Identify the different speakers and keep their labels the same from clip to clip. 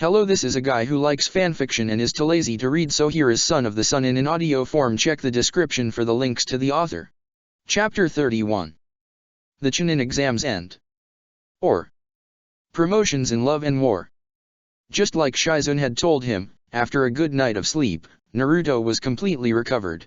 Speaker 1: Hello, this is a guy who likes fanfiction and is too lazy to read, so here is Son of the Sun in audio form. Check the description for the links to the author. Chapter 31. The Chunin Exams End. Or Promotions in Love and War. Just like Shizun had told him, after a good night of sleep, Naruto was completely recovered.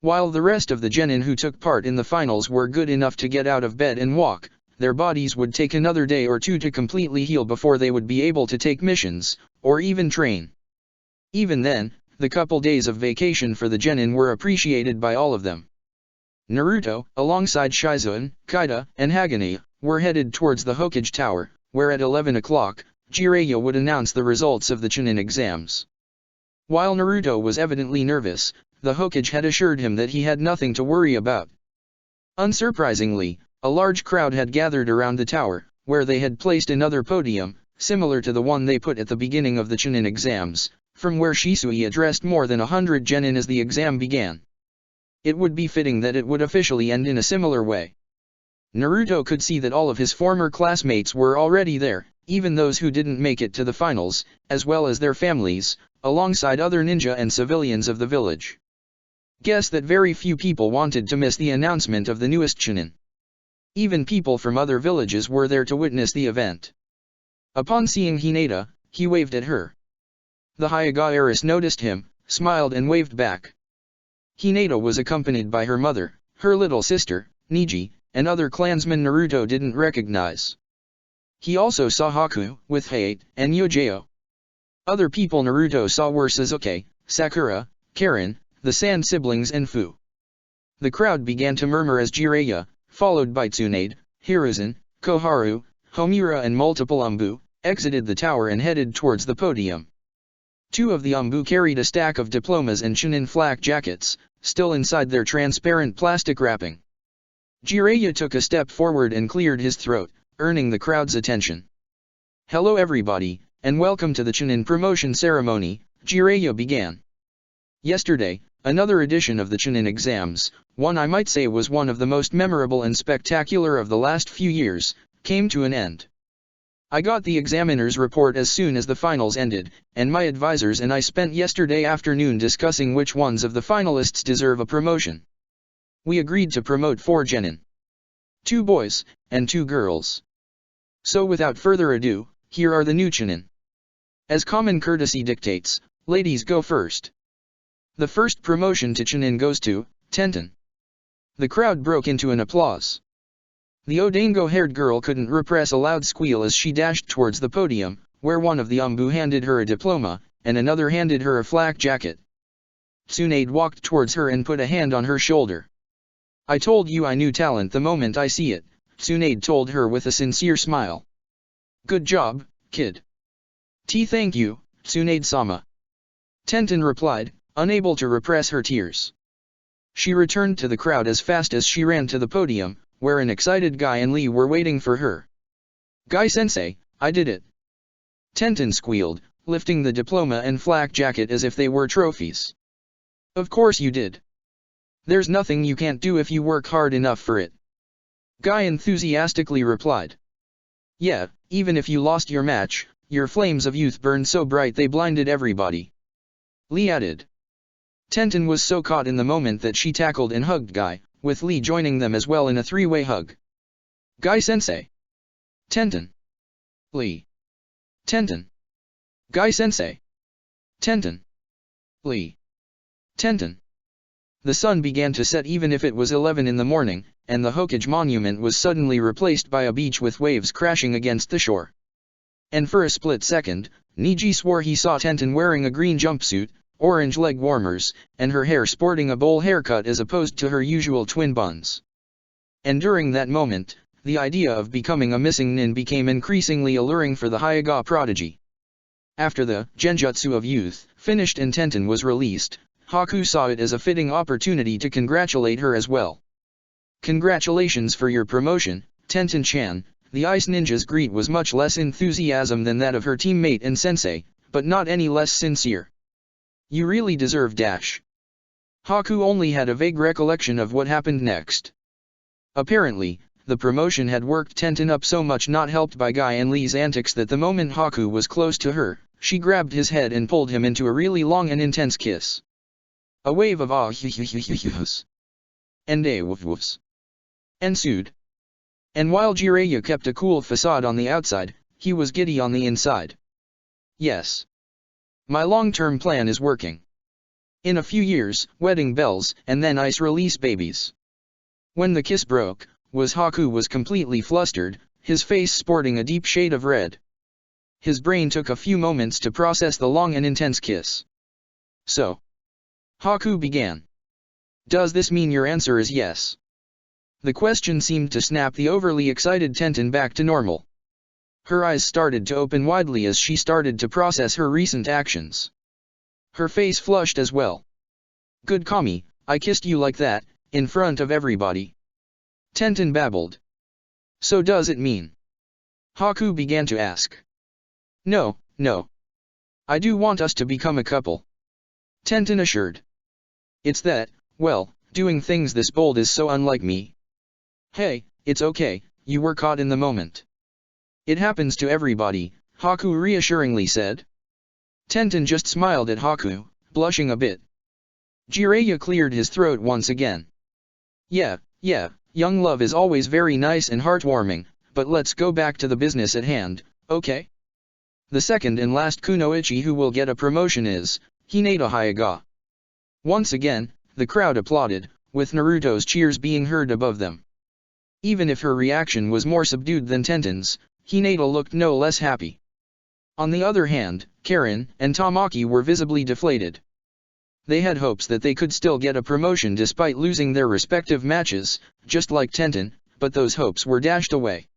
Speaker 1: While the rest of the genin who took part in the finals were good enough to get out of bed and walk, their bodies would take another day or two to completely heal before they would be able to take missions, or even train. Even then, the couple days of vacation for the genin were appreciated by all of them. Naruto, alongside Shizun, Kaida, and Hagane, were headed towards the Hokage Tower, where at 11 o'clock, Jiraiya would announce the results of the Chunin exams. While Naruto was evidently nervous, the Hokage had assured him that he had nothing to worry about. Unsurprisingly, a large crowd had gathered around the tower, where they had placed another podium, similar to the one they put at the beginning of the Chunin exams, from where Shisui addressed more than 100 genin as the exam began. It would be fitting that it would officially end in a similar way. Naruto could see that all of his former classmates were already there, even those who didn't make it to the finals, as well as their families, alongside other ninja and civilians of the village. Guess that very few people wanted to miss the announcement of the newest Chunin. Even people from other villages were there to witness the event. Upon seeing Hinata, he waved at her. The Hyuga heiress noticed him, smiled and waved back. Hinata was accompanied by her mother, her little sister, Niji, and other clansmen Naruto didn't recognize. He also saw Haku, with Hayate, and Yojao. Other people Naruto saw were Sasuke, Sakura, Karen, the Sand siblings and Fu. The crowd began to murmur as Jiraiya, followed by Tsunade, Hiruzen, Koharu, Homura and multiple Umbu, exited the tower and headed towards the podium. Two of the Umbu carried a stack of diplomas and Chunin flak jackets, still inside their transparent plastic wrapping. Jiraiya took a step forward and cleared his throat, earning the crowd's attention. Hello everybody, and welcome to the Chunin promotion ceremony, Jiraiya began. Yesterday, another edition of the Chunin exams, one I might say was one of the most memorable and spectacular of the last few years, came to an end. I got the examiner's report as soon as the finals ended, and my advisors and I spent yesterday afternoon discussing which ones of the finalists deserve a promotion. We agreed to promote 4 genin. 2 boys, and 2 girls. So without further ado, here are the new Chunin. As common courtesy dictates, ladies go first. The first promotion to Chunin goes to Tenten. The crowd broke into an applause. The Odango-haired girl couldn't repress a loud squeal as she dashed towards the podium, where one of the Umbu handed her a diploma, and another handed her a flak jacket. Tsunade walked towards her and put a hand on her shoulder. I told you I knew talent the moment I see it, Tsunade told her with a sincere smile. Good job, kid. Thank you, Tsunade-sama. Tenten replied, unable to repress her tears. She returned to the crowd as fast as she ran to the podium, where an excited Guy and Lee were waiting for her. Guy-sensei, I did it. Tenten squealed, lifting the diploma and flak jacket as if they were trophies. Of course you did. There's nothing you can't do if you work hard enough for it. Guy enthusiastically replied. Yeah, even if you lost your match, your flames of youth burned so bright they blinded everybody. Lee added. Tenten was so caught in the moment that she tackled and hugged Guy, with Lee joining them as well in a 3-way hug. Guy-sensei. Tenten. Lee. Tenten. Guy-sensei. Tenten. Lee. Tenten. The sun began to set even if it was 11 in the morning, and the Hokage monument was suddenly replaced by a beach with waves crashing against the shore. And for a split second, Niji swore he saw Tenten wearing a green jumpsuit, orange leg warmers, and her hair sporting a bowl haircut as opposed to her usual twin buns. And during that moment, the idea of becoming a missing nin became increasingly alluring for the Hyuga prodigy. After the Genjutsu of Youth finished and Tenten was released, Haku saw it as a fitting opportunity to congratulate her as well. Congratulations for your promotion, Tenten-chan. The Ice Ninja's greet was much less enthusiasm than that of her teammate and sensei, but not any less sincere. You really deserve dash. Haku only had a vague recollection of what happened next. Apparently, the promotion had worked Tenten up so much, not helped by Guy and Lee's antics, that the moment Haku was close to her, she grabbed his head and pulled him into a really long and intense kiss. A wave of ah-hee-hee-hee-hee-hee-hee and a-woof-woofs ensued. And while Jiraiya kept a cool facade on the outside, he was giddy on the inside. Yes. My long-term plan is working. In a few years, wedding bells, and then ice release babies. When the kiss broke, Haku was completely flustered, his face sporting a deep shade of red. His brain took a few moments to process the long and intense kiss. So, Haku began. Does this mean your answer is yes? The question seemed to snap the overly excited Tenten back to normal. Her eyes started to open widely as she started to process her recent actions. Her face flushed as well. Good Kami, I kissed you like that, in front of everybody. Tenten babbled. So does it mean? Haku began to ask. No, no. I do want us to become a couple. Tenten assured. It's that, well, doing things this bold is so unlike me. Hey, it's okay, you were caught in the moment. It happens to everybody, Haku reassuringly said. Tenten just smiled at Haku, blushing a bit. Jiraiya cleared his throat once again. Yeah, young love is always very nice and heartwarming, but let's go back to the business at hand, okay? The second and last kunoichi who will get a promotion is Hinata Hyuga. Once again, the crowd applauded, with Naruto's cheers being heard above them. Even if her reaction was more subdued than Tenten's, Hinata looked no less happy. On the other hand, Karen and Tamaki were visibly deflated. They had hopes that they could still get a promotion despite losing their respective matches, just like Tenten, but those hopes were dashed away.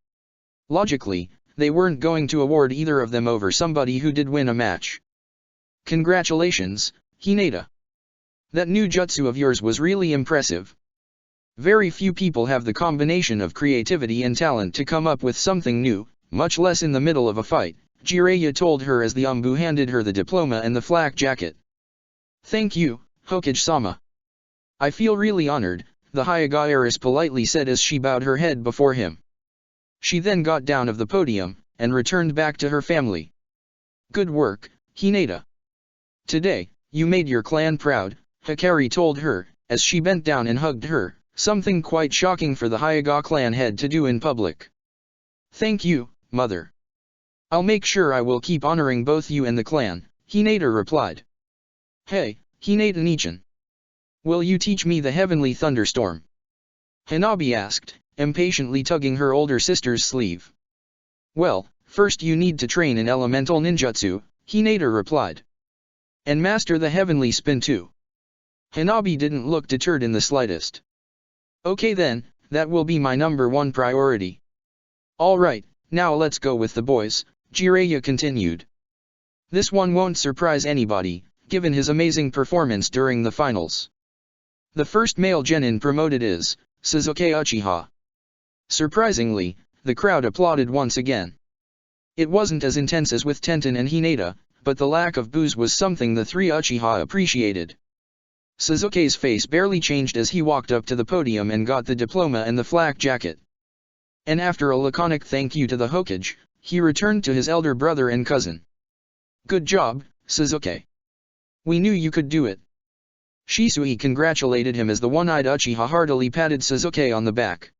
Speaker 1: Logically, they weren't going to award either of them over somebody who did win a match. Congratulations, Hinata. That new jutsu of yours was really impressive. Very few people have the combination of creativity and talent to come up with something new, much less in the middle of a fight, Jiraiya told her as the Umbu handed her the diploma and the flak jacket. Thank you, Hokage-sama. I feel really honored, the Hyuga heiress politely said as she bowed her head before him. She then got down of the podium, and returned back to her family. Good work, Hinata. Today, you made your clan proud, Hikari told her, as she bent down and hugged her, something quite shocking for the Hyuga clan head to do in public. Thank you, mother. I'll make sure I will keep honoring both you and the clan, Hinata replied. Hey, Hinata-nichan. Will you teach me the heavenly thunderstorm? Hanabi asked, impatiently tugging her older sister's sleeve. Well, first you need to train in elemental ninjutsu, Hinata replied. And master the heavenly spin too. Hanabi didn't look deterred in the slightest. Okay then, that will be my #1 priority. Alright, now let's go with the boys, Jiraiya continued. This one won't surprise anybody, given his amazing performance during the finals. The first male genin promoted is Sasuke Uchiha. Surprisingly, the crowd applauded once again. It wasn't as intense as with Tenten and Hinata, but the lack of boos was something the three Uchiha appreciated. Sasuke's face barely changed as he walked up to the podium and got the diploma and the flak jacket. And after a laconic thank you to the Hokage, he returned to his elder brother and cousin. Good job, Sasuke. We knew you could do it. Shisui congratulated him as the one-eyed Uchiha heartily patted Sasuke on the back.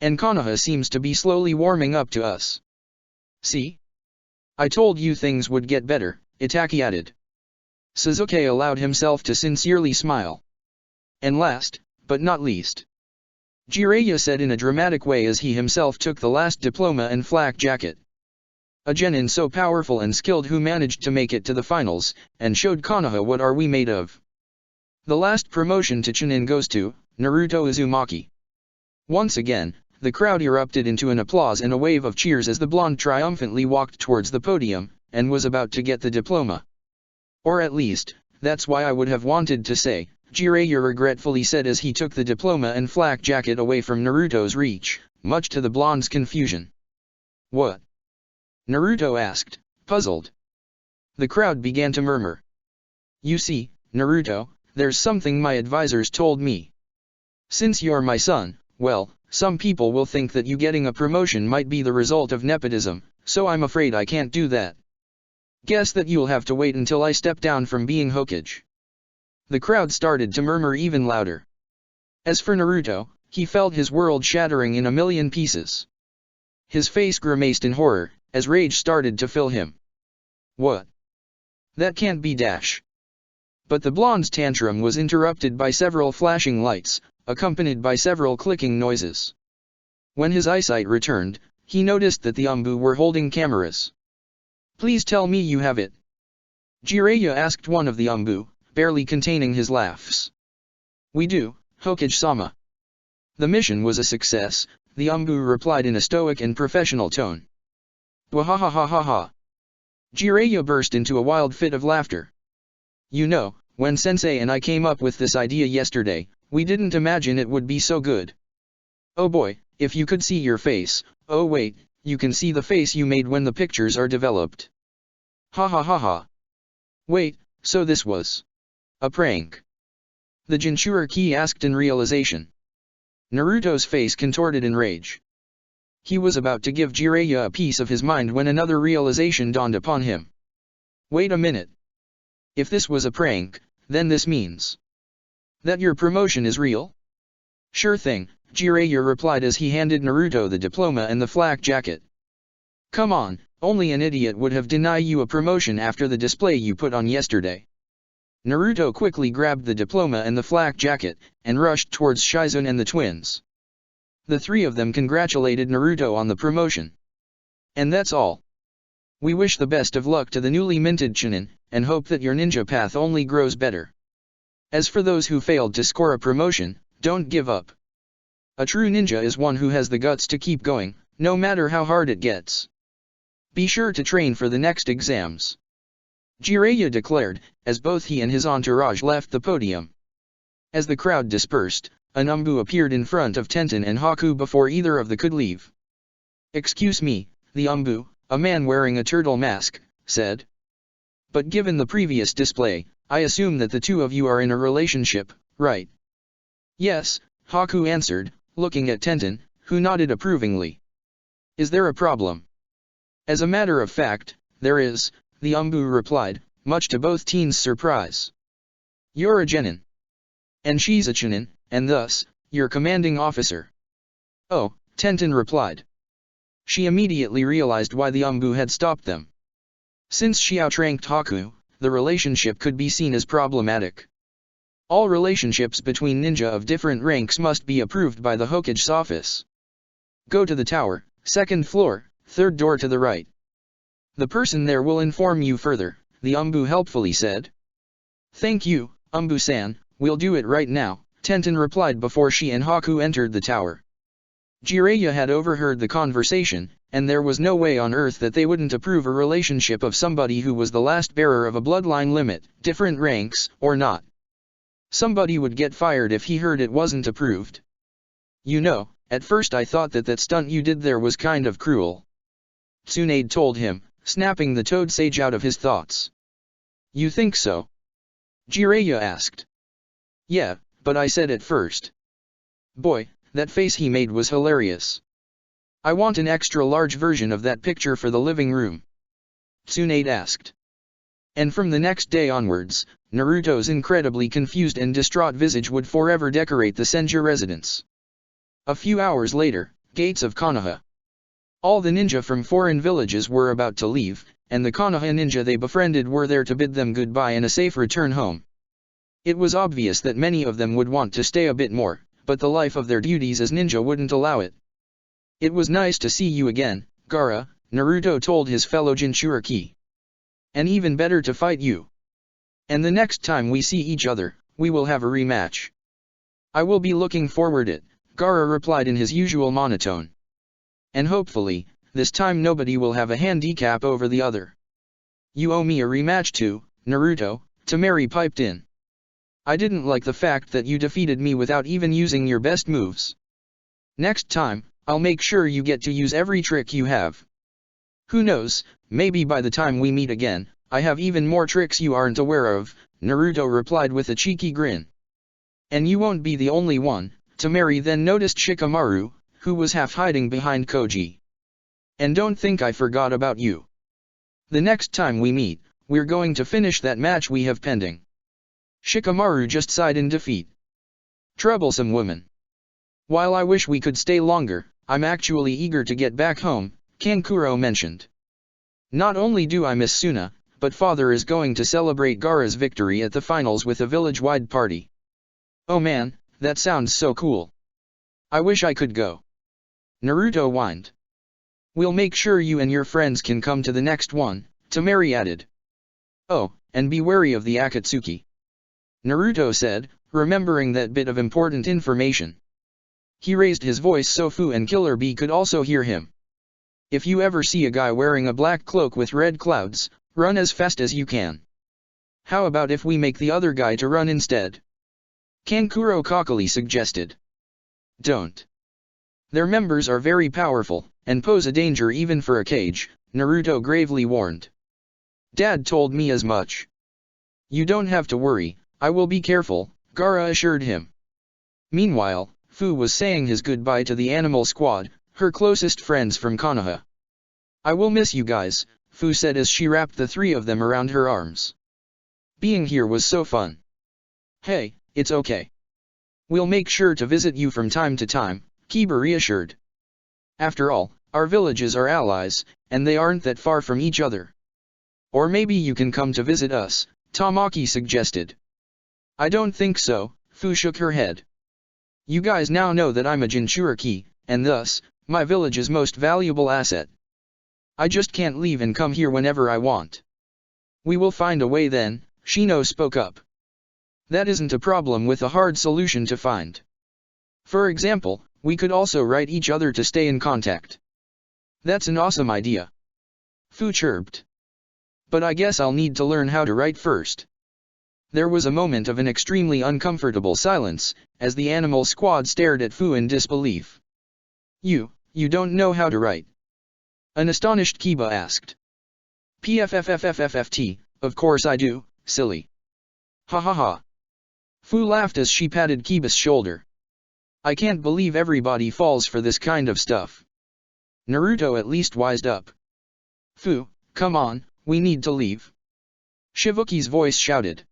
Speaker 1: And Konoha seems to be slowly warming up to us. See? I told you things would get better, Itaki added. Sasuke allowed himself to sincerely smile. And last, but not least, Jiraiya said in a dramatic way as he himself took the last diploma and flak jacket. A genin so powerful and skilled who managed to make it to the finals, and showed Konoha what are we made of. The last promotion to Chunin goes to Naruto Uzumaki. Once again, the crowd erupted into an applause and a wave of cheers as the blonde triumphantly walked towards the podium, and was about to get the diploma. Or at least, that's why I would have wanted to say, Jiraiya regretfully said as he took the diploma and flak jacket away from Naruto's reach, much to the blonde's confusion. What? Naruto asked, puzzled. The crowd began to murmur. You see, Naruto, there's something my advisors told me. Since you're my son, well, some people will think that you getting a promotion might be the result of nepotism, so I'm afraid I can't do that. Guess that you'll have to wait until I step down from being Hokage. The crowd started to murmur even louder. As for Naruto, he felt his world shattering in a million pieces. His face grimaced in horror, as rage started to fill him. What? That can't be dash. But the blonde's tantrum was interrupted by several flashing lights, accompanied by several clicking noises. When his eyesight returned, he noticed that the Umbu were holding cameras. Please tell me you have it. Jiraiya asked one of the Umbu, barely containing his laughs. We do, Hokage-sama. The mission was a success, the Umbu replied in a stoic and professional tone. Wahahahaha. Jiraiya burst into a wild fit of laughter. You know, when Sensei and I came up with this idea yesterday, we didn't imagine it would be so good. Oh boy, if you could see your face, oh wait, you can see the face you made when the pictures are developed. Ha ha ha ha. Wait, so this was a prank? The Jinchuriki asked in realization. Naruto's face contorted in rage. He was about to give Jiraiya a piece of his mind when another realization dawned upon him. Wait a minute. If this was a prank, then this means that your promotion is real? Sure thing, Jiraiya replied as he handed Naruto the diploma and the flak jacket. Come on, only an idiot would have denied you a promotion after the display you put on yesterday. Naruto quickly grabbed the diploma and the flak jacket, and rushed towards Shizune and the twins. The three of them congratulated Naruto on the promotion. And that's all. We wish the best of luck to the newly minted Chunin, and hope that your ninja path only grows better. As for those who failed to score a promotion, don't give up. A true ninja is one who has the guts to keep going, no matter how hard it gets. Be sure to train for the next exams. Jiraiya declared, as both he and his entourage left the podium. As the crowd dispersed, an Umbu appeared in front of Tenten and Haku before either of them could leave. Excuse me, the Umbu, a man wearing a turtle mask, said. But given the previous display, I assume that the two of you are in a relationship, right? Yes, Haku answered, looking at Tenten, who nodded approvingly. Is there a problem? As a matter of fact, there is, the Umbu replied, much to both teens' surprise. You're a genin. And she's a chunin, and thus, your commanding officer. Oh, Tenten replied. She immediately realized why the Umbu had stopped them. Since she outranked Haku, the relationship could be seen as problematic. All relationships between ninja of different ranks must be approved by the Hokage's office. Go to the tower, second floor, third door to the right. The person there will inform you further, the Umbu helpfully said. Thank you, Umbu-san, we'll do it right now, Tenten replied before she and Haku entered the tower. Jiraiya had overheard the conversation, and there was no way on earth that they wouldn't approve a relationship of somebody who was the last bearer of a bloodline limit, different ranks, or not. Somebody would get fired if he heard it wasn't approved. You know, at first I thought that stunt you did there was kind of cruel. Tsunade told him, snapping the toad sage out of his thoughts. You think so? Jiraiya asked. Yeah, but I said it first. Boy, that face he made was hilarious. I want an extra large version of that picture for the living room. Tsunade asked. And from the next day onwards, Naruto's incredibly confused and distraught visage would forever decorate the Senju residence. A few hours later, gates of Konoha. All the ninja from foreign villages were about to leave, and the Konoha ninja they befriended were there to bid them goodbye and a safe return home. It was obvious that many of them would want to stay a bit more, but the life of their duties as ninja wouldn't allow it. It was nice to see you again, Gaara, Naruto told his fellow Jinchuriki. And even better to fight you. And the next time we see each other, we will have a rematch. I will be looking forward to it, Gaara replied in his usual monotone. And hopefully, this time nobody will have a handicap over the other. You owe me a rematch too, Naruto, Temari piped in. I didn't like the fact that you defeated me without even using your best moves. Next time, I'll make sure you get to use every trick you have. Who knows, maybe by the time we meet again, I have even more tricks you aren't aware of, Naruto replied with a cheeky grin. And you won't be the only one, Temari then noticed Shikamaru, who was half hiding behind Koji. And don't think I forgot about you. The next time we meet, we're going to finish that match we have pending. Shikamaru just sighed in defeat. Troublesome woman. While I wish we could stay longer, I'm actually eager to get back home, Kankuro mentioned. Not only do I miss Suna, but father is going to celebrate Gaara's victory at the finals with a village-wide party. Oh man, that sounds so cool. I wish I could go. Naruto whined. We'll make sure you and your friends can come to the next one, Tamari added. Oh, and be wary of the Akatsuki. Naruto said, remembering that bit of important information. He raised his voice so Fu and Killer Bee could also hear him. If you ever see a guy wearing a black cloak with red clouds, run as fast as you can. How about if we make the other guy to run instead? Kankuro cockily suggested. Don't. Their members are very powerful, and pose a danger even for a cage, Naruto gravely warned. Dad told me as much. You don't have to worry, I will be careful, Gaara assured him. Meanwhile, Fu was saying his goodbye to the animal squad, her closest friends from Konoha. I will miss you guys, Fu said as she wrapped the three of them around her arms. Being here was so fun. Hey, it's okay. We'll make sure to visit you from time to time, Kiba reassured. After all, our villages are allies, and they aren't that far from each other. Or maybe you can come to visit us, Tamaki suggested. I don't think so, Fu shook her head. You guys now know that I'm a Jinchuriki, and thus, my village's most valuable asset. I just can't leave and come here whenever I want. We will find a way then, Shino spoke up. That isn't a problem with a hard solution to find. For example, we could also write each other to stay in contact. That's an awesome idea. Fu chirped. But I guess I'll need to learn how to write first. There was a moment of an extremely uncomfortable silence, as the animal squad stared at Fu in disbelief. You don't know how to write? An astonished Kiba asked. PFFFFFFT, of course I do, silly. Ha ha ha. Fu laughed as she patted Kiba's shoulder. I can't believe everybody falls for this kind of stuff. Naruto at least wised up. Fu, come on, we need to leave. Shibuki's voice shouted.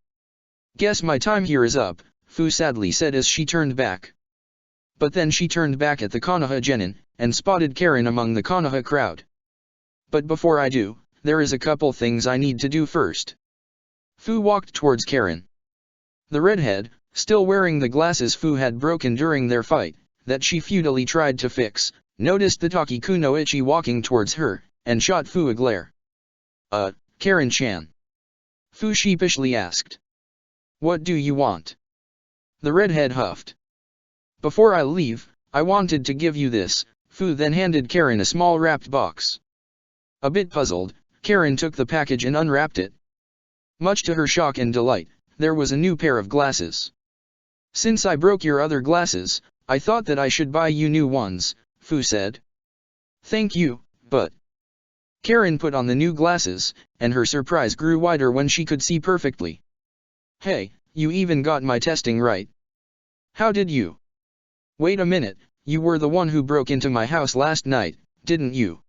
Speaker 1: Guess my time here is up, Fu sadly said as she turned back. But then she turned back at the Konoha genin, and spotted Karen among the Konoha crowd. But before I do, there is a couple things I need to do first. Fu walked towards Karen. The redhead, still wearing the glasses Fu had broken during their fight, that she futilely tried to fix, noticed the Takikunoichi walking towards her, and shot Fu a glare. Karen-chan. Fu sheepishly asked. What do you want? The redhead huffed. Before I leave, I wanted to give you this, Fu then handed Karen a small wrapped box. A bit puzzled, Karen took the package and unwrapped it. Much to her shock and delight, there was a new pair of glasses. Since I broke your other glasses, I thought that I should buy you new ones, Fu said. Thank you, but... Karen put on the new glasses, and her surprise grew wider when she could see perfectly. Hey, you even got my testing right. How did you? Wait a minute, you were the one who broke into my house last night, didn't you?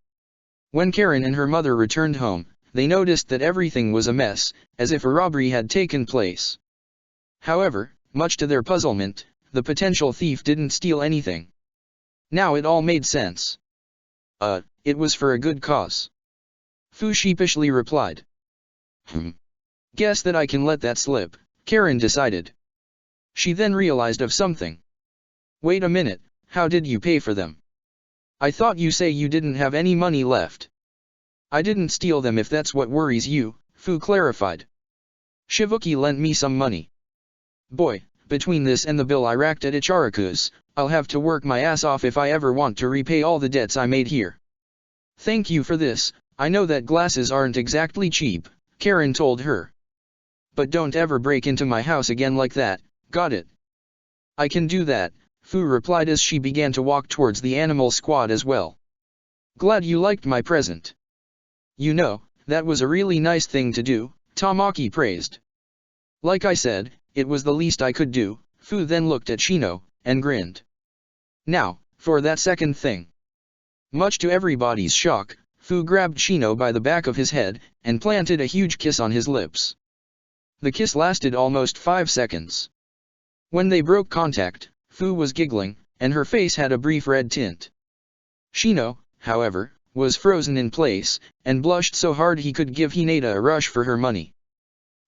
Speaker 1: When Karen and her mother returned home, they noticed that everything was a mess, as if a robbery had taken place. However, much to their puzzlement, the potential thief didn't steal anything. Now it all made sense. It was for a good cause. Fu sheepishly replied. Guess that I can let that slip, Karen decided. She then realized of something. Wait a minute, how did you pay for them? I thought you say you didn't have any money left. I didn't steal them if that's what worries you, Fu clarified. Shibuki lent me some money. Boy, between this and the bill I racked at Ichiraku's, I'll have to work my ass off if I ever want to repay all the debts I made here. Thank you for this, I know that glasses aren't exactly cheap, Karen told her. But don't ever break into my house again like that, got it? I can do that, Fu replied as she began to walk towards the animal squad as well. Glad you liked my present. You know, that was a really nice thing to do, Tamaki praised. Like I said, it was the least I could do, Fu then looked at Shino, and grinned. Now, for that second thing. Much to everybody's shock, Fu grabbed Shino by the back of his head, and planted a huge kiss on his lips. The kiss lasted almost 5 seconds. When they broke contact, Fu was giggling, and her face had a brief red tint. Shino, however, was frozen in place, and blushed so hard he could give Hinata a rush for her money.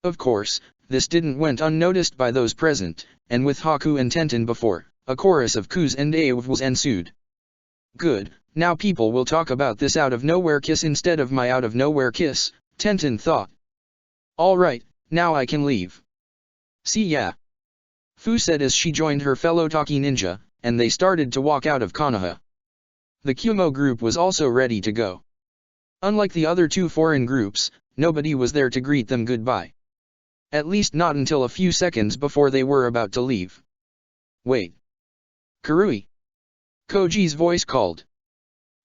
Speaker 1: Of course, this didn't went unnoticed by those present, and with Haku and Tenten before, a chorus of coos and avs ensued. Good, now people will talk about this out-of-nowhere kiss instead of my out-of-nowhere kiss, Tenten thought. Alright, now I can leave. See ya. Fu said as she joined her fellow Taki ninja, and they started to walk out of Konoha. The Kumo group was also ready to go. Unlike the other two foreign groups, nobody was there to greet them goodbye. At least not until a few seconds before they were about to leave. Wait. Kurui. Koji's voice called.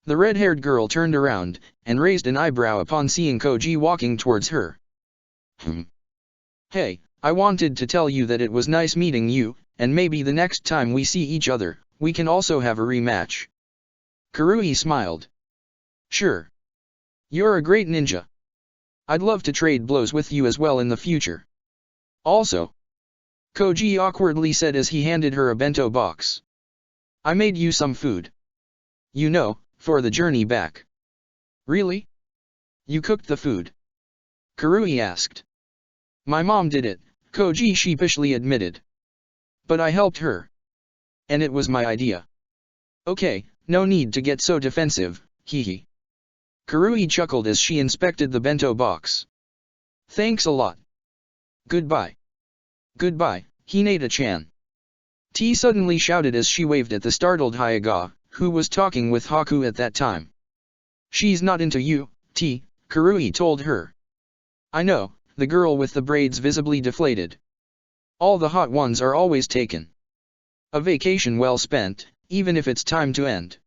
Speaker 1: The red-haired girl turned around, and raised an eyebrow upon seeing Koji walking towards her. Hey, I wanted to tell you that it was nice meeting you, and maybe the next time we see each other, we can also have a rematch. Kurui smiled. Sure. You're a great ninja. I'd love to trade blows with you as well in the future. Also, Koji awkwardly said as he handed her a bento box. I made you some food. You know, for the journey back. Really? You cooked the food? Kurui asked. My mom did it, Koji sheepishly admitted. But I helped her. And it was my idea. Okay, no need to get so defensive, hehe. Kurui chuckled as she inspected the bento box. Thanks a lot. Goodbye. Goodbye, Hinata-chan. T suddenly shouted as she waved at the startled Hyuga, who was talking with Haku at that time. She's not into you, T, Kurui told her. I know, the girl with the braids visibly deflated. All the hot ones are always taken. A vacation well spent, even if it's time to end.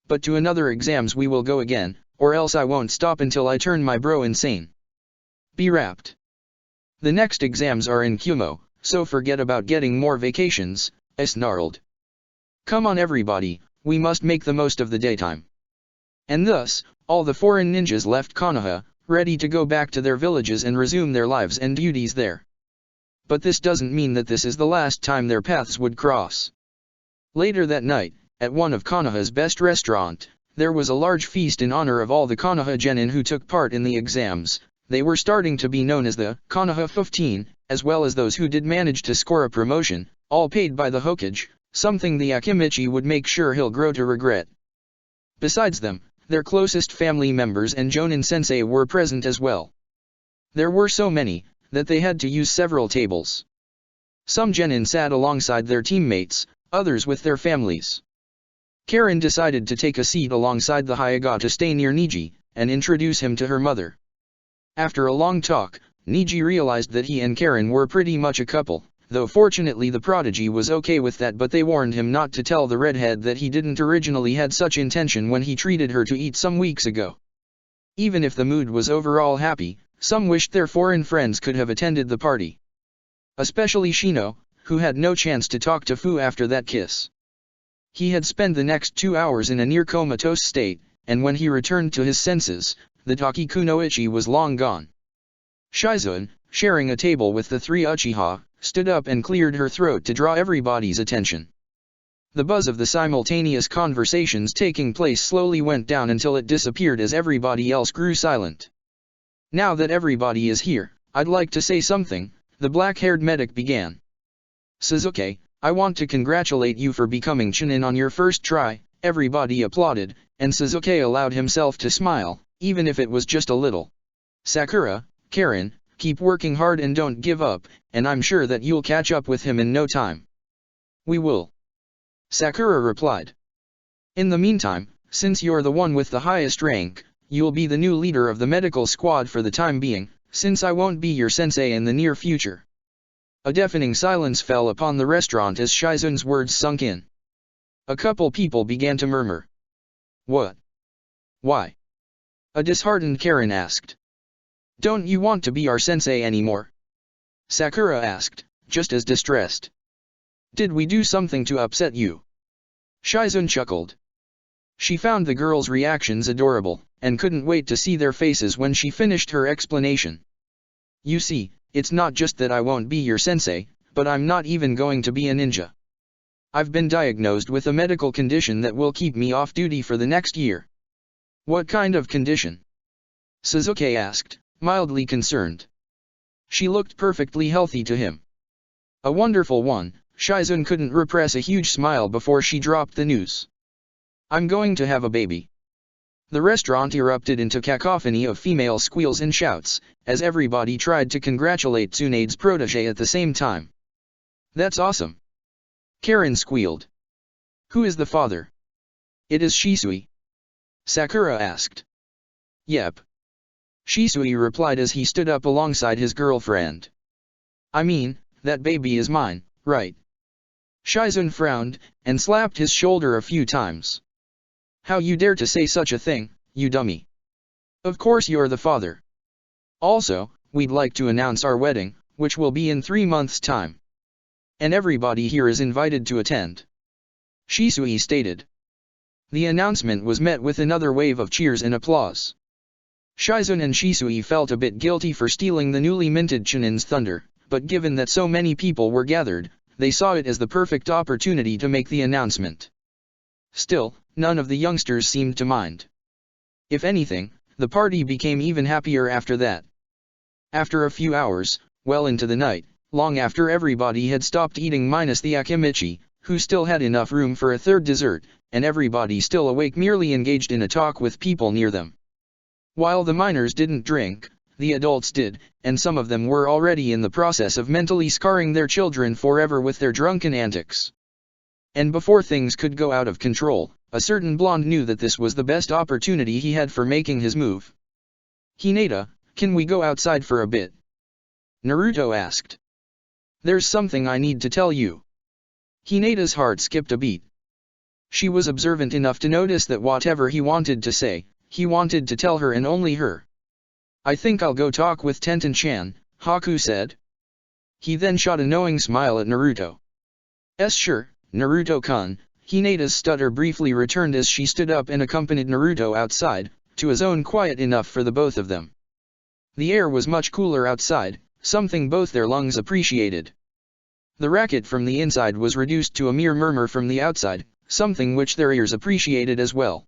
Speaker 1: But to another exams we will go again, or else I won't stop until I turn my bro insane. Be wrapped. The next exams are in Kumo, so forget about getting more vacations, snarled. Come on everybody, we must make the most of the daytime. And thus, all the foreign ninjas left Konoha, ready to go back to their villages and resume their lives and duties there. But this doesn't mean that this is the last time their paths would cross. Later that night, at one of Konoha's best restaurant, there was a large feast in honor of all the Konoha genin who took part in the exams. They were starting to be known as the Konoha 15, as well as those who did manage to score a promotion, all paid by the Hokage, something the Akimichi would make sure he'll grow to regret. Besides them, their closest family members and Jonin sensei were present as well. There were so many, that they had to use several tables. Some genin sat alongside their teammates, others with their families. Karen decided to take a seat alongside the Hyuga to stay near Niji, and introduce him to her mother. After a long talk, Niji realized that he and Karen were pretty much a couple, though fortunately the prodigy was okay with that, but they warned him not to tell the redhead that he didn't originally had such intention when he treated her to eat some weeks ago. Even if the mood was overall happy, some wished their foreign friends could have attended the party. Especially Shino, who had no chance to talk to Fu after that kiss. He had spent the next 2 hours in a near comatose state, and when he returned to his senses, the Taki Kunoichi was long gone. Shizun, sharing a table with the 3 Uchiha, stood up and cleared her throat to draw everybody's attention. The buzz of the simultaneous conversations taking place slowly went down until it disappeared as everybody else grew silent. Now that everybody is here, I'd like to say something, the black-haired medic began. Suzuki, I want to congratulate you for becoming Chunin on your first try. Everybody applauded, and Suzuki allowed himself to smile, even if it was just a little. Sakura, Karen, keep working hard and don't give up, and I'm sure that you'll catch up with him in no time. We will. Sakura replied. In the meantime, since you're the one with the highest rank, you'll be the new leader of the medical squad for the time being, since I won't be your sensei in the near future. A deafening silence fell upon the restaurant as Shizun's words sunk in. A couple people began to murmur. What? Why? A disheartened Karen asked. Don't you want to be our sensei anymore? Sakura asked, just as distressed. Did we do something to upset you? Shizun chuckled. She found the girls' reactions adorable, and couldn't wait to see their faces when she finished her explanation. You see, it's not just that I won't be your sensei, but I'm not even going to be a ninja. I've been diagnosed with a medical condition that will keep me off duty for the next year. What kind of condition? Suzuki asked, mildly concerned. She looked perfectly healthy to him. A wonderful one. Shizun couldn't repress a huge smile before she dropped the news. I'm going to have a baby. The restaurant erupted into cacophony of female squeals and shouts, as everybody tried to congratulate Tsunade's protege at the same time. That's awesome. Karen squealed. Who is the father? It is Shisui. Sakura asked. Yep. Shisui replied as he stood up alongside his girlfriend. I mean, that baby is mine, right? Shizun frowned, and slapped his shoulder a few times. How you dare to say such a thing, you dummy. Of course you're the father. Also, we'd like to announce our wedding, which will be in 3 months' time. And everybody here is invited to attend. Shisui stated. The announcement was met with another wave of cheers and applause. Shizun and Shisui felt a bit guilty for stealing the newly minted Chunin's thunder, but given that so many people were gathered, they saw it as the perfect opportunity to make the announcement. Still, none of the youngsters seemed to mind. If anything, the party became even happier after that. After a few hours, well into the night, long after everybody had stopped eating minus the Akimichi, who still had enough room for a third dessert, and everybody still awake merely engaged in a talk with people near them. While the minors didn't drink, the adults did, and some of them were already in the process of mentally scarring their children forever with their drunken antics. And before things could go out of control, a certain blonde knew that this was the best opportunity he had for making his move. Hinata, can we go outside for a bit? Naruto asked. There's something I need to tell you. Hinata's heart skipped a beat. She was observant enough to notice that whatever he wanted to say, he wanted to tell her and only her. I think I'll go talk with Tenten-chan, Haku said. He then shot a knowing smile at Naruto. Sure, Naruto-kun. Hinata's stutter briefly returned as she stood up and accompanied Naruto outside, to a zone quiet enough for the both of them. The air was much cooler outside, something both their lungs appreciated. The racket from the inside was reduced to a mere murmur from the outside, something which their ears appreciated as well.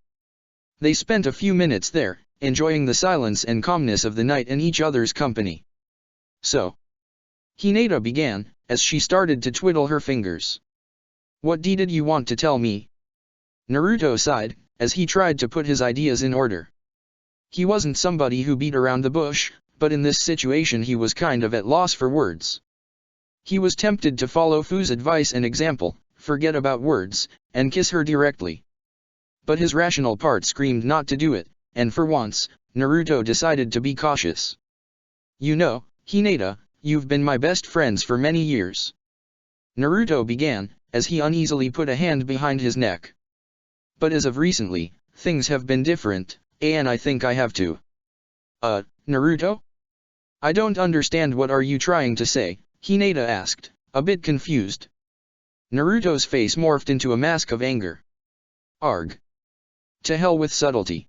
Speaker 1: They spent a few minutes there, enjoying the silence and calmness of the night in each other's company. So, Hinata began, as she started to twiddle her fingers. What did you want to tell me? Naruto sighed, as he tried to put his ideas in order. He wasn't somebody who beat around the bush, but in this situation he was kind of at loss for words. He was tempted to follow Fu's advice and example, forget about words, and kiss her directly. But his rational part screamed not to do it, and for once, Naruto decided to be cautious. You know, Hinata, you've been my best friends for many years. Naruto began, as he uneasily put a hand behind his neck. But as of recently, things have been different, and I think I have to. Naruto? I don't understand what are you trying to say, Hinata asked, a bit confused. Naruto's face morphed into a mask of anger. Arg. To hell with subtlety.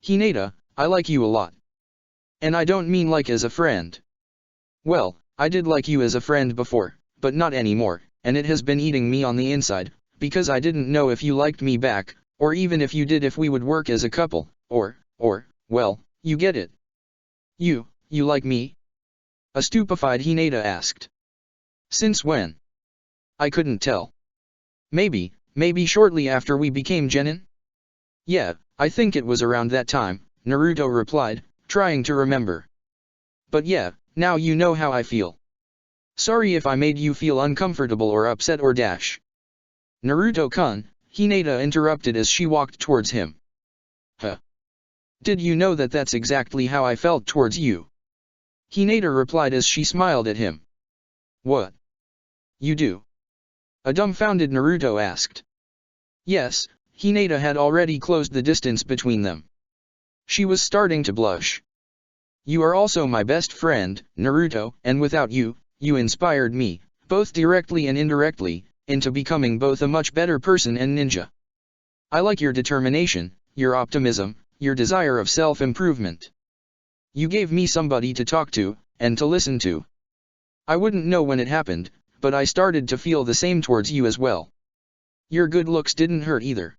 Speaker 1: Hinata, I like you a lot. And I don't mean like as a friend. Well, I did like you as a friend before, but not anymore, and it has been eating me on the inside, because I didn't know if you liked me back, or even if you did if we would work as a couple, or, well, you get it. You like me? A stupefied Hinata asked. Since when? I couldn't tell. Maybe shortly after we became genin? Yeah, I think it was around that time, Naruto replied, trying to remember. But yeah, now you know how I feel. Sorry if I made you feel uncomfortable or upset or dash. Naruto-kun, Hinata interrupted as she walked towards him. Huh? Did you know that that's exactly how I felt towards you? Hinata replied as she smiled at him. What? You do? A dumbfounded Naruto asked. Yes, Hinata had already closed the distance between them. She was starting to blush. You are also my best friend, Naruto, and without you, you inspired me, both directly and indirectly, into becoming both a much better person and ninja. I like your determination, your optimism, your desire of self-improvement. You gave me somebody to talk to, and to listen to. I wouldn't know when it happened, but I started to feel the same towards you as well. Your good looks didn't hurt either.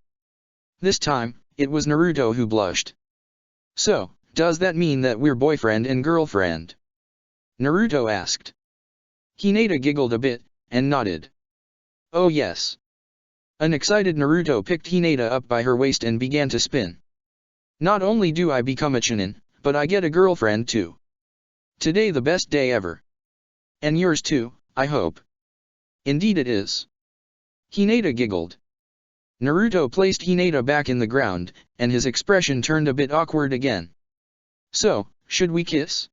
Speaker 1: This time, it was Naruto who blushed. So, does that mean that we're boyfriend and girlfriend? Naruto asked. Hinata giggled a bit, and nodded. Oh yes. An excited Naruto picked Hinata up by her waist and began to spin. Not only do I become a Chunin, but I get a girlfriend too. Today the best day ever. And yours too, I hope. Indeed it is. Hinata giggled. Naruto placed Hinata back in the ground, and his expression turned a bit awkward again. So, should we kiss?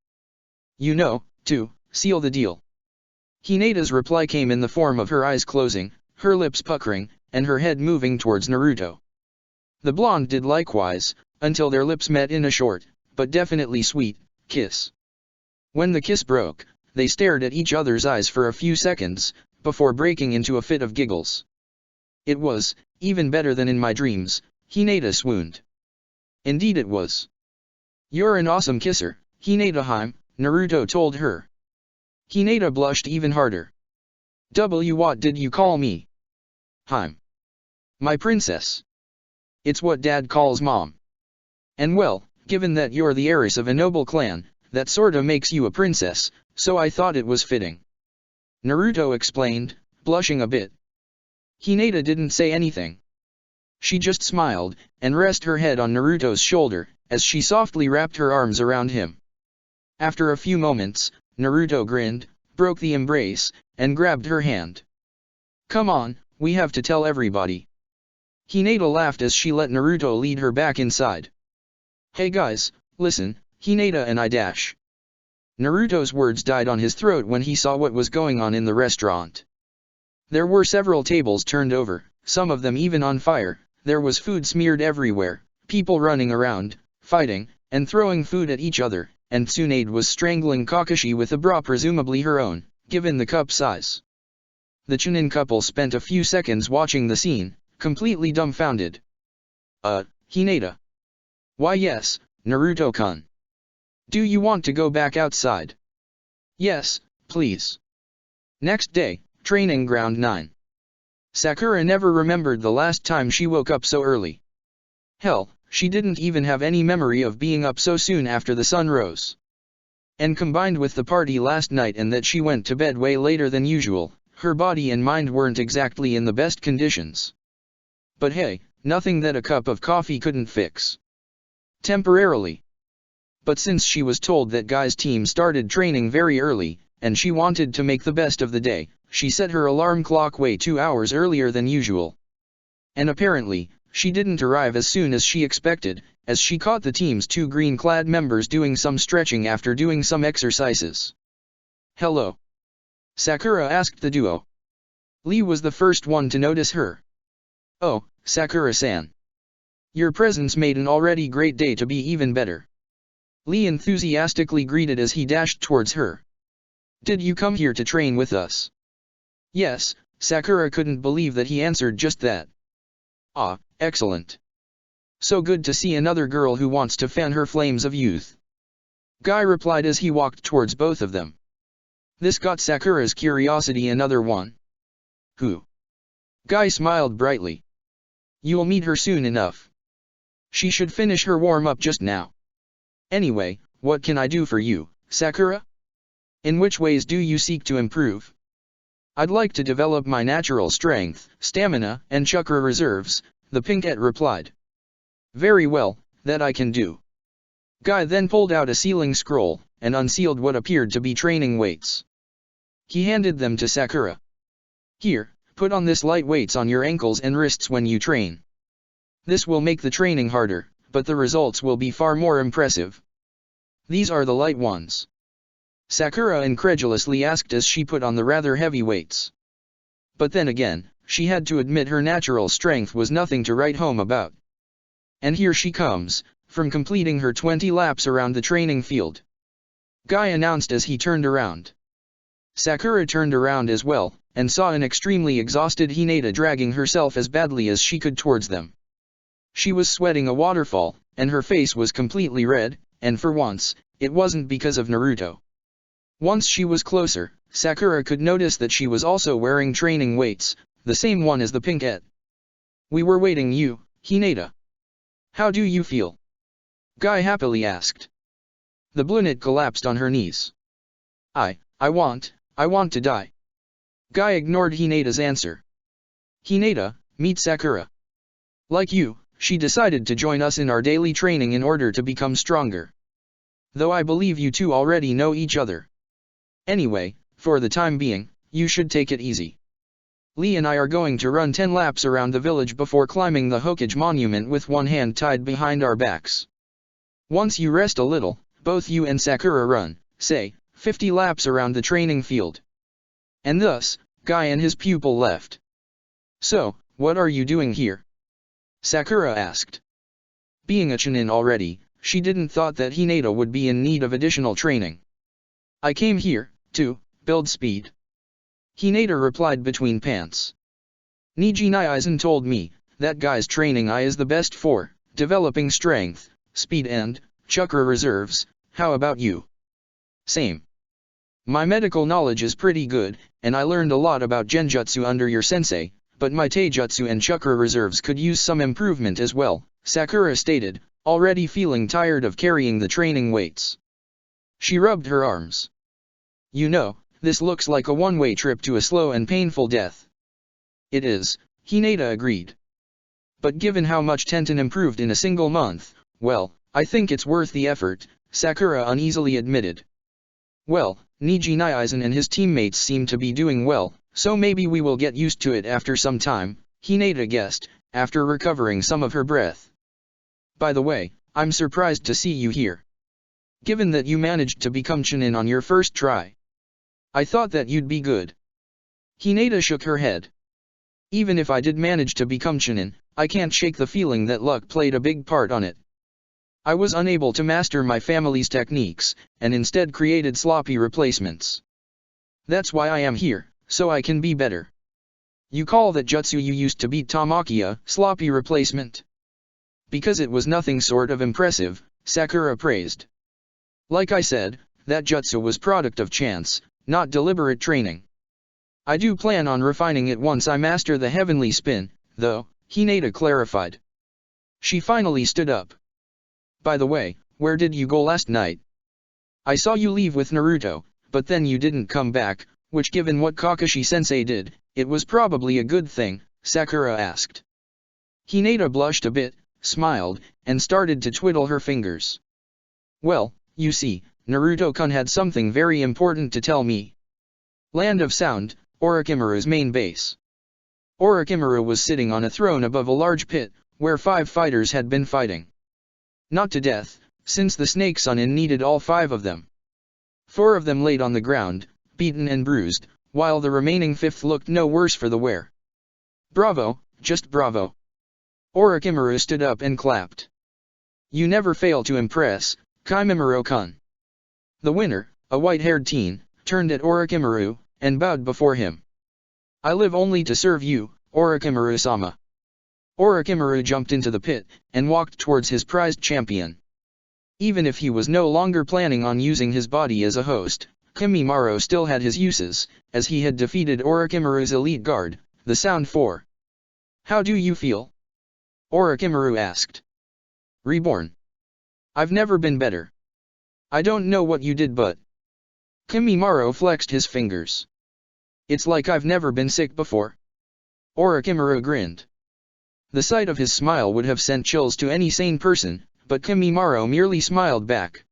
Speaker 1: You know, to seal the deal. Hinata's reply came in the form of her eyes closing, her lips puckering, and her head moving towards Naruto. The blonde did likewise, until their lips met in a short, but definitely sweet, kiss. When the kiss broke, they stared at each other's eyes for a few seconds, before breaking into a fit of giggles. It was, even better than in my dreams, Hinata swooned. Indeed it was. You're an awesome kisser, Hinata-hime, Naruto told her. Hinata blushed even harder. What did you call me? Hime. My princess. It's what Dad calls Mom. And well, given that you're the heiress of a noble clan, that sorta makes you a princess, so I thought it was fitting. Naruto explained, blushing a bit. Hinata didn't say anything. She just smiled, and rested her head on Naruto's shoulder, as she softly wrapped her arms around him. After a few moments, Naruto grinned, broke the embrace, and grabbed her hand. Come on, we have to tell everybody. Hinata laughed as she let Naruto lead her back inside. Hey guys, listen, Hinata and I dash. Naruto's words died on his throat when he saw what was going on in the restaurant. There were several tables turned over, some of them even on fire, there was food smeared everywhere, people running around, fighting, and throwing food at each other, and Tsunade was strangling Kakashi with a bra presumably her own, given the cup size. The Chunin couple spent a few seconds watching the scene, completely dumbfounded. Hinata. Why yes, Naruto-kun. Do you want to go back outside? Yes, please. Next day, Training Ground 9. Sakura never remembered the last time she woke up so early. Hell, she didn't even have any memory of being up so soon after the sun rose. And combined with the party last night and that she went to bed way later than usual, her body and mind weren't exactly in the best conditions. But hey, nothing that a cup of coffee couldn't fix. Temporarily. But since she was told that Guy's team started training very early, and she wanted to make the best of the day, she set her alarm clock way 2 hours earlier than usual. And apparently, she didn't arrive as soon as she expected, as she caught the team's 2 green-clad members doing some stretching after doing some exercises. Hello. Sakura asked the duo. Lee was the first one to notice her. Oh, Sakura-san. Your presence made an already great day to be even better. Lee enthusiastically greeted as he dashed towards her. Did you come here to train with us? Yes, Sakura couldn't believe that he answered just that. Ah, excellent. So good to see another girl who wants to fan her flames of youth. Guy replied as he walked towards both of them. This got Sakura's curiosity another one. Who? Guy smiled brightly. You'll meet her soon enough. She should finish her warm-up just now. Anyway, what can I do for you, Sakura? In which ways do you seek to improve? I'd like to develop my natural strength, stamina, and chakra reserves, the pinkette replied. Very well, that I can do. Guy then pulled out a sealing scroll, and unsealed what appeared to be training weights. He handed them to Sakura. Here, put on this light weights on your ankles and wrists when you train. This will make the training harder, but the results will be far more impressive. These are the light ones. Sakura incredulously asked as she put on the rather heavy weights. But then again, she had to admit her natural strength was nothing to write home about. And here she comes, from completing her 20 laps around the training field. Guy announced as he turned around. Sakura turned around as well, and saw an extremely exhausted Hinata dragging herself as badly as she could towards them. She was sweating a waterfall, and her face was completely red, and for once, it wasn't because of Naruto. Once she was closer, Sakura could notice that she was also wearing training weights, the same one as the pinkette. "We were waiting you, Hinata. How do you feel?" Guy happily asked. The brunette collapsed on her knees. I want to die." Guy ignored Hinata's answer. "Hinata, meet Sakura. Like you, she decided to join us in our daily training in order to become stronger. Though I believe you two already know each other. Anyway, for the time being, you should take it easy. Lee and I are going to run 10 laps around the village before climbing the Hokage monument with one hand tied behind our backs. Once you rest a little, both you and Sakura run, say, 50 laps around the training field." And thus, Guy and his pupil left. "So, what are you doing here?" Sakura asked. Being a Chunin already, she didn't thought that Hinata would be in need of additional training. "I came here, to build speed," Hinata replied between pants. "Niji Naizen told me that Guy's training is the best for developing strength, speed and chakra reserves. How about you?" "Same. My medical knowledge is pretty good, and I learned a lot about genjutsu under your sensei, but my taijutsu and chakra reserves could use some improvement as well," Sakura stated, already feeling tired of carrying the training weights. She rubbed her arms. "You know, this looks like a one-way trip to a slow and painful death." "It is," Hinata agreed. "But given how much Tenten improved in a single month, well, I think it's worth the effort," Sakura uneasily admitted. "Well, Niji Naizen and his teammates seem to be doing well, so maybe we will get used to it after some time," Hinata guessed, after recovering some of her breath. "By the way, I'm surprised to see you here. Given that you managed to become Chunin on your first try. I thought that you'd be good." Hinata shook her head. "Even if I did manage to become Chunin, I can't shake the feeling that luck played a big part on it. I was unable to master my family's techniques, and instead created sloppy replacements. That's why I am here, so I can be better." "You call that jutsu you used to beat Tamaki a sloppy replacement?" "Because it was nothing sort of impressive," Sakura praised. "Like I said, that jutsu was product of chance, not deliberate training. I do plan on refining it once I master the heavenly spin, though," Hinata clarified. She finally stood up. "By the way, where did you go last night? I saw you leave with Naruto, but then you didn't come back, which given what Kakashi-sensei did, it was probably a good thing," Sakura asked. Hinata blushed a bit, smiled, and started to twiddle her fingers. "Well, you see, Naruto-kun had something very important to tell me." Land of Sound, Orochimaru's main base. Orochimaru was sitting on a throne above a large pit, where 5 fighters had been fighting. Not to death, since the snake Sannin needed all 5 of them. 4 of them laid on the ground, beaten and bruised, while the remaining 5th looked no worse for the wear. "Bravo, just bravo." Orochimaru stood up and clapped. "You never fail to impress, Kimimaro-kun." The winner, a white-haired teen, turned at Orochimaru, and bowed before him. "I live only to serve you, Orochimaru-sama." Orochimaru jumped into the pit, and walked towards his prized champion. Even if he was no longer planning on using his body as a host, Kimimaro still had his uses, as he had defeated Orochimaru's elite guard, the Sound 4. "How do you feel?" Orochimaru asked. "Reborn. I've never been better. I don't know what you did but..." Kimimaro flexed his fingers. "It's like I've never been sick before." Orochimaru grinned. The sight of his smile would have sent chills to any sane person, but Kimimaro merely smiled back.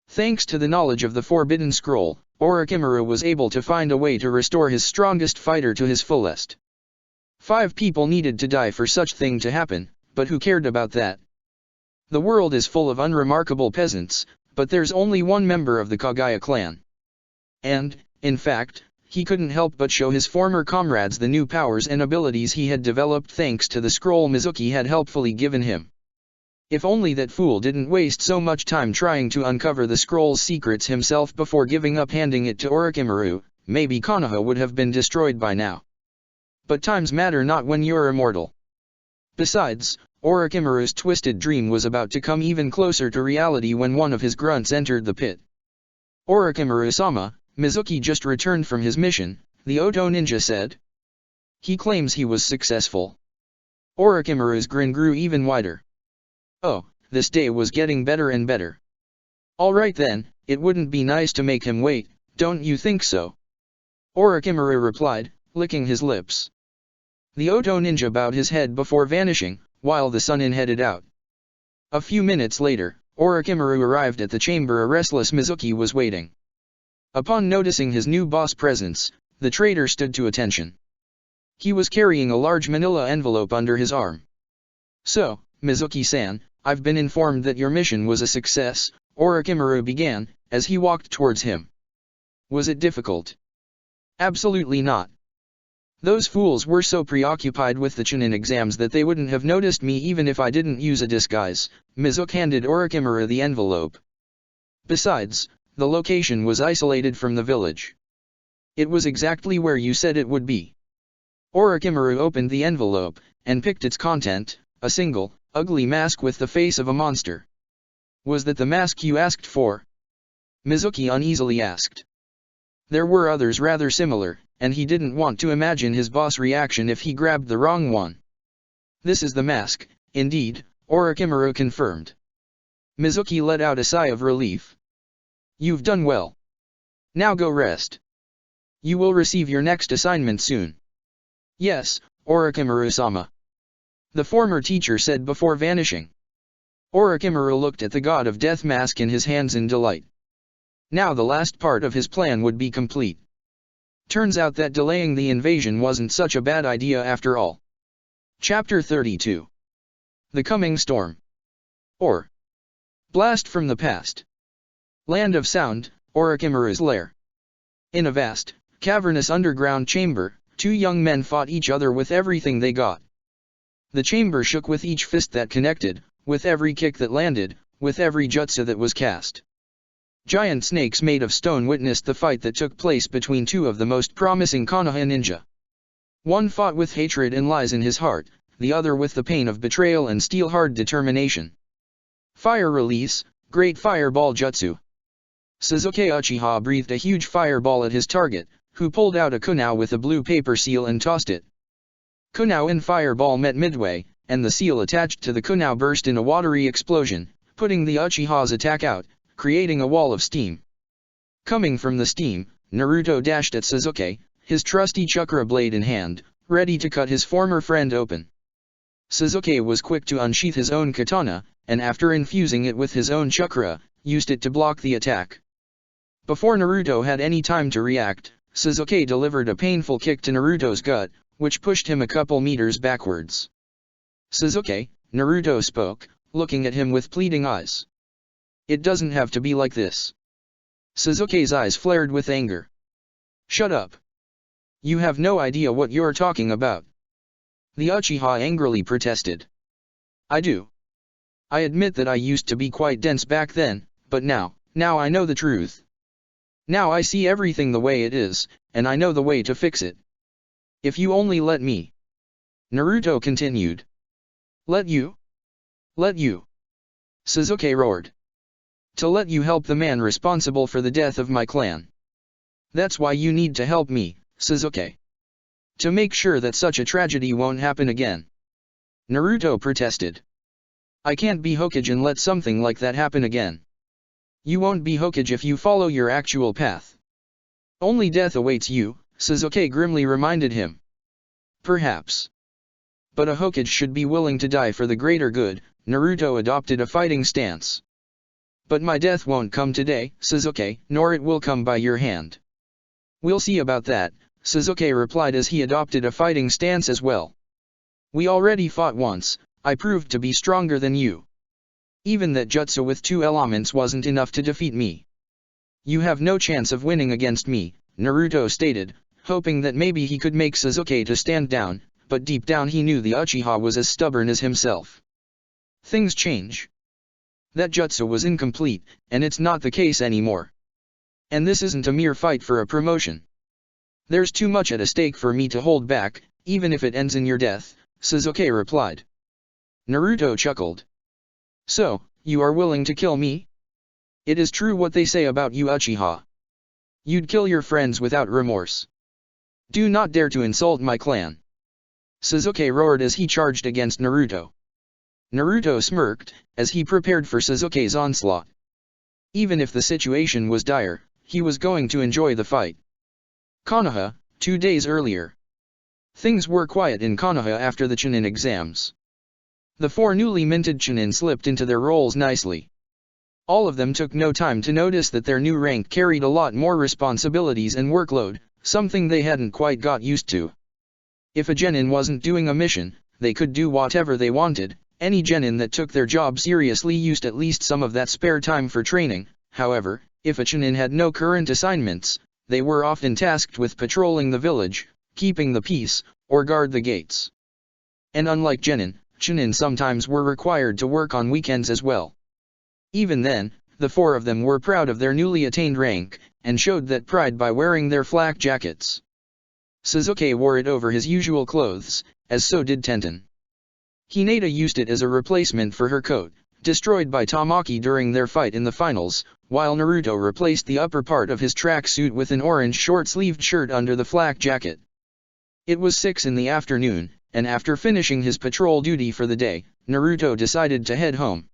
Speaker 1: Thanks to the knowledge of the Forbidden Scroll, Orochimaru was able to find a way to restore his strongest fighter to his fullest. 5 people needed to die for such thing to happen, but who cared about that? The world is full of unremarkable peasants, but there's only one member of the Kaguya clan. And, in fact, he couldn't help but show his former comrades the new powers and abilities he had developed thanks to the scroll Mizuki had helpfully given him. If only that fool didn't waste so much time trying to uncover the scroll's secrets himself before giving up handing it to Orochimaru, maybe Konoha would have been destroyed by now. But times matter not when you're immortal. Besides, Orochimaru's twisted dream was about to come even closer to reality when one of his grunts entered the pit. "Orochimaru-sama, Mizuki just returned from his mission," the Oto ninja said. "He claims he was successful." Orochimaru's grin grew even wider. Oh, this day was getting better and better. "Alright then, it wouldn't be nice to make him wait, don't you think so?" Orochimaru replied, licking his lips. The Oto ninja bowed his head before vanishing, while the Sannin headed out. A few minutes later, Orochimaru arrived at the chamber. A restless Mizuki was waiting. Upon noticing his new boss' presence, the traitor stood to attention. He was carrying a large manila envelope under his arm. "So, Mizuki-san, I've been informed that your mission was a success," Orochimaru began, as he walked towards him. "Was it difficult?" "Absolutely not. Those fools were so preoccupied with the Chunin exams that they wouldn't have noticed me even if I didn't use a disguise." Mizuki handed Orochimaru the envelope. "Besides, the location was isolated from the village. It was exactly where you said it would be." Orochimaru opened the envelope, and picked its content, a single, ugly mask with the face of a monster. "Was that the mask you asked for?" Mizuki uneasily asked. There were others rather similar, and he didn't want to imagine his boss' reaction if he grabbed the wrong one. "This is the mask, indeed," Orochimaru confirmed. Mizuki let out a sigh of relief. "You've done well. Now go rest. You will receive your next assignment soon." "Yes, Orochimaru-sama," the former teacher said before vanishing. Orochimaru looked at the god of death mask in his hands in delight. Now the last part of his plan would be complete. Turns out that delaying the invasion wasn't such a bad idea after all. Chapter 32. The Coming Storm. Or Blast from the Past. Land of Sound, Orochimaru's lair. In a vast, cavernous underground chamber, two young men fought each other with everything they got. The chamber shook with each fist that connected, with every kick that landed, with every jutsu that was cast. Giant snakes made of stone witnessed the fight that took place between two of the most promising Konoha ninja. One fought with hatred and lies in his heart, the other with the pain of betrayal and steel-hard determination. Fire release, Great Fireball Jutsu. Sasuke Uchiha breathed a huge fireball at his target, who pulled out a kunao with a blue paper seal and tossed it. Kunao and fireball met midway, and the seal attached to the kunao burst in a watery explosion, putting the Uchiha's attack out, creating a wall of steam. Coming from the steam, Naruto dashed at Sasuke, his trusty chakra blade in hand, ready to cut his former friend open. Sasuke was quick to unsheath his own katana, and after infusing it with his own chakra, used it to block the attack. Before Naruto had any time to react, Sasuke delivered a painful kick to Naruto's gut, which pushed him a couple meters backwards. "Sasuke," Naruto spoke, looking at him with pleading eyes. "It doesn't have to be like this." Sasuke's eyes flared with anger. "Shut up. You have no idea what you're talking about." The Uchiha angrily protested. "I do. I admit that I used to be quite dense back then, but now I know the truth. Now I see everything the way it is, and I know the way to fix it. If you only let me." Naruto continued. "Let you? Let you?" Sasuke roared. "To let you help the man responsible for the death of my clan. That's why you need to help me, Sasuke. To make sure that such a tragedy won't happen again." Naruto protested. "I can't be Hokage and let something like that happen again." "You won't be Hokage if you follow your actual path. Only death awaits you," Sasuke grimly reminded him. "Perhaps. But a Hokage should be willing to die for the greater good." Naruto adopted a fighting stance. "But my death won't come today, Sasuke, nor it will come by your hand." "We'll see about that," Sasuke replied as he adopted a fighting stance as well. "We already fought once, I proved to be stronger than you. Even that jutsu with 2 elements wasn't enough to defeat me. You have no chance of winning against me," Naruto stated, hoping that maybe he could make Sasuke to stand down, but deep down he knew the Uchiha was as stubborn as himself. Things change. That jutsu was incomplete, and it's not the case anymore. And this isn't a mere fight for a promotion. There's too much at stake for me to hold back, even if it ends in your death, Sasuke replied. Naruto chuckled. So, you are willing to kill me? It is true what they say about you, Uchiha. You'd kill your friends without remorse. Do not dare to insult my clan. Sasuke roared as he charged against Naruto. Naruto smirked, as he prepared for Sasuke's onslaught. Even if the situation was dire, he was going to enjoy the fight. Konoha, 2 days earlier. Things were quiet in Konoha after the Chunin exams. The 4 newly minted Chunin slipped into their roles nicely. All of them took no time to notice that their new rank carried a lot more responsibilities and workload, something they hadn't quite got used to. If a genin wasn't doing a mission, they could do whatever they wanted. Any genin that took their job seriously used at least some of that spare time for training. However, if a chunin had no current assignments, they were often tasked with patrolling the village, keeping the peace, or guard the gates. And unlike genin, chunin sometimes were required to work on weekends as well. Even then, the 4 of them were proud of their newly attained rank, and showed that pride by wearing their flak jackets. Sasuke wore it over his usual clothes, as so did Tenten. Hinata used it as a replacement for her coat, destroyed by Tamaki during their fight in the finals, while Naruto replaced the upper part of his tracksuit with an orange short-sleeved shirt under the flak jacket. It was 6 in the afternoon, and after finishing his patrol duty for the day, Naruto decided to head home.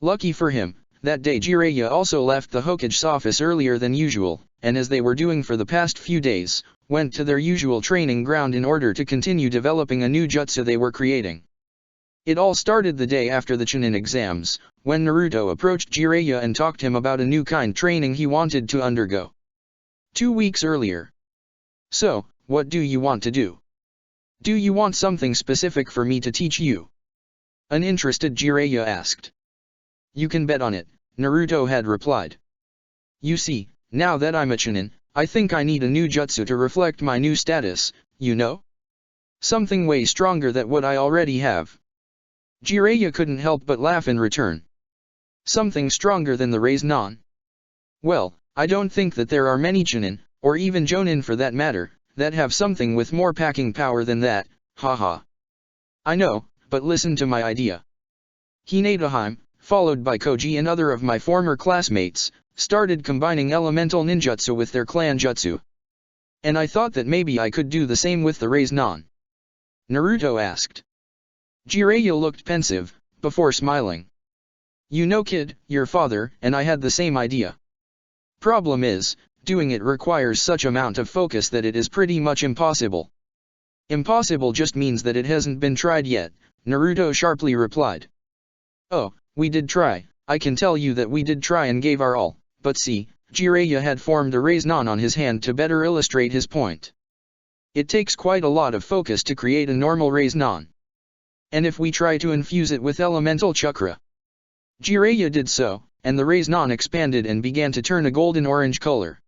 Speaker 1: Lucky for him, that day Jiraiya also left the Hokage's office earlier than usual, and as they were doing for the past few days, went to their usual training ground in order to continue developing a new jutsu they were creating. It all started the day after the Chunin exams, when Naruto approached Jiraiya and talked him about a new kind training he wanted to undergo. 2 weeks earlier. So, what do you want to do? Do you want something specific for me to teach you? An interested Jiraiya asked. You can bet on it, Naruto had replied. You see, now that I'm a Chunin, I think I need a new jutsu to reflect my new status, you know? Something way stronger than what I already have. Jiraiya couldn't help but laugh in return. Something stronger than the Rasengan? Well, I don't think that there are many Chunin, or even Jonin for that matter, that have something with more packing power than that, haha. I know, but listen to my idea. Hinata, followed by Koji and other of my former classmates, started combining elemental ninjutsu with their clan jutsu. And I thought that maybe I could do the same with the Rasengan. Naruto asked. Jiraiya looked pensive, before smiling. You know kid, your father and I had the same idea. Problem is, doing it requires such amount of focus that it is pretty much impossible. Impossible just means that it hasn't been tried yet, Naruto sharply replied. Oh, we did try, I can tell you that we did try and gave our all, but see, Jiraiya had formed a Rasengan on his hand to better illustrate his point. It takes quite a lot of focus to create a normal Rasengan. And if we try to infuse it with elemental chakra. Jiraiya did so, and the Rasengan expanded and began to turn a golden-orange color.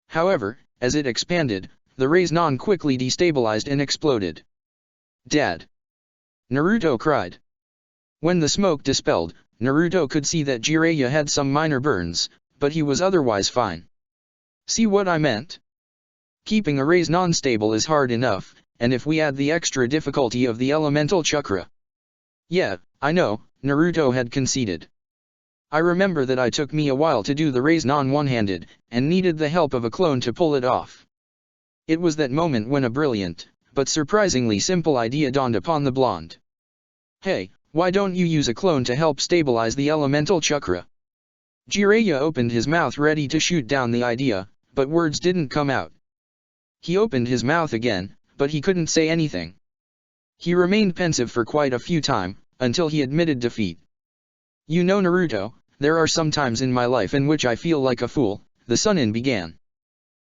Speaker 1: However, as it expanded, the Rasengan quickly destabilized and exploded. Dad! Naruto cried. When the smoke dispelled, Naruto could see that Jiraiya had some minor burns, but he was otherwise fine. See what I meant? Keeping a Rasengan stable is hard enough, and if we add the extra difficulty of the elemental chakra. Yeah, I know, Naruto had conceded. I remember that it took me a while to do the Rasengan one-handed, and needed the help of a clone to pull it off. It was that moment when a brilliant, but surprisingly simple idea dawned upon the blonde. Hey, why don't you use a clone to help stabilize the elemental chakra? Jiraiya opened his mouth ready to shoot down the idea, but words didn't come out. He opened his mouth again, but he couldn't say anything. He remained pensive for quite a few time, until he admitted defeat. You know Naruto, there are some times in my life in which I feel like a fool, the Sannin began.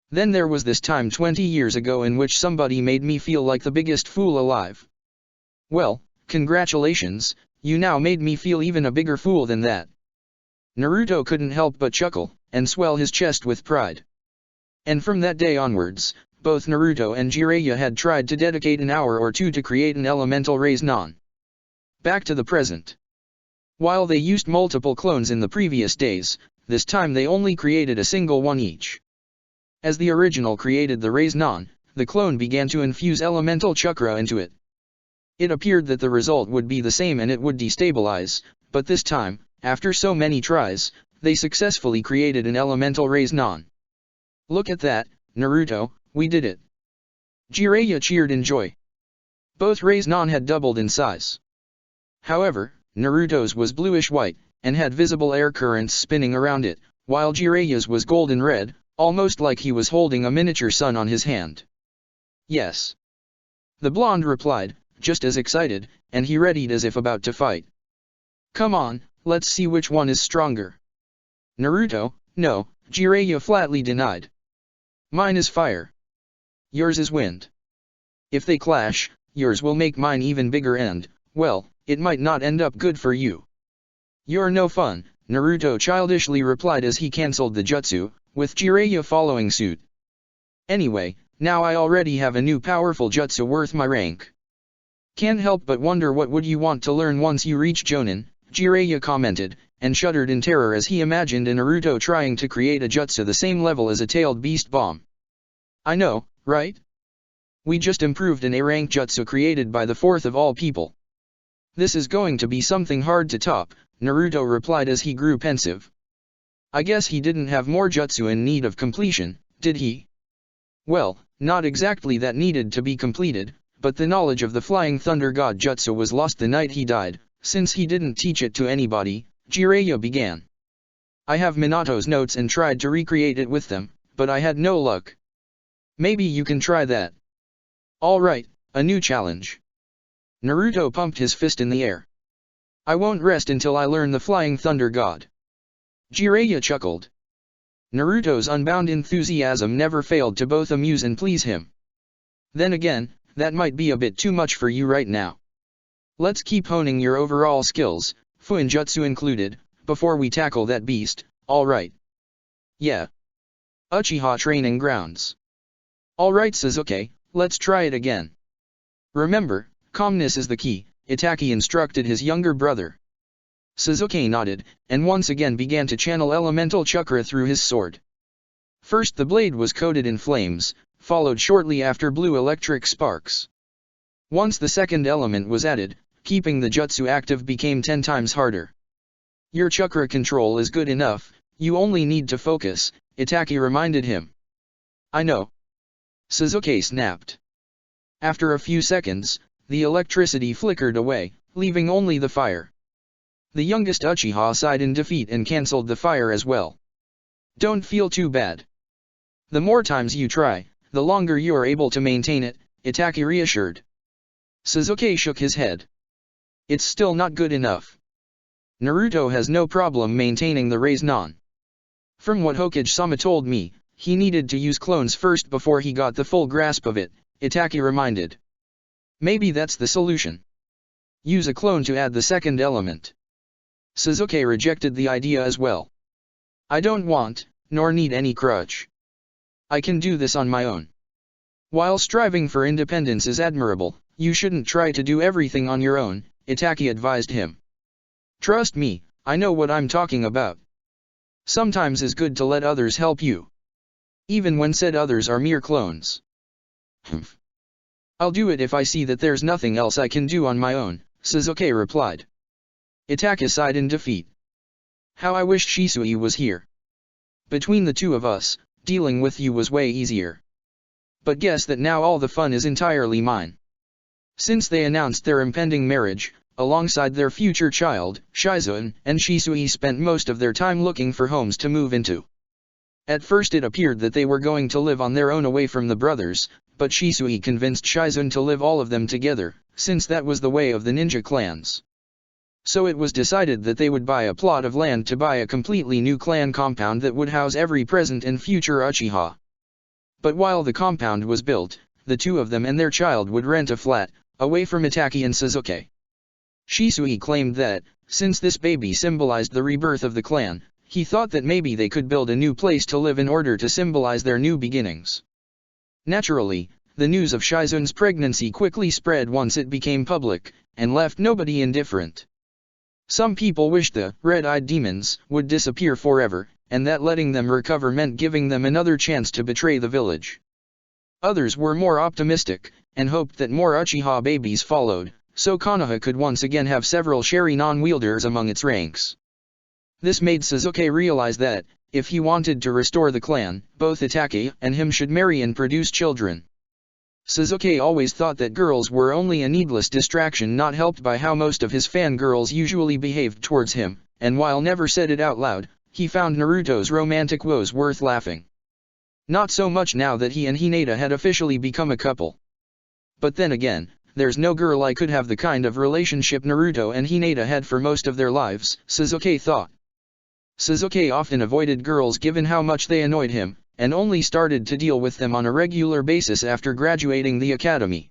Speaker 1: Then there was this time 20 years ago in which somebody made me feel like the biggest fool alive. Well, congratulations, you now made me feel even a bigger fool than that. Naruto couldn't help but chuckle, and swell his chest with pride. And from that day onwards, both Naruto and Jiraiya had tried to dedicate an hour or two to create an elemental Rasengan. Back to the present. While they used multiple clones in the previous days, this time they only created a single one each. As the original created the Raise Non, the clone began to infuse elemental chakra into it. It appeared that the result would be the same and it would destabilize, but this time, after so many tries, they successfully created an elemental Raise Non. Look at that, Naruto, we did it. Jiraiya cheered in joy. Both Raise Non had doubled in size. However, Naruto's was bluish-white, and had visible air currents spinning around it, while Jiraiya's was golden red, almost like he was holding a miniature sun on his hand. Yes. The blonde replied, just as excited, and he readied as if about to fight. Come on, let's see which one is stronger. Naruto, no, Jiraiya flatly denied. Mine is fire. Yours is wind. If they clash, yours will make mine even bigger and, well, it might not end up good for you. You're no fun, Naruto childishly replied as he cancelled the jutsu, with Jiraiya following suit. Anyway, now I already have a new powerful jutsu worth my rank. Can't help but wonder what would you want to learn once you reach Jonin, Jiraiya commented, and shuddered in terror as he imagined a Naruto trying to create a jutsu the same level as a tailed beast bomb. I know, right? We just improved an A-rank jutsu created by the fourth of all people. This is going to be something hard to top, Naruto replied as he grew pensive. I guess he didn't have more jutsu in need of completion, did he? Well, not exactly that needed to be completed, but the knowledge of the Flying Thunder God jutsu was lost the night he died, since he didn't teach it to anybody, Jiraiya began. I have Minato's notes and tried to recreate it with them, but I had no luck. Maybe you can try that. Alright, a new challenge. Naruto pumped his fist in the air. I won't rest until I learn the Flying Thunder God. Jiraiya chuckled. Naruto's unbound enthusiasm never failed to both amuse and please him. Then again, that might be a bit too much for you right now. Let's keep honing your overall skills, Fuinjutsu included, before we tackle that beast, alright? Yeah. Uchiha Training Grounds. Alright Sasuke, let's try it again. Remember, calmness is the key, Itachi instructed his younger brother. Sasuke nodded, and once again began to channel elemental chakra through his sword. First the blade was coated in flames, followed shortly after blue electric sparks. Once the second element was added, keeping the jutsu active became 10 times harder. Your chakra control is good enough, you only need to focus, Itachi reminded him. I know. Sasuke snapped. After a few seconds, the electricity flickered away, leaving only the fire. The youngest Uchiha sighed in defeat and cancelled the fire as well. Don't feel too bad. The more times you try, the longer you are able to maintain it, Itachi reassured. Sasuke shook his head. It's still not good enough. Naruto has no problem maintaining the Raise Non. From what Hokage-sama told me, he needed to use clones first before he got the full grasp of it, Itachi reminded. Maybe that's the solution. Use a clone to add the second element. Sasuke rejected the idea as well. I don't want, nor need any crutch. I can do this on my own. While striving for independence is admirable, you shouldn't try to do everything on your own, Itachi advised him. Trust me, I know what I'm talking about. Sometimes it's good to let others help you. Even when said others are mere clones. I'll do it if I see that there's nothing else I can do on my own, Sasuke replied. Itachi sighed in defeat. How I wish Shisui was here. Between the two of us, dealing with you was way easier. But guess that now all the fun is entirely mine. Since they announced their impending marriage, alongside their future child, Shizune and Shisui spent most of their time looking for homes to move into. At first it appeared that they were going to live on their own away from the brothers, but Shisui convinced Shizune to live all of them together, since that was the way of the ninja clans. So it was decided that they would buy a plot of land to buy a completely new clan compound that would house every present and future Uchiha. But while the compound was built, the two of them and their child would rent a flat, away from Itachi and Sasuke. Shisui claimed that, since this baby symbolized the rebirth of the clan, he thought that maybe they could build a new place to live in order to symbolize their new beginnings. Naturally, the news of Shizune's pregnancy quickly spread once it became public, and left nobody indifferent. Some people wished the red-eyed demons would disappear forever, and that letting them recover meant giving them another chance to betray the village. Others were more optimistic, and hoped that more Uchiha babies followed, so Konoha could once again have several Sharingan wielders among its ranks. This made Sasuke realize that, if he wanted to restore the clan, both Itachi and him should marry and produce children. Sasuke always thought that girls were only a needless distraction, not helped by how most of his fangirls usually behaved towards him, and while never said it out loud, he found Naruto's romantic woes worth laughing. Not so much now that he and Hinata had officially become a couple. But then again, there's no girl I could have the kind of relationship Naruto and Hinata had for most of their lives, Sasuke thought. Sasuke often avoided girls given how much they annoyed him, and only started to deal with them on a regular basis after graduating the academy.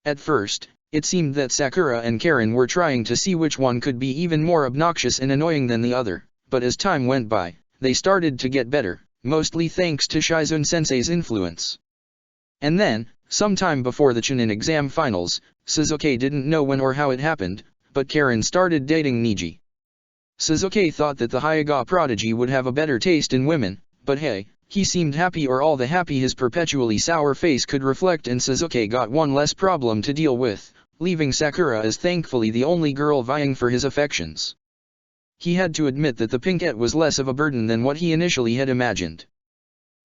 Speaker 1: At first, it seemed that Sakura and Karin were trying to see which one could be even more obnoxious and annoying than the other, but as time went by, they started to get better, mostly thanks to Shizune-sensei's influence. And then, sometime before the Chunin exam finals, Sasuke didn't know when or how it happened, but Karin started dating Neji. Sasuke thought that the Hyuga prodigy would have a better taste in women, but hey, he seemed happy, or all the happy his perpetually sour face could reflect, and Sasuke got one less problem to deal with, leaving Sakura as thankfully the only girl vying for his affections. He had to admit that the pinkette was less of a burden than what he initially had imagined.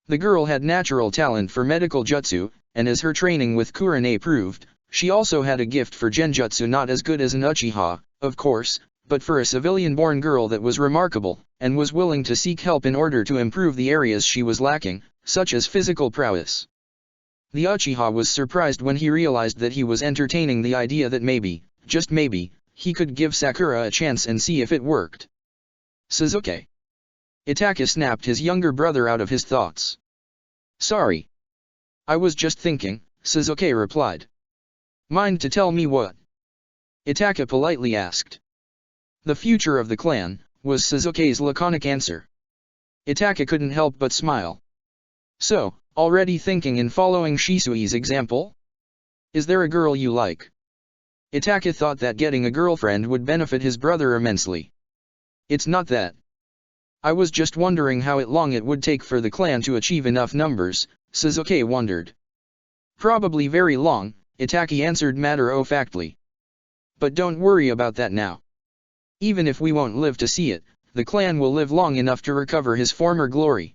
Speaker 1: The girl had natural talent for medical jutsu, and as her training with Kurane proved, she also had a gift for genjutsu, not as good as an Uchiha, of course, but for a civilian-born girl that was remarkable, and was willing to seek help in order to improve the areas she was lacking, such as physical prowess. The Uchiha was surprised when he realized that he was entertaining the idea that maybe, just maybe, he could give Sakura a chance and see if it worked. Sasuke. Itachi snapped his younger brother out of his thoughts. Sorry. I was just thinking, Sasuke replied. Mind to tell me what? Itachi politely asked. The future of the clan, was Sasuke's laconic answer. Itachi couldn't help but smile. So, already thinking in following Shisui's example? Is there a girl you like? Itachi thought that getting a girlfriend would benefit his brother immensely. It's not that. I was just wondering how long it would take for the clan to achieve enough numbers, Sasuke wondered. Probably very long, Itachi answered matter-of-factly. But don't worry about that now. Even if we won't live to see it, the clan will live long enough to recover his former glory.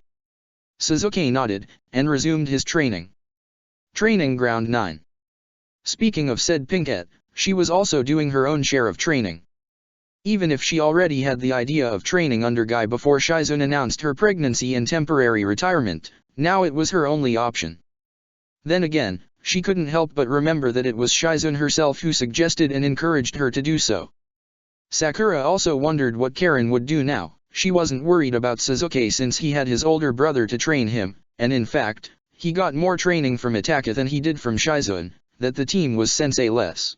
Speaker 1: Sasuke nodded, and resumed his training. Training Ground 9. Speaking of said pinkette, she was also doing her own share of training. Even if she already had the idea of training under Guy before Shizune announced her pregnancy and temporary retirement, now it was her only option. Then again, she couldn't help but remember that it was Shizune herself who suggested and encouraged her to do so. Sakura also wondered what Karin would do now. She wasn't worried about Sasuke since he had his older brother to train him, and in fact, he got more training from Itachi than he did from Shizune, that the team was sensei-less.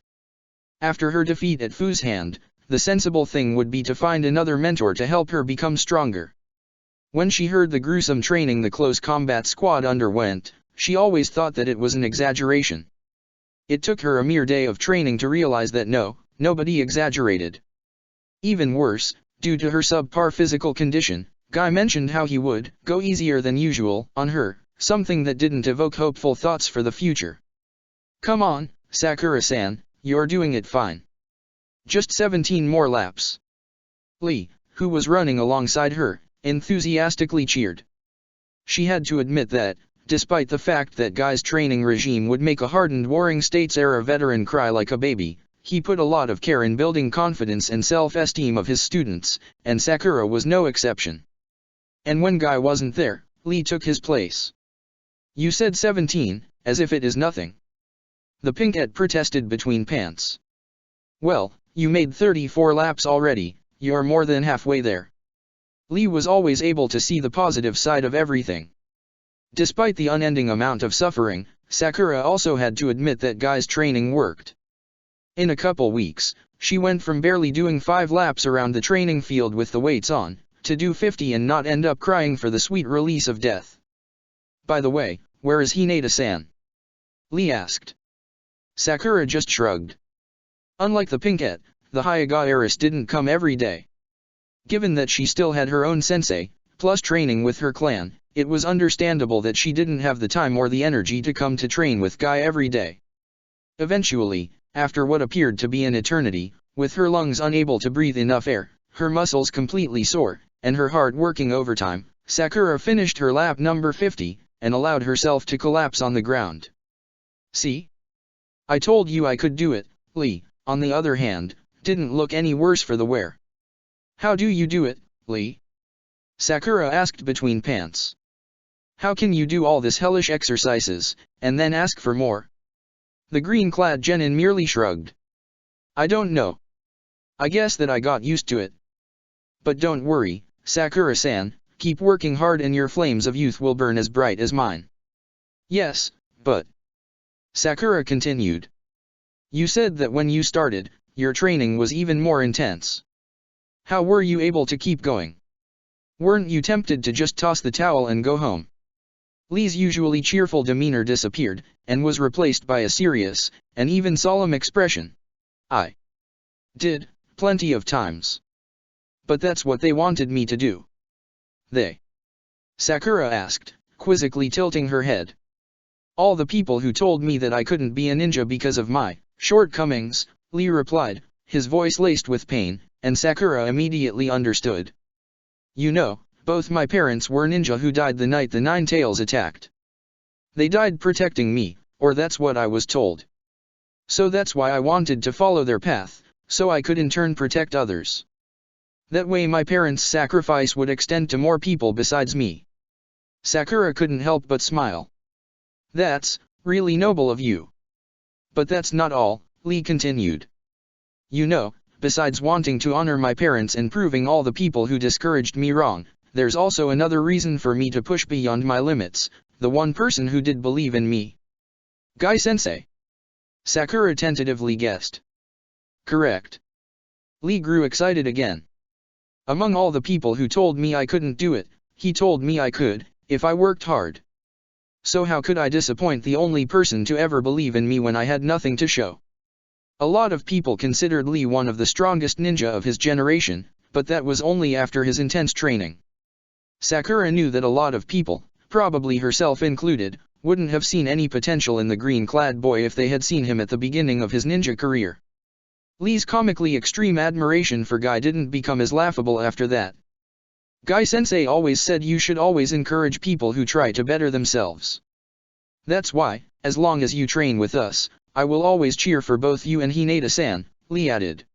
Speaker 1: After her defeat at Fu's hand, the sensible thing would be to find another mentor to help her become stronger. When she heard the gruesome training the close combat squad underwent, she always thought that it was an exaggeration. It took her a mere day of training to realize that nobody exaggerated. Even worse, due to her subpar physical condition, Guy mentioned how he would go easier than usual on her, something that didn't evoke hopeful thoughts for the future. Come on, Sakura-san, you're doing it fine. Just 17 more laps. Lee, who was running alongside her, enthusiastically cheered. She had to admit that, despite the fact that Guy's training regime would make a hardened Warring States-era veteran cry like a baby, he put a lot of care in building confidence and self-esteem of his students, and Sakura was no exception. And when Guy wasn't there, Lee took his place. You said 17, as if it is nothing. The pinkette protested between pants. Well, you made 34 laps already, you're more than halfway there. Lee was always able to see the positive side of everything. Despite the unending amount of suffering, Sakura also had to admit that Guy's training worked. In a couple weeks, she went from barely doing 5 laps around the training field with the weights on, to do 50 and not end up crying for the sweet release of death. By the way, where is Hinata-san? Lee asked. Sakura just shrugged. Unlike the pinkette, the Hyuga heiress didn't come every day. Given that she still had her own sensei, plus training with her clan, it was understandable that she didn't have the time or the energy to come to train with Guy every day. Eventually, after what appeared to be an eternity, with her lungs unable to breathe enough air, her muscles completely sore, and her heart working overtime, Sakura finished her lap number 50, and allowed herself to collapse on the ground. See? I told you I could do it. Lee, on the other hand, didn't look any worse for the wear. How do you do it, Lee? Sakura asked between pants. How can you do all this hellish exercises, and then ask for more? The green-clad genin merely shrugged. I don't know. I guess that I got used to it. But don't worry, Sakura-san, keep working hard and your flames of youth will burn as bright as mine. Yes, but... Sakura continued. You said that when you started, your training was even more intense. How were you able to keep going? Weren't you tempted to just toss the towel and go home? Lee's usually cheerful demeanor disappeared, and was replaced by a serious, and even solemn expression. I did, plenty of times. But that's what they wanted me to do. They? Sakura asked, quizzically tilting her head. All the people who told me that I couldn't be a ninja because of my shortcomings, Lee replied, his voice laced with pain, and Sakura immediately understood. You know, both my parents were ninja who died the night the Nine Tails attacked. They died protecting me, or that's what I was told. So that's why I wanted to follow their path, so I could in turn protect others. That way my parents' sacrifice would extend to more people besides me. Sakura couldn't help but smile. That's really noble of you. But that's not all, Lee continued. You know, besides wanting to honor my parents and proving all the people who discouraged me wrong, there's also another reason for me to push beyond my limits, the one person who did believe in me. Guy-sensei. Sakura tentatively guessed. Correct. Lee grew excited again. Among all the people who told me I couldn't do it, he told me I could, if I worked hard. So how could I disappoint the only person to ever believe in me when I had nothing to show? A lot of people considered Lee one of the strongest ninja of his generation, but that was only after his intense training. Sakura knew that a lot of people, probably herself included, wouldn't have seen any potential in the green-clad boy if they had seen him at the beginning of his ninja career. Lee's comically extreme admiration for Guy didn't become as laughable after that. Guy-sensei always said you should always encourage people who try to better themselves. That's why, as long as you train with us, I will always cheer for both you and Hinata-san, Lee added.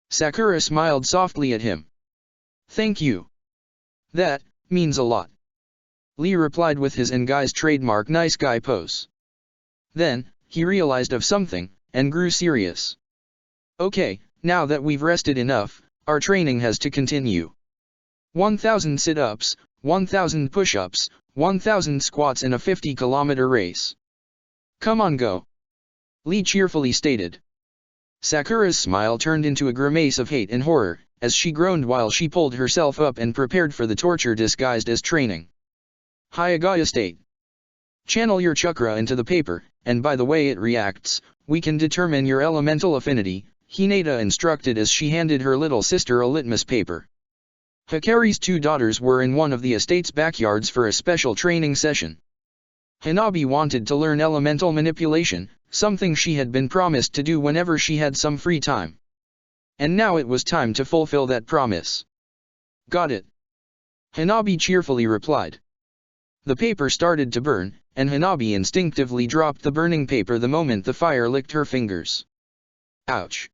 Speaker 1: Sakura smiled softly at him. Thank you. That means a lot. Lee replied with his and Guy's trademark nice guy pose. Then, he realized of something, and grew serious. Okay, now that we've rested enough, our training has to continue. 1,000 sit-ups, 1,000 push-ups, 1,000 squats and a 50-kilometer race. Come on go. Lee cheerfully stated. Sakura's smile turned into a grimace of hate and horror, as she groaned while she pulled herself up and prepared for the torture disguised as training. Hyagaya state. Channel your chakra into the paper, and by the way it reacts, we can determine your elemental affinity, Hinata instructed as she handed her little sister a litmus paper. Hikari's 2 daughters were in one of the estate's backyards for a special training session. Hanabi wanted to learn elemental manipulation, something she had been promised to do whenever she had some free time. And now it was time to fulfill that promise. Got it. Hanabi cheerfully replied. The paper started to burn, and Hanabi instinctively dropped the burning paper the moment the fire licked her fingers. Ouch.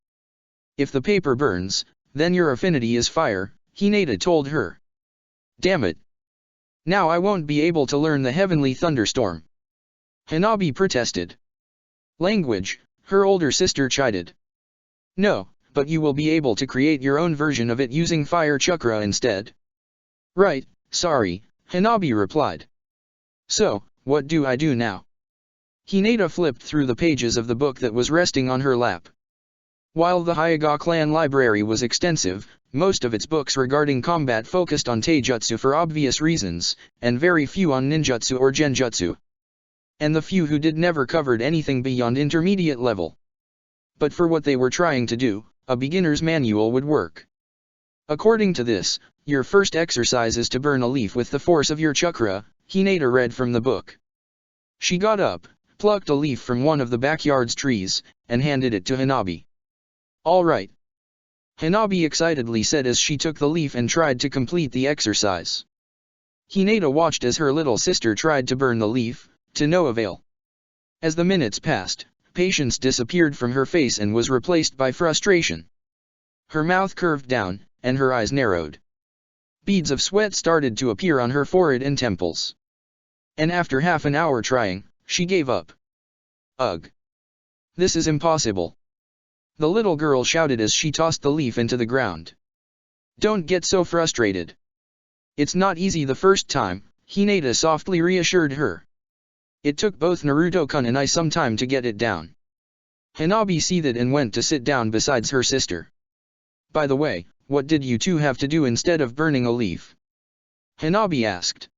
Speaker 1: If the paper burns, then your affinity is fire, Hinata told her. Damn it. Now I won't be able to learn the heavenly thunderstorm. Hanabi protested. Language, her older sister chided. No, but you will be able to create your own version of it using fire chakra instead. Right, sorry, Hanabi replied. So, what do I do now? Hinata flipped through the pages of the book that was resting on her lap. While the Hyuga clan library was extensive, most of its books regarding combat focused on taijutsu for obvious reasons, and very few on ninjutsu or genjutsu. And the few who did never covered anything beyond intermediate level. But for what they were trying to do, a beginner's manual would work. According to this, your first exercise is to burn a leaf with the force of your chakra, Hinata read from the book. She got up, plucked a leaf from one of the backyard's trees, and handed it to Hanabi. All right. Hanabi excitedly said as she took the leaf and tried to complete the exercise. Hinata watched as her little sister tried to burn the leaf, to no avail. As the minutes passed, patience disappeared from her face and was replaced by frustration. Her mouth curved down, and her eyes narrowed. Beads of sweat started to appear on her forehead and temples. And after half an hour trying, she gave up. Ugh! This is impossible! The little girl shouted as she tossed the leaf into the ground. Don't get so frustrated. It's not easy the first time, Hinata softly reassured her. It took both Naruto-kun and I some time to get it down. Hanabi seethed and went to sit down beside her sister. By the way, what did you two have to do instead of burning a leaf? Hanabi asked.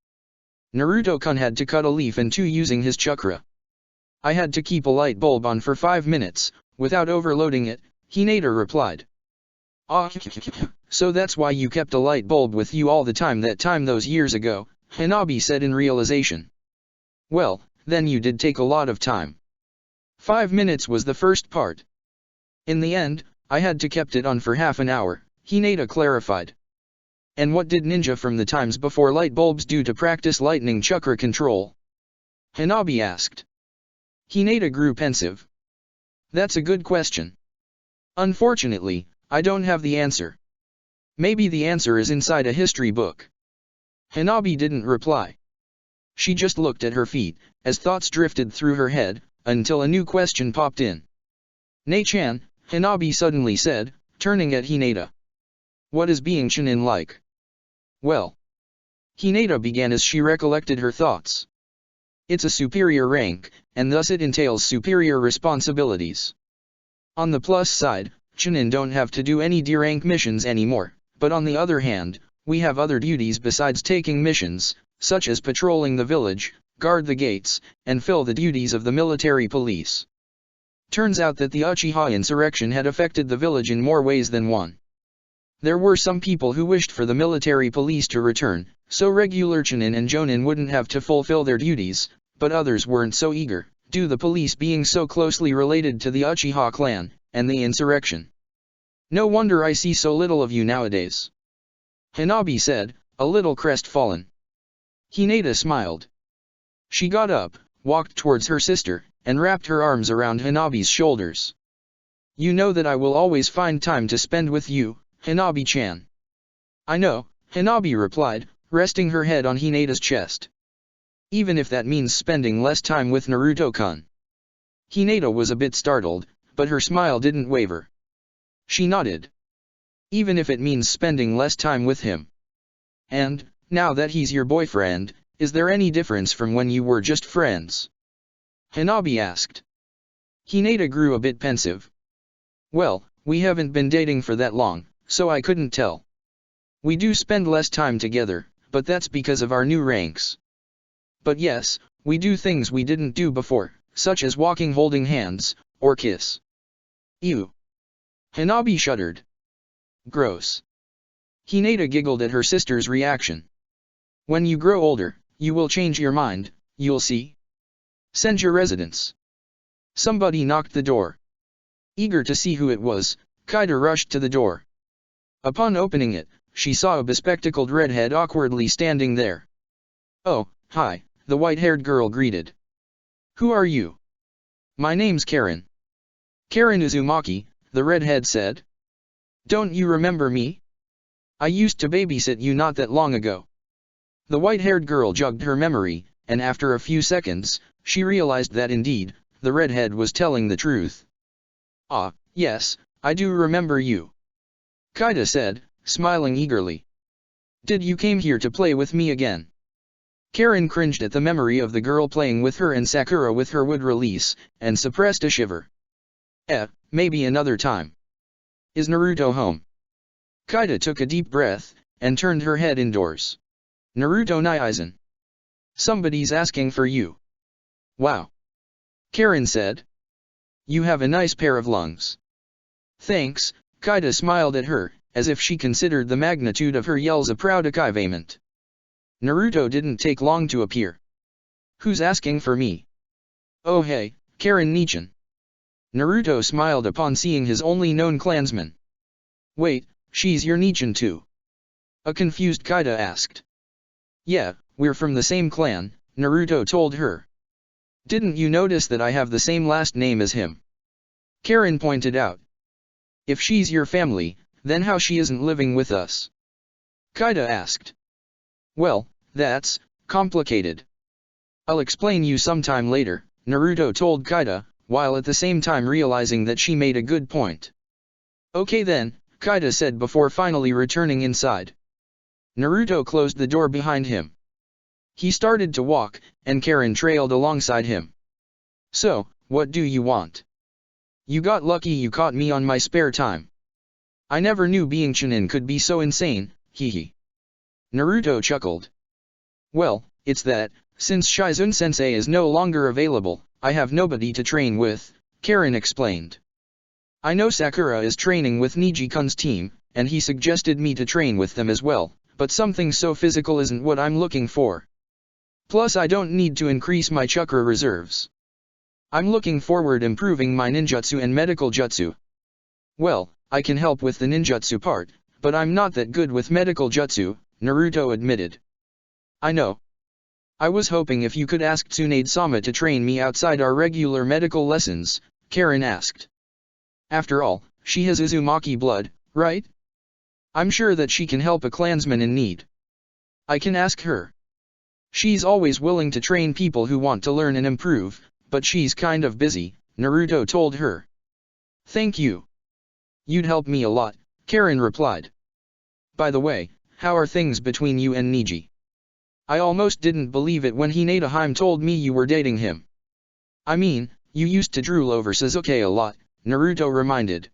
Speaker 1: Naruto-kun had to cut a leaf in two using his chakra. I had to keep a light bulb on for 5 minutes, without overloading it, Hinata replied. Ah, so that's why you kept a light bulb with you all the time that time those years ago, Hanabi said in realization. Well, then you did take a lot of time. 5 minutes was the first part. In the end, I had to kept it on for half an hour, Hinata clarified. And what did ninja from the times before light bulbs do to practice lightning chakra control? Hanabi asked. Hinata grew pensive. That's a good question. Unfortunately, I don't have the answer. Maybe the answer is inside a history book. Hanabi didn't reply. She just looked at her feet, as thoughts drifted through her head, until a new question popped in. Nei-chan, Hanabi suddenly said, turning at Hinata. What is being Sannin like? Well. Hinata began as she recollected her thoughts. It's a superior rank, and thus it entails superior responsibilities. On the plus side, Sannin don't have to do any D-rank missions anymore, but on the other hand, we have other duties besides taking missions, such as patrolling the village, guard the gates, and fill the duties of the military police. Turns out that the Uchiha insurrection had affected the village in more ways than one. There were some people who wished for the military police to return, so regular Sannin and Jonin wouldn't have to fulfill their duties, but others weren't so eager, due to the police being so closely related to the Uchiha clan, and the insurrection. No wonder I see so little of you nowadays. Hanabi said, a little crestfallen. Hinata smiled. She got up, walked towards her sister, and wrapped her arms around Hanabi's shoulders. You know that I will always find time to spend with you, Hanabi-chan. I know, Hanabi replied, resting her head on Hinata's chest. Even if that means spending less time with Naruto-kun. Hinata was a bit startled, but her smile didn't waver. She nodded. Even if it means spending less time with him. And, now that he's your boyfriend, is there any difference from when you were just friends? Hanabi asked. Hinata grew a bit pensive. Well, we haven't been dating for that long, so I couldn't tell. We do spend less time together, but that's because of our new ranks. But yes, we do things we didn't do before, such as walking holding hands, or kiss. Ew. Hanabi shuddered. Gross. Hinata giggled at her sister's reaction. When you grow older, you will change your mind, you'll see. Senja residence. Somebody knocked the door. Eager to see who it was, Kaida rushed to the door. Upon opening it, she saw a bespectacled redhead awkwardly standing there. Oh, hi, the white-haired girl greeted. Who are you? My name's Karen. Karen Uzumaki, the redhead said. Don't you remember me? I used to babysit you not that long ago. The white-haired girl jogged her memory, and after a few seconds, she realized that indeed, the redhead was telling the truth. Ah, yes, I do remember you. Kaida said, smiling eagerly. Did you came here to play with me again? Karen cringed at the memory of the girl playing with her and Sakura with her wood release, and suppressed a shiver. Maybe another time. Is Naruto home? Kaida took a deep breath, and turned her head indoors. Naruto Naizen. Somebody's asking for you. Wow. Karen said. You have a nice pair of lungs. Thanks, Kaida smiled at her, as if she considered the magnitude of her yells a proud achievement. Naruto didn't take long to appear. "Who's asking for me?" "Oh hey, Karen Nichan." Naruto smiled upon seeing his only known clansman. "Wait, she's your Nichan too?" a confused Kaida asked. "Yeah, we're from the same clan," Naruto told her. "Didn't you notice that I have the same last name as him?" Karen pointed out. "If she's your family, then how she isn't living with us?" Kaida asked. "Well, that's complicated. I'll explain you sometime later," Naruto told Kaida, while at the same time realizing that she made a good point. "Okay then," Kaida said before finally returning inside. Naruto closed the door behind him. He started to walk, and Karen trailed alongside him. "So, what do you want?" "You got lucky you caught me on my spare time. I never knew being Chunin could be so insane, hehe." Naruto chuckled. "Well, it's that, since Shizune-sensei is no longer available, I have nobody to train with," Karen explained. "I know Sakura is training with Niji-kun's team, and he suggested me to train with them as well, but something so physical isn't what I'm looking for. Plus I don't need to increase my chakra reserves. I'm looking forward improving my ninjutsu and medical jutsu. Well, I can help with the ninjutsu part, but I'm not that good with medical jutsu," Naruto admitted. "I know. I was hoping if you could ask Tsunade-sama to train me outside our regular medical lessons," Karen asked. "After all, she has Uzumaki blood, right? I'm sure that she can help a clansman in need. I can ask her. She's always willing to train people who want to learn and improve, but she's kind of busy," Naruto told her. "Thank you. You'd help me a lot," Karen replied. "By the way, how are things between you and Niji? I almost didn't believe it when Hinata told me you were dating him." "I mean, you used to drool over Sasuke a lot," Naruto reminded.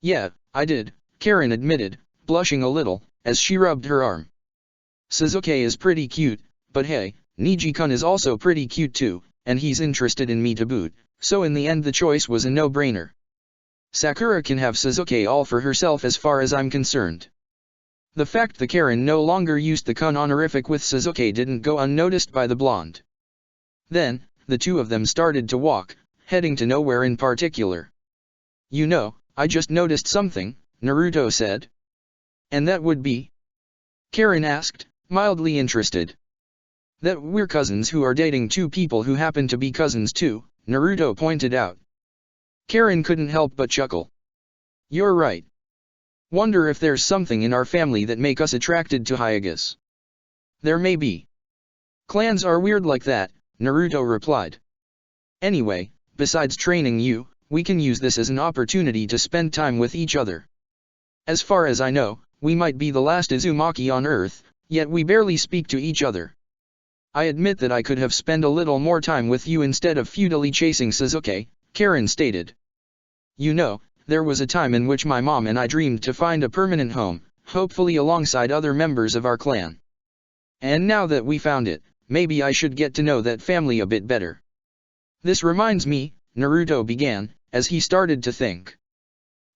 Speaker 1: "Yeah, I did," Karen admitted, blushing a little, as she rubbed her arm. "Sasuke is pretty cute, but hey, Niji-kun is also pretty cute too, and he's interested in me to boot, so in the end the choice was a no-brainer. Sakura can have Sasuke all for herself as far as I'm concerned." The fact that Karen no longer used the kun honorific with Sasuke didn't go unnoticed by the blonde. Then, the two of them started to walk, heading to nowhere in particular. "You know, I just noticed something," Naruto said. "And that would be?" Karen asked, mildly interested. "That we're cousins who are dating two people who happen to be cousins too," Naruto pointed out. Karen couldn't help but chuckle. "You're right. Wonder if there's something in our family that make us attracted to Hyagas." "There may be. Clans are weird like that," Naruto replied. "Anyway, besides training you, we can use this as an opportunity to spend time with each other. As far as I know, we might be the last Uzumaki on Earth, yet we barely speak to each other. I admit that I could have spent a little more time with you instead of futilely chasing Sasuke," Karen stated. "You know, there was a time in which my mom and I dreamed to find a permanent home, hopefully alongside other members of our clan. And now that we found it, maybe I should get to know that family a bit better. This reminds me," Naruto began, as he started to think.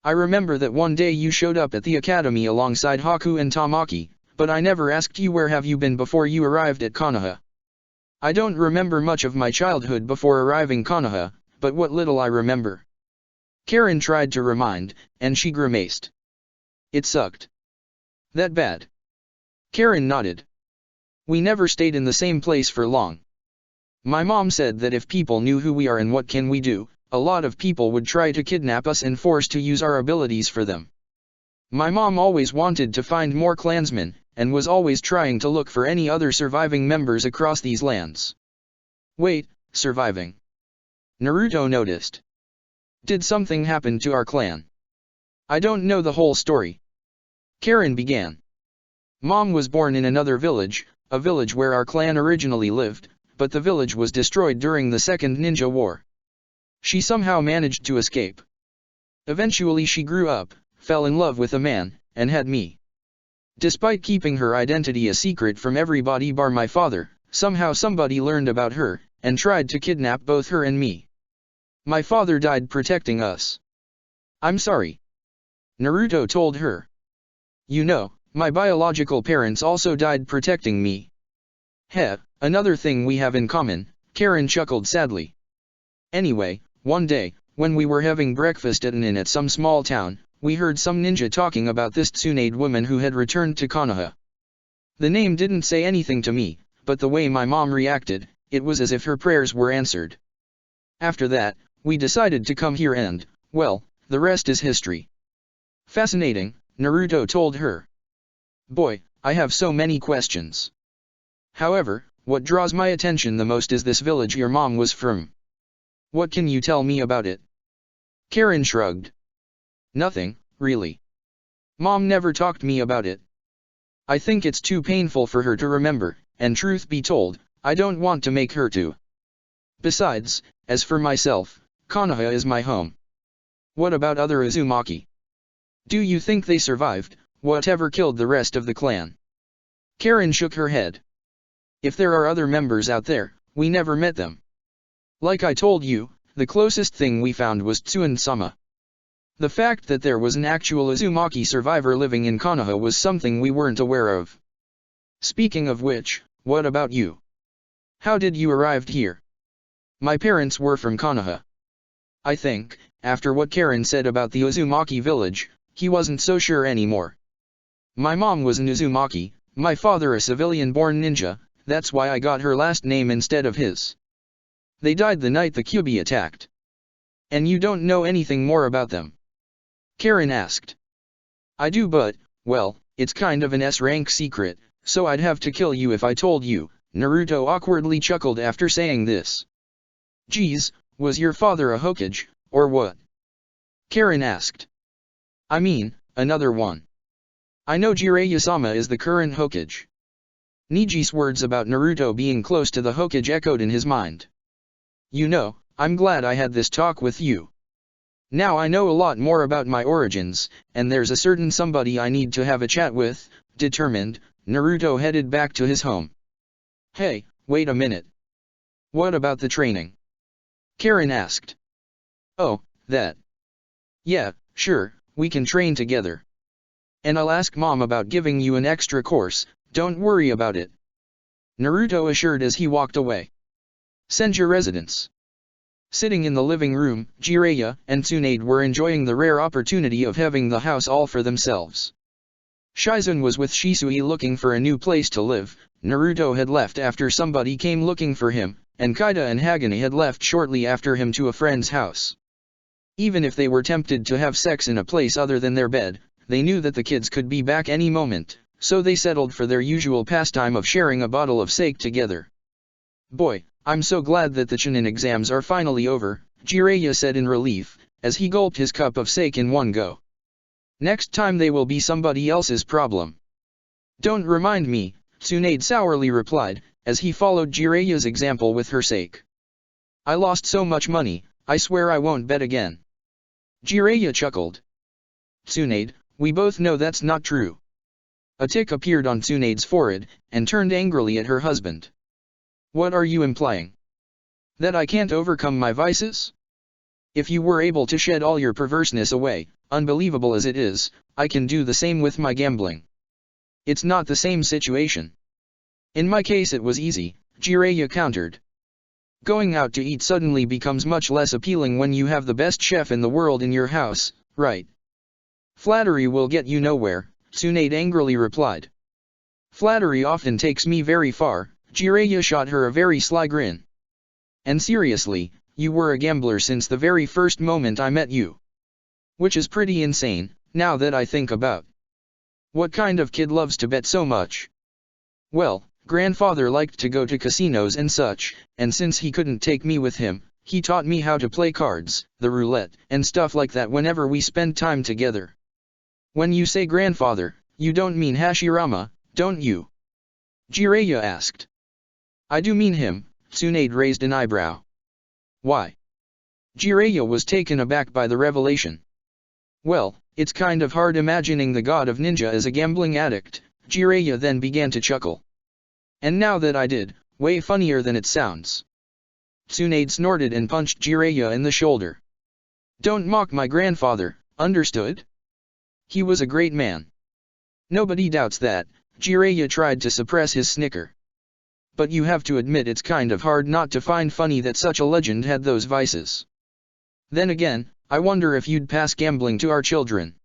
Speaker 1: "I remember that one day you showed up at the academy alongside Haku and Tamaki, but I never asked you where have you been before you arrived at Konoha. I don't remember much of my childhood before arriving Konoha, but what little I remember." Karen tried to remind, and she grimaced. "It sucked." "That bad?" Karen nodded. "We never stayed in the same place for long. My mom said that if people knew who we are and what can we do, a lot of people would try to kidnap us and force to use our abilities for them. My mom always wanted to find more clansmen, and was always trying to look for any other surviving members across these lands." "Wait, surviving?" Naruto noticed. "Did something happen to our clan?" "I don't know the whole story," Karen began. "Mom was born in another village, a village where our clan originally lived, but the village was destroyed during the Second Ninja War. She somehow managed to escape. Eventually she grew up, fell in love with a man, and had me. Despite keeping her identity a secret from everybody bar my father, somehow somebody learned about her, and tried to kidnap both her and me. My father died protecting us." "I'm sorry," Naruto told her. You know, my biological parents also died protecting me. Heh, another thing we have in common, Karen chuckled sadly. Anyway, one day, when we were having breakfast at an inn at some small town, we heard some ninja talking about this Tsunade woman who had returned to Konoha. The name didn't say anything to me, but the way my mom reacted, it was as if her prayers were answered. After that, we decided to come here and, well, the rest is history. Fascinating, Naruto told her. Boy, I have so many questions. However, what draws my attention the most is this village your mom was from. What can you tell me about it? Karen shrugged. Nothing, really. Mom never talked me about it. I think it's too painful for her to remember, and truth be told, I don't want to make her to. Besides, as for myself, Konoha is my home. What about other Uzumaki? Do you think they survived, whatever killed the rest of the clan? Karen shook her head. If there are other members out there, we never met them. Like I told you, the closest thing we found was Tsuan-sama. The fact that there was an actual Uzumaki survivor living in Konoha was something we weren't aware of. Speaking of which, what about you? How did you arrive here? My parents were from Konoha. I think, after what Karen said about the Uzumaki village, he wasn't so sure anymore. My mom was an Uzumaki, my father a civilian-born ninja, that's why I got her last name instead of his. They died the night the Kyuubi attacked. And you don't know anything more about them? Karen asked. I do, but, well, it's kind of an S-rank secret, so I'd have to kill you if I told you. Naruto awkwardly chuckled after saying this. Geez, was your father a Hokage, or what? Karen asked. I mean, another one. I know Jiraiya-sama is the current Hokage. Niji's words about Naruto being close to the Hokage echoed in his mind. You know, I'm glad I had this talk with you. Now I know a lot more about my origins, and there's a certain somebody I need to have a chat with. Determined, Naruto headed back to his home. Hey, wait a minute. What about the training? Karen asked. Oh, that. Yeah, sure, we can train together. And I'll ask Mom about giving you an extra course, don't worry about it. Naruto assured as he walked away. Senju residence. Sitting in the living room, Jiraiya and Tsunade were enjoying the rare opportunity of having the house all for themselves. Shizune was with Shisui looking for a new place to live. Naruto had left after somebody came looking for him, and Kaida and Hagane had left shortly after him to a friend's house. Even if they were tempted to have sex in a place other than their bed, they knew that the kids could be back any moment, so they settled for their usual pastime of sharing a bottle of sake together. Boy, I'm so glad that the Chunin exams are finally over, Jiraiya said in relief, as he gulped his cup of sake in one go. Next time they will be somebody else's problem. Don't remind me, Tsunade sourly replied, as he followed Jiraiya's example with her sake. I lost so much money, I swear I won't bet again. Jiraiya chuckled. Tsunade, we both know that's not true. A tick appeared on Tsunade's forehead, and turned angrily at her husband. What are you implying? That I can't overcome my vices? If you were able to shed all your perverseness away, unbelievable as it is, I can do the same with my gambling. It's not the same situation. In my case it was easy, Jiraiya countered. Going out to eat suddenly becomes much less appealing when you have the best chef in the world in your house, right? Flattery will get you nowhere, Tsunade angrily replied. Flattery often takes me very far, Jiraiya shot her a very sly grin. And seriously, you were a gambler since the very first moment I met you. Which is pretty insane, now that I think about. What kind of kid loves to bet so much? Well, grandfather liked to go to casinos and such, and since he couldn't take me with him, he taught me how to play cards, the roulette, and stuff like that whenever we spend time together. When you say grandfather, you don't mean Hashirama, don't you? Jiraiya asked. I do mean him, Tsunade raised an eyebrow. Why? Jiraiya was taken aback by the revelation. Well, it's kind of hard imagining the god of ninja as a gambling addict, Jiraiya then began to chuckle. And now that I did, way funnier than it sounds. Tsunade snorted and punched Jiraiya in the shoulder. Don't mock my grandfather, understood? He was a great man. Nobody doubts that. Jiraiya tried to suppress his snicker. But you have to admit it's kind of hard not to find funny that such a legend had those vices. Then again, I wonder if you'd pass gambling to our children.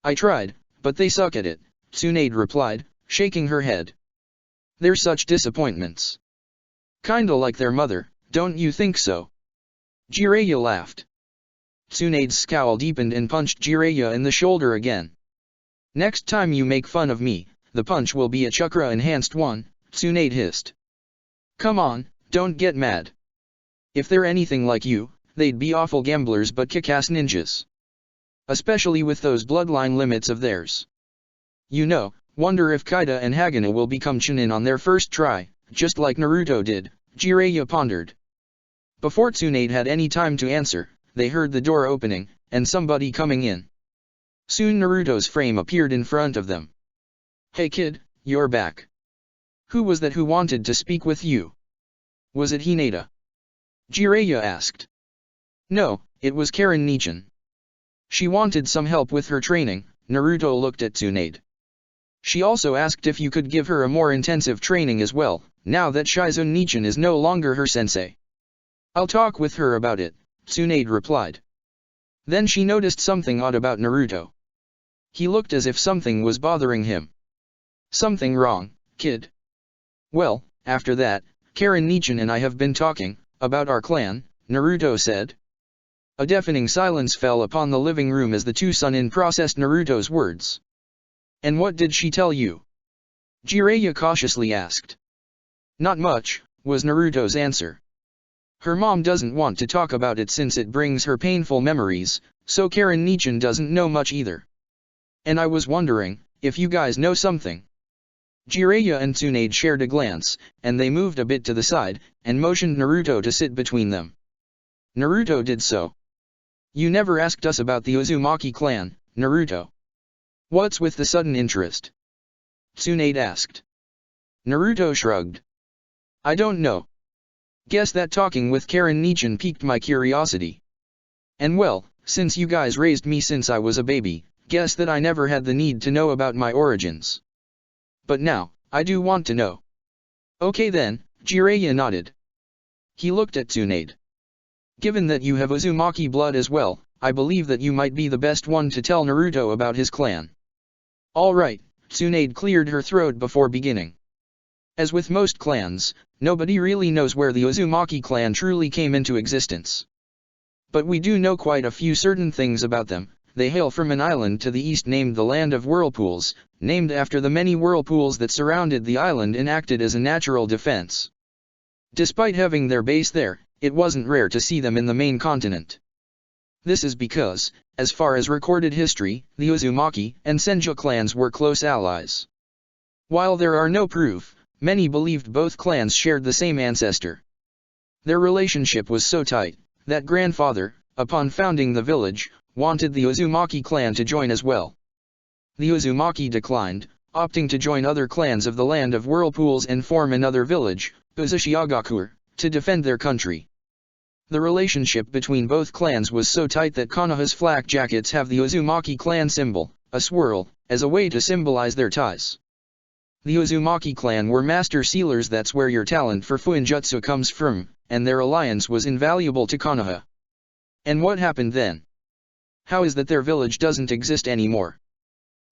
Speaker 1: I tried, but they suck at it, Tsunade replied, shaking her head. They're such disappointments. Kinda like their mother, don't you think so? Jiraiya laughed. Tsunade's scowl deepened and punched Jiraiya in the shoulder again. Next time you make fun of me, the punch will be a chakra-enhanced one, Tsunade hissed. Come on, don't get mad. If they're anything like you, they'd be awful gamblers but kick-ass ninjas. Especially with those bloodline limits of theirs. You know, wonder if Kaida and Hagana will become Chunin on their first try, just like Naruto did, Jiraiya pondered. Before Tsunade had any time to answer, they heard the door opening, and somebody coming in. Soon Naruto's frame appeared in front of them. Hey kid, you're back. Who was that who wanted to speak with you? Was it Hinata? Jiraiya asked. No, it was Karen Nichin. She wanted some help with her training, Naruto looked at Tsunade. She also asked if you could give her a more intensive training as well, now that Shizune Nichin is no longer her sensei. I'll talk with her about it, Tsunade replied. Then she noticed something odd about Naruto. He looked as if something was bothering him. Something wrong, kid? Well, after that, Karen Nichin and I have been talking about our clan, Naruto said. A deafening silence fell upon the living room as the two Sannin processed Naruto's words. And what did she tell you? Jiraiya cautiously asked. Not much, was Naruto's answer. Her mom doesn't want to talk about it since it brings her painful memories, so Karen Nichin doesn't know much either. And I was wondering, if you guys know something. Jiraiya and Tsunade shared a glance, and they moved a bit to the side, and motioned Naruto to sit between them. Naruto did so. You never asked us about the Uzumaki clan, Naruto. What's with the sudden interest? Tsunade asked. Naruto shrugged. I don't know. Guess that talking with Karen Nichin piqued my curiosity. And well, since you guys raised me since I was a baby, guess that I never had the need to know about my origins. But now, I do want to know. Okay then, Jiraiya nodded. He looked at Tsunade. Given that you have Uzumaki blood as well, I believe that you might be the best one to tell Naruto about his clan. Alright, Tsunade cleared her throat before beginning. As with most clans, nobody really knows where the Uzumaki clan truly came into existence. But we do know quite a few certain things about them. They hail from an island to the east named the Land of Whirlpools, named after the many whirlpools that surrounded the island and acted as a natural defense. Despite having their base there, it wasn't rare to see them in the main continent. This is because, as far as recorded history, the Uzumaki and Senju clans were close allies. While there are no proof, many believed both clans shared the same ancestor. Their relationship was so tight, that grandfather, upon founding the village, wanted the Uzumaki clan to join as well. The Uzumaki declined, opting to join other clans of the Land of Whirlpools and form another village, Uzushiagakur, to defend their country. The relationship between both clans was so tight that Konoha's flak jackets have the Uzumaki clan symbol, a swirl, as a way to symbolize their ties. The Uzumaki clan were master sealers. That's where your talent for Fuinjutsu comes from, and their alliance was invaluable to Konoha. And what happened then? How is that their village doesn't exist anymore?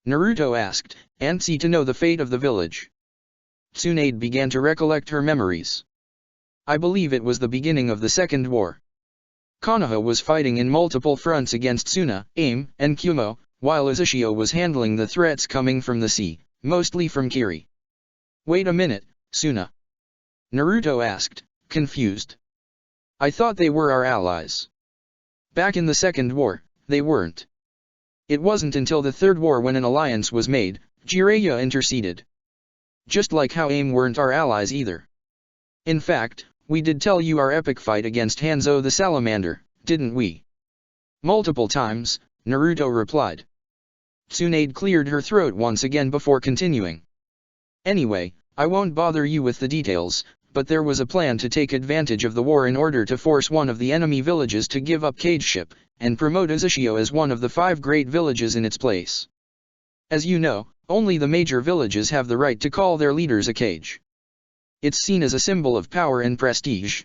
Speaker 1: Naruto asked, antsy to know the fate of the village. Tsunade began to recollect her memories. I believe it was the beginning of the Second War. Konoha was fighting in multiple fronts against Suna, Aim, and Kumo, while Uzushio was handling the threats coming from the sea, mostly from Kiri. Wait a minute, Suna? Naruto asked, confused. I thought they were our allies. Back in the Second War, they weren't. It wasn't until the Third War when an alliance was made, Jiraiya interceded. Just like how Aim weren't our allies either. In fact, we did tell you our epic fight against Hanzo the Salamander, didn't we? Multiple times, Naruto replied. Tsunade cleared her throat once again before continuing. Anyway, I won't bother you with the details, but there was a plan to take advantage of the war in order to force one of the enemy villages to give up Cageship, and promote Uzushio as one of the 5 great villages in its place. As you know, only the major villages have the right to call their leaders a kage. It's seen as a symbol of power and prestige.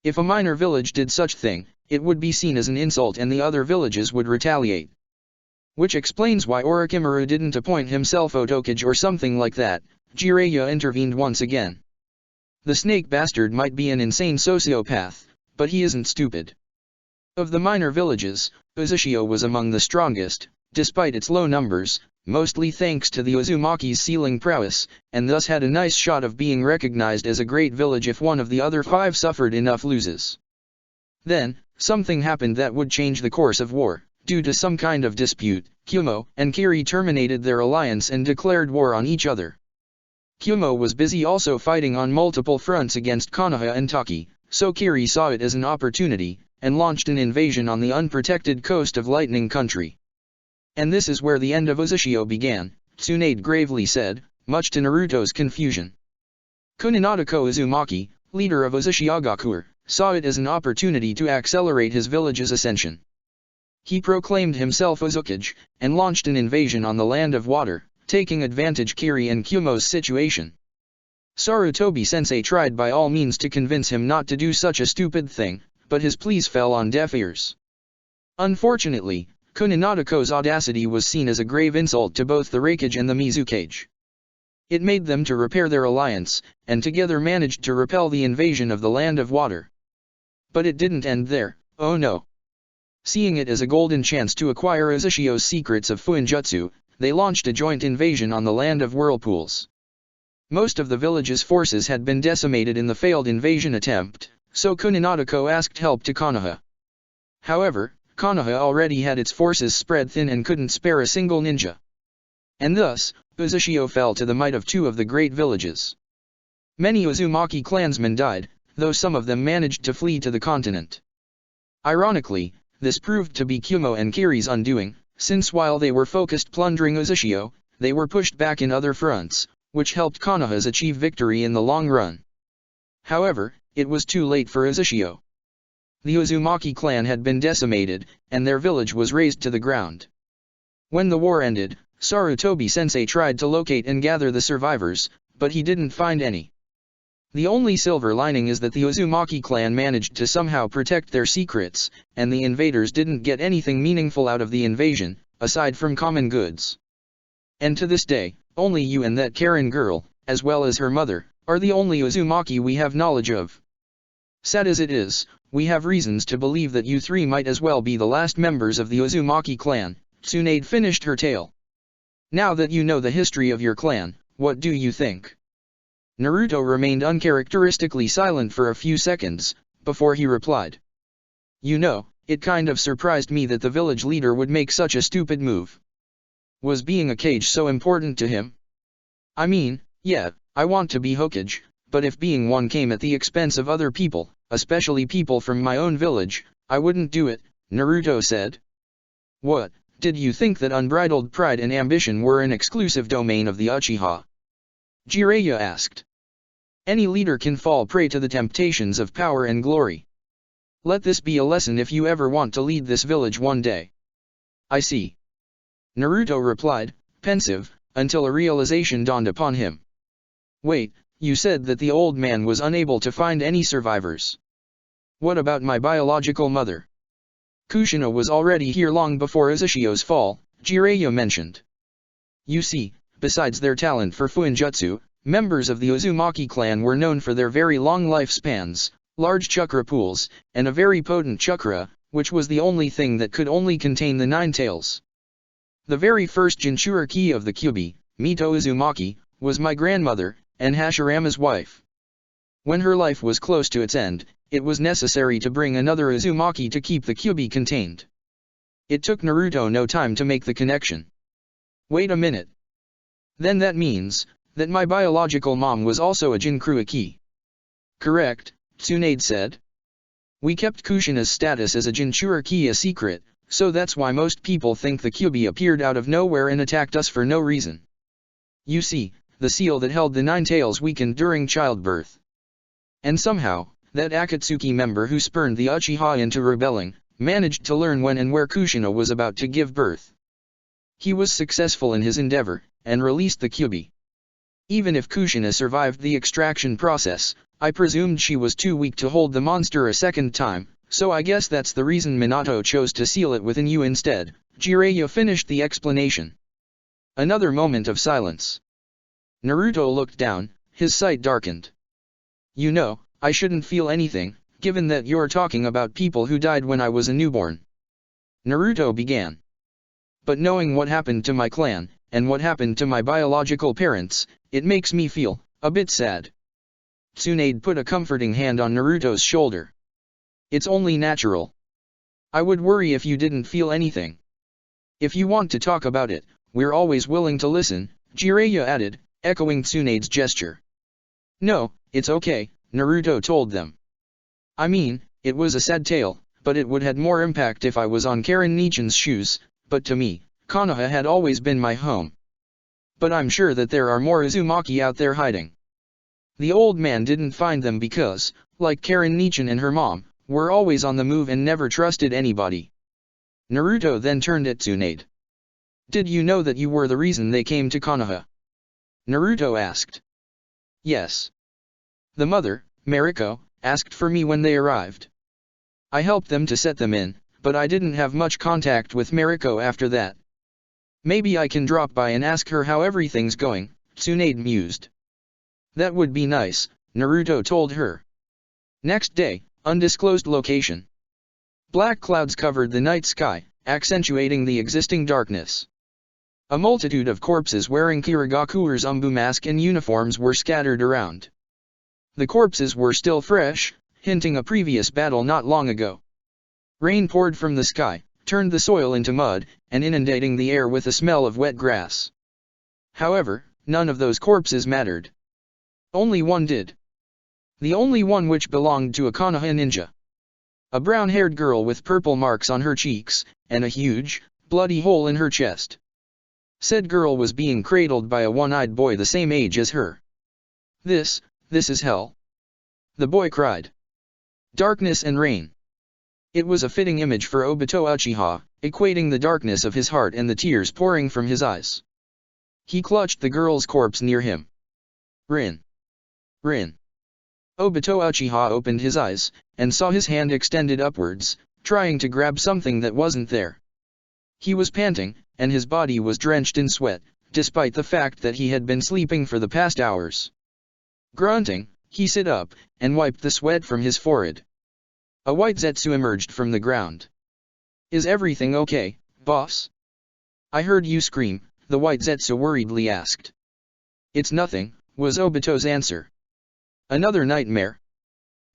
Speaker 1: If a minor village did such thing, it would be seen as an insult and the other villages would retaliate. Which explains why Orochimaru didn't appoint himself Otokage or something like that. Jiraiya intervened once again. The snake bastard might be an insane sociopath, but he isn't stupid. Of the minor villages, Uzushio was among the strongest, despite its low numbers, mostly thanks to the Uzumaki's sealing prowess, and thus had a nice shot of being recognized as a great village if one of the other 5 suffered enough losses. Then, something happened that would change the course of war. Due to some kind of dispute, Kyumo and Kiri terminated their alliance and declared war on each other. Kyumo was busy also fighting on multiple fronts against Konoha and Taki, so Kiri saw it as an opportunity, and launched an invasion on the unprotected coast of Lightning Country. And this is where the end of Uzushio began, Tsunade gravely said, much to Naruto's confusion. Kuninatako Uzumaki, leader of Uzushiagakuer, saw it as an opportunity to accelerate his village's ascension. He proclaimed himself Uzukage, and launched an invasion on the land of water, taking advantage Kiri and Kyumo's situation. Sarutobi-sensei tried by all means to convince him not to do such a stupid thing, but his pleas fell on deaf ears. Unfortunately, Kuninatako's audacity was seen as a grave insult to both the Raikage and the Mizukage. It made them to repair their alliance, and together managed to repel the invasion of the land of water. But it didn't end there, oh no. Seeing it as a golden chance to acquire Uzushio's secrets of Fuinjutsu, they launched a joint invasion on the land of whirlpools. Most of the village's forces had been decimated in the failed invasion attempt, so Kuninatako asked help to Konoha. However, Konoha already had its forces spread thin and couldn't spare a single ninja. And thus, Uzushio fell to the might of 2 of the great villages. Many Uzumaki clansmen died, though some of them managed to flee to the continent. Ironically, this proved to be Kyumo and Kiri's undoing, since while they were focused plundering Uzushio, they were pushed back in other fronts, which helped Konoha's achieve victory in the long run. However, it was too late for Uzushio. The Uzumaki clan had been decimated, and their village was razed to the ground. When the war ended, Sarutobi-sensei tried to locate and gather the survivors, but he didn't find any. The only silver lining is that the Uzumaki clan managed to somehow protect their secrets, and the invaders didn't get anything meaningful out of the invasion, aside from common goods. And to this day, only you and that Karen girl, as well as her mother, are the only Uzumaki we have knowledge of. Sad as it is, we have reasons to believe that you 3 might as well be the last members of the Uzumaki clan. Tsunade finished her tale. Now that you know the history of your clan, what do you think? Naruto remained uncharacteristically silent for a few seconds, before he replied. You know, it kind of surprised me that the village leader would make such a stupid move. Was being a Kage so important to him? I mean, yeah, I want to be Hokage, but if being one came at the expense of other people, especially people from my own village, I wouldn't do it, Naruto said. What, did you think that unbridled pride and ambition were an exclusive domain of the Uchiha? Jiraiya asked. Any leader can fall prey to the temptations of power and glory. Let this be a lesson if you ever want to lead this village one day. I see. Naruto replied, pensive, until a realization dawned upon him. Wait, you said that the old man was unable to find any survivors. What about my biological mother? Kushina was already here long before Uzushio's fall, Jiraiya mentioned. You see, besides their talent for Fuinjutsu, members of the Uzumaki clan were known for their very long lifespans, large chakra pools, and a very potent chakra, which was the only thing that could only contain the 9 tails. The very first Jinchuriki of the Kyuubi, Mito Uzumaki, was my grandmother, and Hashirama's wife. When her life was close to its end, it was necessary to bring another Uzumaki to keep the Kyuubi contained. It took Naruto no time to make the connection. Wait a minute. Then that means that my biological mom was also a Jinchuriki. Correct, Tsunade said. We kept Kushina's status as a Jinchuriki a secret, so that's why most people think the Kyuubi appeared out of nowhere and attacked us for no reason. You see, the seal that held the 9 tails weakened during childbirth. And somehow, that Akatsuki member who spurned the Uchiha into rebelling, managed to learn when and where Kushina was about to give birth. He was successful in his endeavor, and released the Kyubi. Even if Kushina survived the extraction process, I presumed she was too weak to hold the monster a second time, so I guess that's the reason Minato chose to seal it within you instead. Jiraiya finished the explanation. Another moment of silence. Naruto looked down, his sight darkened. You know, I shouldn't feel anything, given that you're talking about people who died when I was a newborn. Naruto began. But knowing what happened to my clan, and what happened to my biological parents, it makes me feel a bit sad. Tsunade put a comforting hand on Naruto's shoulder. It's only natural. I would worry if you didn't feel anything. If you want to talk about it, we're always willing to listen, Jiraiya added, echoing Tsunade's gesture. No, it's okay, Naruto told them. I mean, it was a sad tale, but it would have more impact if I was on Karen Nichin's shoes, but to me, Konoha had always been my home. But I'm sure that there are more Uzumaki out there hiding. The old man didn't find them because, like Karen Nichin and her mom, were always on the move and never trusted anybody. Naruto then turned at Tsunade. Did you know that you were the reason they came to Konoha? Naruto asked. Yes. The mother, Mariko, asked for me when they arrived. I helped them to set them in, but I didn't have much contact with Mariko after that. Maybe I can drop by and ask her how everything's going, Tsunade mused. That would be nice, Naruto told her. Next day, undisclosed location. Black clouds covered the night sky, accentuating the existing darkness. A multitude of corpses wearing Kirigaku's Umbu mask and uniforms were scattered around. The corpses were still fresh, hinting a previous battle not long ago. Rain poured from the sky, turned the soil into mud, and inundating the air with a smell of wet grass. However, none of those corpses mattered. Only one did. The only one which belonged to a Konoha ninja. A brown-haired girl with purple marks on her cheeks, and a huge, bloody hole in her chest. Said girl was being cradled by a one-eyed boy the same age as her. This is hell. The boy cried. Darkness and rain. It was a fitting image for Obito Uchiha, equating the darkness of his heart and the tears pouring from his eyes. He clutched the girl's corpse near him. Rin. Rin. Obito Uchiha opened his eyes, and saw his hand extended upwards, trying to grab something that wasn't there. He was panting, and his body was drenched in sweat, despite the fact that he had been sleeping for the past hours. Grunting, he sat up, and wiped the sweat from his forehead. A white Zetsu emerged from the ground. Is everything okay, boss? I heard you scream, the white Zetsu worriedly asked. It's nothing, was Obito's answer. Another nightmare?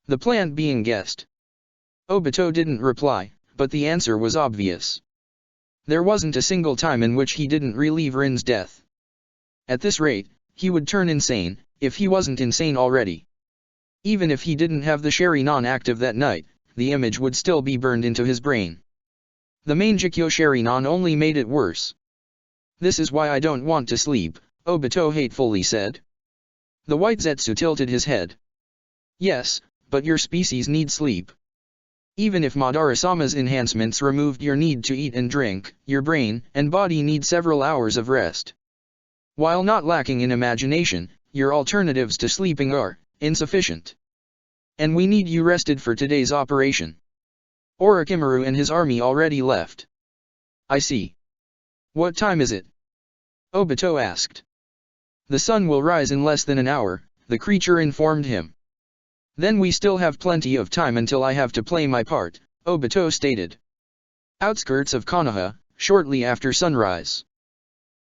Speaker 1: The plant being guessed. Obito didn't reply, but the answer was obvious. There wasn't a single time in which he didn't relieve Rin's death. At this rate, he would turn insane, if he wasn't insane already. Even if he didn't have the Sharingan active that night, the image would still be burned into his brain. The Mangekyo Sharingan only made it worse. This is why I don't want to sleep, Obito hatefully said. The white Zetsu tilted his head. Yes, but your species needs sleep. Even if Madara-sama's enhancements removed your need to eat and drink, your brain and body need several hours of rest. While not lacking in imagination, your alternatives to sleeping are insufficient. And we need you rested for today's operation. Orochimaru and his army already left. I see. What time is it? Obito asked. The sun will rise in less than an hour, the creature informed him. Then we still have plenty of time until I have to play my part, Obito stated. Outskirts of Konoha, shortly after sunrise.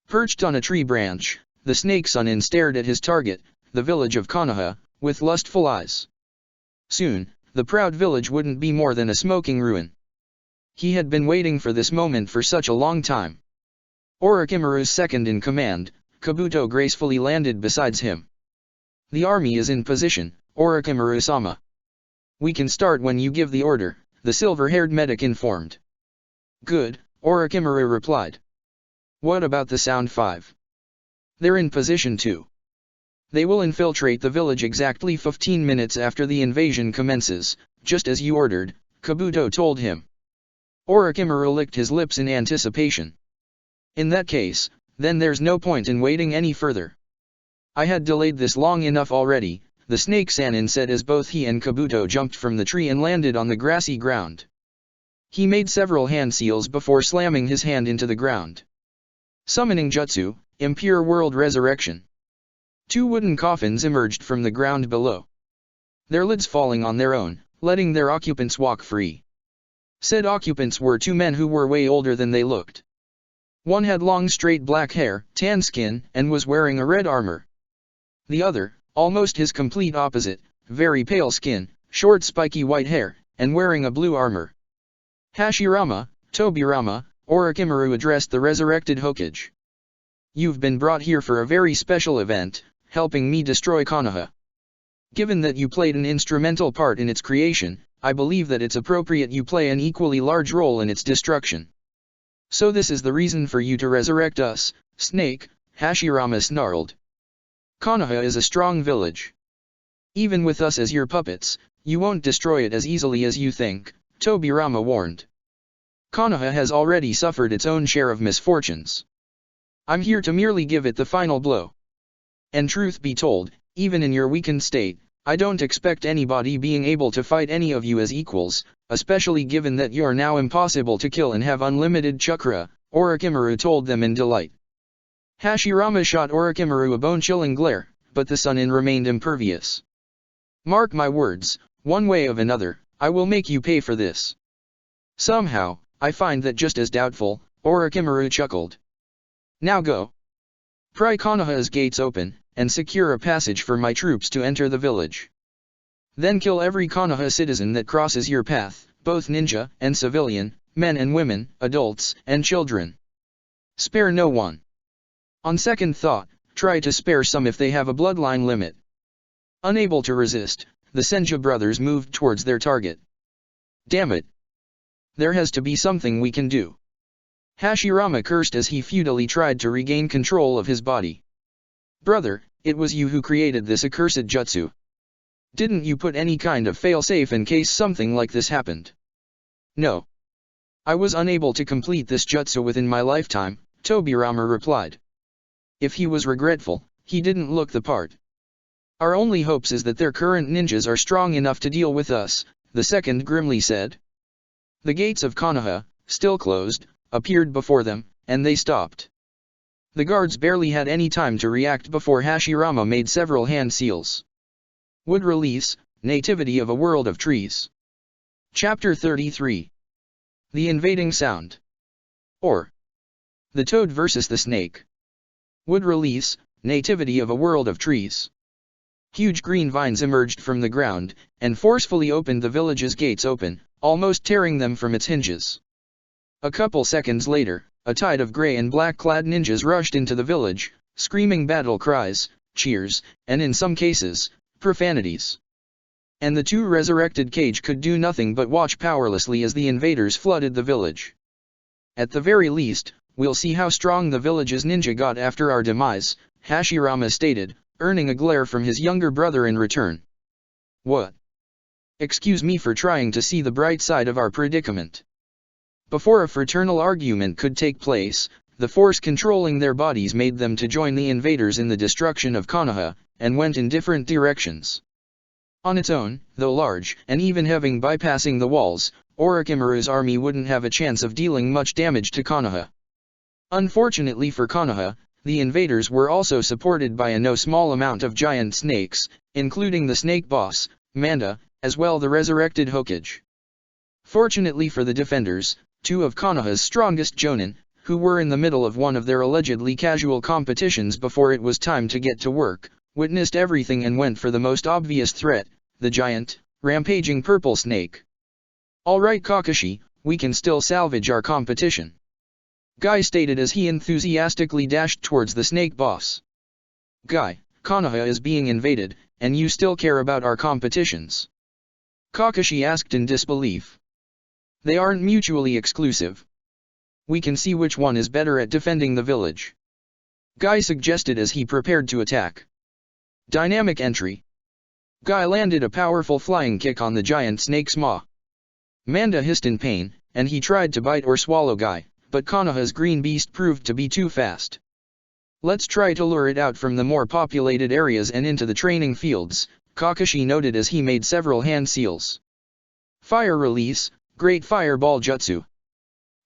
Speaker 1: Perched on a tree branch, the snake Sannin stared at his target, the village of Konoha, with lustful eyes. Soon, the proud village wouldn't be more than a smoking ruin. He had been waiting for this moment for such a long time. Orochimaru's second in command, Kabuto gracefully landed beside him. The army is in position, Orochimaru-sama. We can start when you give the order, the silver-haired medic informed. Good, Orochimaru replied. What about the Sound 5? They're in position too. They will infiltrate the village exactly 15 minutes after the invasion commences, just as you ordered, Kabuto told him. Orochimaru licked his lips in anticipation. In that case, Then there's no point in waiting any further. I had delayed this long enough already, the snake Sannin said as both he and Kabuto jumped from the tree and landed on the grassy ground. He made several hand seals before slamming his hand into the ground. Summoning Jutsu, Impure World Resurrection. 2 wooden coffins emerged from the ground below. Their lids falling on their own, letting their occupants walk free. Said occupants were 2 men who were way older than they looked. One had long straight black hair, tan skin, and was wearing a red armor. The other, almost his complete opposite, very pale skin, short spiky white hair, and wearing a blue armor. Hashirama, Tobirama, Orochimaru addressed the resurrected Hokage. You've been brought here for a very special event, helping me destroy Konoha. Given that you played an instrumental part in its creation, I believe that it's appropriate you play an equally large role in its destruction. So this is the reason for you to resurrect us, Snake, Hashirama snarled. Konoha is a strong village. Even with us as your puppets, you won't destroy it as easily as you think, Tobirama warned. Konoha has already suffered its own share of misfortunes. I'm here to merely give it the final blow. And truth be told, even in your weakened state, I don't expect anybody being able to fight any of you as equals, especially given that you are now impossible to kill and have unlimited chakra, Orochimaru told them in delight. Hashirama shot Orochimaru a bone-chilling glare, but the Sannin remained impervious. Mark my words, one way or another, I will make you pay for this. Somehow, I find that just as doubtful, Orochimaru chuckled. Now go. Pry Konoha's gates open, and secure a passage for my troops to enter the village. Then kill every Konoha citizen that crosses your path, both ninja and civilian, men and women, adults and children. Spare no one. On second thought, try to spare some if they have a bloodline limit. Unable to resist, the Senja brothers moved towards their target. Damn it. There has to be something we can do. Hashirama cursed as he futilely tried to regain control of his body. Brother, it was you who created this accursed jutsu. Didn't you put any kind of failsafe in case something like this happened? No. I was unable to complete this jutsu within my lifetime, Tobirama replied. If he was regretful, he didn't look the part. Our only hopes is that their current ninjas are strong enough to deal with us, the second grimly said. The gates of Konoha, still closed, appeared before them, and they stopped. The guards barely had any time to react before Hashirama made several hand seals. Would release, Nativity of a World of Trees. Chapter 33. The Invading Sound. Or. The Toad versus the Snake. Would release, Nativity of a World of Trees. Huge green vines emerged from the ground, and forcefully opened the village's gates open, almost tearing them from its hinges. A couple seconds later, a tide of grey and black-clad ninjas rushed into the village, screaming battle cries, cheers, and in some cases, profanities. And the 2 resurrected Kage could do nothing but watch powerlessly as the invaders flooded the village. At the very least, we'll see how strong the village's ninja got after our demise, Hashirama stated, earning a glare from his younger brother in return. What? Excuse me for trying to see the bright side of our predicament. Before a fraternal argument could take place, the force controlling their bodies made them to join the invaders in the destruction of Konoha, and went in different directions. On its own, though large, and even having bypassing the walls, Orochimaru's army wouldn't have a chance of dealing much damage to Konoha. Unfortunately for Konoha, the invaders were also supported by a no small amount of giant snakes, including the snake boss, Manda, as well the resurrected Hokage. Fortunately for the defenders, 2 of Konoha's strongest jonin, who were in the middle of one of their allegedly casual competitions before it was time to get to work, witnessed everything and went for the most obvious threat, the giant, rampaging purple snake. Alright Kakashi, we can still salvage our competition. Guy stated as he enthusiastically dashed towards the snake boss. Guy, Konoha is being invaded, and you still care about our competitions? Kakashi asked in disbelief. They aren't mutually exclusive. We can see which one is better at defending the village. Guy suggested as he prepared to attack. Dynamic entry. Guy landed a powerful flying kick on the giant snake's maw. Manda hissed in pain, and he tried to bite or swallow Guy, but Konoha's green beast proved to be too fast. Let's try to lure it out from the more populated areas and into the training fields, Kakashi noted as he made several hand seals. Fire release, Great Fireball Jutsu.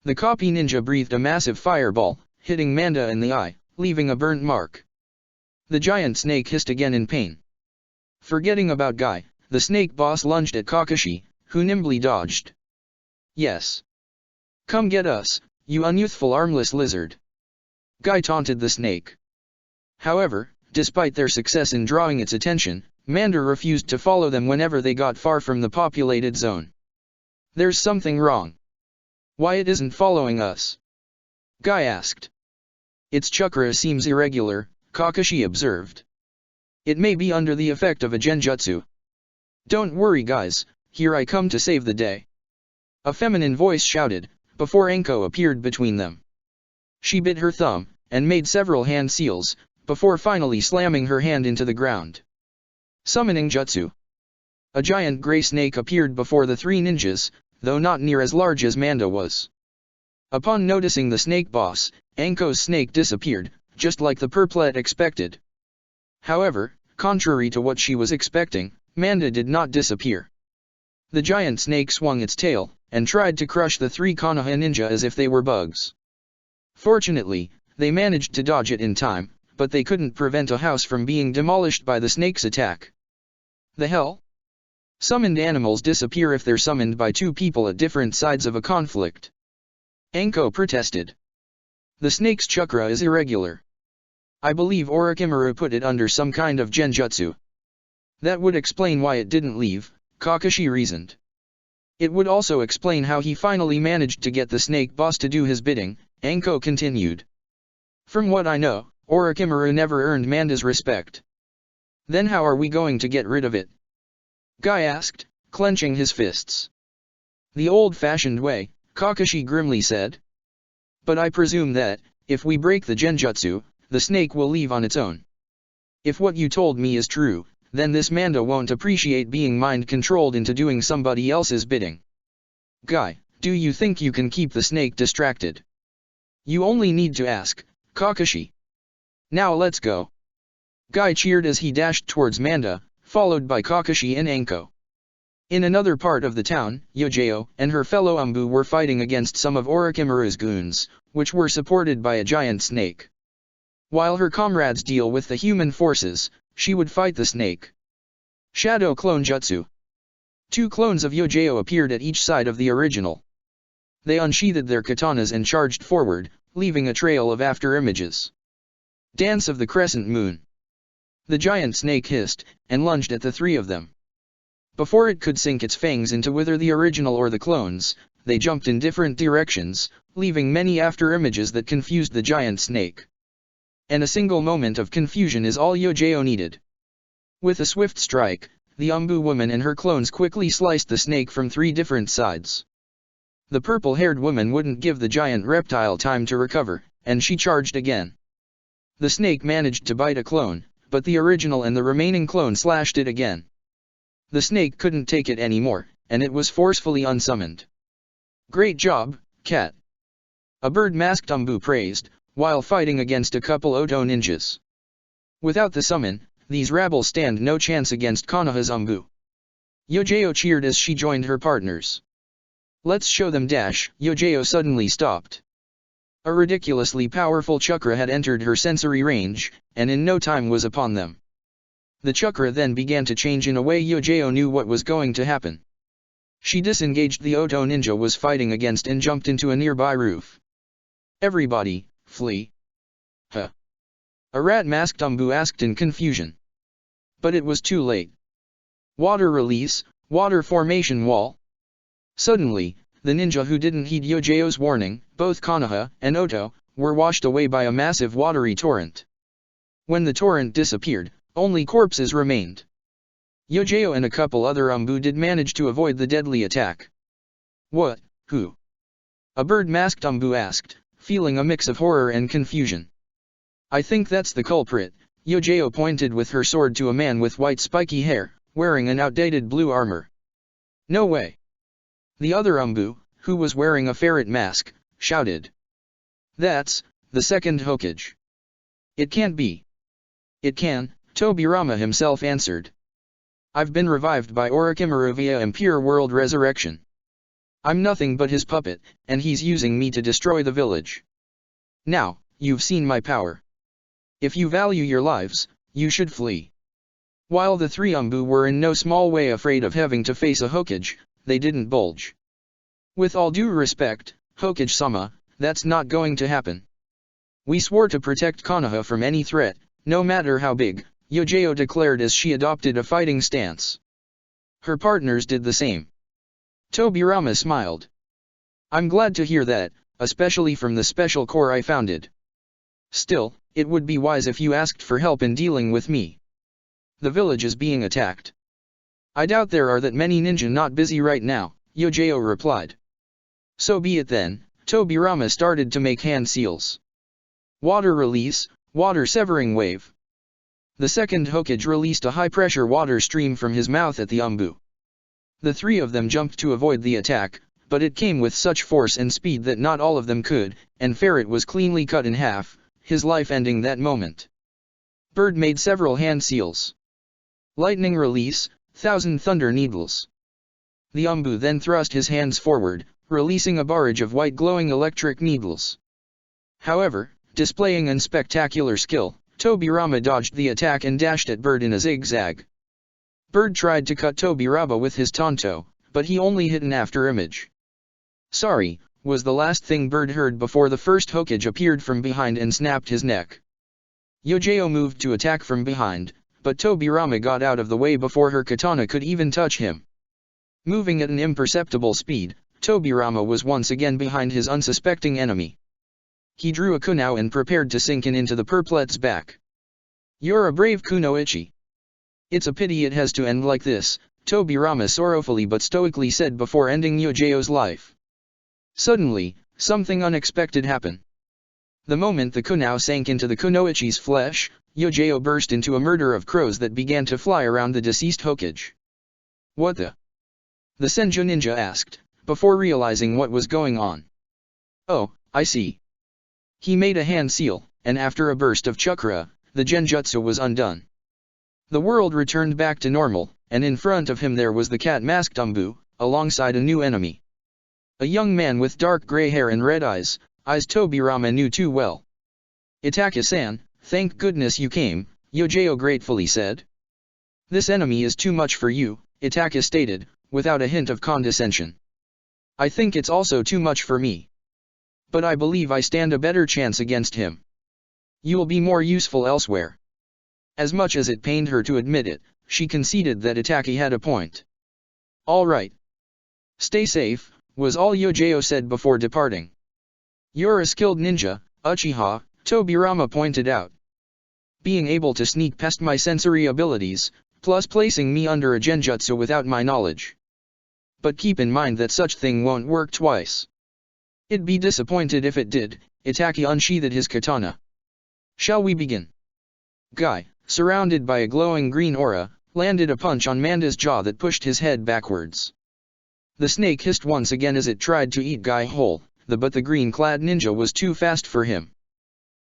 Speaker 1: The copy ninja breathed a massive fireball, hitting Manda in the eye, leaving a burnt mark. The giant snake hissed again in pain. Forgetting about Guy, the snake boss lunged at Kakashi, who nimbly dodged. Yes. Come get us, you unyouthful armless lizard. Guy taunted the snake. However, despite their success in drawing its attention, Manda refused to follow them whenever they got far from the populated zone. There's something wrong. Why it isn't following us? Guy asked. Its chakra seems irregular, Kakashi observed. It may be under the effect of a genjutsu. Don't worry guys, here I come to save the day. A feminine voice shouted, before Anko appeared between them. She bit her thumb, and made several hand seals, before finally slamming her hand into the ground. Summoning Jutsu. A giant gray snake appeared before the three ninjas, though not near as large as Manda was. Upon noticing the snake boss, Anko's snake disappeared, just like the purplet expected. However, contrary to what she was expecting, Manda did not disappear. The giant snake swung its tail, and tried to crush the three Konoha ninja as if they were bugs. Fortunately, they managed to dodge it in time, but they couldn't prevent a house from being demolished by the snake's attack. The hell? Summoned animals disappear if they're summoned by two people at different sides of a conflict. Anko protested. The snake's chakra is irregular. I believe Orochimaru put it under some kind of genjutsu. That would explain why it didn't leave, Kakashi reasoned. It would also explain how he finally managed to get the snake boss to do his bidding, Anko continued. From what I know, Orochimaru never earned Manda's respect. Then how are we going to get rid of it? Guy asked, clenching his fists. The old-fashioned way, Kakashi grimly said. But I presume that, if we break the genjutsu, the snake will leave on its own. If what you told me is true, then this Manda won't appreciate being mind-controlled into doing somebody else's bidding. Guy, do you think you can keep the snake distracted? You only need to ask, Kakashi. Now let's go. Guy cheered as he dashed towards Manda, followed by Kakashi and Anko. In another part of the town, Yojeo and her fellow Umbu were fighting against some of Orochimaru's goons, which were supported by a giant snake. While her comrades deal with the human forces, she would fight the snake. Shadow Clone Jutsu. Two clones of Yojeo appeared at each side of the original. They unsheathed their katanas and charged forward, leaving a trail of after-images. Dance of the Crescent Moon. The giant snake hissed, and lunged at the three of them. Before it could sink its fangs into whether the original or the clones, they jumped in different directions, leaving many after-images that confused the giant snake. And a single moment of confusion is all Yojeo needed. With a swift strike, the Umbu woman and her clones quickly sliced the snake from three different sides. The purple-haired woman wouldn't give the giant reptile time to recover, and she charged again. The snake managed to bite a clone, but the original and the remaining clone slashed it again. The snake couldn't take it anymore, and it was forcefully unsummoned. Great job, cat. A bird-masked Umbu praised, while fighting against a couple Oto ninjas. Without the summon, these rabble stand no chance against Konoha's Umbu. Yojeo cheered as she joined her partners. Let's show them dash. Yojeo suddenly stopped. A ridiculously powerful chakra had entered her sensory range, and in no time was upon them. The chakra then began to change in a way Yojeo knew what was going to happen. She disengaged the Oto ninja was fighting against and jumped into a nearby roof. Everybody, flee. Huh. A rat-masked Umbu asked in confusion. But it was too late. Water release, water formation wall. Suddenly, the ninja who didn't heed Yojeo's warning, both Konoha and Oto, were washed away by a massive watery torrent. When the torrent disappeared, only corpses remained. Yojeo and a couple other Umbu did manage to avoid the deadly attack. What? Who? A bird-masked Umbu asked, feeling a mix of horror and confusion. I think that's the culprit. Yojeo pointed with her sword to a man with white spiky hair, wearing an outdated blue armor. No way. The other Umbu, who was wearing a ferret mask, shouted. That's the second Hokage. It can't be. It can, Tobirama himself answered. I've been revived by Orochimaru via impure world resurrection. I'm nothing but his puppet, and he's using me to destroy the village. Now, you've seen my power. If you value your lives, you should flee. While the three Umbu were in no small way afraid of having to face a Hokage, they didn't budge. With all due respect, Hokage-sama, that's not going to happen. We swore to protect Konoha from any threat, no matter how big, Yojao declared as she adopted a fighting stance. Her partners did the same. Tobirama smiled. I'm glad to hear that, especially from the special corps I founded. Still, it would be wise if you asked for help in dealing with me. The village is being attacked. I doubt there are that many ninja not busy right now, Yojao replied. So be it then, Tobirama started to make hand seals. Water release, water severing wave. The second Hokage released a high-pressure water stream from his mouth at the Umbu. The three of them jumped to avoid the attack, but it came with such force and speed that not all of them could, and Ferret was cleanly cut in half, his life ending that moment. Bird made several hand seals. Lightning release, 1,000 thunder needles. The Umbu then thrust his hands forward, releasing a barrage of white glowing electric needles. However, displaying unspectacular skill, Tobirama dodged the attack and dashed at Bird in a zigzag. Bird tried to cut Tobirama with his Tonto, but he only hit an afterimage. Sorry, was the last thing Bird heard before the first Hokage appeared from behind and snapped his neck. Yojao moved to attack from behind, but Tobirama got out of the way before her katana could even touch him. Moving at an imperceptible speed, Tobirama was once again behind his unsuspecting enemy. He drew a kunao and prepared to sink into the purplet's back. You're a brave kunoichi. It's a pity it has to end like this, Tobirama sorrowfully but stoically said before ending Yojao's life. Suddenly, something unexpected happened. The moment the kunao sank into the kunoichi's flesh, Yojao burst into a murder of crows that began to fly around the deceased Hokage. What the? The Senju ninja asked, before realizing what was going on. Oh, I see. He made a hand seal, and after a burst of chakra, the genjutsu was undone. The world returned back to normal, and in front of him there was the cat-masked Umbu, alongside a new enemy. A young man with dark gray hair and red eyes Tobirama knew too well. Itaka-san, thank goodness you came, Yojao gratefully said. This enemy is too much for you, Itaka stated, without a hint of condescension. I think it's also too much for me. But I believe I stand a better chance against him. You'll be more useful elsewhere. As much as it pained her to admit it, she conceded that Itaki had a point. All right. Stay safe, was all Yojao said before departing. You're a skilled ninja, Uchiha, Tobirama pointed out. Being able to sneak past my sensory abilities, plus placing me under a genjutsu without my knowledge. But keep in mind that such thing won't work twice. I'd be disappointed if it did, Itaki unsheathed his katana. Shall we begin? Guy, surrounded by a glowing green aura, landed a punch on Manda's jaw that pushed his head backwards. The snake hissed once again as it tried to eat Guy whole, but the green-clad ninja was too fast for him.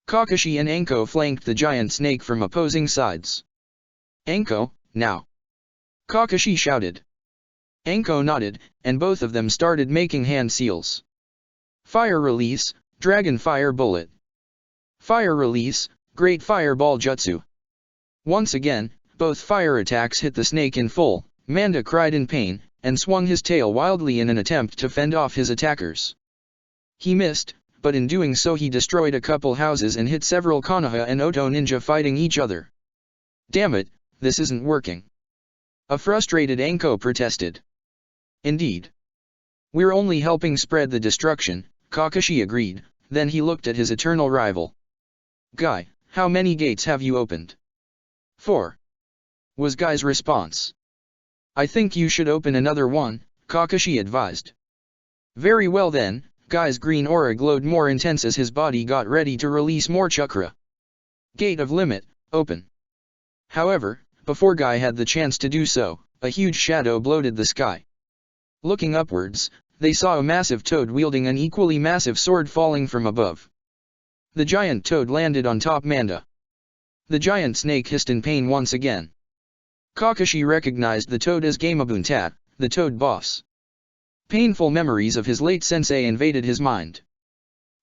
Speaker 1: Kakashi and Anko flanked the giant snake from opposing sides. Anko, now! Kakashi shouted. Anko nodded, and both of them started making hand seals. Fire release, Dragon Fire Bullet. Fire release, Great Fireball Jutsu. Once again, both fire attacks hit the snake in full. Manda cried in pain, and swung his tail wildly in an attempt to fend off his attackers. He missed, but in doing so he destroyed a couple houses and hit several Konoha and Oto ninja fighting each other. Damn it, this isn't working. A frustrated Anko protested. Indeed. We're only helping spread the destruction, Kakashi agreed, then he looked at his eternal rival. Guy, how many gates have you opened? 4. Was Guy's response. I think you should open another one, Kakashi advised. Very well then, Guy's green aura glowed more intense as his body got ready to release more chakra. Gate of limit, open. However, before Guy had the chance to do so, a huge shadow bloated the sky. Looking upwards, they saw a massive toad wielding an equally massive sword falling from above. The giant toad landed on top Manda. The giant snake hissed in pain once again. Kakashi recognized the toad as Gamabunta, the toad boss. Painful memories of his late sensei invaded his mind.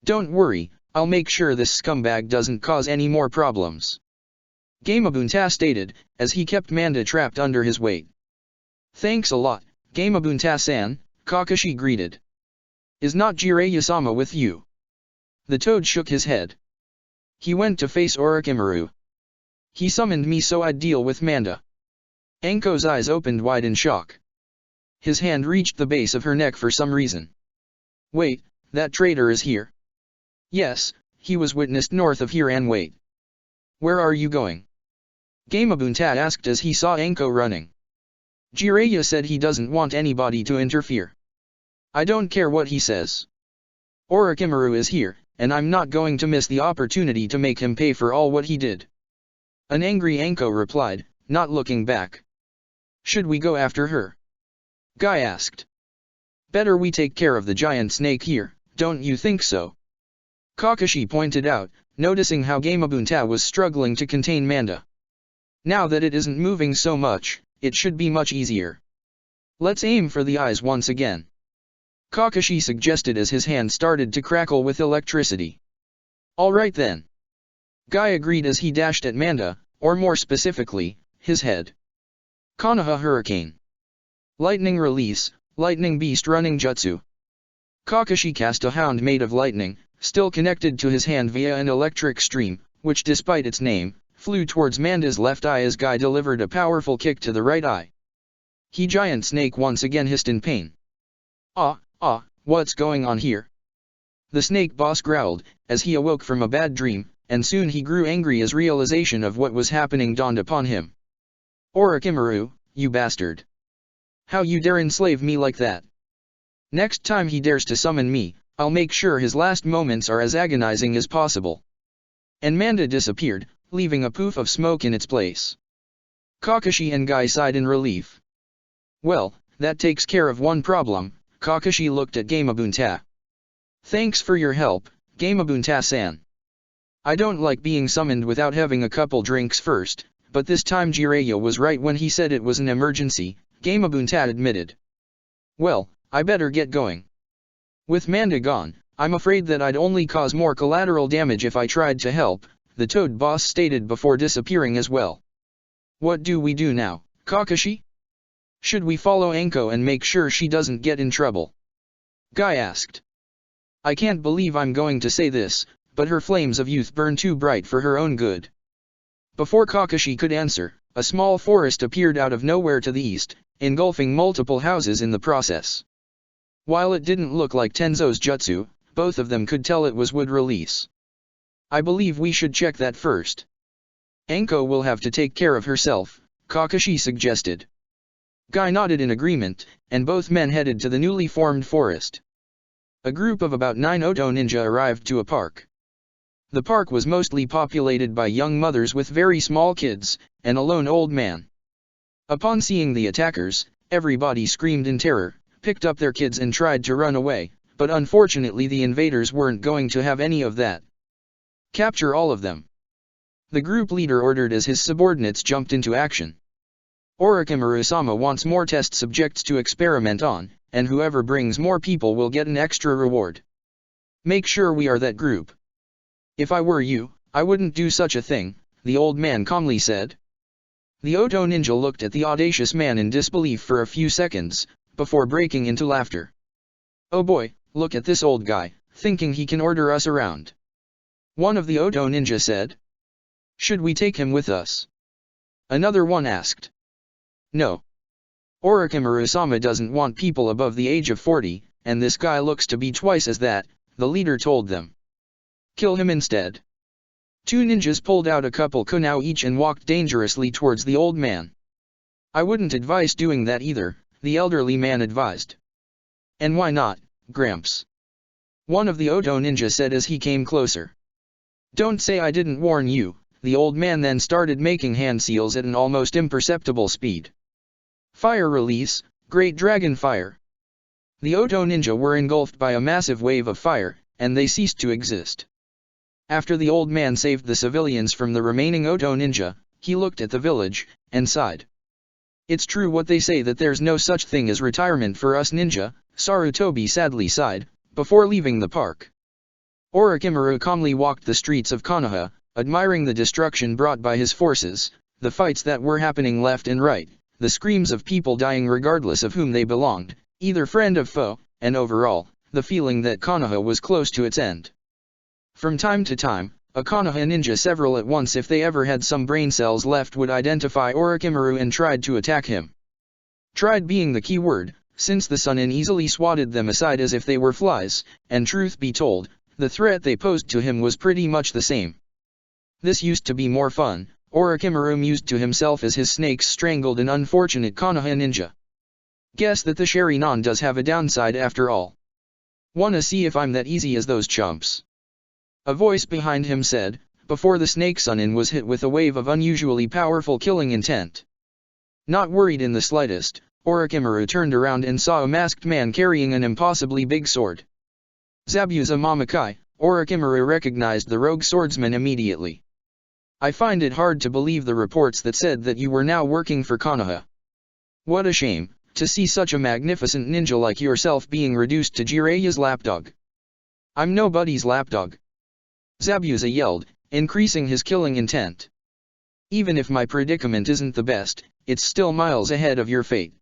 Speaker 1: Don't worry, I'll make sure this scumbag doesn't cause any more problems. Gamabunta stated, as he kept Manda trapped under his weight. Thanks a lot, Gamabunta-san, Kakashi greeted. Is not Jiraiya-sama with you? The toad shook his head. He went to face Orochimaru. He summoned me so I'd deal with Manda. Anko's eyes opened wide in shock. His hand reached the base of her neck for some reason. Wait, that traitor is here. Yes, he was witnessed north of here and wait. Where are you going? Gamabunta asked as he saw Anko running. Jiraiya said he doesn't want anybody to interfere. I don't care what he says. Orochimaru is here, and I'm not going to miss the opportunity to make him pay for all what he did. An angry Anko replied, not looking back. Should we go after her? Guy asked. Better we take care of the giant snake here, don't you think so? Kakashi pointed out, noticing how Gamabunta was struggling to contain Manda. Now that it isn't moving so much, it should be much easier. Let's aim for the eyes once again. Kakashi suggested as his hand started to crackle with electricity. Alright then. Guy agreed as he dashed at Manda, or more specifically, his head. Konoha Hurricane. Lightning Release, Lightning Beast Running Jutsu. Kakashi cast a hound made of lightning, still connected to his hand via an electric stream, which despite its name, flew towards Manda's left eye as Guy delivered a powerful kick to the right eye. He giant snake once again hissed in pain. What's going on here? The snake boss growled, as he awoke from a bad dream, and soon he grew angry as realization of what was happening dawned upon him. Orochimaru, you bastard! How you dare enslave me like that? Next time he dares to summon me, I'll make sure his last moments are as agonizing as possible. And Manda disappeared, leaving a poof of smoke in its place. Kakashi and Guy sighed in relief. Well, that takes care of one problem. Kakashi looked at Gamabunta. Thanks for your help, Gamabunta-san. I don't like being summoned without having a couple drinks first, but this time Jiraiya was right when he said it was an emergency, Gamabunta admitted. Well, I better get going. With Manda gone, I'm afraid that I'd only cause more collateral damage if I tried to help, the toad boss stated before disappearing as well. What do we do now, Kakashi? Should we follow Anko and make sure she doesn't get in trouble? Guy asked. I can't believe I'm going to say this, but her flames of youth burn too bright for her own good. Before Kakashi could answer, a small forest appeared out of nowhere to the east, engulfing multiple houses in the process. While it didn't look like Tenzo's jutsu, both of them could tell it was wood release. I believe we should check that first. Anko will have to take care of herself, Kakashi suggested. Guy nodded in agreement, and both men headed to the newly formed forest. A group of about 9 Oto ninja arrived to a park. The park was mostly populated by young mothers with very small kids, and a lone old man. Upon seeing the attackers, everybody screamed in terror, picked up their kids and tried to run away, but unfortunately the invaders weren't going to have any of that. Capture all of them. The group leader ordered as his subordinates jumped into action. Orochimaru-sama wants more test subjects to experiment on, and whoever brings more people will get an extra reward. Make sure we are that group. If I were you, I wouldn't do such a thing, the old man calmly said. The Oto ninja looked at the audacious man in disbelief for a few seconds, before breaking into laughter. Oh boy, look at this old guy, thinking he can order us around. One of the Oto ninja said. Should we take him with us? Another one asked. No. Orochimaru-sama doesn't want people above the age of 40, and this guy looks to be twice as that, the leader told them. Kill him instead. 2 ninjas pulled out a couple kunai each and walked dangerously towards the old man. I wouldn't advise doing that either, the elderly man advised. And why not, Gramps? One of the Oto ninja said as he came closer. Don't say I didn't warn you, the old man then started making hand seals at an almost imperceptible speed. Fire release, Great Dragon Fire. The Oto ninja were engulfed by a massive wave of fire, and they ceased to exist. After the old man saved the civilians from the remaining Oto ninja, he looked at the village, and sighed. It's true what they say that there's no such thing as retirement for us ninja, Sarutobi sadly sighed, before leaving the park. Orochimaru calmly walked the streets of Konoha, admiring the destruction brought by his forces, the fights that were happening left and right, the screams of people dying regardless of whom they belonged, either friend or foe, and overall, the feeling that Konoha was close to its end. From time to time, a Konoha ninja several at once if they ever had some brain cells left would identify Orochimaru and tried to attack him. Tried being the key word, since the Sannin easily swatted them aside as if they were flies, and truth be told, the threat they posed to him was pretty much the same. This used to be more fun, Orochimaru mused to himself as his snakes strangled an unfortunate Konoha ninja. Guess that the Sharingan does have a downside after all. Wanna see if I'm that easy as those chumps? A voice behind him said, before the snake Sannin was hit with a wave of unusually powerful killing intent. Not worried in the slightest, Orochimaru turned around and saw a masked man carrying an impossibly big sword. Zabuza Mamakai, Orochimaru recognized the rogue swordsman immediately. I find it hard to believe the reports that said that you were now working for Konoha. What a shame, to see such a magnificent ninja like yourself being reduced to Jiraiya's lapdog. I'm nobody's lapdog. Zabuza yelled, increasing his killing intent. Even if my predicament isn't the best, it's still miles ahead of your fate.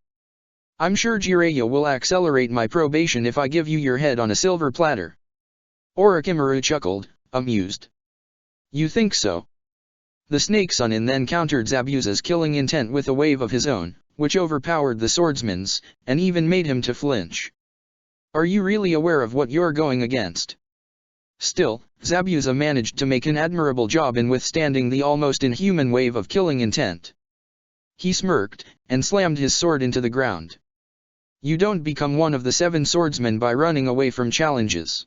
Speaker 1: I'm sure Jiraiya will accelerate my probation if I give you your head on a silver platter. Orochimaru chuckled, amused. You think so? The snake Sannin then countered Zabuza's killing intent with a wave of his own, which overpowered the swordsman's, and even made him to flinch. Are you really aware of what you're going against? Still, Zabuza managed to make an admirable job in withstanding the almost inhuman wave of killing intent. He smirked, and slammed his sword into the ground. You don't become one of the 7 swordsmen by running away from challenges.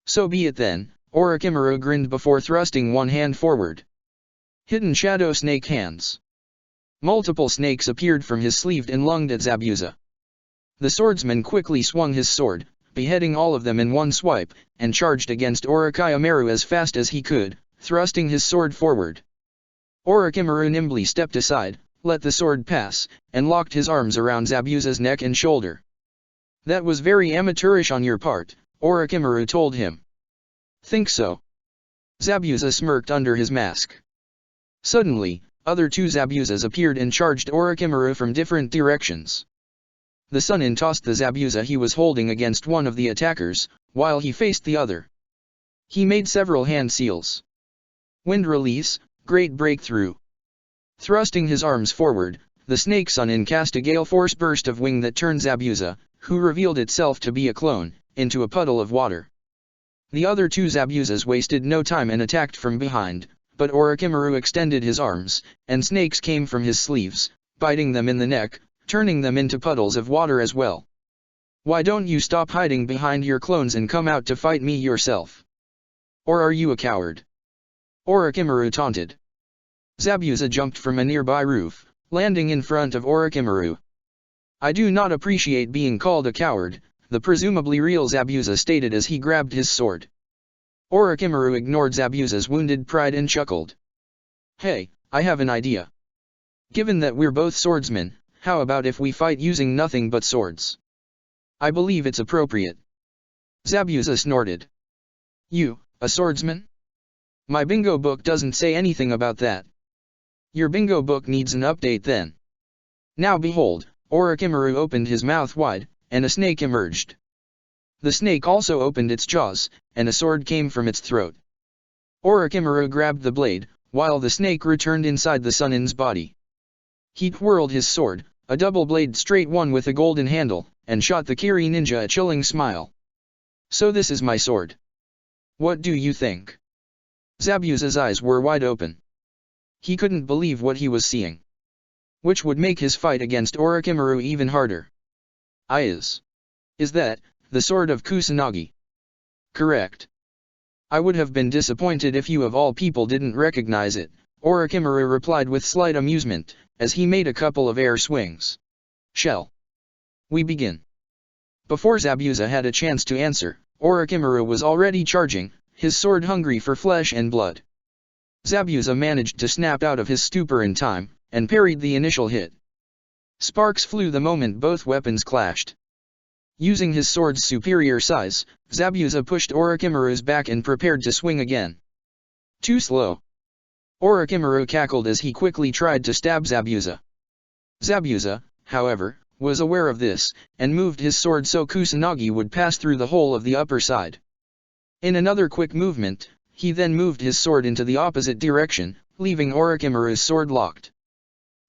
Speaker 1: So be it then, Orochimaru grinned before thrusting one hand forward. Hidden shadow snake hands. Multiple snakes appeared from his sleeve and lunged at Zabuza. The swordsman quickly swung his sword, beheading all of them in one swipe, and charged against Orochimaru as fast as he could, thrusting his sword forward. Orochimaru nimbly stepped aside, let the sword pass, and locked his arms around Zabuza's neck and shoulder. That was very amateurish on your part, Orochimaru told him. Think so? Zabuza smirked under his mask. Suddenly, other 2 Zabuzas appeared and charged Orochimaru from different directions. The Sannin tossed the Zabuza he was holding against one of the attackers, while he faced the other. He made several hand seals. Wind release, great breakthrough. Thrusting his arms forward, the snake Sannin cast a gale force burst of wing that turned Zabuza, who revealed itself to be a clone, into a puddle of water. The other 2 Zabuzas wasted no time and attacked from behind, but Orochimaru extended his arms, and snakes came from his sleeves, biting them in the neck, turning them into puddles of water as well. Why don't you stop hiding behind your clones and come out to fight me yourself? Or are you a coward? Orochimaru taunted. Zabuza jumped from a nearby roof, landing in front of Orochimaru. I do not appreciate being called a coward, the presumably real Zabuza stated as he grabbed his sword. Orochimaru ignored Zabuza's wounded pride and chuckled. Hey, I have an idea. Given that we're both swordsmen, how about if we fight using nothing but swords? I believe it's appropriate. Zabuza snorted. You, a swordsman? My bingo book doesn't say anything about that. Your bingo book needs an update then. Now behold, Orochimaru opened his mouth wide, and a snake emerged. The snake also opened its jaws, and a sword came from its throat. Orochimaru grabbed the blade, while the snake returned inside the Sannin's body. He twirled his sword, a double-blade straight one with a golden handle, and shot the Kiri ninja a chilling smile. So this is my sword. What do you think? Zabuza's eyes were wide open. He couldn't believe what he was seeing. Which would make his fight against Orochimaru even harder. Is that the sword of Kusanagi? Correct. I would have been disappointed if you of all people didn't recognize it, Orochimaru replied with slight amusement, as he made a couple of air swings. Shall we begin? Before Zabuza had a chance to answer, Orochimaru was already charging, his sword hungry for flesh and blood. Zabuza managed to snap out of his stupor in time, and parried the initial hit. Sparks flew the moment both weapons clashed. Using his sword's superior size, Zabuza pushed Orochimaru's back and prepared to swing again. Too slow. Orochimaru cackled as he quickly tried to stab Zabuza. Zabuza, however, was aware of this, and moved his sword so Kusanagi would pass through the hole of the upper side. In another quick movement, he then moved his sword into the opposite direction, leaving Orochimaru's sword locked.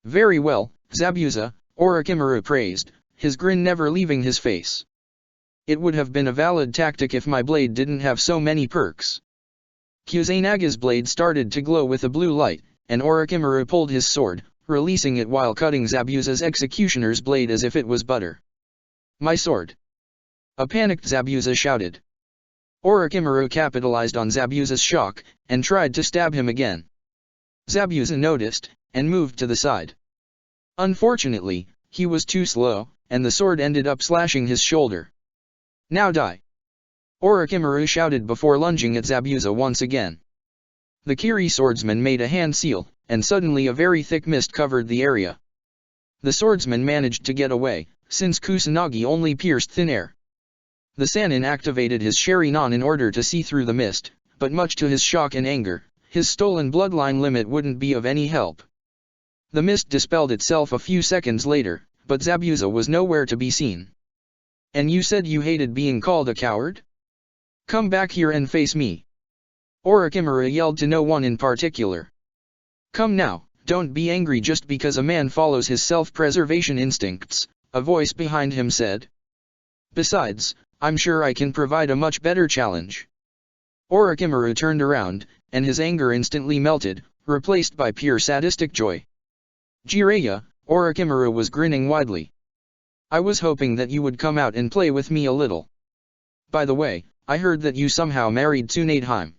Speaker 1: Very well, Zabuza, Orochimaru praised, his grin never leaving his face. It would have been a valid tactic if my blade didn't have so many perks. Kusanaga's blade started to glow with a blue light, and Orochimaru pulled his sword, releasing it while cutting Zabuza's executioner's blade as if it was butter. My sword! A panicked Zabuza shouted. Orochimaru capitalized on Zabuza's shock, and tried to stab him again. Zabuza noticed, and moved to the side. Unfortunately, he was too slow, and the sword ended up slashing his shoulder. Now die! Orochimaru shouted before lunging at Zabuza once again. The Kiri swordsman made a hand seal, and suddenly a very thick mist covered the area. The swordsman managed to get away, since Kusanagi only pierced thin air. The Sannin activated his Sharingan in order to see through the mist, but much to his shock and anger, his stolen bloodline limit wouldn't be of any help. The mist dispelled itself a few seconds later, but Zabuza was nowhere to be seen. And you said you hated being called a coward? Come back here and face me. Orochimaru yelled to no one in particular. Come now, don't be angry just because a man follows his self-preservation instincts, a voice behind him said. Besides, I'm sure I can provide a much better challenge. Orochimaru turned around, and his anger instantly melted, replaced by pure sadistic joy. Jiraiya, Orochimaru was grinning widely. I was hoping that you would come out and play with me a little. By the way, I heard that you somehow married Tsunadeheim.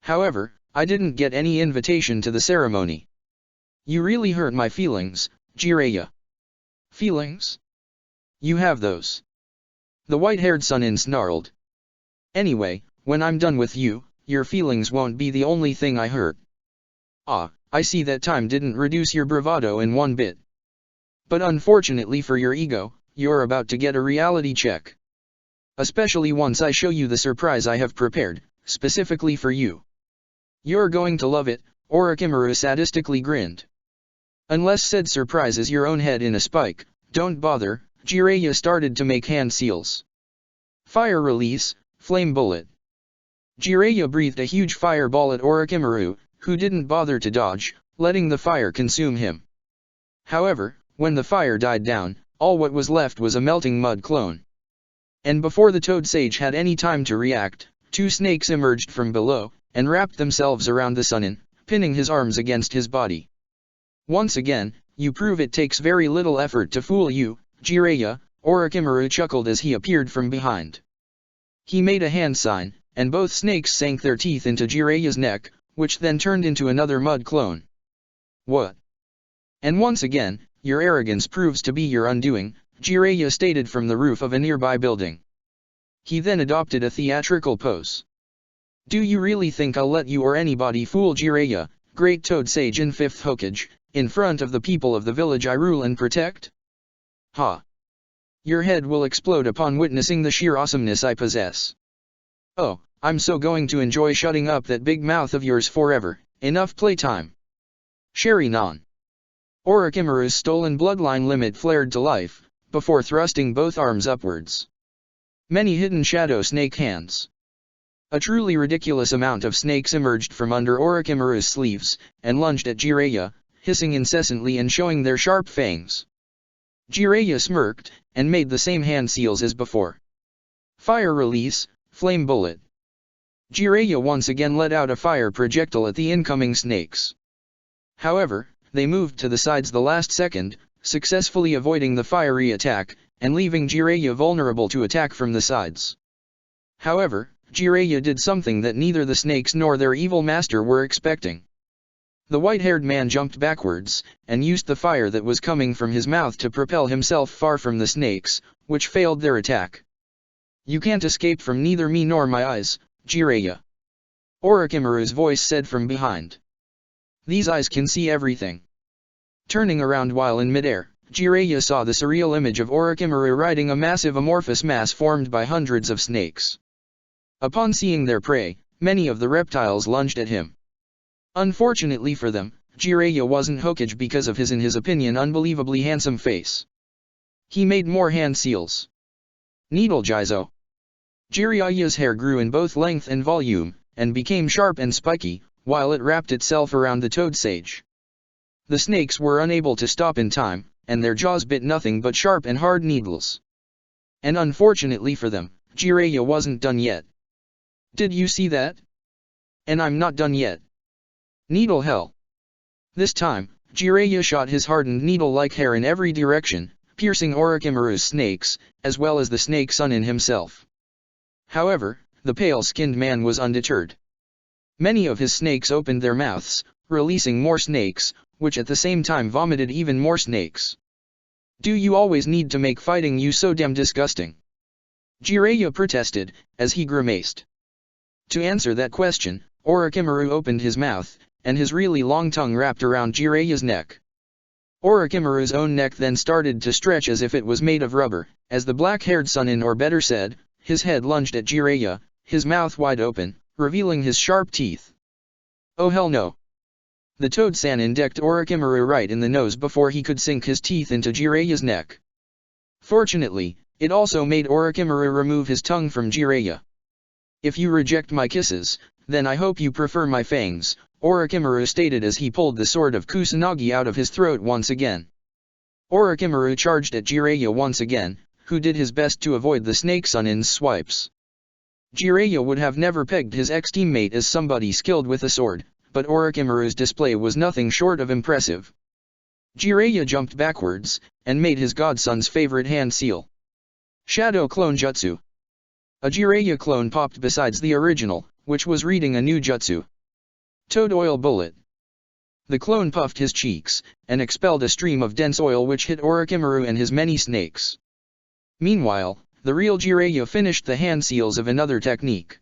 Speaker 1: However, I didn't get any invitation to the ceremony. You really hurt my feelings, Jiraiya. Feelings? You have those. The white-haired Sannin snarled. Anyway, when I'm done with you, your feelings won't be the only thing I hurt. Ah, I see that time didn't reduce your bravado in one bit. But unfortunately for your ego, you're about to get a reality check. Especially once I show you the surprise I have prepared, specifically for you. You're going to love it, Orochimaru sadistically grinned. Unless said surprise is your own head in a spike, don't bother, Jiraiya started to make hand seals. Fire release, flame bullet. Jiraiya breathed a huge fireball at Orochimaru, who didn't bother to dodge, letting the fire consume him. However, when the fire died down, all what was left was a melting mud clone. And before the Toad Sage had any time to react, two snakes emerged from below, and wrapped themselves around the Sannin, pinning his arms against his body. Once again, you prove it takes very little effort to fool you, Jiraiya, Orochimaru chuckled as he appeared from behind. He made a hand sign, and both snakes sank their teeth into Jiraiya's neck, which then turned into another mud clone. What? And once again, your arrogance proves to be your undoing, Jiraiya stated from the roof of a nearby building. He then adopted a theatrical pose. Do you really think I'll let you or anybody fool Jiraiya, Great Toad Sage in 5th Hokage, in front of the people of the village I rule and protect? Ha! Your head will explode upon witnessing the sheer awesomeness I possess. Oh, I'm so going to enjoy shutting up that big mouth of yours forever. Enough playtime. Sharingan. Orochimaru's stolen bloodline limit flared to life, before thrusting both arms upwards. Many hidden shadow snake hands. A truly ridiculous amount of snakes emerged from under Orochimaru's sleeves, and lunged at Jiraiya, hissing incessantly and showing their sharp fangs. Jiraiya smirked, and made the same hand seals as before. Fire release, flame bullet. Jiraiya once again let out a fire projectile at the incoming snakes. However, they moved to the sides the last second, successfully avoiding the fiery attack, and leaving Jiraiya vulnerable to attack from the sides. However, Jiraiya did something that neither the snakes nor their evil master were expecting. The white-haired man jumped backwards, and used the fire that was coming from his mouth to propel himself far from the snakes, which failed their attack. You can't escape from neither me nor my eyes, Jiraiya. Orochimaru's voice said from behind. These eyes can see everything. Turning around while in midair, Jiraiya saw the surreal image of Orochimaru riding a massive amorphous mass formed by hundreds of snakes. Upon seeing their prey, many of the reptiles lunged at him. Unfortunately for them, Jiraiya wasn't Hokage because of his in his opinion unbelievably handsome face. He made more hand seals. Needle Jizo. Jiraiya's hair grew in both length and volume, and became sharp and spiky, while it wrapped itself around the toad sage. The snakes were unable to stop in time, and their jaws bit nothing but sharp and hard needles. And unfortunately for them, Jiraiya wasn't done yet. Did you see that? And I'm not done yet. Needle hell. This time, Jiraiya shot his hardened needle-like hair in every direction, piercing Orochimaru's snakes, as well as the snake Sannin himself. However, the pale-skinned man was undeterred. Many of his snakes opened their mouths, releasing more snakes, which at the same time vomited even more snakes. Do you always need to make fighting you so damn disgusting? Jiraiya protested, as he grimaced. To answer that question, Orochimaru opened his mouth, and his really long tongue wrapped around Jiraiya's neck. Orochimaru's own neck then started to stretch as if it was made of rubber, as the black-haired Sannin, or better said, his head lunged at Jiraiya, his mouth wide open, revealing his sharp teeth. Oh hell no! The toad Sannin decked Orochimaru right in the nose before he could sink his teeth into Jiraiya's neck. Fortunately, it also made Orochimaru remove his tongue from Jiraiya. If you reject my kisses, then I hope you prefer my fangs, Orochimaru stated as he pulled the sword of Kusanagi out of his throat once again. Orochimaru charged at Jiraiya once again, who did his best to avoid the snake Sannin's swipes. Jiraiya would have never pegged his ex-teammate as somebody skilled with a sword, but Orochimaru's display was nothing short of impressive. Jiraiya jumped backwards, and made his godson's favorite hand seal. Shadow Clone Jutsu. A Jiraiya clone popped besides the original, which was reading a new jutsu. Toad Oil Bullet. The clone puffed his cheeks, and expelled a stream of dense oil which hit Orochimaru and his many snakes. Meanwhile, the real Jiraiya finished the hand seals of another technique.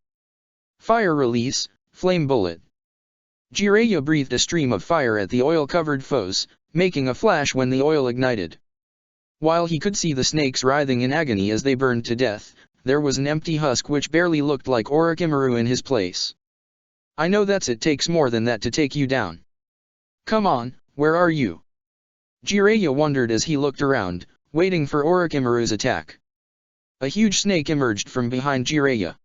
Speaker 1: Fire Release, Flame Bullet. Jiraiya breathed a stream of fire at the oil-covered foes, making a flash when the oil ignited. While he could see the snakes writhing in agony as they burned to death, there was an empty husk which barely looked like Orochimaru in his place. I know it takes more than that to take you down. Come on, where are you? Jiraiya wondered as he looked around, waiting for Orochimaru's attack. A huge snake emerged from behind Jiraiya.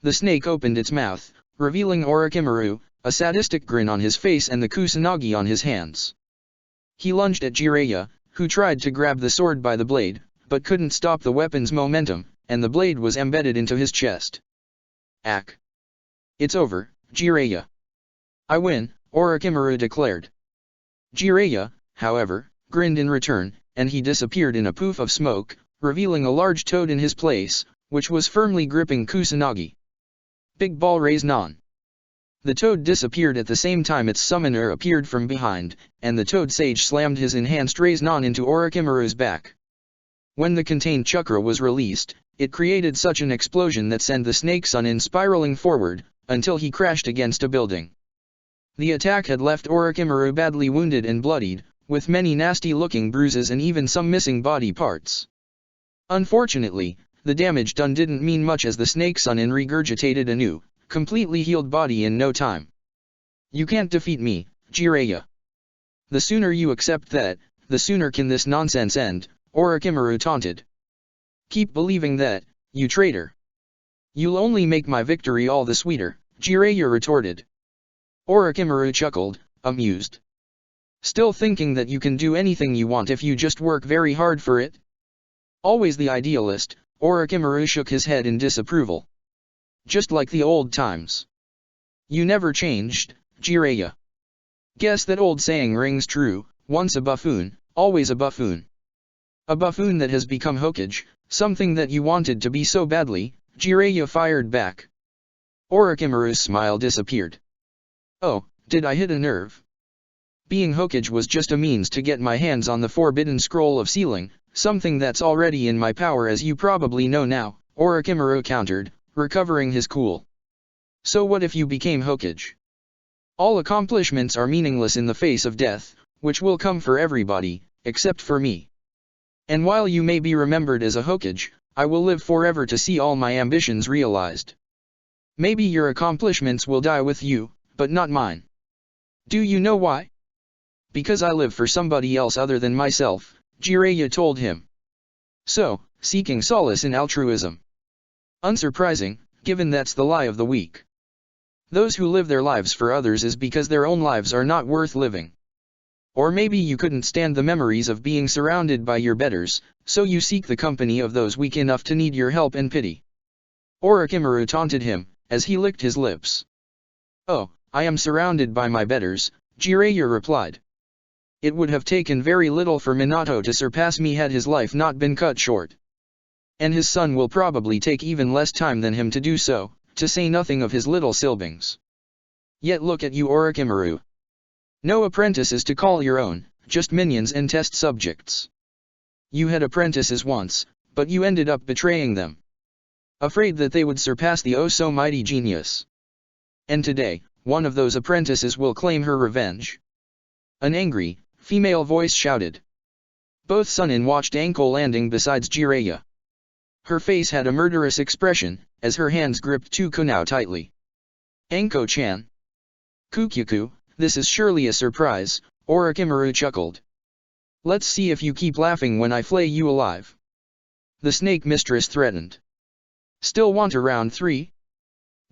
Speaker 1: The snake opened its mouth, revealing Orochimaru, a sadistic grin on his face and the Kusanagi on his hands. He lunged at Jiraiya, who tried to grab the sword by the blade, but couldn't stop the weapon's momentum, and the blade was embedded into his chest. Ack. It's over, Jiraiya. I win, Orochimaru declared. Jiraiya, however, grinned in return, and he disappeared in a poof of smoke, revealing a large toad in his place, which was firmly gripping Kusanagi. Big Ball Raise Non. The toad disappeared at the same time its summoner appeared from behind, and the toad sage slammed his enhanced Raise Non into Orochimaru's back. When the contained chakra was released, it created such an explosion that sent the snake Sannin spiraling forward, until he crashed against a building. The attack had left Orochimaru badly wounded and bloodied, with many nasty-looking bruises and even some missing body parts. Unfortunately, the damage done didn't mean much as the snake Sannin regurgitated a new, completely healed body in no time. You can't defeat me, Jiraiya. The sooner you accept that, the sooner can this nonsense end, Orochimaru taunted. Keep believing that, you traitor. You'll only make my victory all the sweeter, Jiraiya retorted. Orochimaru chuckled, amused. Still thinking that you can do anything you want if you just work very hard for it? Always the idealist, Orochimaru shook his head in disapproval. Just like the old times. You never changed, Jiraiya. Guess that old saying rings true, once a buffoon, always a buffoon. A buffoon that has become Hokage, something that you wanted to be so badly, Jiraiya fired back. Orochimaru's smile disappeared. Oh, did I hit a nerve? Being Hokage was just a means to get my hands on the forbidden scroll of sealing, something that's already in my power as you probably know now, Orochimaru countered, recovering his cool. So what if you became Hokage? All accomplishments are meaningless in the face of death, which will come for everybody, except for me. And while you may be remembered as a Hokage, I will live forever to see all my ambitions realized. Maybe your accomplishments will die with you, but not mine. Do you know why? Because I live for somebody else other than myself, Jiraiya told him. So, seeking solace in altruism. Unsurprising, given that's the lie of the weak. Those who live their lives for others is because their own lives are not worth living. Or maybe you couldn't stand the memories of being surrounded by your betters, so you seek the company of those weak enough to need your help and pity. Orochimaru taunted him, as he licked his lips. Oh, I am surrounded by my betters, Jiraiya replied. It would have taken very little for Minato to surpass me had his life not been cut short. And his son will probably take even less time than him to do so, to say nothing of his little siblings. Yet look at you, Orochimaru. No apprentices to call your own, just minions and test subjects. You had apprentices once, but you ended up betraying them. Afraid that they would surpass the oh-so-mighty genius. And today, one of those apprentices will claim her revenge. An angry, female voice shouted. Both Sannin watched Anko landing beside Jiraiya. Her face had a murderous expression, as her hands gripped Tukunao tightly. Anko-chan. Kukyuku, this is surely a surprise, Orochimaru chuckled. Let's see if you keep laughing when I flay you alive. The snake mistress threatened. Still want a round 3?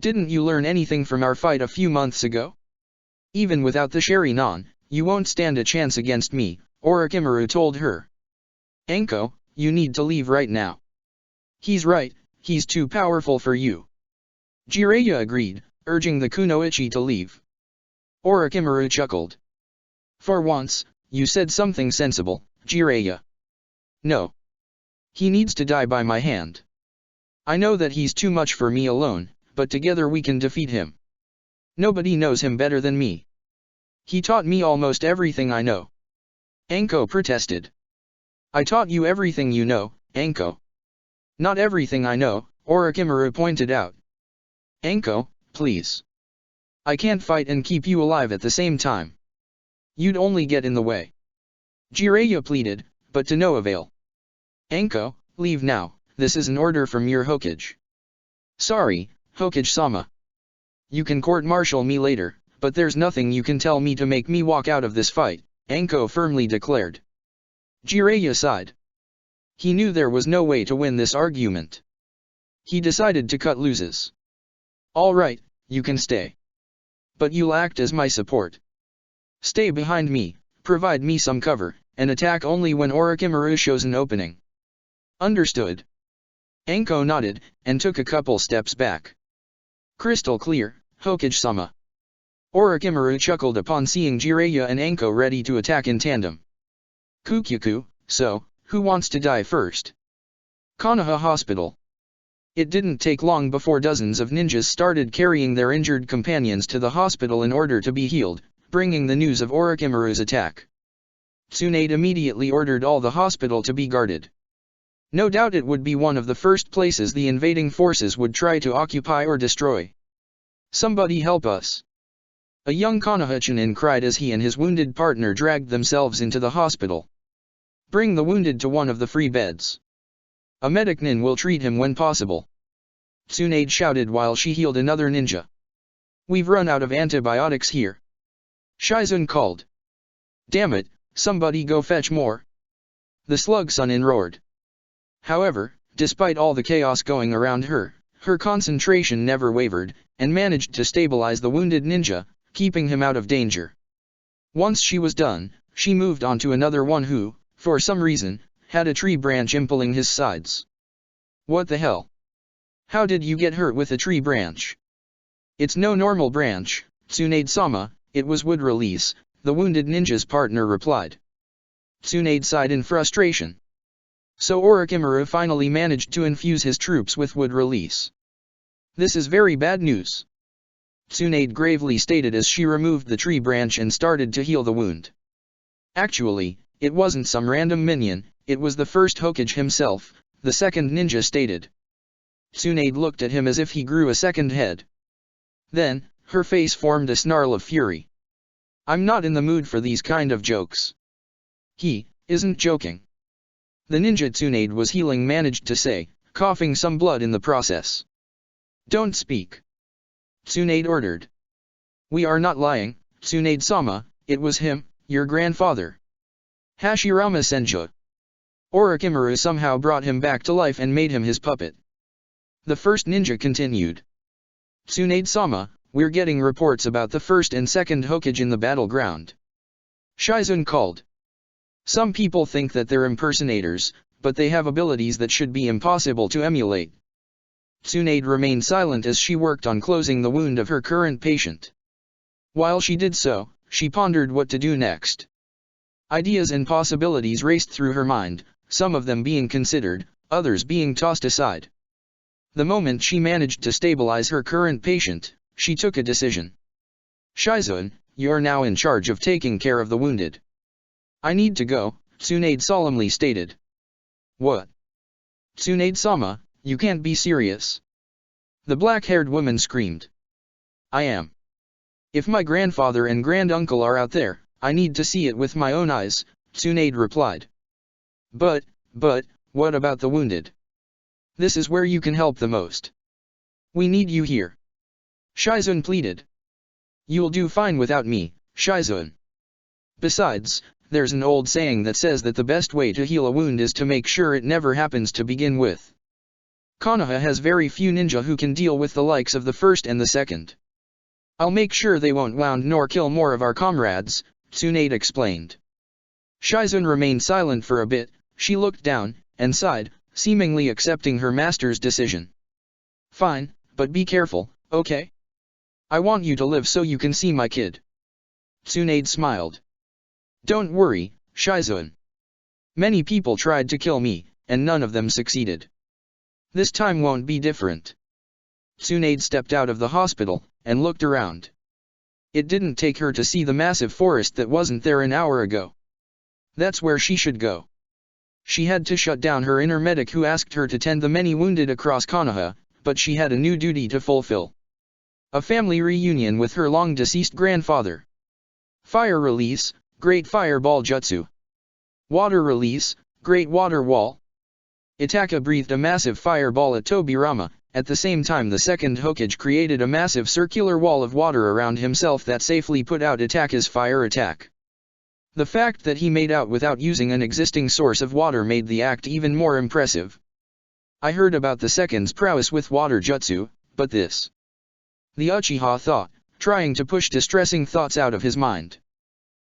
Speaker 1: Didn't you learn anything from our fight a few months ago? Even without the Sharingan, you won't stand a chance against me, Orochimaru told her. Anko, you need to leave right now. He's right, he's too powerful for you. Jiraiya agreed, urging the kunoichi to leave. Orochimaru chuckled. For once, you said something sensible, Jiraiya. No. He needs to die by my hand. I know that he's too much for me alone, but together we can defeat him. Nobody knows him better than me. He taught me almost everything I know. Anko protested. I taught you everything you know, Anko. Not everything I know, Orochimaru pointed out. Anko, please. I can't fight and keep you alive at the same time. You'd only get in the way. Jiraiya pleaded, but to no avail. Anko, leave now, this is an order from your Hokage. Sorry, Hokage-sama. You can court-martial me later, but there's nothing you can tell me to make me walk out of this fight, Anko firmly declared. Jiraiya sighed. He knew there was no way to win this argument. He decided to cut losses. All right, you can stay. But you'll act as my support. Stay behind me, provide me some cover, and attack only when Orochimaru shows an opening. Understood. Anko nodded, and took a couple steps back. Crystal clear, Hokage-sama. Orochimaru chuckled upon seeing Jiraiya and Anko ready to attack in tandem. Kukyuku, so, who wants to die first? Konoha Hospital. It didn't take long before dozens of ninjas started carrying their injured companions to the hospital in order to be healed, bringing the news of Orochimaru's attack. Tsunade immediately ordered all the hospital to be guarded. No doubt it would be one of the first places the invading forces would try to occupy or destroy. Somebody help us. A young Konoha-chunin cried as he and his wounded partner dragged themselves into the hospital. Bring the wounded to one of the free beds. A medic nin will treat him when possible. Tsunade shouted while she healed another ninja. We've run out of antibiotics here. Shizun called. Damn it, somebody go fetch more. The slug Sannin roared. However, despite all the chaos going around her, her concentration never wavered, and managed to stabilize the wounded ninja, keeping him out of danger. Once she was done, she moved on to another one who, for some reason, had a tree branch impaling his sides. What the hell? How did you get hurt with a tree branch? It's no normal branch, Tsunade-sama, it was wood release, the wounded ninja's partner replied. Tsunade sighed in frustration. So Orochimaru finally managed to infuse his troops with wood release. This is very bad news. Tsunade gravely stated as she removed the tree branch and started to heal the wound. Actually, it wasn't some random minion, it was the first Hokage himself, the second ninja stated. Tsunade looked at him as if he grew a second head. Then, her face formed a snarl of fury. I'm not in the mood for these kind of jokes. He isn't joking. The ninja Tsunade was healing managed to say, coughing some blood in the process. Don't speak. Tsunade ordered. We are not lying, Tsunade-sama, it was him, your grandfather. Hashirama Senju. Orochimaru somehow brought him back to life and made him his puppet. The first ninja continued. Tsunade-sama, we're getting reports about the first and second Hokage in the battleground. Shizun called. Some people think that they're impersonators, but they have abilities that should be impossible to emulate. Tsunade remained silent as she worked on closing the wound of her current patient. While she did so, she pondered what to do next. Ideas and possibilities raced through her mind, some of them being considered, others being tossed aside. The moment she managed to stabilize her current patient, she took a decision. Shizun, you're now in charge of taking care of the wounded. I need to go, Tsunade solemnly stated. What? Tsunade-sama, you can't be serious. The black-haired woman screamed. I am. If my grandfather and granduncle are out there, I need to see it with my own eyes, Tsunade replied. But, what about the wounded? This is where you can help the most. We need you here. Shizun pleaded. You'll do fine without me, Shizun. Besides, there's an old saying that says that the best way to heal a wound is to make sure it never happens to begin with. Konoha has very few ninja who can deal with the likes of the first and the second. I'll make sure they won't wound nor kill more of our comrades, Tsunade explained. Shizun remained silent for a bit, she looked down, and sighed, seemingly accepting her master's decision. Fine, but be careful, okay? I want you to live so you can see my kid. Tsunade smiled. Don't worry, Shizun. Many people tried to kill me, and none of them succeeded. This time won't be different. Tsunade stepped out of the hospital, and looked around. It didn't take her to see the massive forest that wasn't there an hour ago. That's where she should go. She had to shut down her inner medic who asked her to tend the many wounded across Konoha, but she had a new duty to fulfill. A family reunion with her long-deceased grandfather. Fire release, Great Fireball Jutsu. Water release, Great Water Wall. Itaka breathed a massive fireball at Tobirama. At the same time the second Hokage created a massive circular wall of water around himself that safely put out Itaka's fire attack. The fact that he made out without using an existing source of water made the act even more impressive. I heard about the second's prowess with water jutsu, but this. The Uchiha thought, trying to push distressing thoughts out of his mind.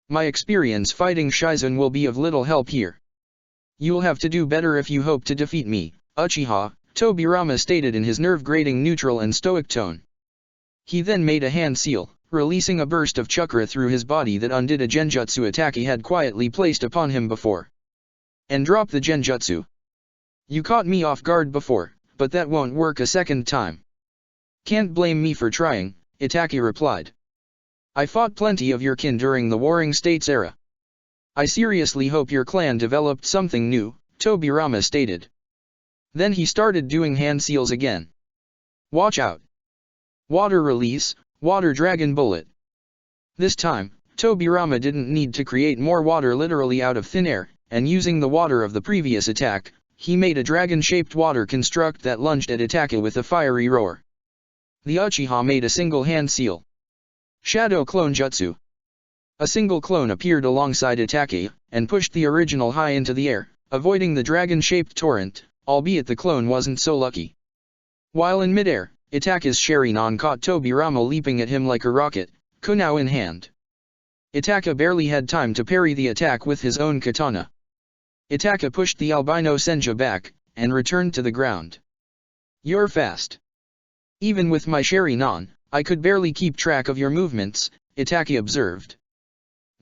Speaker 1: My experience fighting Shizun will be of little help here. You'll have to do better if you hope to defeat me, Uchiha, Tobirama stated in his nerve-grating neutral and stoic tone. He then made a hand seal, releasing a burst of chakra through his body that undid a genjutsu attack he had quietly placed upon him before. And dropped the genjutsu. You caught me off guard before, but that won't work a second time. Can't blame me for trying, Itaki replied. I fought plenty of your kin during the Warring States era. I seriously hope your clan developed something new, Tobirama stated. Then he started doing hand seals again. Watch out. Water release, Water Dragon Bullet. This time, Tobirama didn't need to create more water literally out of thin air, and using the water of the previous attack, he made a dragon-shaped water construct that lunged at Itaka with a fiery roar. The Uchiha made a single hand seal. Shadow Clone Jutsu. A single clone appeared alongside Itaka, and pushed the original high into the air, avoiding the dragon-shaped torrent, albeit the clone wasn't so lucky. While in midair, Itaka's Sharingan caught Tobirama leaping at him like a rocket, kunao in hand. Itaka barely had time to parry the attack with his own katana. Itaka pushed the albino Senju back, and returned to the ground. You're fast. Even with my Sharingan, I could barely keep track of your movements, Itaki observed.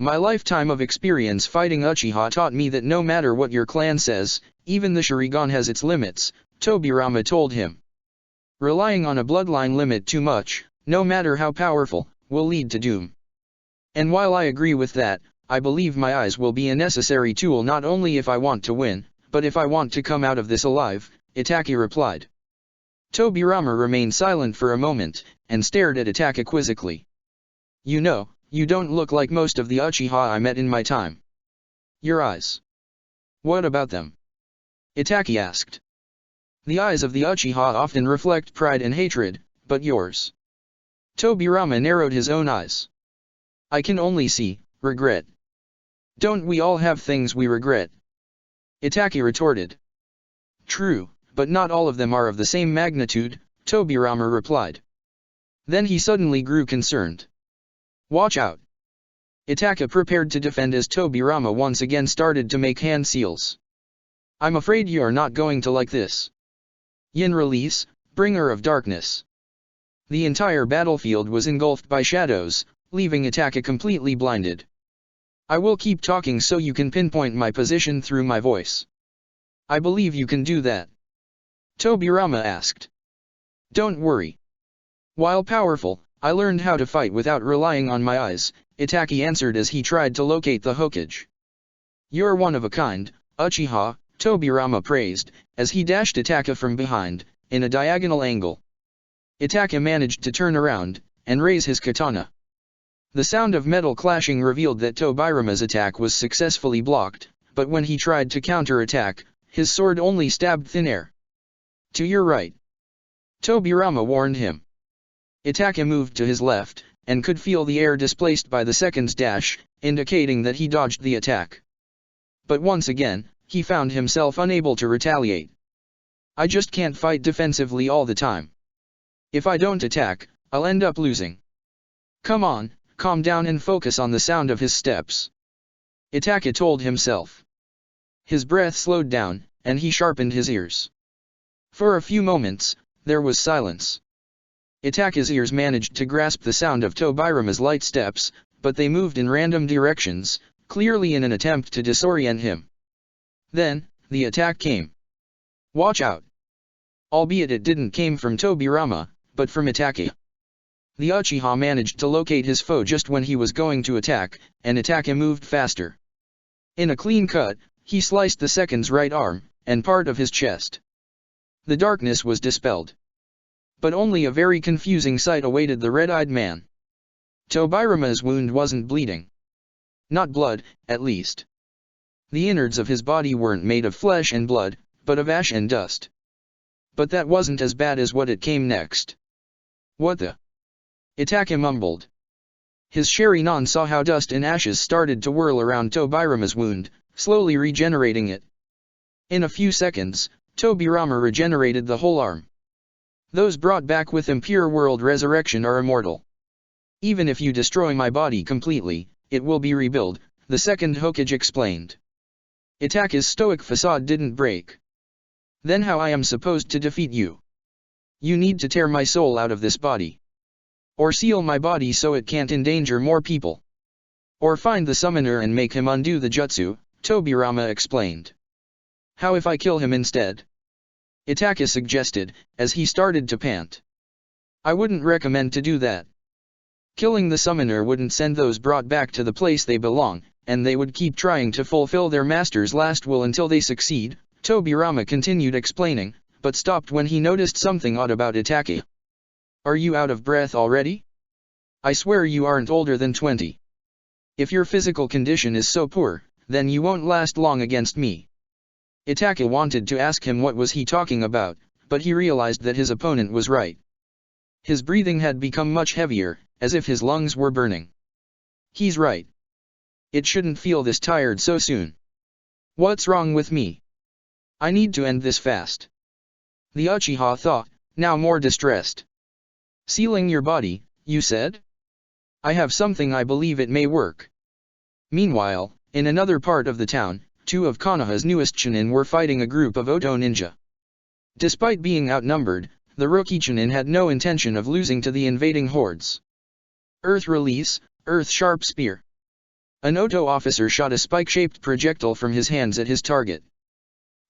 Speaker 1: My lifetime of experience fighting Uchiha taught me that no matter what your clan says, even the Sharingan has its limits, Tobirama told him. Relying on a bloodline limit too much, no matter how powerful, will lead to doom. And while I agree with that, I believe my eyes will be a necessary tool not only if I want to win, but if I want to come out of this alive, Itaki replied. Tobirama remained silent for a moment, and stared at Itaka quizzically. You know, you don't look like most of the Uchiha I met in my time. Your eyes. What about them? Itaki asked. The eyes of the Uchiha often reflect pride and hatred, but yours? Tobirama narrowed his own eyes. I can only see regret. Don't we all have things we regret? Itaki retorted. True, but not all of them are of the same magnitude, Tobirama replied. Then he suddenly grew concerned. Watch out! Itaka prepared to defend as Tobirama once again started to make hand seals. I'm afraid you are not going to like this. Yin release, bringer of darkness. The entire battlefield was engulfed by shadows, leaving Itaka completely blinded. I will keep talking so you can pinpoint my position through my voice. I believe you can do that. Tobirama asked. Don't worry. While powerful, I learned how to fight without relying on my eyes, Itaki answered as he tried to locate the Hokage. You're one of a kind, Uchiha, Tobirama praised, as he dashed Itaka from behind, in a diagonal angle. Itaka managed to turn around, and raise his katana. The sound of metal clashing revealed that Tobirama's attack was successfully blocked, but when he tried to counter-attack, his sword only stabbed thin air. To your right. Tobirama warned him. Itaka moved to his left, and could feel the air displaced by the second's dash, indicating that he dodged the attack. But once again, he found himself unable to retaliate. I just can't fight defensively all the time. If I don't attack, I'll end up losing. Come on, calm down and focus on the sound of his steps. Itaka told himself. His breath slowed down, and he sharpened his ears. For a few moments, there was silence. Itaka's ears managed to grasp the sound of Tobirama's light steps, but they moved in random directions, clearly in an attempt to disorient him. Then, the attack came. Watch out! Albeit it didn't came from Tobirama, but from Itaka. The Uchiha managed to locate his foe just when he was going to attack, and Itaka moved faster. In a clean cut, he sliced the second's right arm, and part of his chest. The darkness was dispelled. But only a very confusing sight awaited the red-eyed man. Tobirama's wound wasn't bleeding. Not blood, at least. The innards of his body weren't made of flesh and blood, but of ash and dust. But that wasn't as bad as what it came next. What the? Itaka mumbled. His Sharingan saw how dust and ashes started to whirl around Tobirama's wound, slowly regenerating it. In a few seconds, Tobirama regenerated the whole arm. Those brought back with impure world resurrection are immortal. Even if you destroy my body completely, it will be rebuilt, the second Hokage explained. Itaka's stoic facade didn't break. Then how I am supposed to defeat you? You need to tear my soul out of this body. Or seal my body so it can't endanger more people. Or find the summoner and make him undo the jutsu, Tobirama explained. How if I kill him instead? Itaka suggested, as he started to pant. I wouldn't recommend to do that. Killing the summoner wouldn't send those brought back to the place they belong, and they would keep trying to fulfill their master's last will until they succeed, Tobirama continued explaining, but stopped when he noticed something odd about Itaka. Are you out of breath already? I swear you aren't older than 20. If your physical condition is so poor, then you won't last long against me. Itaka wanted to ask him what was he talking about, but he realized that his opponent was right. His breathing had become much heavier, as if his lungs were burning. He's right. It shouldn't feel this tired so soon. What's wrong with me? I need to end this fast. The Uchiha thought, now more distressed. Sealing your body, you said? I have something I believe it may work. Meanwhile, in another part of the town, two of Konoha's newest Chunin were fighting a group of Oto ninja. Despite being outnumbered, the rookie Chunin had no intention of losing to the invading hordes. Earth release, Earth sharp spear. An Oto officer shot a spike-shaped projectile from his hands at his target.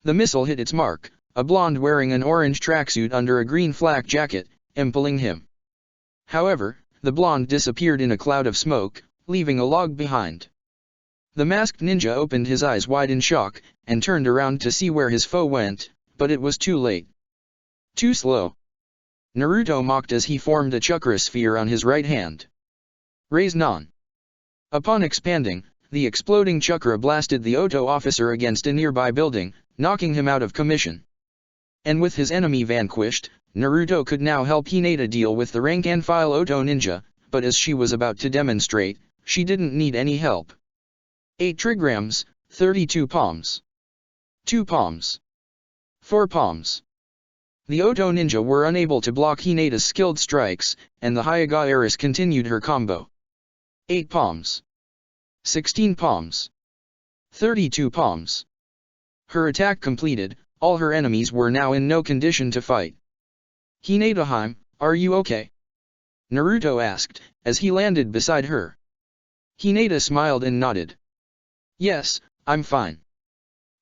Speaker 1: The missile hit its mark, a blonde wearing an orange tracksuit under a green flak jacket, impaling him. However, the blonde disappeared in a cloud of smoke, leaving a log behind. The masked ninja opened his eyes wide in shock, and turned around to see where his foe went, but it was too late. Too slow. Naruto mocked as he formed a chakra sphere on his right hand. Raise non. Upon expanding, the exploding chakra blasted the Oto officer against a nearby building, knocking him out of commission. And with his enemy vanquished, Naruto could now help Hinata deal with the rank-and-file Oto ninja, but as she was about to demonstrate, she didn't need any help. 8 trigrams, 32 palms. 2 palms. 4 palms. The Oto ninja were unable to block Hinata's skilled strikes, and the Hyuga heiress continued her combo. 8 palms. 16 palms. 32 palms. Her attack completed, all her enemies were now in no condition to fight. Hinata-hime, are you okay? Naruto asked, as he landed beside her. Hinata smiled and nodded. Yes, I'm fine.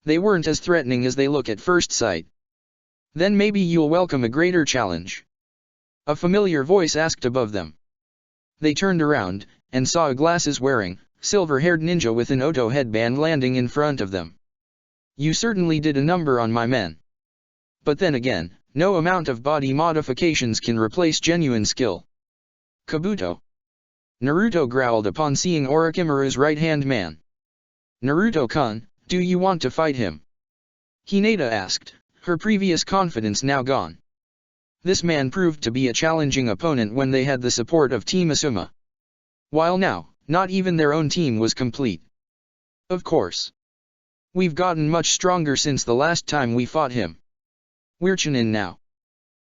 Speaker 1: They weren't as threatening as they look at first sight. Then maybe you'll welcome a greater challenge. A familiar voice asked above them. They turned around, and saw a glasses-wearing, silver-haired ninja with an Oto headband landing in front of them. You certainly did a number on my men. But then again, no amount of body modifications can replace genuine skill. Kabuto. Naruto growled upon seeing Orochimaru's right-hand man. Naruto-kun, do you want to fight him? Hinata asked, her previous confidence now gone. This man proved to be a challenging opponent when they had the support of Team Asuma. While now, not even their own team was complete. Of course. We've gotten much stronger since the last time we fought him. We're Chunin now.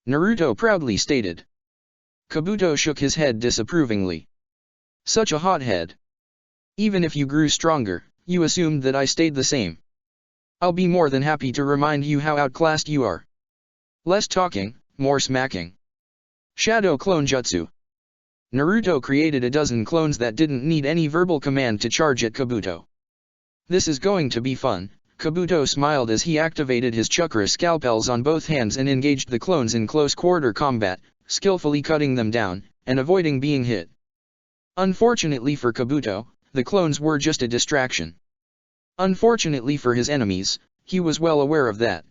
Speaker 1: Naruto proudly stated. Kabuto shook his head disapprovingly. Such a hothead. Even if you grew stronger, you assumed that I stayed the same. I'll be more than happy to remind you how outclassed you are. Less talking, more smacking. Shadow Clone Jutsu. Naruto created a dozen clones that didn't need any verbal command to charge at Kabuto. This is going to be fun, Kabuto smiled as he activated his chakra scalpels on both hands and engaged the clones in close-quarter combat, skillfully cutting them down, and avoiding being hit. Unfortunately for Kabuto, the clones were just a distraction. Unfortunately for his enemies, he was well aware of that.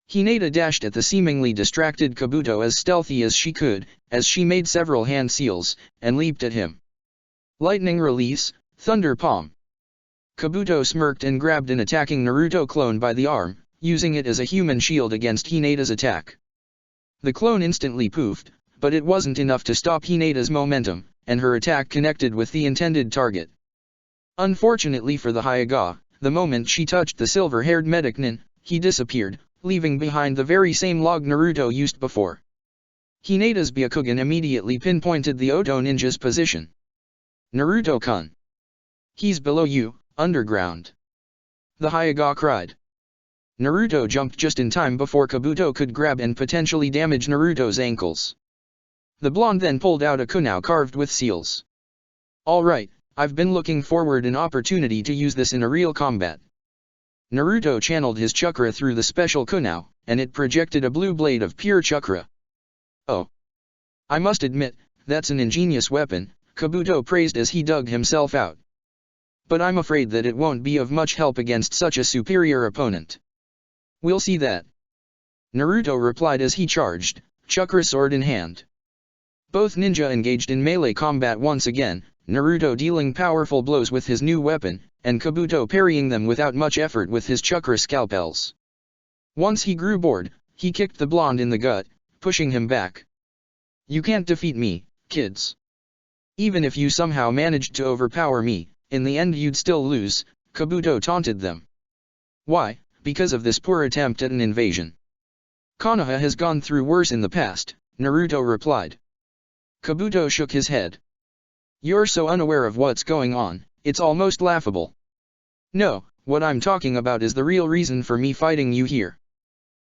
Speaker 1: Hinata dashed at the seemingly distracted Kabuto as stealthy as she could, as she made several hand seals, and leaped at him. Lightning release, thunder palm. Kabuto smirked and grabbed an attacking Naruto clone by the arm, using it as a human shield against Hinata's attack. The clone instantly poofed, but it wasn't enough to stop Hinata's momentum, and her attack connected with the intended target. Unfortunately for the Hyuga, the moment she touched the silver-haired medicnin, he disappeared, leaving behind the very same log Naruto used before. Hinata's Byakugan immediately pinpointed the Oto ninja's position. Naruto-kun. He's below you, underground. The Hyuga cried. Naruto jumped just in time before Kabuto could grab and potentially damage Naruto's ankles. The blonde then pulled out a kunai carved with seals. Alright, I've been looking forward an opportunity to use this in a real combat. Naruto channeled his chakra through the special kunai, and it projected a blue blade of pure chakra. Oh. I must admit, that's an ingenious weapon, Kabuto praised as he dug himself out. But I'm afraid that it won't be of much help against such a superior opponent. We'll see that. Naruto replied as he charged, chakra sword in hand. Both ninja engaged in melee combat once again, Naruto dealing powerful blows with his new weapon, and Kabuto parrying them without much effort with his chakra scalpels. Once he grew bored, he kicked the blonde in the gut, pushing him back. You can't defeat me, kids. Even if you somehow managed to overpower me, in the end you'd still lose, Kabuto taunted them. Why? Because of this poor attempt at an invasion. Konoha has gone through worse in the past, Naruto replied. Kabuto shook his head. You're so unaware of what's going on, it's almost laughable. No, what I'm talking about is the real reason for me fighting you here.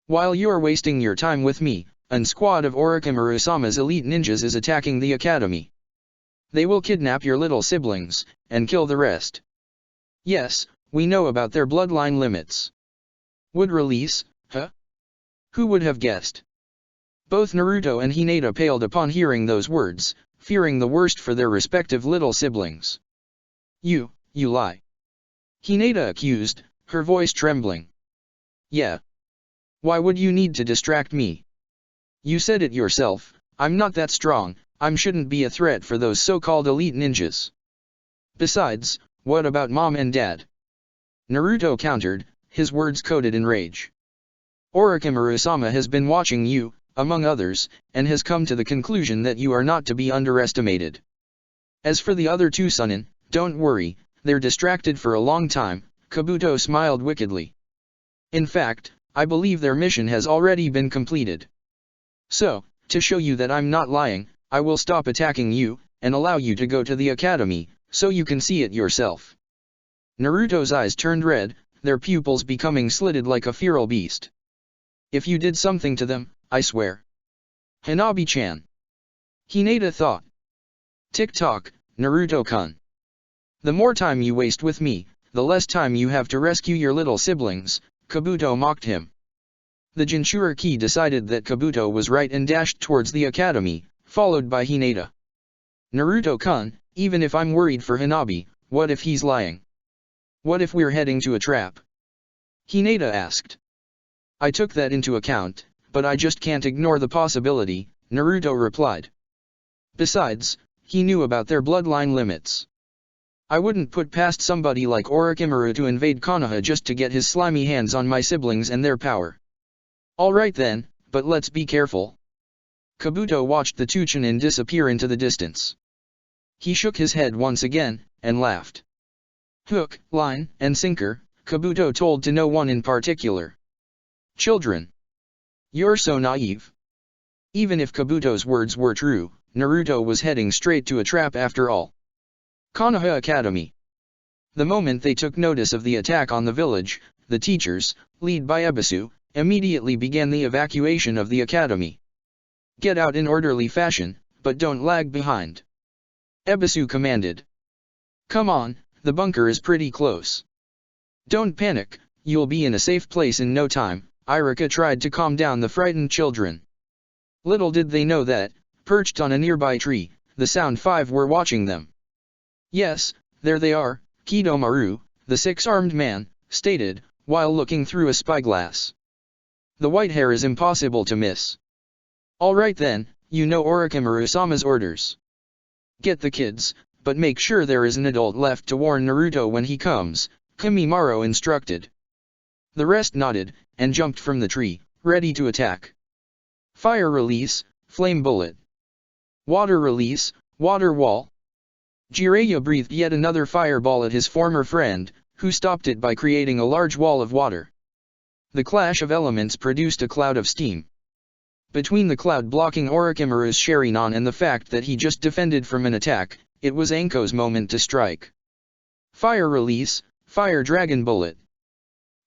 Speaker 1: While you're wasting your time with me, a squad of Orochimaru-sama's elite ninjas is attacking the academy. They will kidnap your little siblings, and kill the rest. Yes, we know about their bloodline limits. Would release, huh? Who would have guessed? Both Naruto and Hinata paled upon hearing those words, fearing the worst for their respective little siblings. You lie. Hinata accused, her voice trembling. Yeah. Why would you need to distract me? You said it yourself, I'm not that strong, I shouldn't be a threat for those so-called elite ninjas. Besides, what about Mom and Dad? Naruto countered, his words coated in rage. Orochimaru-sama has been watching you, among others, and has come to the conclusion that you are not to be underestimated. As for the other two Sannin, don't worry, they're distracted for a long time, Kabuto smiled wickedly. In fact, I believe their mission has already been completed. So, to show you that I'm not lying, I will stop attacking you, and allow you to go to the academy, so you can see it yourself. Naruto's eyes turned red, their pupils becoming slitted like a feral beast. If you did something to them, I swear. Hanabi-chan. Hinata thought. Tick-tock, Naruto-kun. The more time you waste with me, the less time you have to rescue your little siblings, Kabuto mocked him. The Jinchuriki decided that Kabuto was right and dashed towards the academy, followed by Hinata. Naruto-kun, even if I'm worried for Hanabi, what if he's lying? What if we're heading to a trap? Hinata asked. I took that into account, but I just can't ignore the possibility, Naruto replied. Besides, he knew about their bloodline limits. I wouldn't put past somebody like Orochimaru to invade Konoha just to get his slimy hands on my siblings and their power. Alright then, but let's be careful. Kabuto watched the two Chunin disappear into the distance. He shook his head once again, and laughed. Hook, line, and sinker, Kabuto told to no one in particular. Children. You're so naive. Even if Kabuto's words were true, Naruto was heading straight to a trap after all. Konoha Academy. The moment they took notice of the attack on the village, the teachers, led by Ebisu, immediately began the evacuation of the academy. Get out in orderly fashion, but don't lag behind. Ebisu commanded. Come on, the bunker is pretty close. Don't panic, you'll be in a safe place in no time, Iruka tried to calm down the frightened children. Little did they know that, perched on a nearby tree, the Sound Five were watching them. Yes, there they are, Kidomaru, the six-armed man, stated, while looking through a spyglass. The white hair is impossible to miss. Alright then, you know Orochimaru-sama's orders. Get the kids, but make sure there is an adult left to warn Naruto when he comes, Kimimaro instructed. The rest nodded, and jumped from the tree, ready to attack. Fire release, flame bullet. Water release, water wall. Jiraiya breathed yet another fireball at his former friend, who stopped it by creating a large wall of water. The clash of elements produced a cloud of steam. Between the cloud blocking Orochimaru's Sharingan and the fact that he just defended from an attack, it was Anko's moment to strike. Fire release, fire dragon bullet.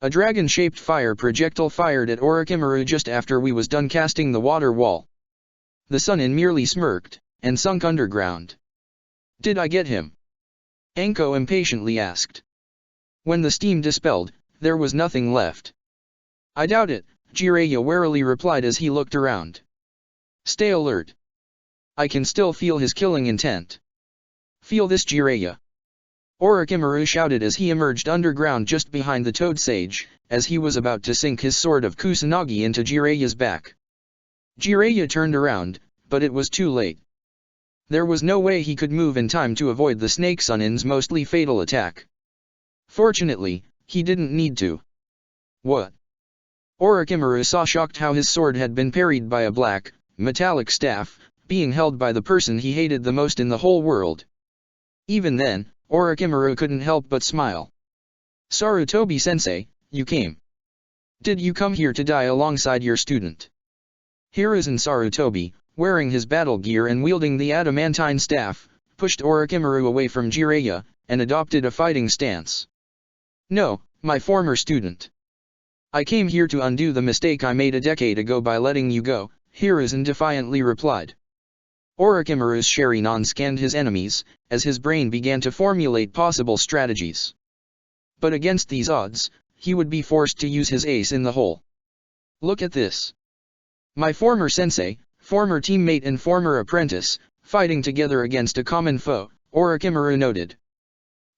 Speaker 1: A dragon-shaped fire projectile fired at Orochimaru just after we was done casting the water wall. The Sannin merely smirked, and sunk underground. Did I get him? Anko impatiently asked. When the steam dispelled, there was nothing left. I doubt it, Jiraiya warily replied as he looked around. Stay alert. I can still feel his killing intent. Feel this, Jiraiya. Orochimaru shouted as he emerged underground just behind the Toad Sage, as he was about to sink his sword of Kusanagi into Jiraiya's back. Jiraiya turned around, but it was too late. There was no way he could move in time to avoid the Snake Sannin's mostly fatal attack. Fortunately, he didn't need to. What? Orochimaru saw shocked how his sword had been parried by a black, metallic staff, being held by the person he hated the most in the whole world. Even then, Orochimaru couldn't help but smile. Sarutobi-sensei, you came. Did you come here to die alongside your student? Hiruzen Sarutobi, wearing his battle gear and wielding the adamantine staff, pushed Orochimaru away from Jiraiya, and adopted a fighting stance. No, my former student. I came here to undo the mistake I made a decade ago by letting you go, Hiruzen defiantly replied. Orochimaru's Sharingan scanned his enemies, as his brain began to formulate possible strategies. But against these odds, he would be forced to use his ace in the hole. Look at this. My former sensei, former teammate and former apprentice, fighting together against a common foe, Orochimaru noted.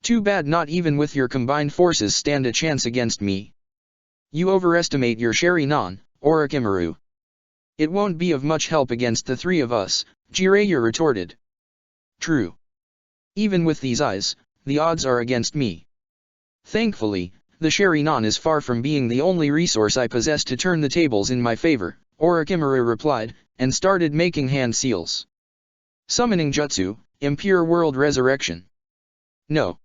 Speaker 1: Too bad not even with your combined forces stand a chance against me. You overestimate your Sharingan, Orochimaru. It won't be of much help against the three of us, Jiraiya retorted. True. Even with these eyes, the odds are against me. Thankfully, the Sharingan is far from being the only resource I possess to turn the tables in my favor, Orochimaru replied, and started making hand seals. Summoning Jutsu, Impure World Resurrection. No.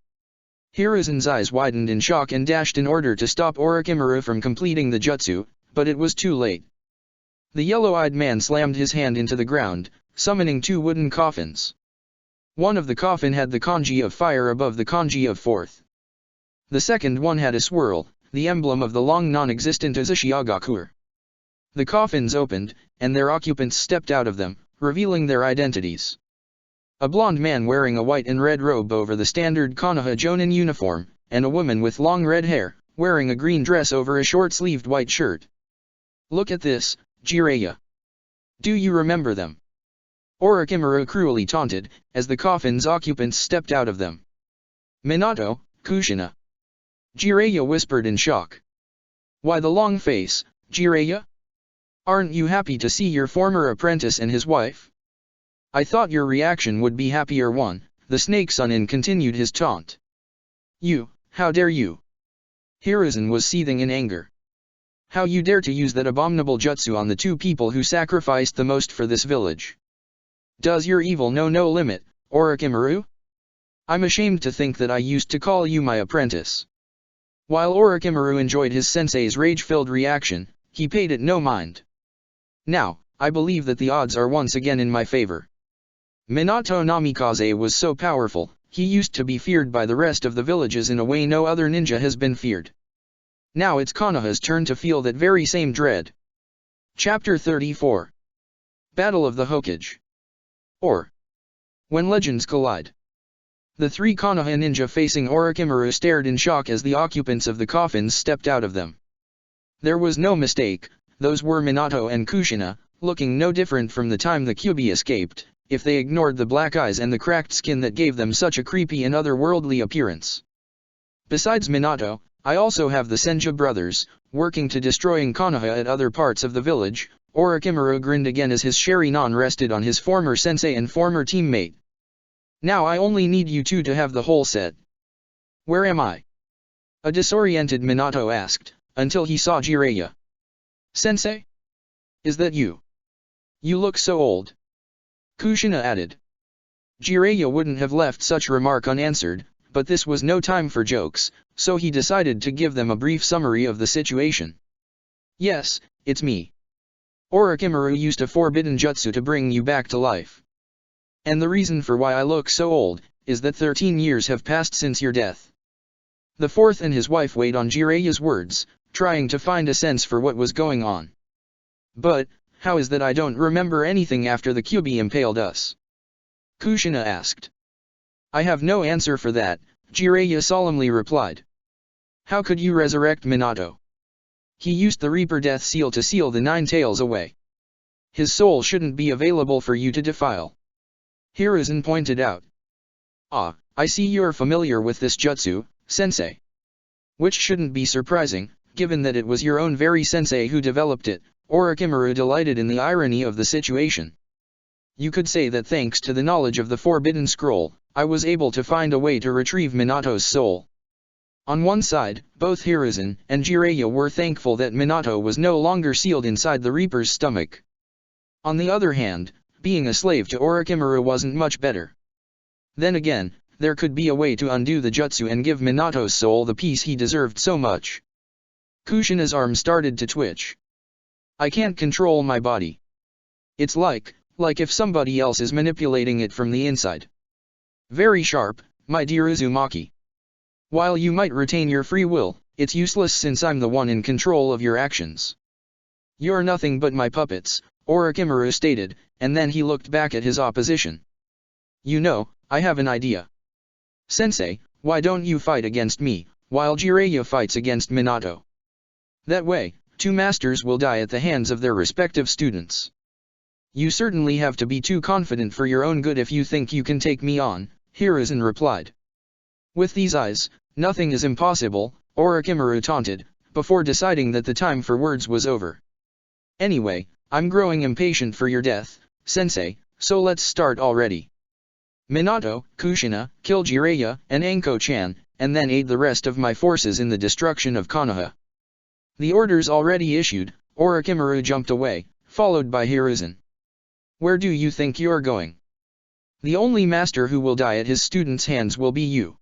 Speaker 1: Hiruzen's eyes widened in shock and dashed in order to stop Orochimaru from completing the jutsu, but it was too late. The yellow-eyed man slammed his hand into the ground, summoning two wooden coffins. One of the coffin had the kanji of fire above the kanji of fourth. The second one had a swirl, the emblem of the long non-existent Uzushiagakur. The coffins opened, and their occupants stepped out of them, revealing their identities. A blond man wearing a white and red robe over the standard Konoha Jonin uniform, and a woman with long red hair, wearing a green dress over a short-sleeved white shirt. Look at this, Jiraiya. Do you remember them? Orochimaru cruelly taunted, as the coffin's occupants stepped out of them. Minato, Kushina. Jiraiya whispered in shock. Why the long face, Jiraiya? Aren't you happy to see your former apprentice and his wife? I thought your reaction would be happier one, the snake Sannin continued his taunt. You, how dare you? Hiruzen was seething in anger. How you dare to use that abominable jutsu on the two people who sacrificed the most for this village? Does your evil know no limit, Orochimaru? I'm ashamed to think that I used to call you my apprentice. While Orochimaru enjoyed his sensei's rage-filled reaction, he paid it no mind. Now, I believe that the odds are once again in my favor. Minato Namikaze was so powerful, he used to be feared by the rest of the villages in a way no other ninja has been feared. Now it's Konoha's turn to feel that very same dread. Chapter 34. Battle of the Hokage. Or, when legends collide. The three Konoha ninja facing Orochimaru stared in shock as the occupants of the coffins stepped out of them. There was no mistake, those were Minato and Kushina, looking no different from the time the Kyuubi escaped, if they ignored the black eyes and the cracked skin that gave them such a creepy and otherworldly appearance. Besides Minato, I also have the Senju brothers, working to destroying Konoha at other parts of the village. Orochimaru grinned again as his Sharingan rested on his former sensei and former teammate. Now I only need you two to have the whole set. Where am I? A disoriented Minato asked, until he saw Jiraiya. Sensei? Is that you? You look so old. Kushina added. Jiraiya wouldn't have left such remark unanswered, but this was no time for jokes, so he decided to give them a brief summary of the situation. Yes, it's me. Orochimaru used a forbidden jutsu to bring you back to life. And the reason for why I look so old, is that 13 years have passed since your death. The fourth and his wife weighed on Jiraiya's words, trying to find a sense for what was going on. But, how is that I don't remember anything after the Kyuubi impaled us? Kushina asked. I have no answer for that, Jiraiya solemnly replied. How could you resurrect Minato? He used the Reaper Death Seal to seal the 9 tails away. His soul shouldn't be available for you to defile. Hiruzen pointed out. Ah, I see you're familiar with this jutsu, sensei. Which shouldn't be surprising, given that it was your own very sensei who developed it. Orochimaru delighted in the irony of the situation. You could say that thanks to the knowledge of the Forbidden Scroll, I was able to find a way to retrieve Minato's soul. On one side, both Hiruzen and Jiraiya were thankful that Minato was no longer sealed inside the Reaper's stomach. On the other hand, being a slave to Orochimaru wasn't much better. Then again, there could be a way to undo the jutsu and give Minato's soul the peace he deserved so much. Kushina's arm started to twitch. I can't control my body. It's like if somebody else is manipulating it from the inside. Very sharp, my dear Uzumaki. While you might retain your free will, it's useless since I'm the one in control of your actions. You're nothing but my puppets, Orochimaru stated, and then he looked back at his opposition. You know, I have an idea. Sensei, why don't you fight against me, while Jiraiya fights against Minato? That way, 2 masters will die at the hands of their respective students. You certainly have to be too confident for your own good if you think you can take me on, Hiruzen replied. With these eyes, nothing is impossible, Orochimaru taunted, before deciding that the time for words was over. Anyway, I'm growing impatient for your death, sensei, so let's start already. Minato, Kushina, kill Jiraiya and Anko-chan, and then aid the rest of my forces in the destruction of Konoha. The orders already issued, Orochimaru jumped away, followed by Hiruzen. Where do you think you're going? The only master who will die at his students' hands will be you.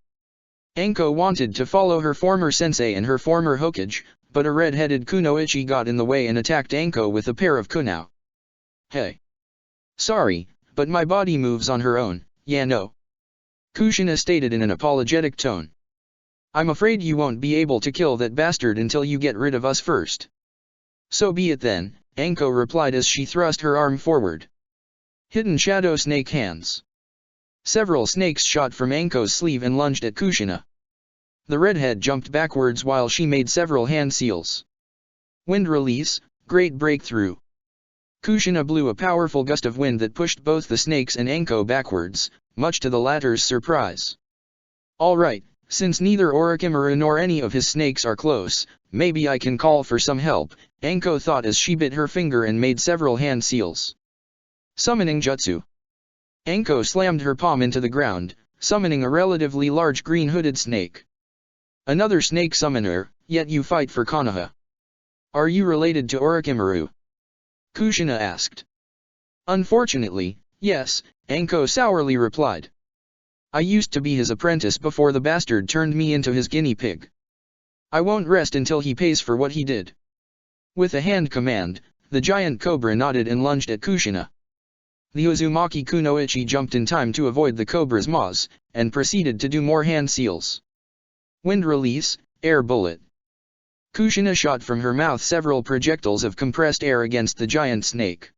Speaker 1: Anko wanted to follow her former sensei and her former Hokage, but a red-headed kunoichi got in the way and attacked Anko with a pair of kunao. Hey. Sorry, but my body moves on her own, yeah no. Kushina stated in an apologetic tone. I'm afraid you won't be able to kill that bastard until you get rid of us first. So be it then, Anko replied as she thrust her arm forward. Hidden shadow snake hands. Several snakes shot from Anko's sleeve and lunged at Kushina. The redhead jumped backwards while she made several hand seals. Wind release, great breakthrough. Kushina blew a powerful gust of wind that pushed both the snakes and Anko backwards, much to the latter's surprise. Alright, since neither Orochimaru nor any of his snakes are close, maybe I can call for some help, Anko thought as she bit her finger and made several hand seals. Summoning Jutsu. Anko slammed her palm into the ground, summoning a relatively large green-hooded snake. Another snake summoner, yet you fight for Konoha. Are you related to Orochimaru? Kushina asked. Unfortunately, yes, Anko sourly replied. I used to be his apprentice before the bastard turned me into his guinea pig. I won't rest until he pays for what he did. With a hand command, the giant cobra nodded and lunged at Kushina. The Uzumaki kunoichi jumped in time to avoid the cobra's maws, and proceeded to do more hand seals. Wind release, air bullet. Kushina shot from her mouth several projectiles of compressed air against the giant snake.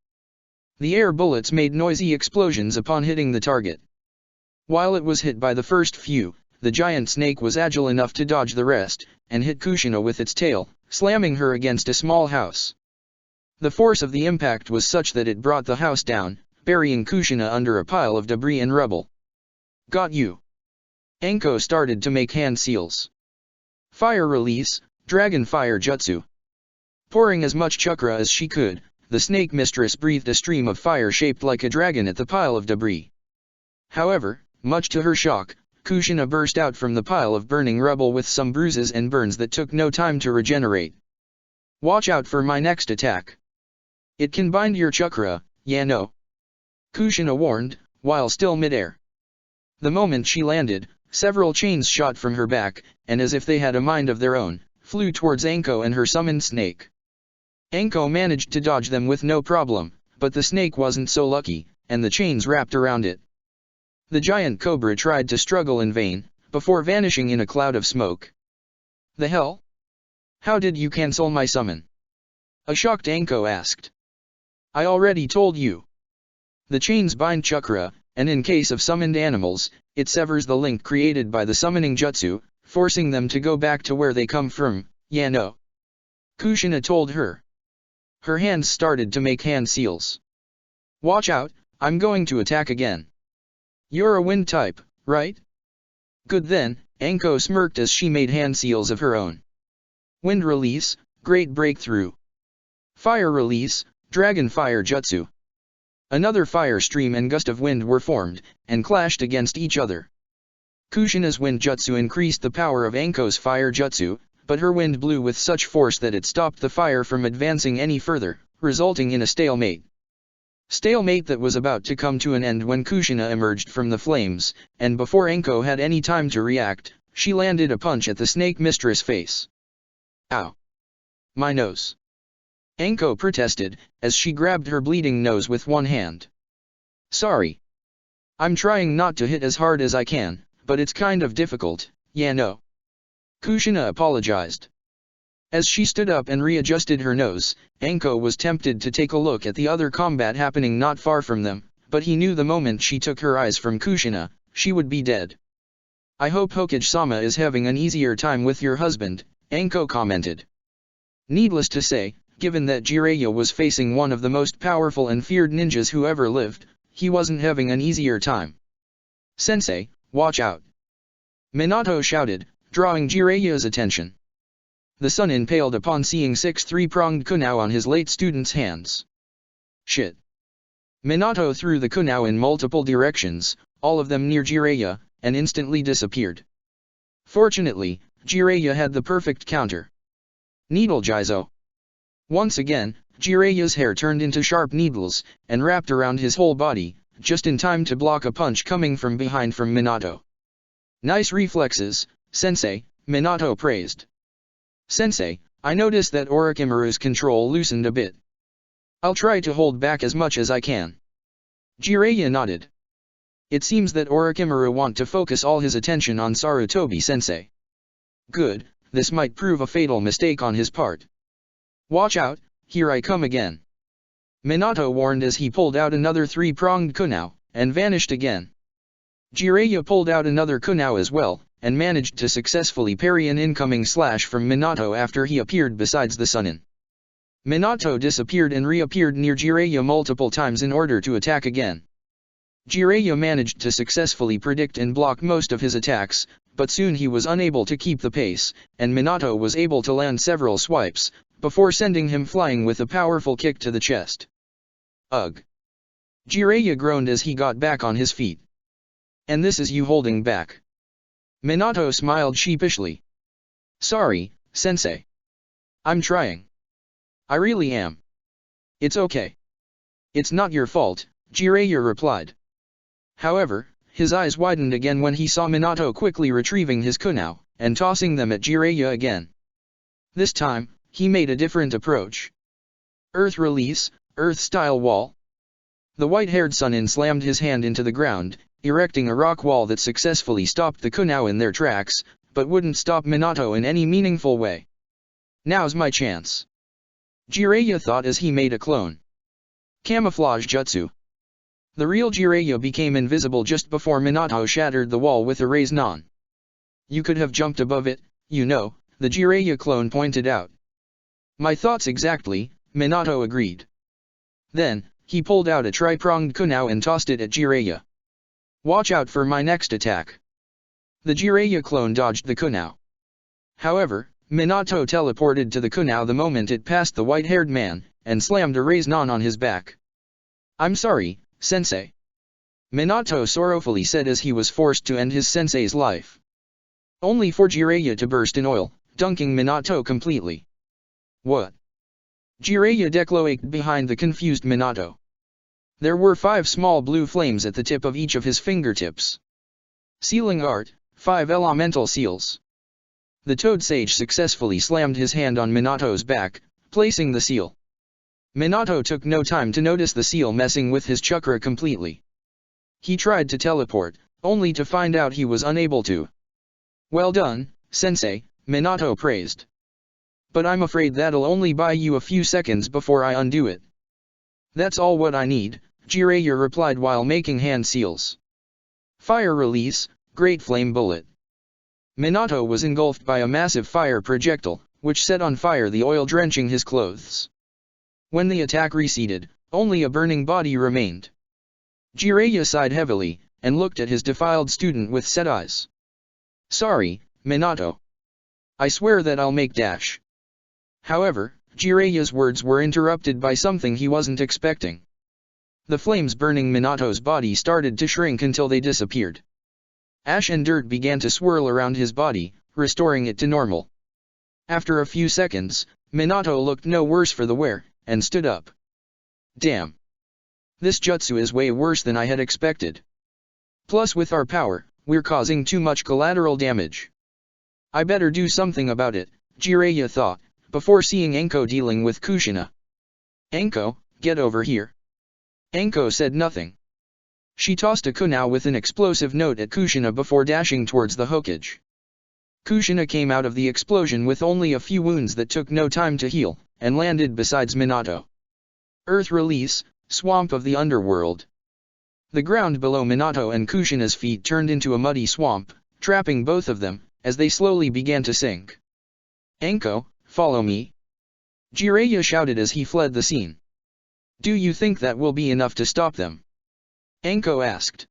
Speaker 1: The air bullets made noisy explosions upon hitting the target. While it was hit by the first few, the giant snake was agile enough to dodge the rest, and hit Kushina with its tail, slamming her against a small house. The force of the impact was such that it brought the house down, burying Kushina under a pile of debris and rubble. Got you. Anko started to make hand seals. Fire release, dragon fire jutsu. Pouring as much chakra as she could, the snake mistress breathed a stream of fire shaped like a dragon at the pile of debris. However, much to her shock, Kushina burst out from the pile of burning rubble with some bruises and burns that took no time to regenerate. Watch out for my next attack. It can bind your chakra, yeah no. Kushina warned, while still midair. The moment she landed, several chains shot from her back, and as if they had a mind of their own, flew towards Anko and her summoned snake. Anko managed to dodge them with no problem, but the snake wasn't so lucky, and the chains wrapped around it. The giant cobra tried to struggle in vain, before vanishing in a cloud of smoke. The hell? How did you cancel my summon? A shocked Anko asked. I already told you. The chains bind chakra, and in case of summoned animals, it severs the link created by the summoning jutsu, forcing them to go back to where they come from, yeah no. Kushina told her. Her hands started to make hand seals. Watch out, I'm going to attack again. You're a wind type, right? Good then, Anko smirked as she made hand seals of her own. Wind release, great breakthrough. Fire release, dragon fire jutsu. Another fire stream and gust of wind were formed, and clashed against each other. Kushina's wind jutsu increased the power of Anko's fire jutsu, but her wind blew with such force that it stopped the fire from advancing any further, resulting in a stalemate. Stalemate that was about to come to an end when Kushina emerged from the flames, and before Anko had any time to react, she landed a punch at the snake mistress' face. Ow! My nose! Anko protested, as she grabbed her bleeding nose with one hand. Sorry. I'm trying not to hit as hard as I can, but it's kind of difficult, yeah no. Kushina apologized. As she stood up and readjusted her nose, Anko was tempted to take a look at the other combat happening not far from them, but he knew the moment she took her eyes from Kushina, she would be dead. I hope Hokage-sama is having an easier time with your husband, Anko commented. Needless to say, given that Jiraiya was facing one of the most powerful and feared ninjas who ever lived, he wasn't having an easier time. Sensei, watch out! Minato shouted, drawing Jiraiya's attention. The Sannin paled upon seeing 6 three-pronged kunao on his late student's hands. Shit. Minato threw the kunao in multiple directions, all of them near Jiraiya, and instantly disappeared. Fortunately, Jiraiya had the perfect counter. Needle Jizo. Once again, Jiraiya's hair turned into sharp needles, and wrapped around his whole body, just in time to block a punch coming from behind from Minato. Nice reflexes, Sensei, Minato praised. Sensei, I noticed that Orochimaru's control loosened a bit. I'll try to hold back as much as I can. Jiraiya nodded. It seems that Orochimaru want to focus all his attention on Sarutobi-sensei. Good, this might prove a fatal mistake on his part. Watch out, here I come again. Minato warned as he pulled out another three-pronged kunao, and vanished again. Jiraiya pulled out another kunao as well, and managed to successfully parry an incoming slash from Minato after he appeared besides the Sannin. Minato disappeared and reappeared near Jiraiya multiple times in order to attack again. Jiraiya managed to successfully predict and block most of his attacks, but soon he was unable to keep the pace, and Minato was able to land several swipes, before sending him flying with a powerful kick to the chest. Ugh! Jiraiya groaned as he got back on his feet. And this is you holding back? Minato smiled sheepishly. Sorry, Sensei. I'm trying. I really am. It's okay. It's not your fault, Jiraiya replied. However, his eyes widened again when he saw Minato quickly retrieving his kunao, and tossing them at Jiraiya again. This time, he made a different approach. Earth release, Earth-style wall. The white-haired Sannin slammed his hand into the ground, erecting a rock wall that successfully stopped the kunao in their tracks, but wouldn't stop Minato in any meaningful way. Now's my chance. Jiraiya thought as he made a clone. Camouflage jutsu. The real Jiraiya became invisible just before Minato shattered the wall with a raise non. You could have jumped above it, you know, the Jiraiya clone pointed out. My thoughts exactly, Minato agreed. Then, he pulled out a tri-pronged kunao and tossed it at Jiraiya. Watch out for my next attack. The Jiraiya clone dodged the kunao. However, Minato teleported to the kunao the moment it passed the white-haired man, and slammed a raise non on his back. I'm sorry, Sensei. Minato sorrowfully said as he was forced to end his sensei's life. Only for Jiraiya to burst in oil, dunking Minato completely. What? Jiraiya decloaked behind the confused Minato. There were 5 small blue flames at the tip of each of his fingertips. Sealing art, 5 elemental seals. The Toad Sage successfully slammed his hand on Minato's back, placing the seal. Minato took no time to notice the seal messing with his chakra completely. He tried to teleport, only to find out he was unable to. Well done, Sensei, Minato praised. But I'm afraid that'll only buy you a few seconds before I undo it. That's all what I need, Jiraiya replied while making hand seals. Fire release, Great Flame Bullet. Minato was engulfed by a massive fire projectile, which set on fire the oil drenching his clothes. When the attack receded, only a burning body remained. Jiraiya sighed heavily, and looked at his defiled student with set eyes. Sorry, Minato. I swear that I'll make dash. However, Jiraiya's words were interrupted by something he wasn't expecting. The flames burning Minato's body started to shrink until they disappeared. Ash and dirt began to swirl around his body, restoring it to normal. After a few seconds, Minato looked no worse for the wear, and stood up. Damn. This jutsu is way worse than I had expected. Plus with our power, we're causing too much collateral damage. I better do something about it, Jiraiya thought, before seeing Anko dealing with Kushina. Anko, get over here. Anko said nothing. She tossed a kunao with an explosive note at Kushina before dashing towards the Hokage. Kushina came out of the explosion with only a few wounds that took no time to heal, and landed besides Minato. Earth release, Swamp of the Underworld. The ground below Minato and Kushina's feet turned into a muddy swamp, trapping both of them, as they slowly began to sink. Anko, follow me. Jiraiya shouted as he fled the scene. Do you think that will be enough to stop them? Anko asked.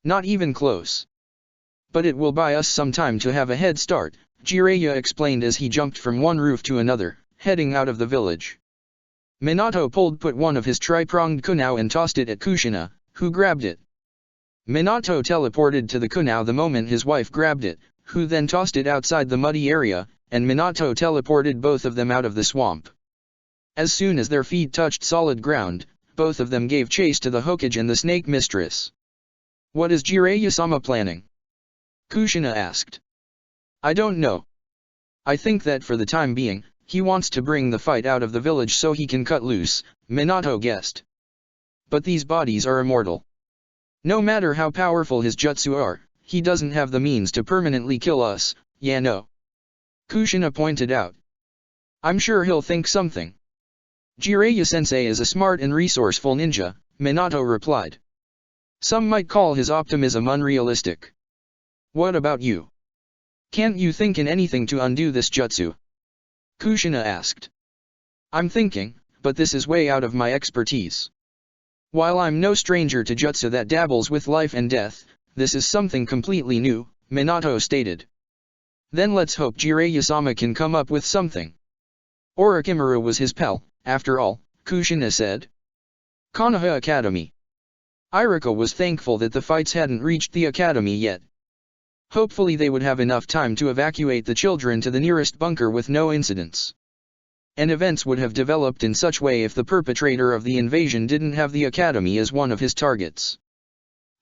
Speaker 1: Not even close. But it will buy us some time to have a head start, Jiraiya explained as he jumped from one roof to another, heading out of the village. Minato put one of his tri-pronged kunai and tossed it at Kushina, who grabbed it. Minato teleported to the kunai the moment his wife grabbed it, who then tossed it outside the muddy area, and Minato teleported both of them out of the swamp. As soon as their feet touched solid ground, both of them gave chase to the Hokage and the Snake Mistress. "What is Jiraiya-sama planning?" Kushina asked. "I don't know. I think that for the time being, he wants to bring the fight out of the village so he can cut loose," Minato guessed. "But these bodies are immortal. No matter how powerful his jutsu are, he doesn't have the means to permanently kill us, yeah no," Kushina pointed out. "I'm sure he'll think something." "Jiraiya-sensei is a smart and resourceful ninja," Minato replied. "Some might call his optimism unrealistic. What about you? Can't you think in anything to undo this jutsu?" Kushina asked. "I'm thinking, but this is way out of my expertise. While I'm no stranger to jutsu that dabbles with life and death, this is something completely new," Minato stated. "Then let's hope Jiraiya-sama can come up with something." "Orochimaru was his pal, after all," Kushina said. Konoha Academy. Iruka was thankful that the fights hadn't reached the academy yet. Hopefully they would have enough time to evacuate the children to the nearest bunker with no incidents. And events would have developed in such way if the perpetrator of the invasion didn't have the academy as one of his targets.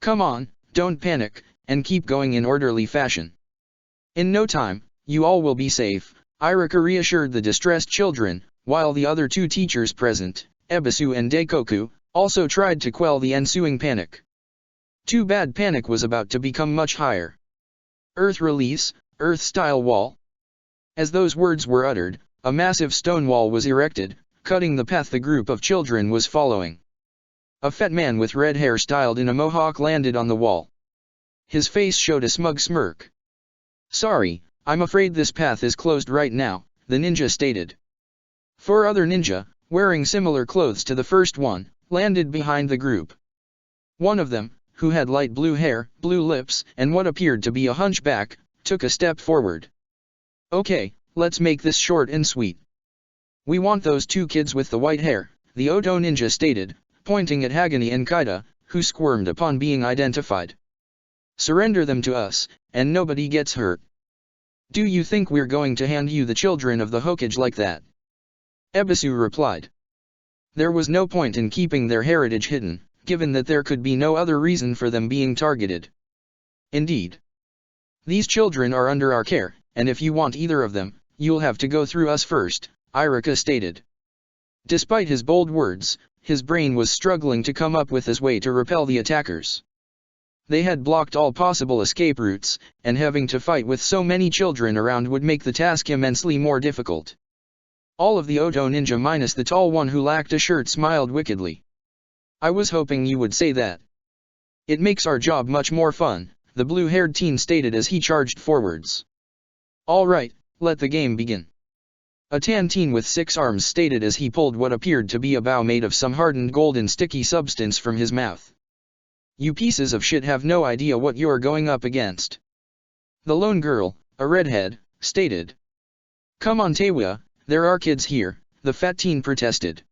Speaker 1: "Come on, don't panic, and keep going in orderly fashion. In no time, you all will be safe," Iruka reassured the distressed children, while the other two teachers present, Ebisu and Daikoku, also tried to quell the ensuing panic. Too bad panic was about to become much higher. "Earth release, Earth-style wall." As those words were uttered, a massive stone wall was erected, cutting the path the group of children was following. A fat man with red hair styled in a mohawk landed on the wall. His face showed a smug smirk. "Sorry, I'm afraid this path is closed right now," the ninja stated. Four other ninja, wearing similar clothes to the first one, landed behind the group. One of them, who had light blue hair, blue lips, and what appeared to be a hunchback, took a step forward. "Okay, let's make this short and sweet. We want those two kids with the white hair," the Oto ninja stated, pointing at Hagane and Kaida, who squirmed upon being identified. "Surrender them to us, and nobody gets hurt. Do you think we're going to hand you the children of the Hokage like that?" Ebisu replied. There was no point in keeping their heritage hidden, given that there could be no other reason for them being targeted. "Indeed. These children are under our care, and if you want either of them, you'll have to go through us first," Iruka stated. Despite his bold words, his brain was struggling to come up with his way to repel the attackers. They had blocked all possible escape routes, and having to fight with so many children around would make the task immensely more difficult. All of the Oto ninja minus the tall one who lacked a shirt smiled wickedly. "I was hoping you would say that. It makes our job much more fun," the blue-haired teen stated as he charged forwards. "All right, let the game begin," a tan teen with 6 arms stated as he pulled what appeared to be a bow made of some hardened golden sticky substance from his mouth. "You pieces of shit have no idea what you're going up against," the lone girl, a redhead, stated. "Come on Taewya, there are kids here," the fat teen protested.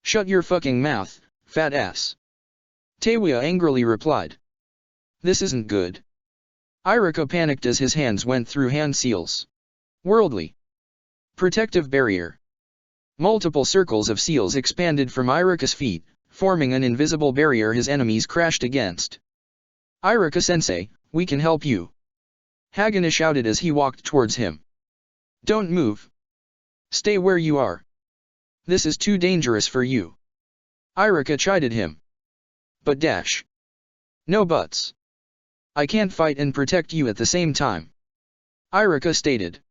Speaker 1: "Shut your fucking mouth, fat ass," Taewya angrily replied. "This isn't good." Iruka panicked as his hands went through hand seals. Worldly. Protective barrier. Multiple circles of seals expanded from Iruka's feet, forming an invisible barrier his enemies crashed against. "Iruka-sensei, we can help you," Hagane shouted as he walked towards him. "Don't move. Stay where you are. This is too dangerous for you," Iruka chided him. "But dash. No buts. I can't fight and protect you at the same time," Iruka stated.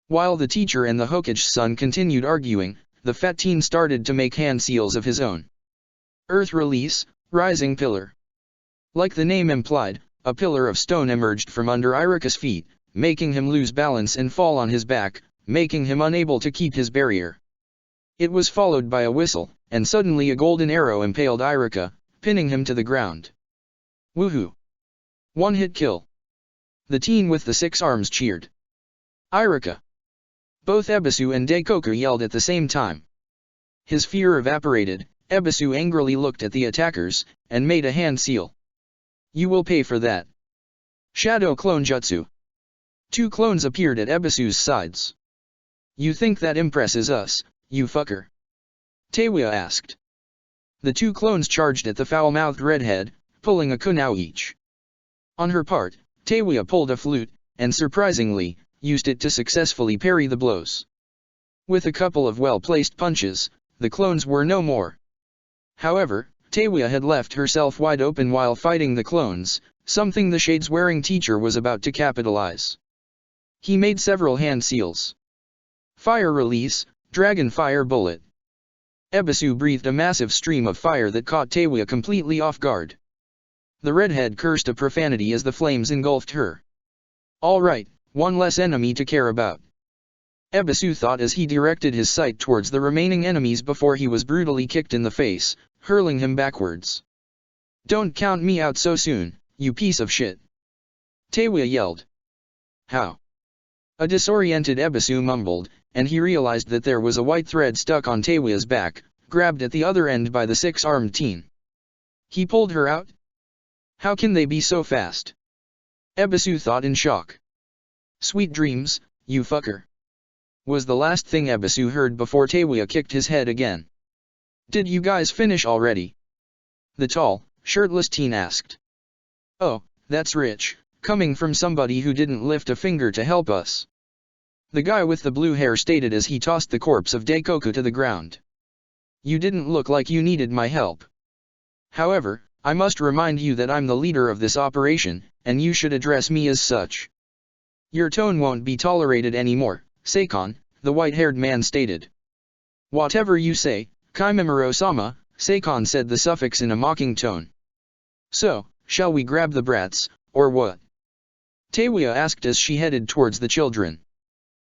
Speaker 1: While the teacher and the Hokage's son continued arguing, the fat teen started to make hand seals of his own. Earth release, rising pillar. Like the name implied, a pillar of stone emerged from under Iruka's feet, making him lose balance and fall on his back, making him unable to keep his barrier. It was followed by a whistle, and suddenly a golden arrow impaled Iruka, pinning him to the ground. "Woohoo! One-hit kill!" The teen with the 6 arms cheered. "Iruka!" Both Ebisu and Daikoku yelled at the same time. His fear evaporated. Ebisu angrily looked at the attackers, and made a hand seal. You will pay for that. Shadow Clone Jutsu. 2 clones appeared at Ebisu's sides. You think that impresses us, you fucker? Taewya asked. The 2 clones charged at the foul-mouthed redhead, pulling a kunao each. On her part, Taewya pulled a flute, and surprisingly, used it to successfully parry the blows. With a couple of well-placed punches, the clones were no more. However, Taewya had left herself wide open while fighting the clones, something the shades-wearing teacher was about to capitalize. He made several hand seals. Fire release, dragon fire bullet. Ebisu breathed a massive stream of fire that caught Taewya completely off guard. The redhead cursed a profanity as the flames engulfed her. All right, one less enemy to care about. Ebisu thought as he directed his sight towards the remaining enemies before he was brutally kicked in the face, hurling him backwards. Don't count me out so soon, you piece of shit. Taewya yelled. How? A disoriented Ebisu mumbled, and he realized that there was a white thread stuck on Taewya's back, grabbed at the other end by the 6-armed teen. He pulled her out? How can they be so fast? Ebisu thought in shock. Sweet dreams, you fucker. Was the last thing Ebisu heard before Taewya kicked his head again. Did you guys finish already? The tall, shirtless teen asked. Oh, that's rich, coming from somebody who didn't lift a finger to help us. The guy with the blue hair stated as he tossed the corpse of Daikoku to the ground. You didn't look like you needed my help. However, I must remind you that I'm the leader of this operation, and you should address me as such. Your tone won't be tolerated anymore, Seikon, the white-haired man stated. Whatever you say, Kaimimuro-sama, Seikon said the suffix in a mocking tone. So, shall we grab the brats, or what? Taewya asked as she headed towards the children.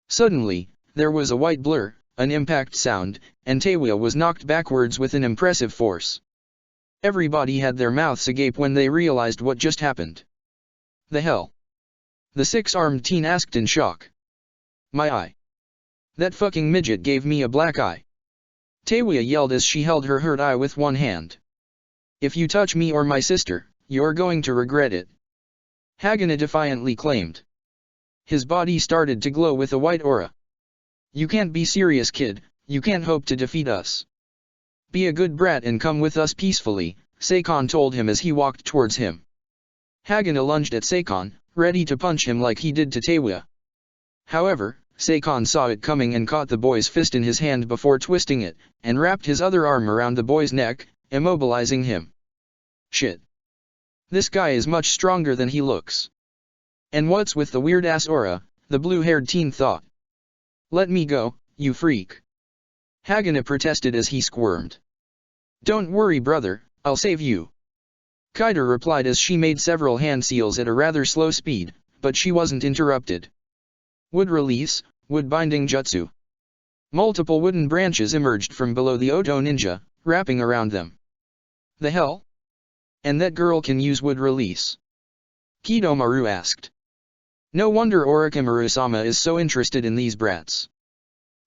Speaker 1: Suddenly, there was a white blur, an impact sound, and Taewya was knocked backwards with an impressive force. Everybody had their mouths agape when they realized what just happened. The hell? The 6-armed teen asked in shock. My eye. That fucking midget gave me a black eye. Taewya yelled as she held her hurt eye with one hand. If you touch me or my sister, you're going to regret it. Hagana defiantly claimed. His body started to glow with a white aura. You can't be serious, kid, you can't hope to defeat us. Be a good brat and come with us peacefully, Seikon told him as he walked towards him. Hagana lunged at Seikon, ready to punch him like he did to Taewya. However, Seikon saw it coming and caught the boy's fist in his hand before twisting it, and wrapped his other arm around the boy's neck, immobilizing him. Shit. This guy is much stronger than he looks. And what's with the weird-ass aura, the blue-haired teen thought. Let me go, you freak. Hagana protested as he squirmed. Don't worry brother, I'll save you. Kaida replied as she made several hand seals at a rather slow speed, but she wasn't interrupted. Wood release, wood binding jutsu. Multiple wooden branches emerged from below the Oto ninja, wrapping around them. The hell? And that girl can use wood release? Kidomaru asked. No wonder Orochimaru-sama is so interested in these brats.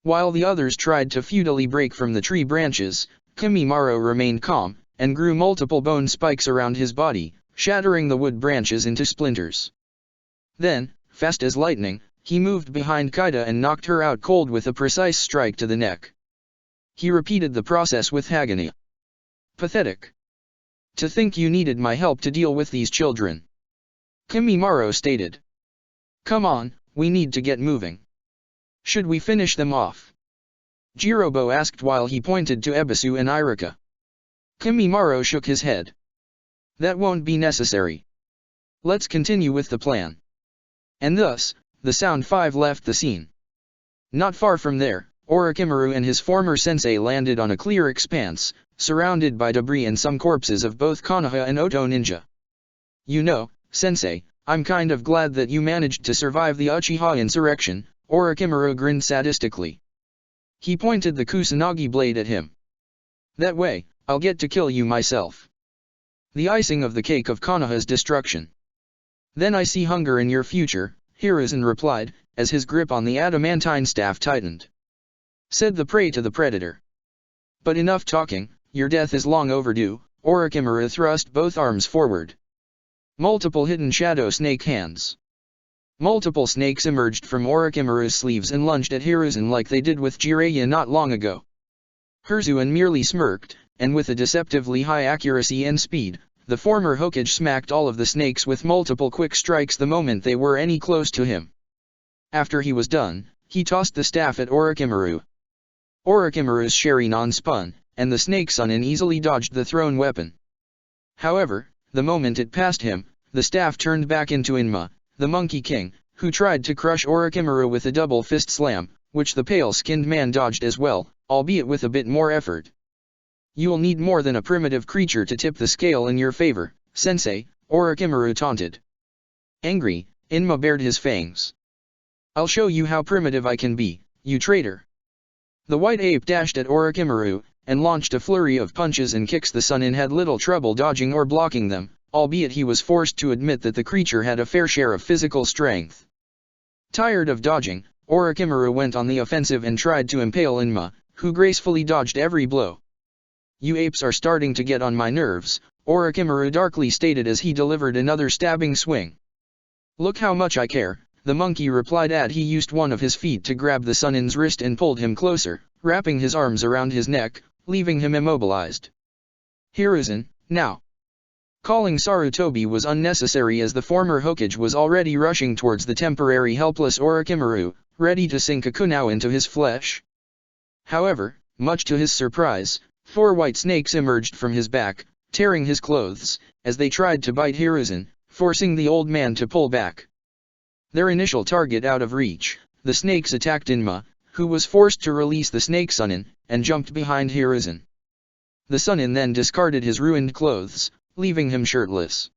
Speaker 1: While the others tried to futilely break from the tree branches, Kimimaro remained calm, and grew multiple bone spikes around his body, shattering the wood branches into splinters. Then, fast as lightning, he moved behind Kaida and knocked her out cold with a precise strike to the neck. He repeated the process with Hagana. Pathetic. To think you needed my help to deal with these children. Kimimaro stated. Come on, we need to get moving. Should we finish them off? Jirobo asked while he pointed to Ebisu and Irika. Kimimaro shook his head. That won't be necessary. Let's continue with the plan. And thus, the Sound 5 left the scene. Not far from there, Orochimaru and his former sensei landed on a clear expanse, surrounded by debris and some corpses of both Konoha and Oto ninja. You know, sensei, I'm kind of glad that you managed to survive the Uchiha insurrection, Orochimaru grinned sadistically. He pointed the Kusanagi blade at him. That way, I'll get to kill you myself. The icing of the cake of Konoha's destruction. Then I see hunger in your future, Hiruzen replied, as his grip on the adamantine staff tightened. Said the prey to the predator. But enough talking, your death is long overdue. Orochimaru thrust both arms forward. Multiple hidden shadow snake hands. Multiple snakes emerged from Orochimaru's sleeves and lunged at Hiruzen like they did with Jiraiya not long ago. Hiruzen merely smirked, and with a deceptively high accuracy and speed, the former Hokage smacked all of the snakes with multiple quick strikes the moment they were any close to him. After he was done, he tossed the staff at Orochimaru. Orochimaru's Sharingan spun, and the snake Sannin easily dodged the thrown weapon. However, the moment it passed him, the staff turned back into Inma, the Monkey King, who tried to crush Orochimaru with a double fist slam, which the pale-skinned man dodged as well, albeit with a bit more effort. You'll need more than a primitive creature to tip the scale in your favor, Sensei, Orochimaru taunted. Angry, Inma bared his fangs. I'll show you how primitive I can be, you traitor. The white ape dashed at Orochimaru, and launched a flurry of punches and kicks. The Sannin had little trouble dodging or blocking them, albeit he was forced to admit that the creature had a fair share of physical strength. Tired of dodging, Orochimaru went on the offensive and tried to impale Inma, who gracefully dodged every blow. You apes are starting to get on my nerves, Orochimaru darkly stated as he delivered another stabbing swing. Look how much I care, the monkey replied as he used one of his feet to grab the Sannin's wrist and pulled him closer, wrapping his arms around his neck, leaving him immobilized. Hiruzen, now. Calling Sarutobi was unnecessary as the former Hokage was already rushing towards the temporary helpless Orochimaru, ready to sink a kunai into his flesh. However, much to his surprise, 4 white snakes emerged from his back, tearing his clothes, as they tried to bite Hiruzen, forcing the old man to pull back. Their initial target out of reach, the snakes attacked Inma, who was forced to release the snake Sannin, and jumped behind Hiruzen. The Sannin then discarded his ruined clothes, leaving him shirtless.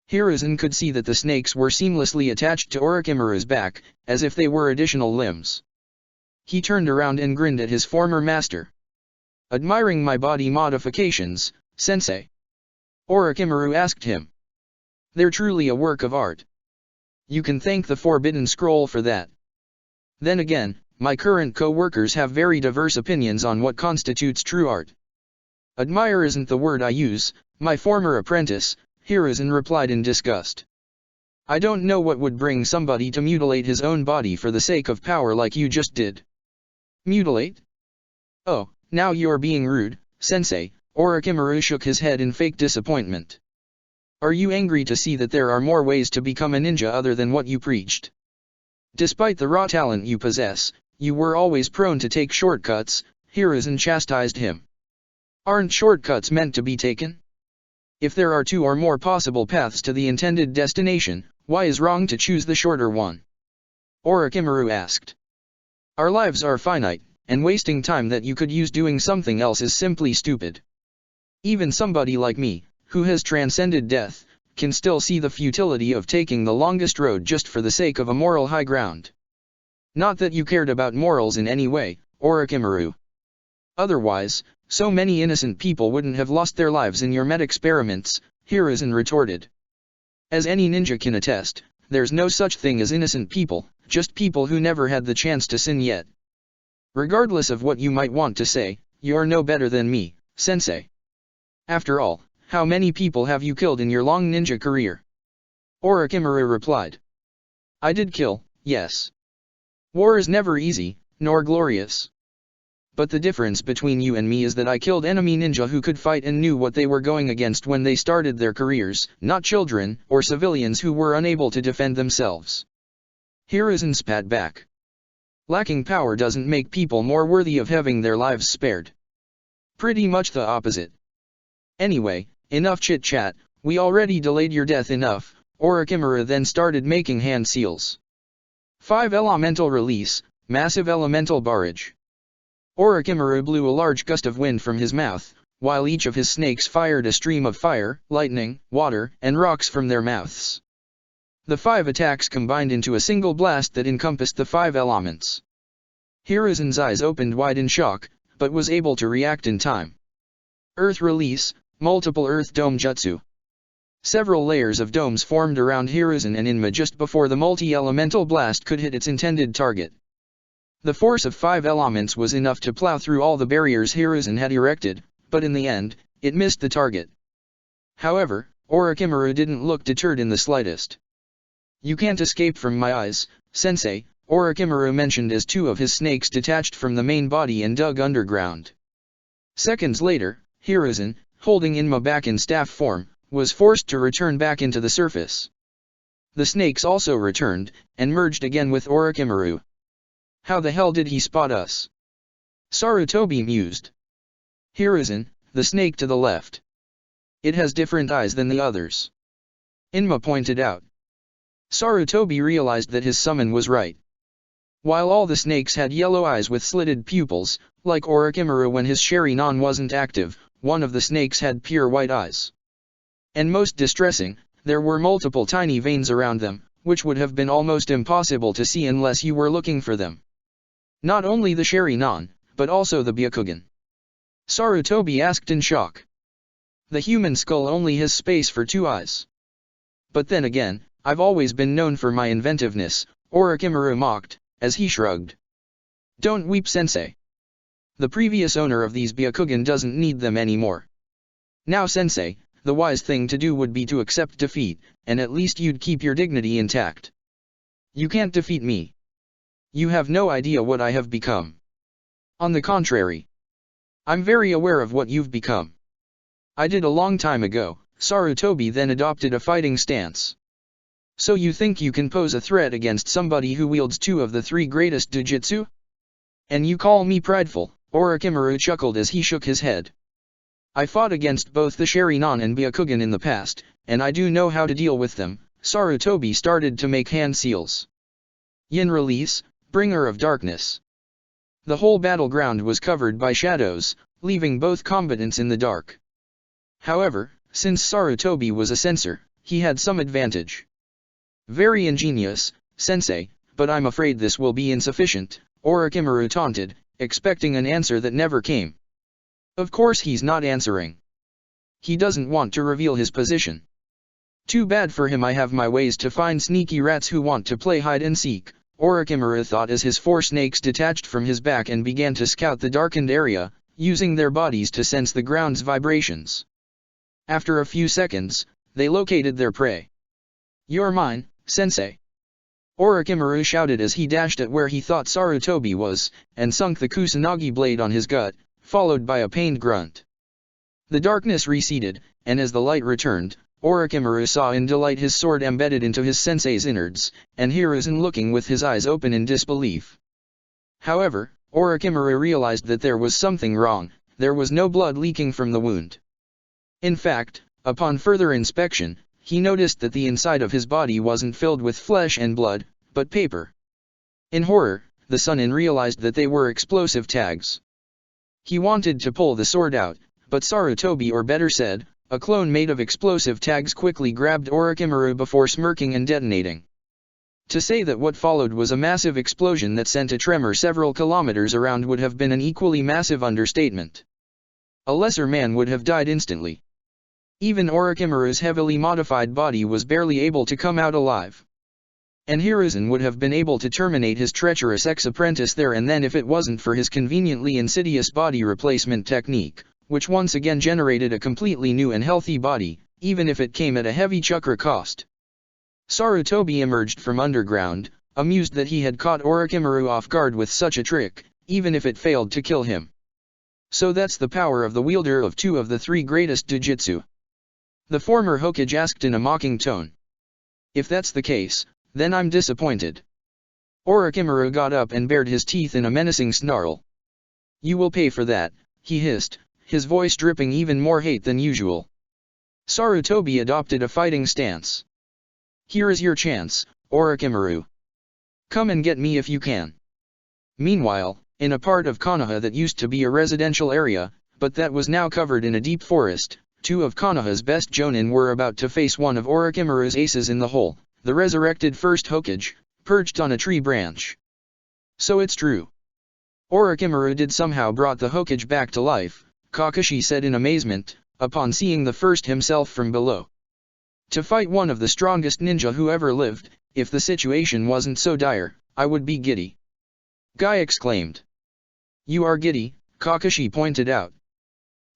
Speaker 1: Hiruzen could see that the snakes were seamlessly attached to Orochimaru's back, as if they were additional limbs. He turned around and grinned at his former master. Admiring my body modifications, Sensei? Orochimaru asked him. They're truly a work of art. You can thank the Forbidden Scroll for that. Then again, my current co-workers have very diverse opinions on what constitutes true art. Admire isn't the word I use, my former apprentice, Hiruzen replied in disgust. I don't know what would bring somebody to mutilate his own body for the sake of power like you just did. Mutilate? Oh, now you're being rude, Sensei, Orochimaru shook his head in fake disappointment. Are you angry to see that there are more ways to become a ninja other than what you preached? Despite the raw talent you possess, you were always prone to take shortcuts, Hiruzen chastised him. Aren't shortcuts meant to be taken? If there are 2 or more possible paths to the intended destination, why is wrong to choose the shorter one? Orochimaru asked. Our lives are finite, and wasting time that you could use doing something else is simply stupid. Even somebody like me, who has transcended death, can still see the futility of taking the longest road just for the sake of a moral high ground. Not that you cared about morals in any way, Orochimaru. Otherwise, so many innocent people wouldn't have lost their lives in your med experiments, Hiruzen retorted. As any ninja can attest, there's no such thing as innocent people, just people who never had the chance to sin yet. Regardless of what you might want to say, you're no better than me, Sensei. After all, how many people have you killed in your long ninja career? Orochimaru replied. I did kill, yes. War is never easy, nor glorious. But the difference between you and me is that I killed enemy ninja who could fight and knew what they were going against when they started their careers, not children or civilians who were unable to defend themselves. Hiruzen spat back. Lacking power doesn't make people more worthy of having their lives spared. Pretty much the opposite. Anyway, enough chit-chat, we already delayed your death enough. Orochimaru then started making hand seals. 5 Elemental Release, Massive Elemental Barrage. Orochimaru blew a large gust of wind from his mouth, while each of his snakes fired a stream of fire, lightning, water, and rocks from their mouths. The 5 attacks combined into a single blast that encompassed the 5 elements. Hiruzen's eyes opened wide in shock, but was able to react in time. Earth Release, Multiple Earth Dome Jutsu. Several layers of domes formed around Hiruzen and Inma just before the multi-elemental blast could hit its intended target. The force of 5 elements was enough to plow through all the barriers Hiruzen had erected, but in the end, it missed the target. However, Orochimaru didn't look deterred in the slightest. "You can't escape from my eyes, sensei," Orochimaru mentioned as 2 of his snakes detached from the main body and dug underground. Seconds later, Hiruzen, holding Inma back in staff form, was forced to return back into the surface. The snakes also returned, and merged again with Orochimaru. "How the hell did he spot us?" Sarutobi mused. "Hiruzen, the snake to the left. It has different eyes than the others," Inma pointed out. Sarutobi realized that his summon was right. While all the snakes had yellow eyes with slitted pupils, like Orochimaru when his Sharingan wasn't active, one of the snakes had pure white eyes. And most distressing, there were multiple tiny veins around them, which would have been almost impossible to see unless you were looking for them. Not only the Sharingan, but also the Byakugan. Sarutobi asked in shock. "The human skull only has space for 2 eyes. But then again, I've always been known for my inventiveness," Orochimaru mocked, as he shrugged. "Don't weep, sensei. The previous owner of these Byakugan doesn't need them anymore. Now sensei, the wise thing to do would be to accept defeat, and at least you'd keep your dignity intact. You can't defeat me. You have no idea what I have become. On the contrary, I'm very aware of what you've become. I did a long time ago." Sarutobi then adopted a fighting stance. "So you think you can pose a threat against somebody who wields 2 of the 3 greatest Jujutsu? And you call me prideful?" Orochimaru chuckled as he shook his head. "I fought against both the Sharingan and Byakugan in the past, and I do know how to deal with them." Sarutobi started to make hand seals. "Yin release, bringer of darkness." The whole battleground was covered by shadows, leaving both combatants in the dark. However, since Sarutobi was a censor, he had some advantage. "Very ingenious, sensei, but I'm afraid this will be insufficient," Orochimaru taunted, expecting an answer that never came. Of course he's not answering. He doesn't want to reveal his position. "Too bad for him. I have my ways to find sneaky rats who want to play hide and seek," Orochimaru thought as his 4 snakes detached from his back and began to scout the darkened area, using their bodies to sense the ground's vibrations. After a few seconds, they located their prey. "You're mine, sensei!" Orochimaru shouted as he dashed at where he thought Sarutobi was, and sunk the Kusanagi blade on his gut, followed by a pained grunt. The darkness receded, and as the light returned, Orochimaru saw in delight his sword embedded into his sensei's innards, and Hiruzen looking with his eyes open in disbelief. However, Orochimaru realized that there was something wrong. There was no blood leaking from the wound. In fact, upon further inspection, he noticed that the inside of his body wasn't filled with flesh and blood, but paper. In horror, the Sannin realized that they were explosive tags. He wanted to pull the sword out, but Sarutobi, or better said, a clone made of explosive tags, quickly grabbed Orochimaru before smirking and detonating. To say that what followed was a massive explosion that sent a tremor several kilometers around would have been an equally massive understatement. A lesser man would have died instantly. Even Orochimaru's heavily modified body was barely able to come out alive. And Hiruzen would have been able to terminate his treacherous ex-apprentice there and then if it wasn't for his conveniently insidious body replacement technique, which once again generated a completely new and healthy body, even if it came at a heavy chakra cost. Sarutobi emerged from underground, amused that he had caught Orochimaru off guard with such a trick, even if it failed to kill him. "So that's the power of the wielder of 2 of the 3 greatest Jujutsu?" the former Hokage asked in a mocking tone. "If that's the case, then I'm disappointed." Orochimaru got up and bared his teeth in a menacing snarl. "You will pay for that," he hissed, his voice dripping even more hate than usual. Sarutobi adopted a fighting stance. "Here is your chance, Orochimaru. Come and get me if you can." Meanwhile, in a part of Konoha that used to be a residential area, but that was now covered in a deep forest, 2 of Konoha's best Jonin were about to face one of Orochimaru's aces in the hole, the resurrected first Hokage, perched on a tree branch. "So it's true. Orochimaru did somehow brought the Hokage back to life," Kakashi said in amazement, upon seeing the first himself from below. "To fight one of the strongest ninja who ever lived, if the situation wasn't so dire, I would be giddy." Guy exclaimed. You are giddy, Kakashi pointed out.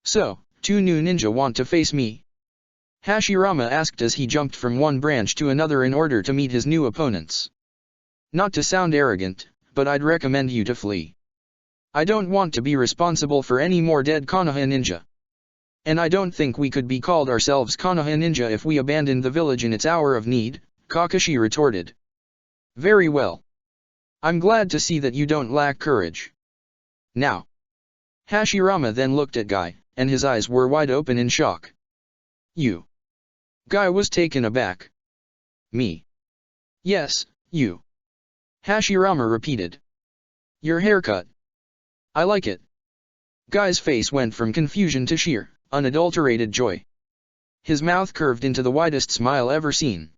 Speaker 1: So, two new ninja want to face me? Hashirama asked as he jumped from one branch to another in order to meet his new opponents. Not to sound arrogant, but I'd recommend you to flee. I don't want to be responsible for any more dead Konoha ninja. And I don't think we could be called ourselves Konoha ninja if we abandoned the village in its hour of need, Kakashi retorted. Very well. I'm glad to see that you don't lack courage. Now. Hashirama then looked at Guy, and his eyes were wide open in shock. You. Guy was taken aback. Me. Yes, you. Hashirama repeated. Your haircut. I like it. Guy's face went from confusion to sheer, unadulterated joy. His mouth curved into the widest smile ever seen.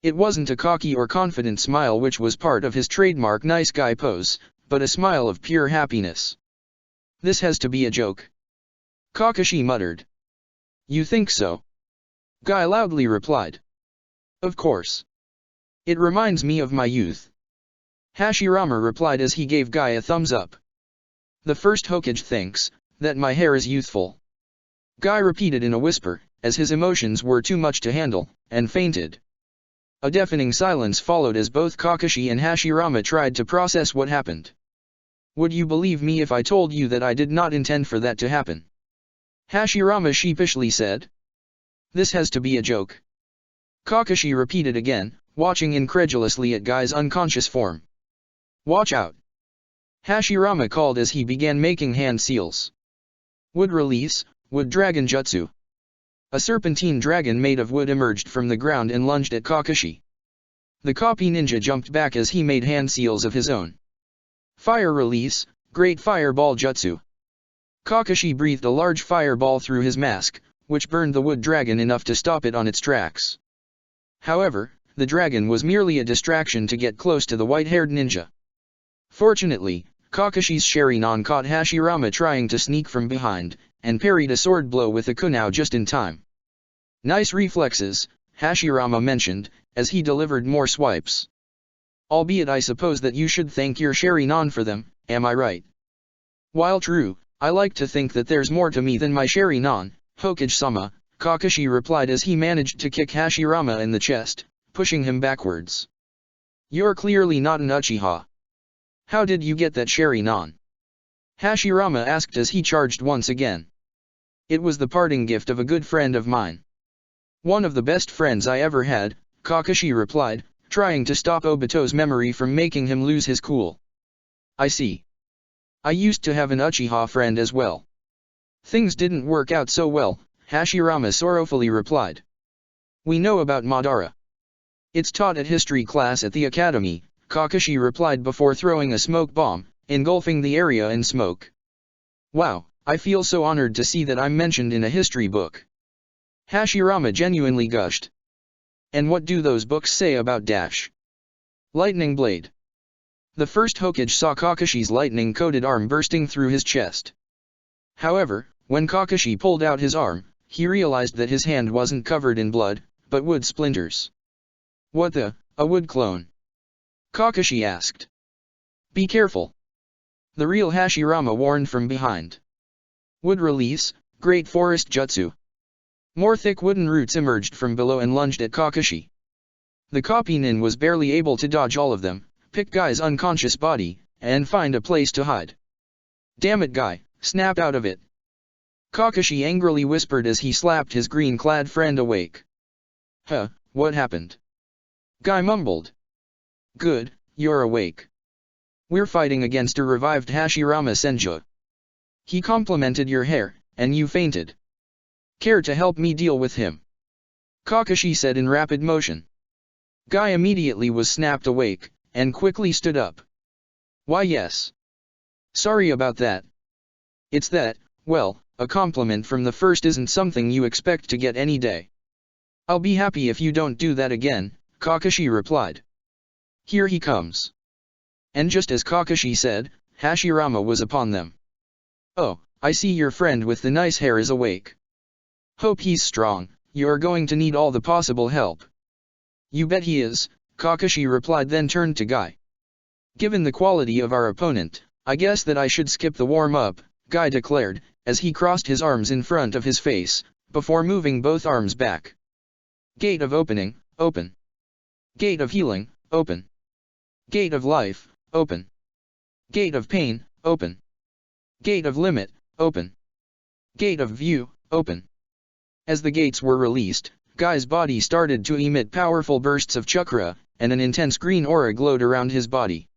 Speaker 1: It wasn't a cocky or confident smile which was part of his trademark nice guy pose, but a smile of pure happiness. This has to be a joke. Kakashi muttered. You think so? Guy loudly replied. Of course. It reminds me of my youth. Hashirama replied as he gave Guy a thumbs up. The first Hokage thinks that my hair is youthful. Guy repeated in a whisper, as his emotions were too much to handle, and fainted. A deafening silence followed as both Kakashi and Hashirama tried to process what happened. Would you believe me if I told you that I did not intend for that to happen? Hashirama sheepishly said. This has to be a joke. Kakashi repeated again, watching incredulously at Guy's unconscious form. Watch out. Hashirama called as he began making hand seals. Wood release, wood dragon jutsu. A serpentine dragon made of wood emerged from the ground and lunged at Kakashi. The copy ninja jumped back as he made hand seals of his own. Fire release, great fireball jutsu. Kakashi breathed a large fireball through his mask, which burned the wood dragon enough to stop it on its tracks. However, the dragon was merely a distraction to get close to the white-haired ninja. Fortunately, Kakashi's Sharingan caught Hashirama trying to sneak from behind, and parried a sword blow with a kunao just in time. Nice reflexes, Hashirama mentioned, as he delivered more swipes. Albeit I suppose that you should thank your Sharingan for them, am I right? While true, I like to think that there's more to me than my Sharingan, Hokage-sama, Kakashi replied as he managed to kick Hashirama in the chest, pushing him backwards. You're clearly not an Uchiha. How did you get that Sharingan? Hashirama asked as he charged once again. It was the parting gift of a good friend of mine. One of the best friends I ever had, Kakashi replied, trying to stop Obito's memory from making him lose his cool. I see. I used to have an Uchiha friend as well. Things didn't work out so well, Hashirama sorrowfully replied. We know about Madara. It's taught at history class at the academy, Kakashi replied before throwing a smoke bomb, engulfing the area in smoke. Wow, I feel so honored to see that I'm mentioned in a history book. Hashirama genuinely gushed. And what do those books say about Dash? Lightning Blade. The first Hokage saw Kakashi's lightning-coated arm bursting through his chest. However, when Kakashi pulled out his arm, he realized that his hand wasn't covered in blood, but wood splinters. What the, a wood clone? Kakashi asked. Be careful. The real Hashirama warned from behind. Wood release, great forest jutsu. More thick wooden roots emerged from below and lunged at Kakashi. The copy nin was barely able to dodge all of them, pick Guy's unconscious body, and find a place to hide. Damn it Guy, snap out of it. Kakashi angrily whispered as he slapped his green-clad friend awake. Huh, what happened? Guy mumbled. Good, you're awake. We're fighting against a revived Hashirama Senju. He complimented your hair, and you fainted. Care to help me deal with him? Kakashi said in rapid motion. Guy immediately was snapped awake, and quickly stood up. Why yes. Sorry about that. It's that, well, a compliment from the first isn't something you expect to get any day. I'll be happy if you don't do that again, Kakashi replied. Here he comes. And just as Kakashi said, Hashirama was upon them. Oh, I see your friend with the nice hair is awake. Hope he's strong, you're going to need all the possible help. You bet he is, Kakashi replied then turned to Guy. Given the quality of our opponent, I guess that I should skip the warm-up, Guy declared, as he crossed his arms in front of his face, before moving both arms back. Gate of opening, open. Gate of healing, open. Gate of life, open. Gate of pain, open. Gate of limit, open. Gate of view, open. As the gates were released, Guy's body started to emit powerful bursts of chakra, and an intense green aura glowed around his body.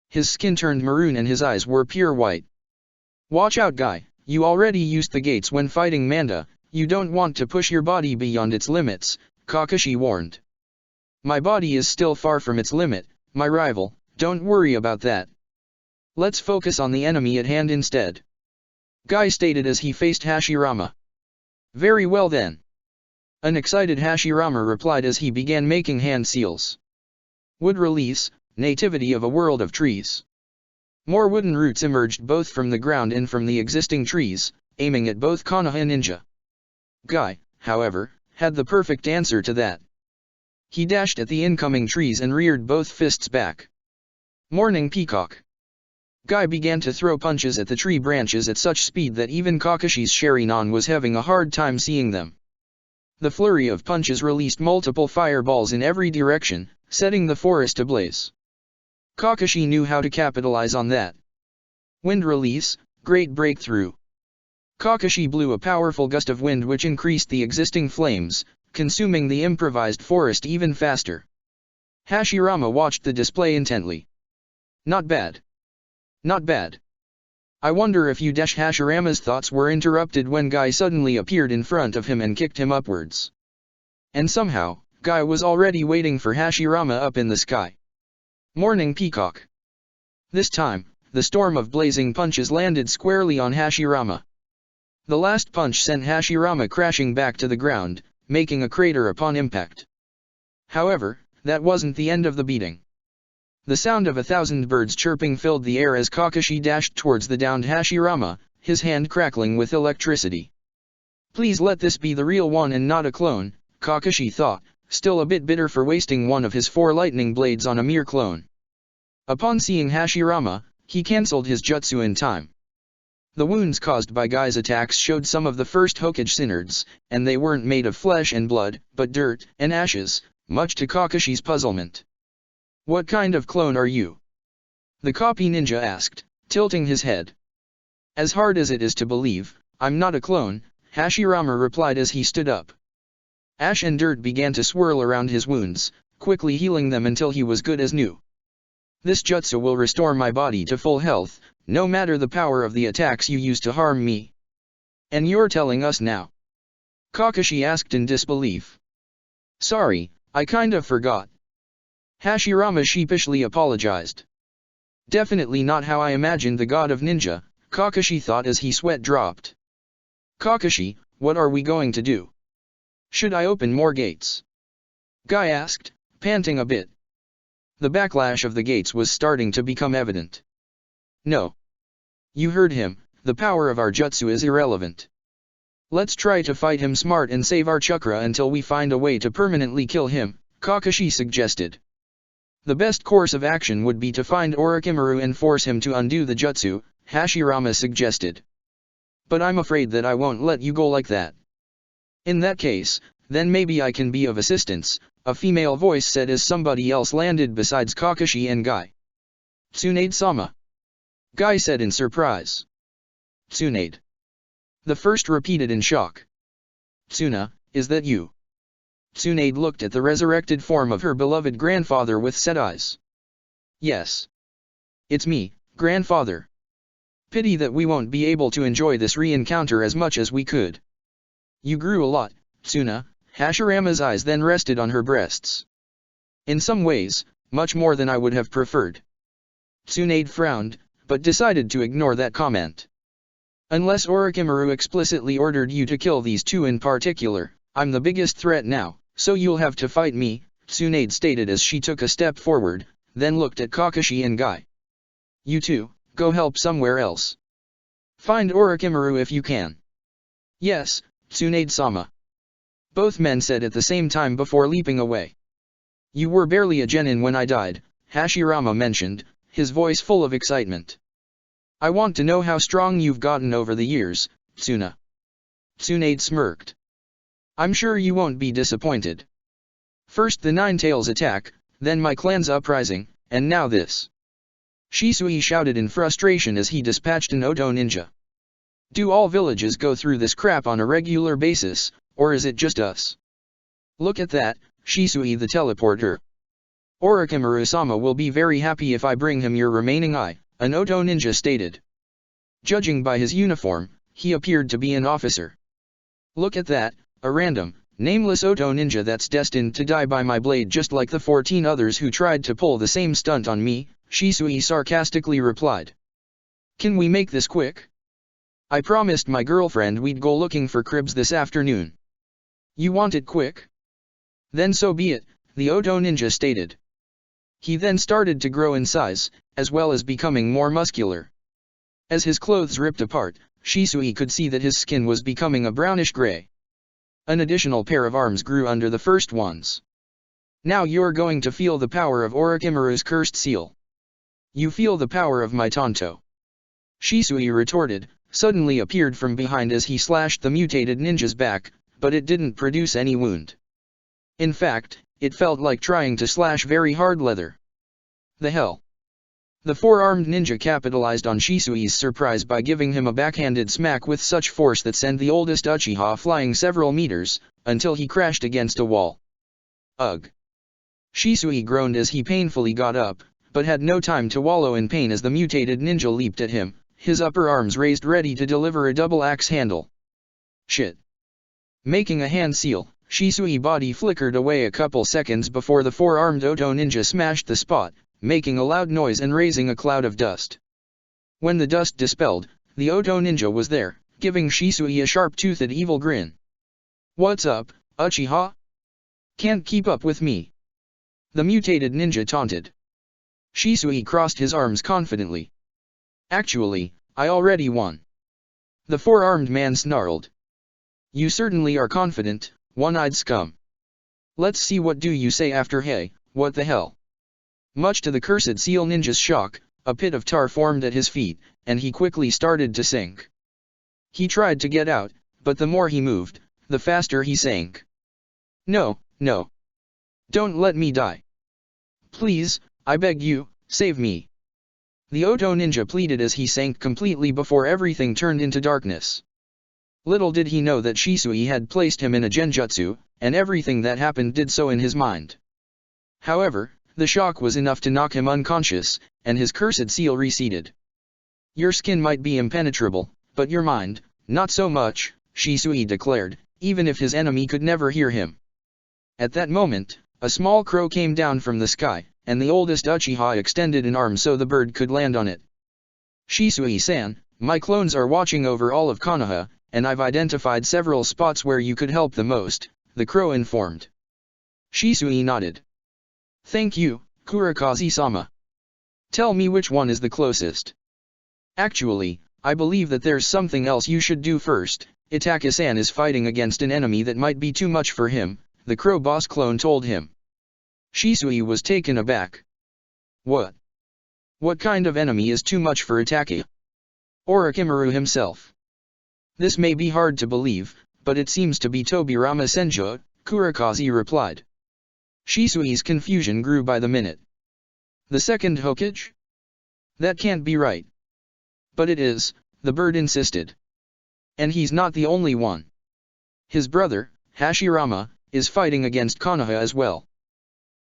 Speaker 1: His skin turned maroon and his eyes were pure white. Watch out, Guy, you already used the gates when fighting Manda, you don't want to push your body beyond its limits, Kakashi warned. My body is still far from its limit, my rival, don't worry about that. Let's focus on the enemy at hand instead. Guy stated as he faced Hashirama. Very well then. An excited Hashirama replied as he began making hand seals. Wood release, nativity of a world of trees. More wooden roots emerged both from the ground and from the existing trees, aiming at both Konoha and Ninja. Guy, however, had the perfect answer to that. He dashed at the incoming trees and reared both fists back. Morning Peacock. Guy began to throw punches at the tree branches at such speed that even Kakashi's Sharingan was having a hard time seeing them. The flurry of punches released multiple fireballs in every direction, setting the forest ablaze. Kakashi knew how to capitalize on that. Wind release, great breakthrough. Kakashi blew a powerful gust of wind which increased the existing flames, consuming the improvised forest even faster. Hashirama watched the display intently. Not bad. Not bad. I wonder if Hashirama's thoughts were interrupted when Guy suddenly appeared in front of him and kicked him upwards. And somehow, Guy was already waiting for Hashirama up in the sky. Morning Peacock. This time, the storm of blazing punches landed squarely on Hashirama. The last punch sent Hashirama crashing back to the ground, making a crater upon impact. However, that wasn't the end of the beating. The sound of 1,000 birds chirping filled the air as Kakashi dashed towards the downed Hashirama, his hand crackling with electricity. Please let this be the real one and not a clone, Kakashi thought, still a bit bitter for wasting one of his 4 lightning blades on a mere clone. Upon seeing Hashirama, he cancelled his jutsu in time. The wounds caused by Guy's attacks showed some of the first Hokage synods, and they weren't made of flesh and blood, but dirt and ashes, much to Kakashi's puzzlement. What kind of clone are you? The copy ninja asked, tilting his head. As hard as it is to believe, I'm not a clone, Hashirama replied as he stood up. Ash and dirt began to swirl around his wounds, quickly healing them until he was good as new. This jutsu will restore my body to full health, no matter the power of the attacks you use to harm me. And you're telling us now? Kakashi asked in disbelief. Sorry, I kind of forgot. Hashirama sheepishly apologized. Definitely not how I imagined the god of ninja, Kakashi thought as he sweat dropped. Kakashi, what are we going to do? Should I open more gates? Guy asked, panting a bit. The backlash of the gates was starting to become evident. No. You heard him, the power of our jutsu is irrelevant. Let's try to fight him smart and save our chakra until we find a way to permanently kill him, Kakashi suggested. The best course of action would be to find Orochimaru and force him to undo the jutsu, Hashirama suggested. But I'm afraid that I won't let you go like that. In that case, then maybe I can be of assistance, a female voice said as somebody else landed besides Kakashi and Guy. Tsunade-sama. Guy said in surprise. Tsunade. The first repeated in shock. Tsuna, is that you? Tsunade looked at the resurrected form of her beloved grandfather with sad eyes. Yes. It's me, grandfather. Pity that we won't be able to enjoy this re-encounter as much as we could. You grew a lot, Tsuna. Hashirama's eyes then rested on her breasts. In some ways, much more than I would have preferred. Tsunade frowned, but decided to ignore that comment. Unless Orochimaru explicitly ordered you to kill these two in particular, I'm the biggest threat now. So you'll have to fight me, Tsunade stated as she took a step forward, then looked at Kakashi and Guy. You two, go help somewhere else. Find Orochimaru if you can. Yes, Tsunade-sama. Both men said at the same time before leaping away. You were barely a genin when I died, Hashirama mentioned, his voice full of excitement. I want to know how strong you've gotten over the years, Tsuna. Tsunade smirked. I'm sure you won't be disappointed. First the Ninetales attack, then my clan's uprising, and now this. Shisui shouted in frustration as he dispatched an Oto ninja. Do all villages go through this crap on a regular basis, or is it just us? Look at that, Shisui the teleporter. Orochimaru-sama will be very happy if I bring him your remaining eye, an Oto ninja stated. Judging by his uniform, he appeared to be an officer. Look at that, a random, nameless Oto ninja that's destined to die by my blade just like the 14 others who tried to pull the same stunt on me, Shisui sarcastically replied. Can we make this quick? I promised my girlfriend we'd go looking for cribs this afternoon. You want it quick? Then so be it, the Oto ninja stated. He then started to grow in size, as well as becoming more muscular. As his clothes ripped apart, Shisui could see that his skin was becoming a brownish gray. An additional pair of arms grew under the first ones. Now you're going to feel the power of Orochimaru's cursed seal. You feel the power of my Tonto. Shisui retorted, suddenly appeared from behind as he slashed the mutated ninja's back, but it didn't produce any wound. In fact, it felt like trying to slash very hard leather. The hell? The four-armed ninja capitalized on Shisui's surprise by giving him a backhanded smack with such force that sent the oldest Uchiha flying several meters, until he crashed against a wall. Ugh! Shisui groaned as he painfully got up, but had no time to wallow in pain as the mutated ninja leaped at him, his upper arms raised ready to deliver a double axe handle. Shit! Making a hand seal, Shisui's body flickered away a couple seconds before the four-armed Oto ninja smashed the spot, making a loud noise and raising a cloud of dust. When the dust dispelled, the Oto ninja was there, giving Shisui a sharp-toothed evil grin. What's up, Uchiha? Can't keep up with me? The mutated ninja taunted. Shisui crossed his arms confidently. Actually, I already won. The four-armed man snarled. You certainly are confident, one-eyed scum. Let's see what do you say after hey, what the hell. Much to the cursed seal ninja's shock, a pit of tar formed at his feet, and he quickly started to sink. He tried to get out, but the more he moved, the faster he sank. No, no. Don't let me die. Please, I beg you, save me. The Oto ninja pleaded as he sank completely before everything turned into darkness. Little did he know that Shisui had placed him in a genjutsu, and everything that happened did so in his mind. However, the shock was enough to knock him unconscious, and his cursed seal receded. Your skin might be impenetrable, but your mind, not so much, Shisui declared, even if his enemy could never hear him. At that moment, a small crow came down from the sky, and the oldest Uchiha extended an arm so the bird could land on it. Shisui-san, my clones are watching over all of Konoha, and I've identified several spots where you could help the most, the crow informed. Shisui nodded. Thank you, Kurakaze-sama. Tell me which one is the closest. Actually, I believe that there's something else you should do first. Itaka-san is fighting against an enemy that might be too much for him, the crow boss clone told him. Shisui was taken aback. What? What kind of enemy is too much for Itaka? Orochimaru himself. This may be hard to believe, but it seems to be Tobirama Senjo, Kurakaze replied. Shisui's confusion grew by the minute. The second Hokage? That can't be right. But it is, the bird insisted. And he's not the only one. His brother, Hashirama, is fighting against Konoha as well.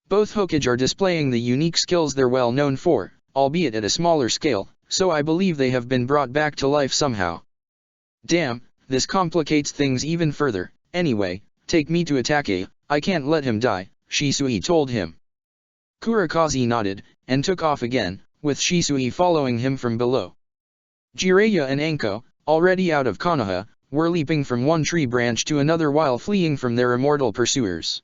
Speaker 1: Both Hokage are displaying the unique skills they're well known for, albeit at a smaller scale, so I believe they have been brought back to life somehow. Damn, this complicates things even further. Anyway, take me to Itaka, I can't let him die, Shisui told him. Kurakaze nodded, and took off again, with Shisui following him from below. Jiraiya and Anko, already out of Konoha, were leaping from one tree branch to another while fleeing from their immortal pursuers.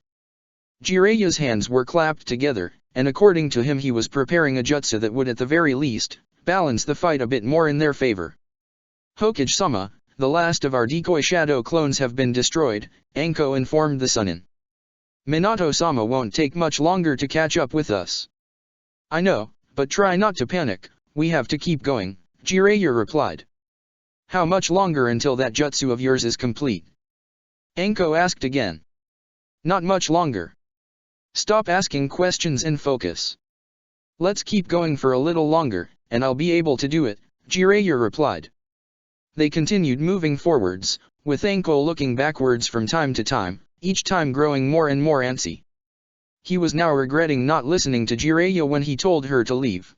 Speaker 1: Jiraiya's hands were clapped together, and according to him he was preparing a jutsu that would at the very least, balance the fight a bit more in their favor. Hokage-sama, the last of our decoy shadow clones have been destroyed, Anko informed the Sannin. Minato-sama won't take much longer to catch up with us. I know, but try not to panic, we have to keep going, Jiraiya replied. How much longer until that jutsu of yours is complete? Anko asked again. Not much longer. Stop asking questions and focus. Let's keep going for a little longer, and I'll be able to do it, Jiraiya replied. They continued moving forwards, with Anko looking backwards from time to time, each time growing more and more antsy. He was now regretting not listening to Jiraiya when he told her to leave.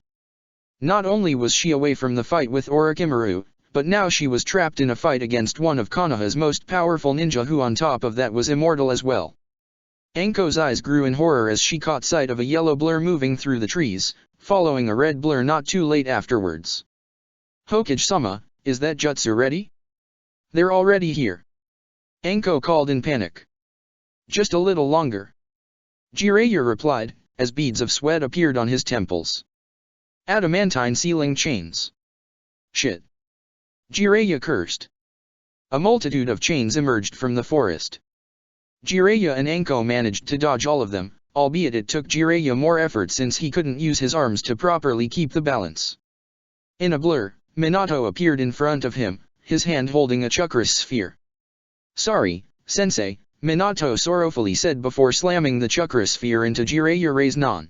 Speaker 1: Not only was she away from the fight with Orochimaru, but now she was trapped in a fight against one of Konoha's most powerful ninja who on top of that was immortal as well. Anko's eyes grew in horror as she caught sight of a yellow blur moving through the trees, following a red blur not too late afterwards. Hokage-sama, is that jutsu ready? They're already here. Anko called in panic. Just a little longer. Jiraiya replied, as beads of sweat appeared on his temples. Adamantine sealing chains. Shit. Jiraiya cursed. A multitude of chains emerged from the forest. Jiraiya and Anko managed to dodge all of them, albeit it took Jiraiya more effort since he couldn't use his arms to properly keep the balance. In a blur, Minato appeared in front of him, his hand holding a chakra sphere. Sorry, sensei, Minato sorrowfully said before slamming the chakra sphere into Jiraiya's non.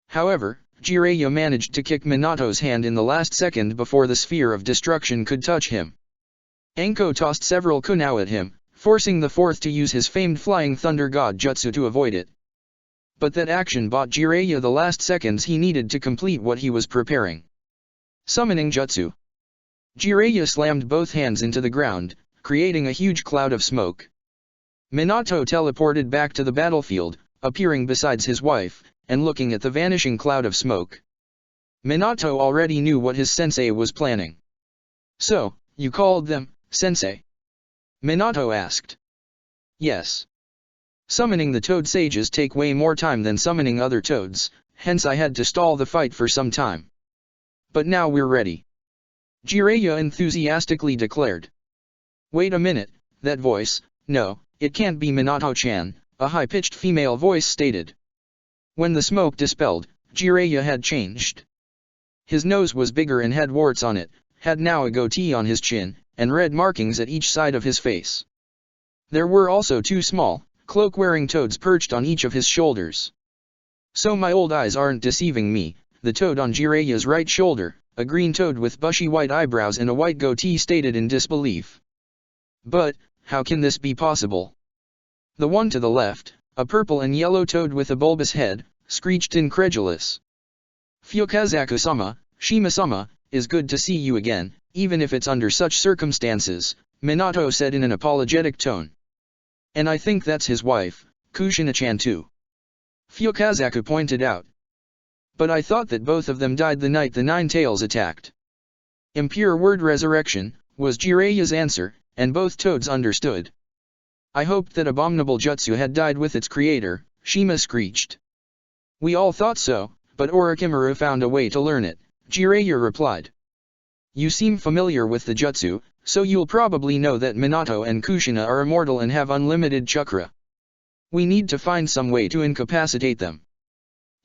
Speaker 1: However, Jiraiya managed to kick Minato's hand in the last second before the sphere of destruction could touch him. Anko tossed several kunao at him, forcing the fourth to use his famed flying thunder god jutsu to avoid it. But that action bought Jiraiya the last seconds he needed to complete what he was preparing. Summoning jutsu. Jiraiya slammed both hands into the ground, creating a huge cloud of smoke. Minato teleported back to the battlefield, appearing beside his wife, and looking at the vanishing cloud of smoke. Minato already knew what his sensei was planning. So, you called them, sensei? Minato asked. Yes. Summoning the toad sages take way more time than summoning other toads, hence I had to stall the fight for some time. But now we're ready. Jiraiya enthusiastically declared. Wait a minute, that voice, no, it can't be Minato-chan, a high-pitched female voice stated. When the smoke dispelled, Jiraiya had changed. His nose was bigger and had warts on it, had now a goatee on his chin, and red markings at each side of his face. There were also two small, cloak-wearing toads perched on each of his shoulders. So my old eyes aren't deceiving me, the toad on Jiraiya's right shoulder, a green toad with bushy white eyebrows and a white goatee stated in disbelief. But, how can this be possible? The one to the left, a purple and yellow toad with a bulbous head, screeched incredulous. Fukazaku-sama, Shima-sama, is good to see you again, even if it's under such circumstances, Minato said in an apologetic tone. And I think that's his wife, Kushina-chan too. Fukazaku pointed out. But I thought that both of them died the night the Nine Tails attacked. Impure word resurrection, was Jiraiya's answer, and both toads understood. I hoped that abominable jutsu had died with its creator, Shima screeched. We all thought so, but Orochimaru found a way to learn it, Jiraiya replied. You seem familiar with the jutsu, so you'll probably know that Minato and Kushina are immortal and have unlimited chakra. We need to find some way to incapacitate them.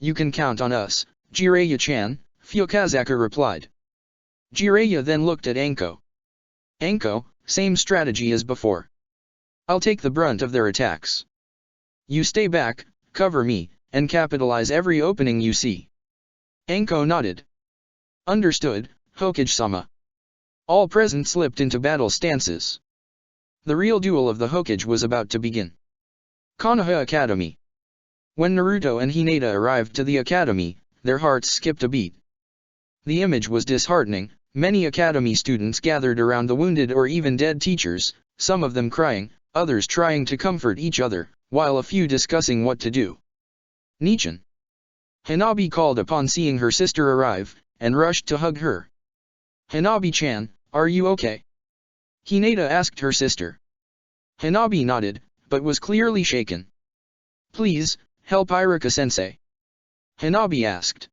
Speaker 1: You can count on us, Jiraiya-chan, Fukazaku replied. Jiraiya then looked at Anko. Anko, same strategy as before. I'll take the brunt of their attacks. You stay back, cover me, and capitalize every opening you see. Anko nodded. Understood, Hokage-sama. All present slipped into battle stances. The real duel of the Hokage was about to begin. Konoha Academy. When Naruto and Hinata arrived to the academy, their hearts skipped a beat. The image was disheartening, many academy students gathered around the wounded or even dead teachers, some of them crying, others trying to comfort each other, while a few discussing what to do. Nichan. Hanabi called upon seeing her sister arrive, and rushed to hug her. Hanabi-chan, are you okay? Hinata asked her sister. Hanabi nodded, but was clearly shaken. Please, help Iruka-sensei. Hanabi asked.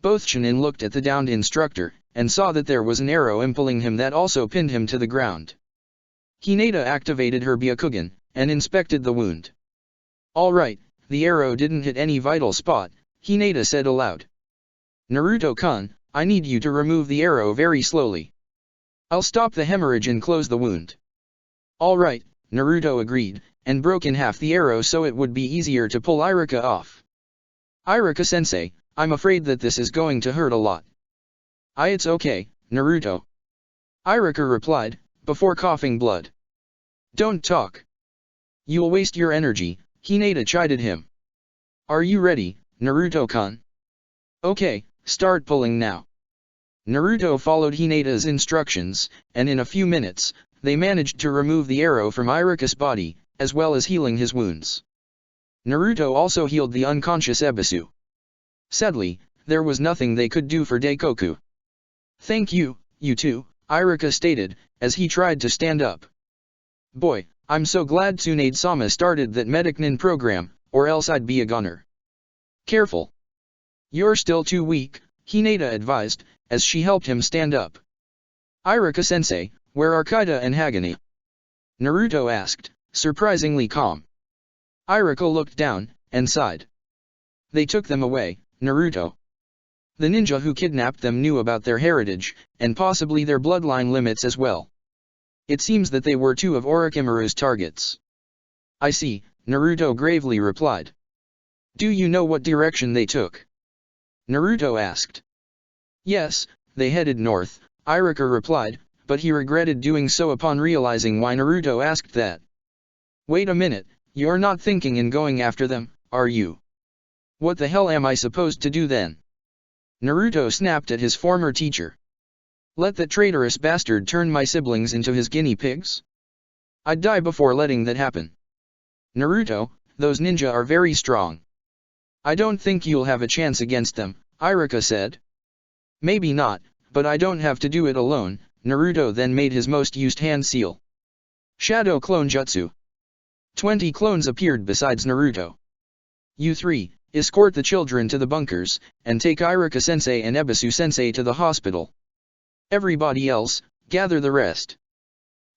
Speaker 1: Both Sannin looked at the downed instructor, and saw that there was an arrow impelling him that also pinned him to the ground. Hinata activated her Byakugan, and inspected the wound. All right, the arrow didn't hit any vital spot, Hinata said aloud. Naruto-kun, I need you to remove the arrow very slowly. I'll stop the hemorrhage and close the wound. Alright, Naruto agreed, and broke in half the arrow so it would be easier to pull Iruka off. Iruka-sensei, I'm afraid that this is going to hurt a lot. It's okay, Naruto. Iruka replied, before coughing blood. Don't talk. You'll waste your energy, Hinata chided him. Are you ready, Naruto-kun? Okay, start pulling now. Naruto followed Hinata's instructions, and in a few minutes, they managed to remove the arrow from Iruka's body, as well as healing his wounds. Naruto also healed the unconscious Ebisu. Sadly, there was nothing they could do for Daikoku. Thank you, you two, Iruka stated, as he tried to stand up. Boy, I'm so glad Tsunade-sama started that Medicnin program, or else I'd be a goner. Careful. You're still too weak, Hinata advised, as she helped him stand up. Iruka-sensei, where are Kaida and Hagane? Naruto asked, surprisingly calm. Iruka looked down, and sighed. They took them away, Naruto. The ninja who kidnapped them knew about their heritage, and possibly their bloodline limits as well. It seems that they were two of Orochimaru's targets. I see, Naruto gravely replied. Do you know what direction they took? Naruto asked. Yes, they headed north, Iruka replied, but he regretted doing so upon realizing why Naruto asked that. Wait a minute, you're not thinking in going after them, are you? What the hell am I supposed to do then? Naruto snapped at his former teacher. Let that traitorous bastard turn my siblings into his guinea pigs? I'd die before letting that happen. Naruto, those ninja are very strong. I don't think you'll have a chance against them, Iruka said. Maybe not, but I don't have to do it alone. Naruto then made his most used hand seal. Shadow Clone Jutsu. 20 clones appeared besides Naruto. You three, escort the children to the bunkers, and take Iruka-sensei and Ebisu-sensei to the hospital. Everybody else, gather the rest.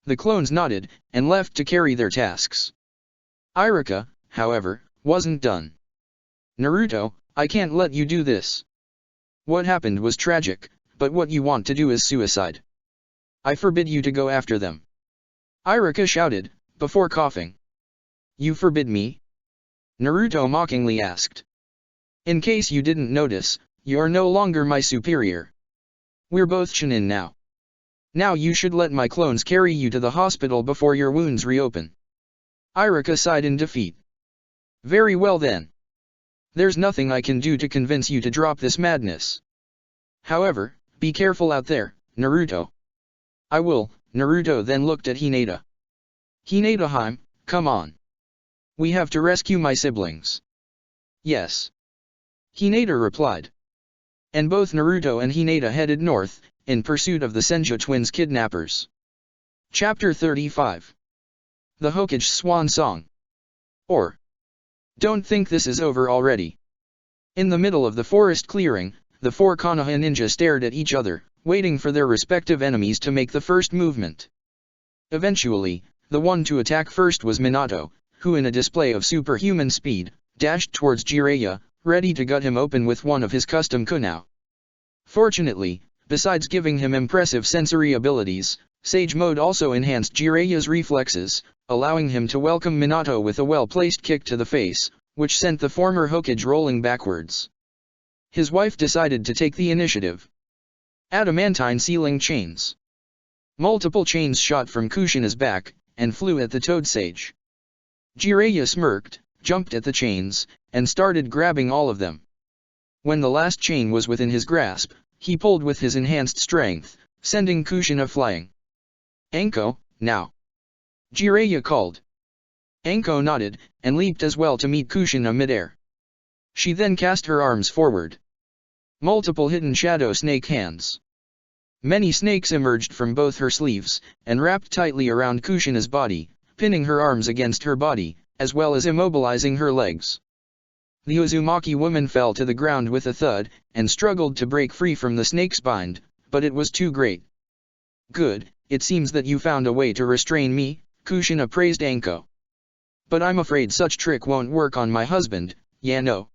Speaker 1: The clones nodded, and left to carry their tasks. Iruka, however, wasn't done. Naruto, I can't let you do this. What happened was tragic, but what you want to do is suicide. I forbid you to go after them. Iruka shouted, before coughing. You forbid me? Naruto mockingly asked. In case you didn't notice, you're no longer my superior. We're both Sannin now. Now you should let my clones carry you to the hospital before your wounds reopen. Iruka sighed in defeat. Very well then. There's nothing I can do to convince you to drop this madness. However, be careful out there, Naruto. I will. Naruto then looked at Hinata. Hinata-hime, come on. We have to rescue my siblings. Yes. Hinata replied. And both Naruto and Hinata headed north, in pursuit of the Senju twins' kidnappers. Chapter 35. The Hokage Swan Song. Or. Don't think this is over already. In the middle of the forest clearing, the four Konoha ninja stared at each other, waiting for their respective enemies to make the first movement. Eventually, the one to attack first was Minato, who in a display of superhuman speed, dashed towards Jiraiya, ready to gut him open with one of his custom kunai. Fortunately, besides giving him impressive sensory abilities, Sage Mode also enhanced Jiraiya's reflexes, allowing him to welcome Minato with a well-placed kick to the face, which sent the former Hokage rolling backwards. His wife decided to take the initiative. Adamantine sealing chains. Multiple chains shot from Kushina's back, and flew at the Toad Sage. Jiraiya smirked, jumped at the chains, and started grabbing all of them. When the last chain was within his grasp, he pulled with his enhanced strength, sending Kushina flying. Anko, now! Jiraiya called. Anko nodded, and leaped as well to meet Kushina midair. She then cast her arms forward. Multiple hidden shadow snake hands. Many snakes emerged from both her sleeves, and wrapped tightly around Kushina's body, pinning her arms against her body, as well as immobilizing her legs. The Uzumaki woman fell to the ground with a thud, and struggled to break free from the snake's bind, but it was too great. Good, it seems that you found a way to restrain me, Kushina praised Anko. But I'm afraid such trick won't work on my husband, Yano.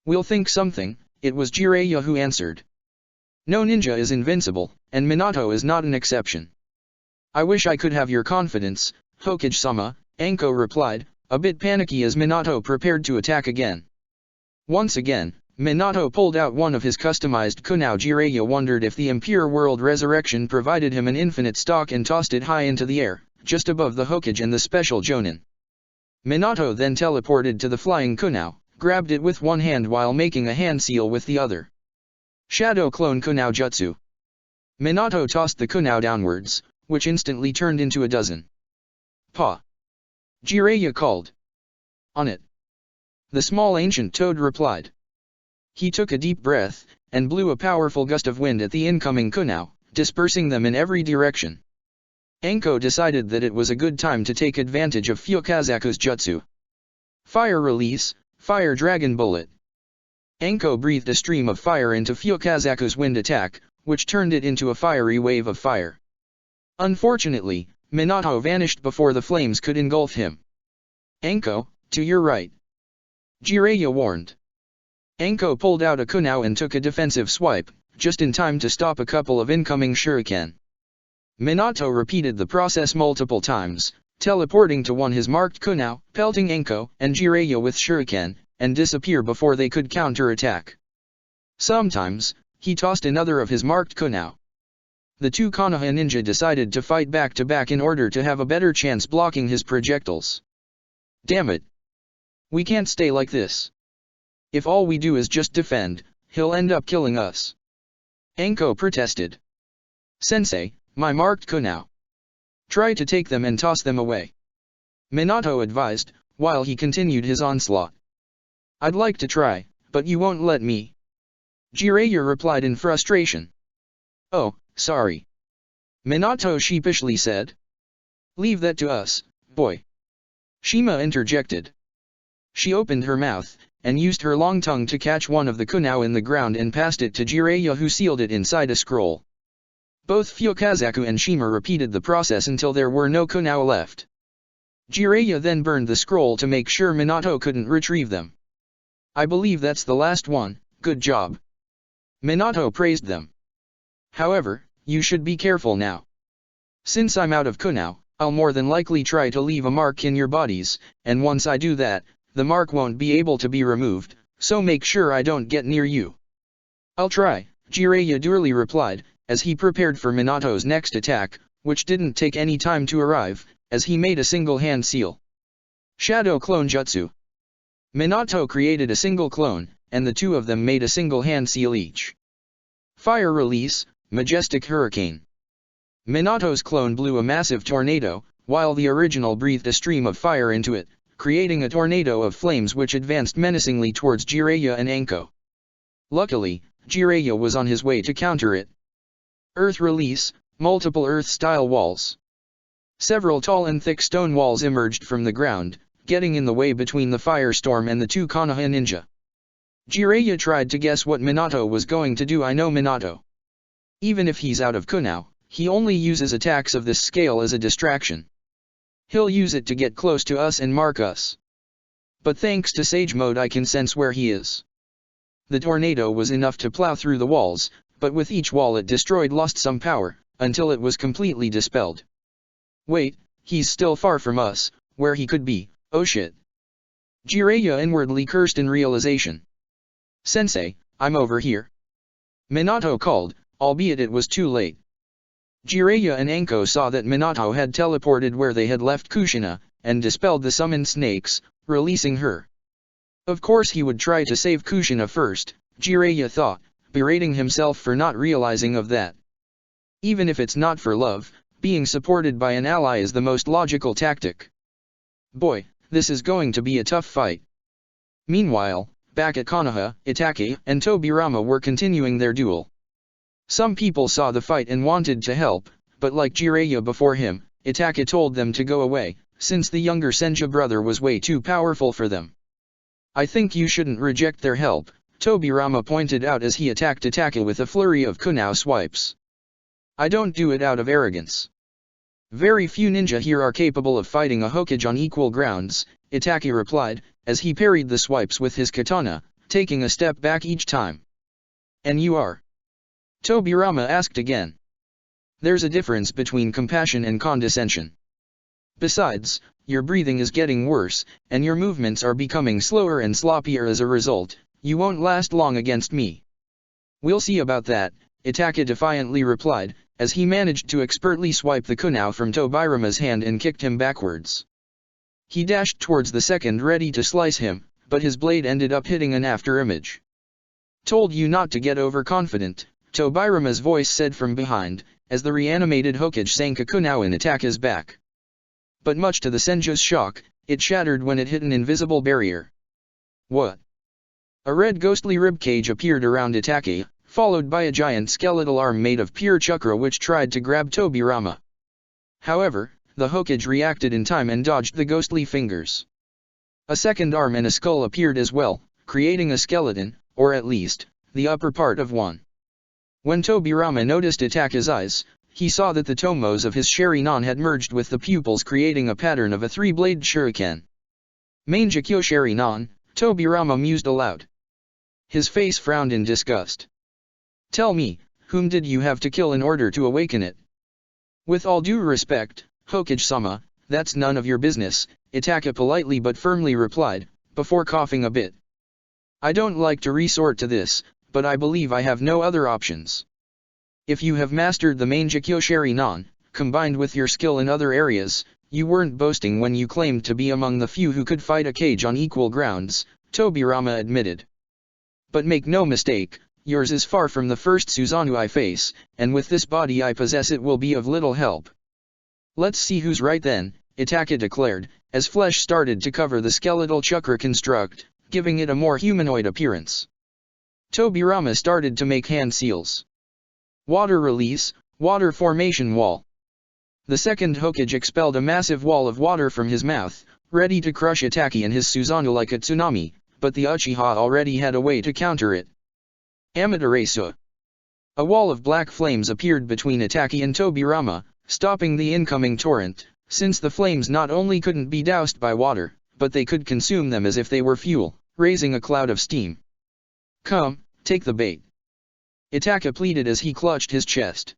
Speaker 1: We'll think something, it was Jiraiya who answered. No ninja is invincible, and Minato is not an exception. I wish I could have your confidence, Hokage-sama, Anko replied, a bit panicky as Minato prepared to attack again. Once again, Minato pulled out one of his customized kunai. Jiraiya wondered if the Impure World Resurrection provided him an infinite stock and tossed it high into the air, just above the Hokage and the special Jonin. Minato then teleported to the flying kunai, grabbed it with one hand while making a hand seal with the other. Shadow Clone Kunai Jutsu. Minato tossed the kunai downwards, which instantly turned into a dozen. Pa! Jiraiya called. On it. The small ancient toad replied. He took a deep breath, and blew a powerful gust of wind at the incoming kunai, dispersing them in every direction. Anko decided that it was a good time to take advantage of Fukazaku's jutsu. Fire release, Fire Dragon Bullet. Anko breathed a stream of fire into Fukazaku's wind attack, which turned it into a fiery wave of fire. Unfortunately, Minato vanished before the flames could engulf him. Anko, to your right. Jiraiya warned. Anko pulled out a kunai and took a defensive swipe, just in time to stop a couple of incoming shuriken. Minato repeated the process multiple times, teleporting to his marked kunai, pelting Anko and Jiraiya with shuriken, and disappear before they could counter-attack. Sometimes, he tossed another of his marked kunai. The two Konoha ninja decided to fight back-to-back in order to have a better chance blocking his projectiles. Damn it! We can't stay like this. If all we do is just defend, he'll end up killing us. Anko protested. Sensei, my marked kunai. Try to take them and toss them away. Minato advised, while he continued his onslaught. I'd like to try, but you won't let me. Jiraiya replied in frustration. Oh, sorry. Minato sheepishly said. Leave that to us, boy. Shima interjected. She opened her mouth, and used her long tongue to catch one of the kunai in the ground and passed it to Jiraiya, who sealed it inside a scroll. Both Fukazaku and Shima repeated the process until there were no kunai left. Jiraiya then burned the scroll to make sure Minato couldn't retrieve them. I believe that's the last one, good job. Minato praised them. However, you should be careful now. Since I'm out of kunai, I'll more than likely try to leave a mark in your bodies, and once I do that, the mark won't be able to be removed, so make sure I don't get near you. I'll try, Jiraiya dully replied, as he prepared for Minato's next attack, which didn't take any time to arrive, as he made a single hand seal. Shadow Clone Jutsu. Minato created a single clone, and the two of them made a single hand seal each. Fire release, Majestic Hurricane. Minato's clone blew a massive tornado, while the original breathed a stream of fire into it, creating a tornado of flames which advanced menacingly towards Jiraiya and Anko. Luckily, Jiraiya was on his way to counter it. Earth release, multiple Earth-style walls. Several tall and thick stone walls emerged from the ground, getting in the way between the firestorm and the two Konoha ninja. Jiraiya tried to guess what Minato was going to do. I know Minato. Even if he's out of kunai, he only uses attacks of this scale as a distraction. He'll use it to get close to us and mark us. But thanks to Sage Mode I can sense where he is. The tornado was enough to plow through the walls, but with each wall it destroyed lost some power, until it was completely dispelled. Wait, he's still far from us, where he could be, oh shit. Jiraiya inwardly cursed in realization. Sensei, I'm over here. Minato called, albeit it was too late. Jiraiya and Anko saw that Minato had teleported where they had left Kushina, and dispelled the summoned snakes, releasing her. Of course he would try to save Kushina first, Jiraiya thought, berating himself for not realizing of that. Even if it's not for love, being supported by an ally is the most logical tactic. Boy, this is going to be a tough fight. Meanwhile, back at Konoha, Itachi and Tobirama were continuing their duel. Some people saw the fight and wanted to help, but like Jiraiya before him, Itachi told them to go away, since the younger Senja brother was way too powerful for them. I think you shouldn't reject their help, Tobirama pointed out as he attacked Itachi with a flurry of kunai swipes. I don't do it out of arrogance. Very few ninja here are capable of fighting a Hokage on equal grounds, Itachi replied, as he parried the swipes with his katana, taking a step back each time. And you are? Tobirama asked again. There's a difference between compassion and condescension. Besides, your breathing is getting worse, and your movements are becoming slower and sloppier as a result. You won't last long against me. We'll see about that, Itaka defiantly replied, as he managed to expertly swipe the kunai from Tobirama's hand and kicked him backwards. He dashed towards the second ready to slice him, but his blade ended up hitting an afterimage. Told you not to get overconfident, Tobirama's voice said from behind, as the reanimated Hokage sank a kunai in Itaka's back. But much to the Senju's shock, it shattered when it hit an invisible barrier. What? A red ghostly ribcage appeared around Itaka, followed by a giant skeletal arm made of pure chakra which tried to grab Tobirama. However, the Hokage reacted in time and dodged the ghostly fingers. A second arm and a skull appeared as well, creating a skeleton, or at least, the upper part of one. When Tobirama noticed Itaka's eyes, he saw that the tomos of his Sharingan had merged with the pupils, creating a pattern of a three-bladed shuriken. Mangekyo Sharingan, Tobirama mused aloud. His face frowned in disgust. Tell me, whom did you have to kill in order to awaken it? With all due respect, Hokage-sama, that's none of your business, Itaka politely but firmly replied, before coughing a bit. I don't like to resort to this, but I believe I have no other options. If you have mastered the Mangekyo Sharingan, combined with your skill in other areas, you weren't boasting when you claimed to be among the few who could fight a cage on equal grounds, Tobirama admitted. But make no mistake, yours is far from the first Susanoo I face, and with this body I possess it will be of little help. Let's see who's right then, Itaka declared, as flesh started to cover the skeletal chakra construct, giving it a more humanoid appearance. Tobirama started to make hand seals. Water release, water formation wall. The second Hokage expelled a massive wall of water from his mouth, ready to crush Itaka and his Susanoo like a tsunami, but the Uchiha already had a way to counter it. Amaterasu. A wall of black flames appeared between Itaka and Tobirama, stopping the incoming torrent, since the flames not only couldn't be doused by water, but they could consume them as if they were fuel, raising a cloud of steam. Come, take the bait. Itaka pleaded as he clutched his chest.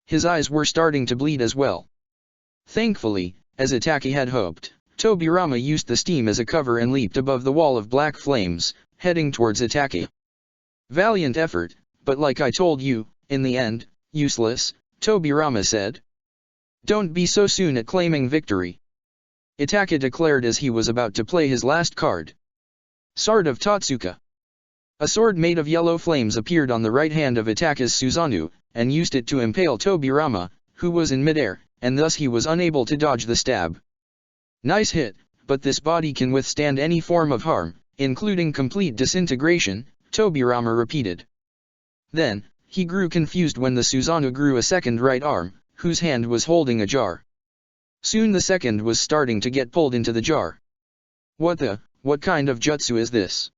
Speaker 1: His eyes were starting to bleed as well. Thankfully, as Itaka had hoped, Tobirama used the steam as a cover and leaped above the wall of black flames, heading towards Itaka. Valiant effort, but like I told you, in the end, useless, Tobirama said. Don't be so soon at claiming victory. Itaka declared as he was about to play his last card. Sword of Totsuka. A sword made of yellow flames appeared on the right hand of Itaka's Susanoo, and used it to impale Tobirama, who was in midair, and thus he was unable to dodge the stab. Nice hit, but this body can withstand any form of harm, including complete disintegration, Tobirama repeated. Then, he grew confused when the Susanoo grew a second right arm, whose hand was holding a jar. Soon the second was starting to get pulled into the jar. What kind of jutsu is this?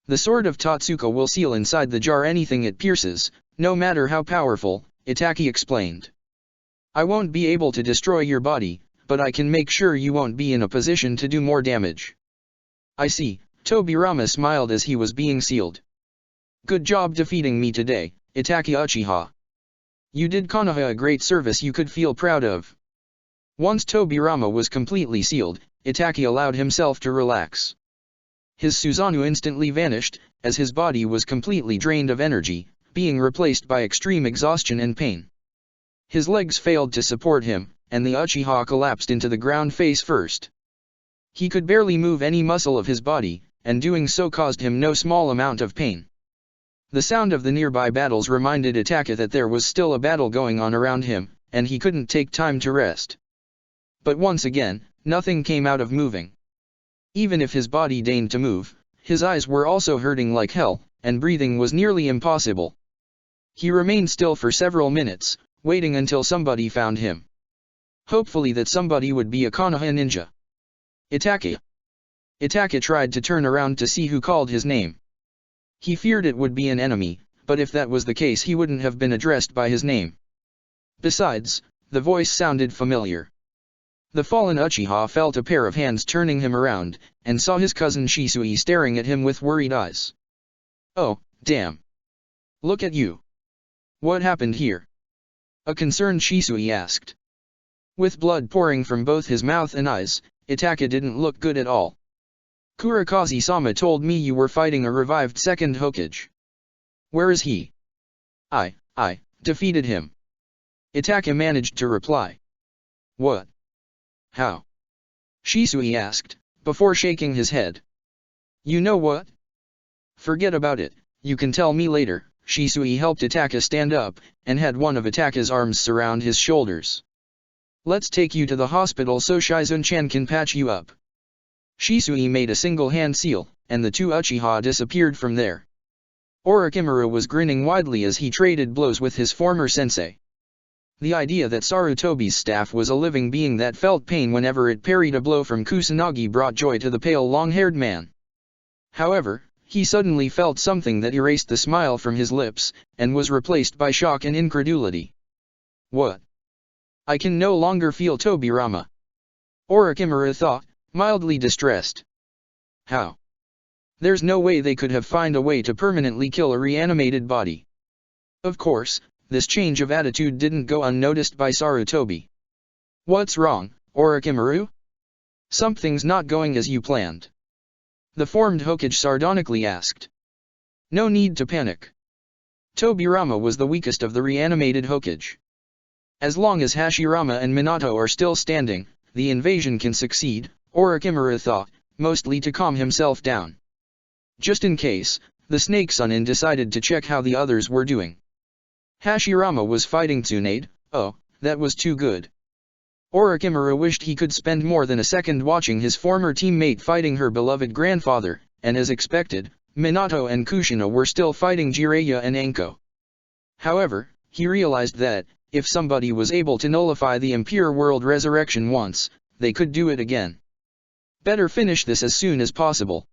Speaker 1: The sword of Totsuka will seal inside the jar anything it pierces, no matter how powerful, Itaka explained. I won't be able to destroy your body, but I can make sure you won't be in a position to do more damage. I see, Tobirama smiled as he was being sealed. Good job defeating me today, Itaka Uchiha. You did Konoha a great service you could feel proud of. Once Tobirama was completely sealed, Itaka allowed himself to relax. His Susanoo instantly vanished, as his body was completely drained of energy, being replaced by extreme exhaustion and pain. His legs failed to support him, and the Uchiha collapsed into the ground face first. He could barely move any muscle of his body, and doing so caused him no small amount of pain. The sound of the nearby battles reminded Itaka that there was still a battle going on around him, and he couldn't take time to rest. But once again, nothing came out of moving. Even if his body deigned to move, his eyes were also hurting like hell, and breathing was nearly impossible. He remained still for several minutes, waiting until somebody found him. Hopefully that somebody would be a Konoha ninja. Itaka. Itaka tried to turn around to see who called his name. He feared it would be an enemy, but if that was the case he wouldn't have been addressed by his name. Besides, the voice sounded familiar. The fallen Uchiha felt a pair of hands turning him around, and saw his cousin Shisui staring at him with worried eyes. Oh, damn. Look at you. What happened here? A concerned Shisui asked. With blood pouring from both his mouth and eyes, Itaka didn't look good at all. Kurakaze-sama told me you were fighting a revived second Hokage. Where is he? I defeated him. Itaka managed to reply. What? How? Shisui asked, before shaking his head. You know what? Forget about it, you can tell me later. Shisui helped Itaka stand up, and had one of Itaka's arms surround his shoulders. Let's take you to the hospital so Shizun-chan can patch you up. Shisui made a single hand seal, and the two Uchiha disappeared from there. Orochimaru was grinning widely as he traded blows with his former sensei. The idea that Sarutobi's staff was a living being that felt pain whenever it parried a blow from Kusanagi brought joy to the pale long-haired man. However, he suddenly felt something that erased the smile from his lips, and was replaced by shock and incredulity. What? I can no longer feel Tobirama. Orochimaru thought, mildly distressed. How? There's no way they could have found a way to permanently kill a reanimated body. Of course, this change of attitude didn't go unnoticed by Sarutobi. What's wrong, Orochimaru? Something's not going as you planned. The formed Hokage sardonically asked. No need to panic. Tobirama was the weakest of the reanimated Hokage. As long as Hashirama and Minato are still standing, the invasion can succeed, Orochimaru thought, mostly to calm himself down. Just in case, the Snake Sannin decided to check how the others were doing. Hashirama was fighting Tsunade. Oh, that was too good. Orochimaru wished he could spend more than a second watching his former teammate fighting her beloved grandfather, and as expected, Minato and Kushina were still fighting Jiraiya and Anko. However, he realized that, if somebody was able to nullify the Impure World Resurrection once, they could do it again. Better finish this as soon as possible.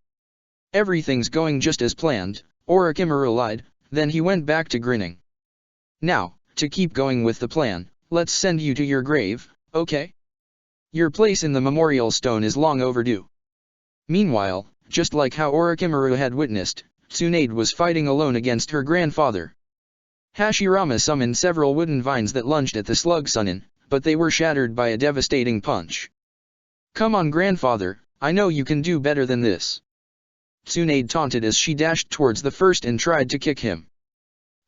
Speaker 1: Everything's going just as planned, Orochimaru lied, then he went back to grinning. Now, to keep going with the plan, let's send you to your grave, okay? Your place in the memorial stone is long overdue. Meanwhile, just like how Orochimaru had witnessed, Tsunade was fighting alone against her grandfather. Hashirama summoned several wooden vines that lunged at the slug Sannin, but they were shattered by a devastating punch. Come on grandfather, I know you can do better than this. Tsunade taunted as she dashed towards the first and tried to kick him.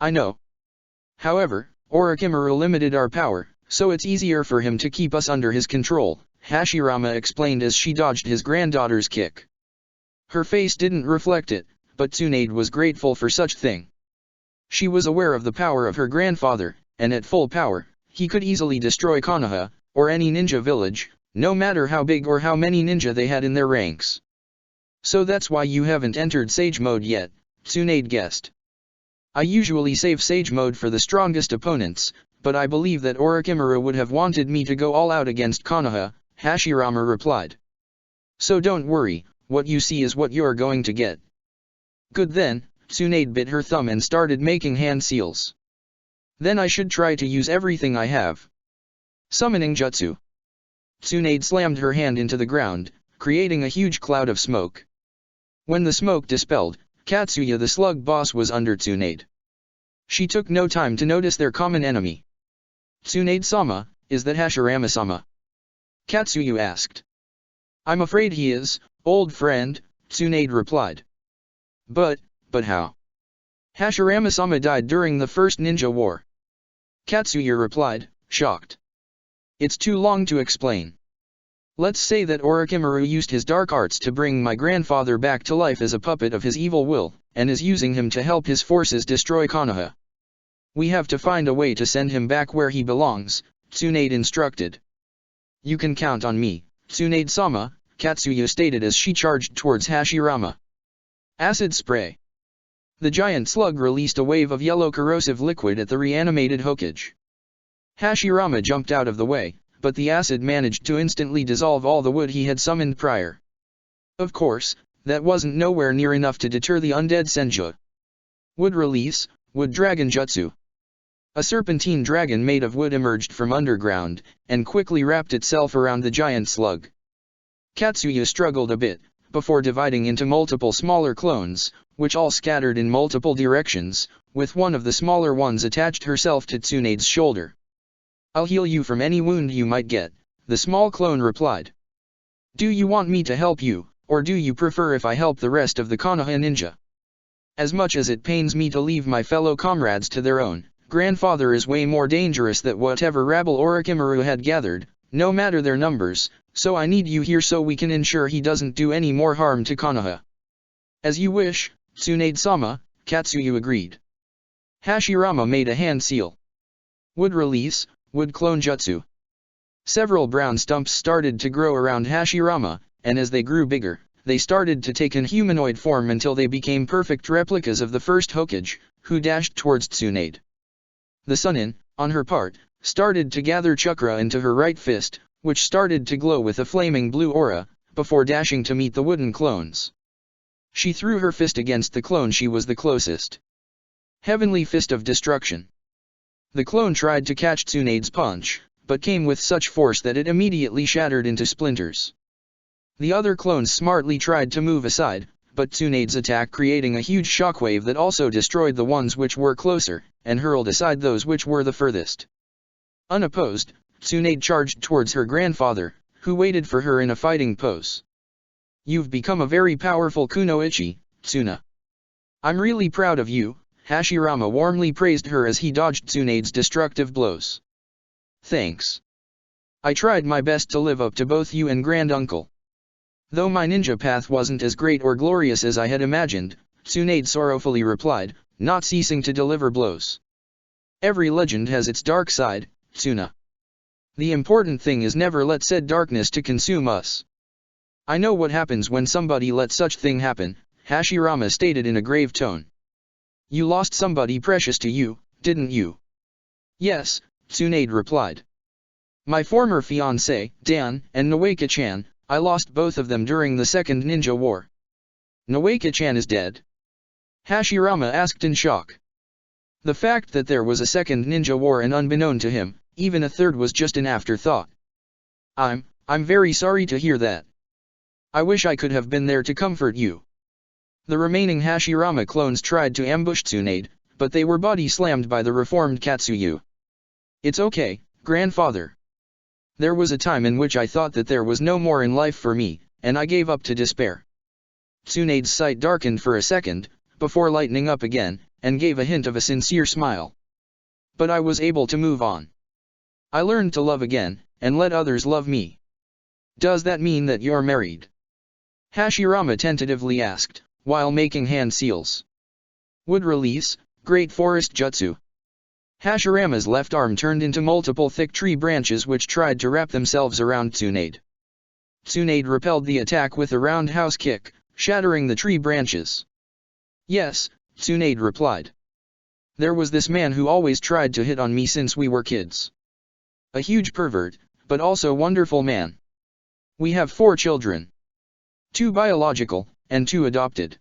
Speaker 1: I know. However, Orochimaru limited our power, so it's easier for him to keep us under his control, Hashirama explained as she dodged his granddaughter's kick. Her face didn't reflect it, but Tsunade was grateful for such thing. She was aware of the power of her grandfather, and at full power, he could easily destroy Konoha, or any ninja village, no matter how big or how many ninja they had in their ranks. So that's why you haven't entered Sage Mode yet, Tsunade guessed. I usually save Sage Mode for the strongest opponents, but I believe that Orochimaru would have wanted me to go all out against Konoha, Hashirama replied. So don't worry, what you see is what you're going to get. Good then, Tsunade bit her thumb and started making hand seals. Then I should try to use everything I have. Summoning Jutsu. Tsunade slammed her hand into the ground, creating a huge cloud of smoke. When the smoke dispelled, Katsuya the slug boss was under Tsunade. She took no time to notice their common enemy. Tsunade-sama, is that Hashirama-sama? Katsuya asked. I'm afraid he is, old friend, Tsunade replied. But how? Hashirama-sama died during the first ninja war. Katsuya replied, shocked. It's too long to explain. Let's say that Orochimaru used his dark arts to bring my grandfather back to life as a puppet of his evil will, and is using him to help his forces destroy Konoha. We have to find a way to send him back where he belongs, Tsunade instructed. You can count on me, Tsunade-sama, Katsuya stated as she charged towards Hashirama. Acid spray. The giant slug released a wave of yellow corrosive liquid at the reanimated Hokage. Hashirama jumped out of the way, but the acid managed to instantly dissolve all the wood he had summoned prior. Of course, that wasn't nowhere near enough to deter the undead Senju. Wood release, wood dragon jutsu. A serpentine dragon made of wood emerged from underground, and quickly wrapped itself around the giant slug. Katsuya struggled a bit, before dividing into multiple smaller clones, which all scattered in multiple directions, with one of the smaller ones attached herself to Tsunade's shoulder. "I'll heal you from any wound you might get," the small clone replied. "Do you want me to help you, or do you prefer if I help the rest of the Konoha ninja? As much as it pains me to leave my fellow comrades to their own, grandfather is way more dangerous than whatever rabble Orochimaru had gathered, no matter their numbers, so I need you here so we can ensure he doesn't do any more harm to Konoha." "As you wish, Tsunade-sama," Katsuyu agreed. Hashirama made a hand seal. Wood release, wood clone jutsu. Several brown stumps started to grow around Hashirama, and as they grew bigger, they started to take an humanoid form until they became perfect replicas of the first Hokage, who dashed towards Tsunade. The Sannin, on her part, started to gather chakra into her right fist, which started to glow with a flaming blue aura, before dashing to meet the wooden clones. She threw her fist against the clone she was the closest. Heavenly Fist of Destruction. The clone tried to catch Tsunade's punch, but came with such force that it immediately shattered into splinters. The other clones smartly tried to move aside, but Tsunade's attack creating a huge shockwave that also destroyed the ones which were closer, and hurled aside those which were the furthest. Unopposed, Tsunade charged towards her grandfather, who waited for her in a fighting pose. "You've become a very powerful kunoichi, Tsuna. I'm really proud of you," Hashirama warmly praised her as he dodged Tsunade's destructive blows. "Thanks. I tried my best to live up to both you and granduncle. Though my ninja path wasn't as great or glorious as I had imagined," Tsunade sorrowfully replied, not ceasing to deliver blows. "Every legend has its dark side, Tsuna. The important thing is never let said darkness to consume us." "I know what happens when somebody lets such thing happen," Hashirama stated in a grave tone. "You lost somebody precious to you, didn't you?" "Yes," Tsunade replied. "My former fiancé, Dan, and Noeka-chan, I lost both of them during the Second Ninja War." "Noeka-chan is dead?" Hashirama asked in shock. The fact that there was a Second Ninja War and unbeknown to him, even a third was just an afterthought. I'm very sorry to hear that. I wish I could have been there to comfort you." The remaining Hashirama clones tried to ambush Tsunade, but they were body slammed by the reformed Katsuyu. "It's okay, grandfather. There was a time in which I thought that there was no more in life for me, and I gave up to despair." Tsunade's sight darkened for a second, before lightening up again, and gave a hint of a sincere smile. "But I was able to move on. I learned to love again, and let others love me." "Does that mean that you're married?" Hashirama tentatively asked, while making hand seals. Wood release, Great Forest Jutsu. Hashirama's left arm turned into multiple thick tree branches which tried to wrap themselves around Tsunade. Tsunade repelled the attack with a roundhouse kick, shattering the tree branches. "Yes," Tsunade replied. "There was this man who always tried to hit on me since we were kids. A huge pervert, but also wonderful man. We have 4 children. 2 biological, and 2 adopted."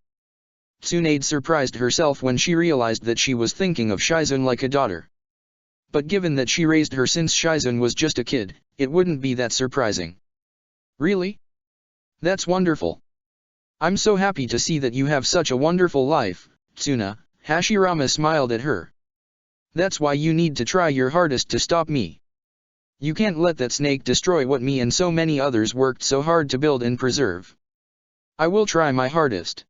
Speaker 1: Tsunade surprised herself when she realized that she was thinking of Shizune like a daughter. But given that she raised her since Shizune was just a kid, it wouldn't be that surprising. "Really? That's wonderful. I'm so happy to see that you have such a wonderful life, Tsuna," Hashirama smiled at her. "That's why you need to try your hardest to stop me. You can't let that snake destroy what me and so many others worked so hard to build and preserve." "I will try my hardest.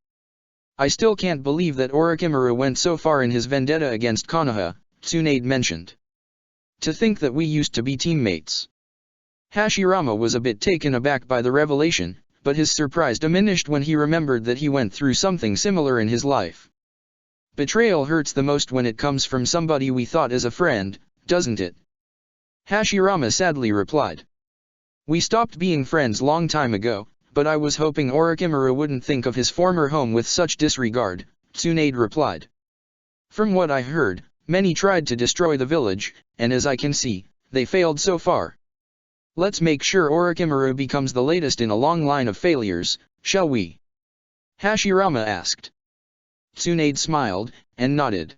Speaker 1: I still can't believe that Orochimaru went so far in his vendetta against Konoha," Tsunade mentioned. "To think that we used to be teammates." Hashirama was a bit taken aback by the revelation, but his surprise diminished when he remembered that he went through something similar in his life. "Betrayal hurts the most when it comes from somebody we thought as a friend, doesn't it?" Hashirama sadly replied. "We stopped being friends long time ago, but I was hoping Orochimaru wouldn't think of his former home with such disregard," Tsunade replied. "From what I heard, many tried to destroy the village, and as I can see, they failed so far. Let's make sure Orochimaru becomes the latest in a long line of failures, shall we?" Hashirama asked. Tsunade smiled, and nodded.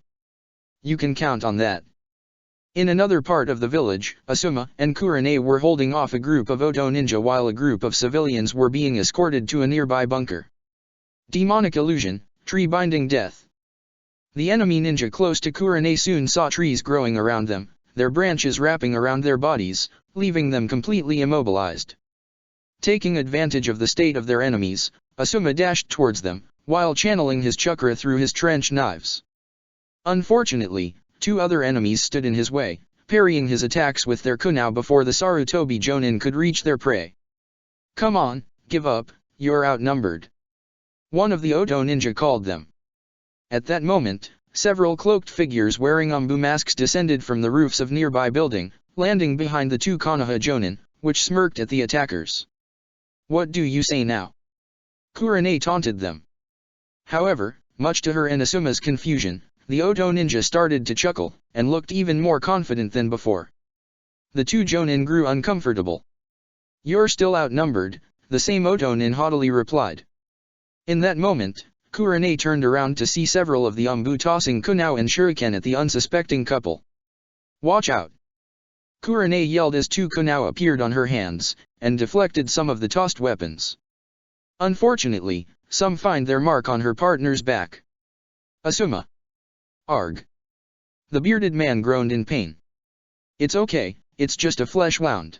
Speaker 1: "You can count on that." In another part of the village, Asuma and Kurane were holding off a group of Oto ninja while a group of civilians were being escorted to a nearby bunker. Demonic illusion, tree-binding death. The enemy ninja close to Kurane soon saw trees growing around them, their branches wrapping around their bodies, leaving them completely immobilized. Taking advantage of the state of their enemies, Asuma dashed towards them, while channeling his chakra through his trench knives. Unfortunately, two other enemies stood in his way, parrying his attacks with their kunao before the Sarutobi Jonin could reach their prey. "Come on, give up, you're outnumbered," one of the Oto ninja called them. At that moment, several cloaked figures wearing Umbu masks descended from the roofs of nearby building, landing behind the two Konoha Jonin, which smirked at the attackers. "What do you say now?" Kurane taunted them. However, much to her and Asuma's confusion, the Oto ninja started to chuckle, and looked even more confident than before. The two Jonin grew uncomfortable. "You're still outnumbered," the same Oto nin haughtily replied. In that moment, Kurane turned around to see several of the Umbu tossing kunao and shuriken at the unsuspecting couple. "Watch out!" Kurane yelled as two kunao appeared on her hands, and deflected some of the tossed weapons. Unfortunately, some find their mark on her partner's back. "Asuma! Arg!" The bearded man groaned in pain. "It's okay, it's just a flesh wound."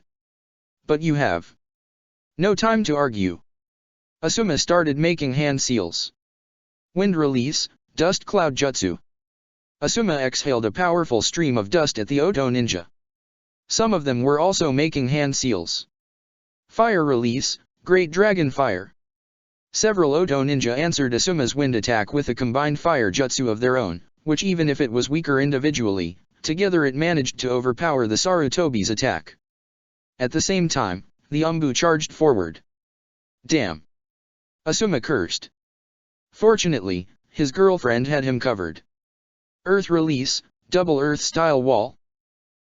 Speaker 1: "But you have no time to argue." Asuma started making hand seals. Wind release, dust cloud jutsu. Asuma exhaled a powerful stream of dust at the Oto ninja. Some of them were also making hand seals. Fire release, great dragon fire. Several Oto ninja answered Asuma's wind attack with a combined fire jutsu of their own, which even if it was weaker individually, together it managed to overpower the Sarutobi's attack. At the same time, the Umbu charged forward. "Damn!" Asuma cursed. Fortunately, his girlfriend had him covered. Earth release, double earth-style wall.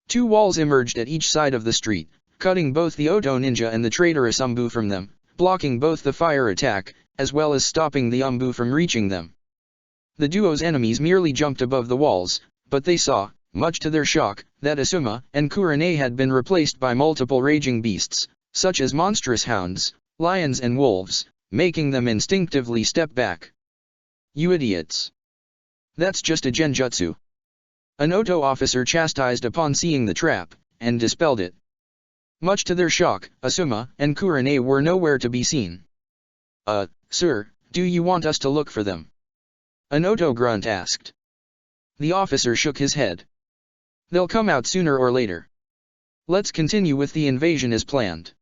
Speaker 1: Two walls emerged at each side of the street, cutting both the Oto ninja and the traitorous Umbu from them, blocking both the fire attack, as well as stopping the Umbu from reaching them. The duo's enemies merely jumped above the walls, but they saw, much to their shock, that Asuma and Kurane had been replaced by multiple raging beasts, such as monstrous hounds, lions and wolves, making them instinctively step back. "You idiots! That's just a genjutsu." An Oto officer chastised upon seeing the trap, and dispelled it. Much to their shock, Asuma and Kurane were nowhere to be seen. Sir, do you want us to look for them?" an Oto grunt asked. The officer shook his head. "They'll come out sooner or later. Let's continue with the invasion as planned."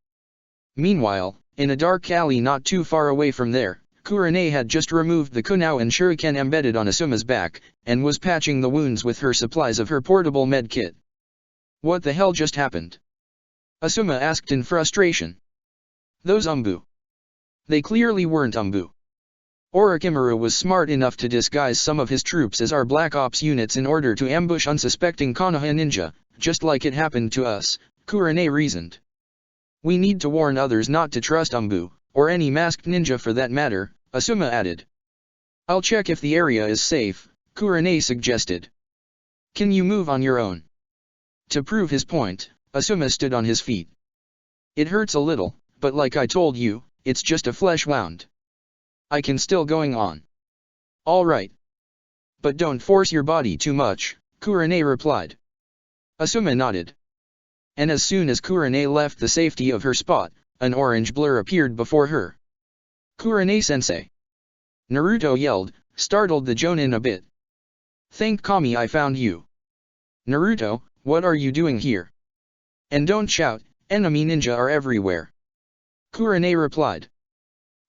Speaker 1: Meanwhile, in a dark alley not too far away from there, Kurane had just removed the kunao and shuriken embedded on Asuma's back, and was patching the wounds with her supplies of her portable med kit. "What the hell just happened?" Asuma asked in frustration. "Those Umbu. They clearly weren't Umbu. Orochimaru was smart enough to disguise some of his troops as our Black Ops units in order to ambush unsuspecting Konoha ninja, just like it happened to us," Kurane reasoned. "We need to warn others not to trust Umbu, or any masked ninja for that matter," Asuma added. "I'll check if the area is safe," Kurane suggested. "Can you move on your own?" To prove his point, Asuma stood on his feet. "It hurts a little, but like I told you, it's just a flesh wound. I can still going on." "All right. But don't force your body too much," Kurane replied. Asuma nodded. And as soon as Kurane left the safety of her spot, an orange blur appeared before her. "Kurane-sensei!" Naruto yelled, startled the Jonin a bit. "Thank Kami I found you." "Naruto, what are you doing here?" "And don't shout, enemy ninja are everywhere." Kurane replied.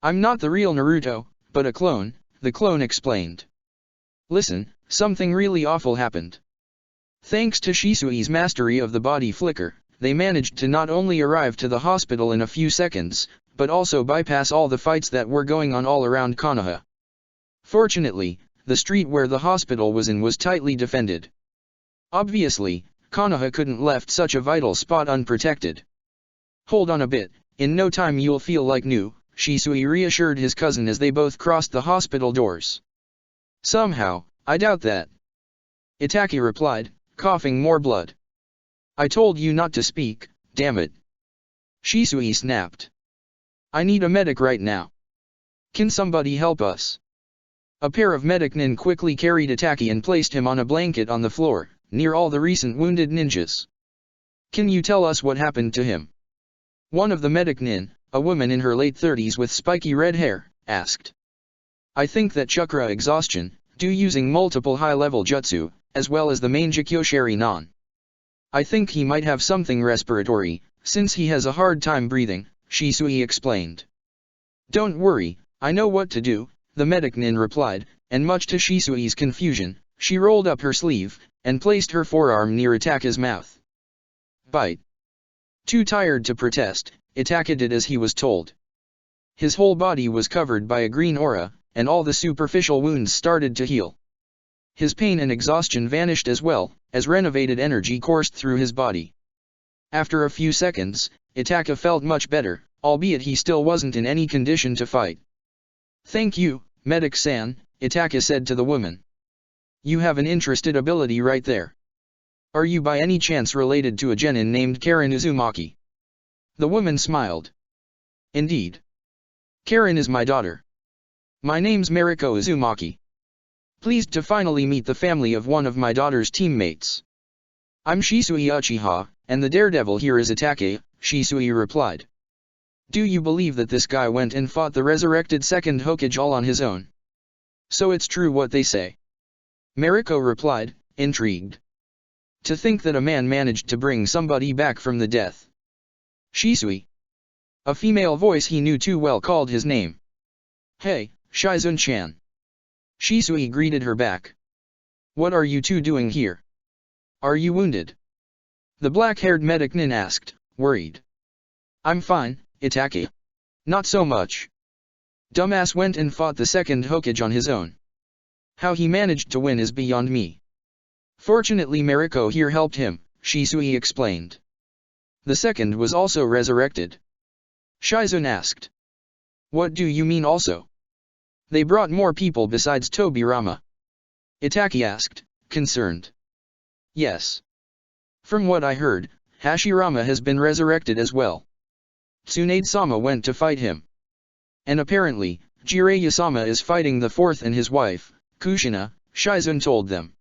Speaker 1: "I'm not the real Naruto, but a clone," the clone explained. "Listen, something really awful happened. Thanks to Shisui's mastery of the body flicker, they managed to not only arrive to the hospital in a few seconds, but also bypass all the fights that were going on all around Konoha. Fortunately, the street where the hospital was in was tightly defended. Obviously, Konoha couldn't left such a vital spot unprotected. Hold on a bit, in no time you'll feel like new, Shisui reassured his cousin as they both crossed the hospital doors. Somehow, I doubt that. Itaki replied, coughing more blood. I told you not to speak, damn it. Shisui snapped. I need a medic right now. Can somebody help us? A pair of medic nin quickly carried Itaki and placed him on a blanket on the floor, near all the recent wounded ninjas. Can you tell us what happened to him? One of the medic nin, a woman in her late 30s with spiky red hair, asked. I think that chakra exhaustion, due using multiple high-level jutsu, as well as the main Jikyoshari non. I think he might have something respiratory, since he has a hard time breathing, Shisui explained. Don't worry, I know what to do, the medic nin replied, and much to Shisui's confusion, she rolled up her sleeve, and placed her forearm near Itaka's mouth. Bite. Too tired to protest, Itaka did as he was told. His whole body was covered by a green aura, and all the superficial wounds started to heal. His pain and exhaustion vanished as well, as renovated energy coursed through his body. After a few seconds, Itaka felt much better, albeit he still wasn't in any condition to fight. Thank you, Medic-san, Itaka said to the woman. You have an interested ability right there. Are you by any chance related to a genin named Karen Uzumaki? The woman smiled. Indeed. Karen is my daughter. My name's Mariko Uzumaki. Pleased to finally meet the family of one of my daughter's teammates. I'm Shisui Uchiha, and the daredevil here is Itake, Shisui replied. Do you believe that this guy went and fought the resurrected second Hokage all on his own? So it's true what they say. Mariko replied, intrigued. To think that a man managed to bring somebody back from the death. Shisui. A female voice he knew too well called his name. Hey, Shizun-chan. Shisui greeted her back. What are you two doing here? Are you wounded? The black-haired medic nin asked, worried. I'm fine, Itake. Not so much. Dumbass went and fought the second Hokage on his own. How he managed to win is beyond me. Fortunately Mariko here helped him, Shisui explained. The second was also resurrected. Shizun asked. What do you mean also? They brought more people besides Tobirama. Itaki asked, concerned. Yes. From what I heard, Hashirama has been resurrected as well. Tsunade-sama went to fight him. And apparently, Jiraiya-sama is fighting the fourth and his wife, Kushina, Shizun told them.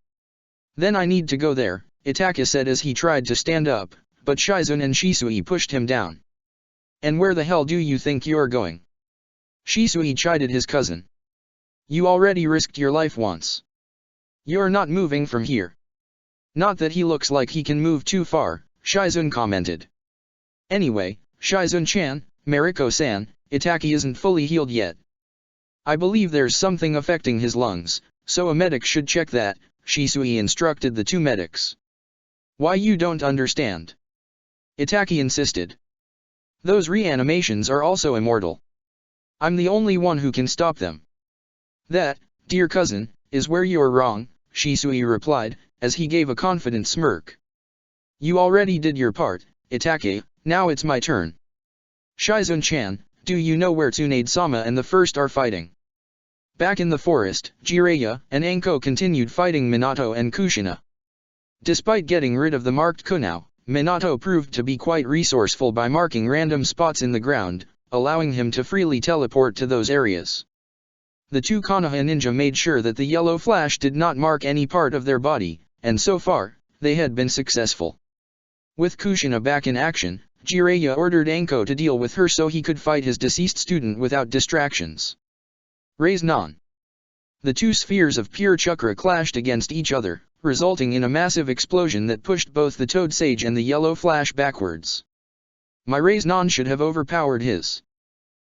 Speaker 1: Then I need to go there, Itaka said as he tried to stand up, but Shizun and Shisui pushed him down. And where the hell do you think you're going? Shisui chided his cousin. You already risked your life once. You're not moving from here. Not that he looks like he can move too far, Shizun commented. Anyway, Shizun-chan, Mariko-san, Itaki isn't fully healed yet. I believe there's something affecting his lungs, so a medic should check that, Shisui instructed the two medics. Why you don't understand? Itaki insisted. Those reanimations are also immortal. I'm the only one who can stop them. That, dear cousin, is where you're wrong, Shisui replied, as he gave a confident smirk. You already did your part, Itake, now it's my turn. Shizun-chan, do you know where Tsunade-sama and the first are fighting? Back in the forest, Jiraiya and Anko continued fighting Minato and Kushina. Despite getting rid of the marked Kunao, Minato proved to be quite resourceful by marking random spots in the ground, allowing him to freely teleport to those areas. The two Konoha ninja made sure that the yellow flash did not mark any part of their body, and so far, they had been successful. With Kushina back in action, Jiraiya ordered Anko to deal with her so he could fight his deceased student without distractions. Raise Non. The two spheres of pure chakra clashed against each other, resulting in a massive explosion that pushed both the Toad Sage and the yellow flash backwards. My Raise Non should have overpowered his.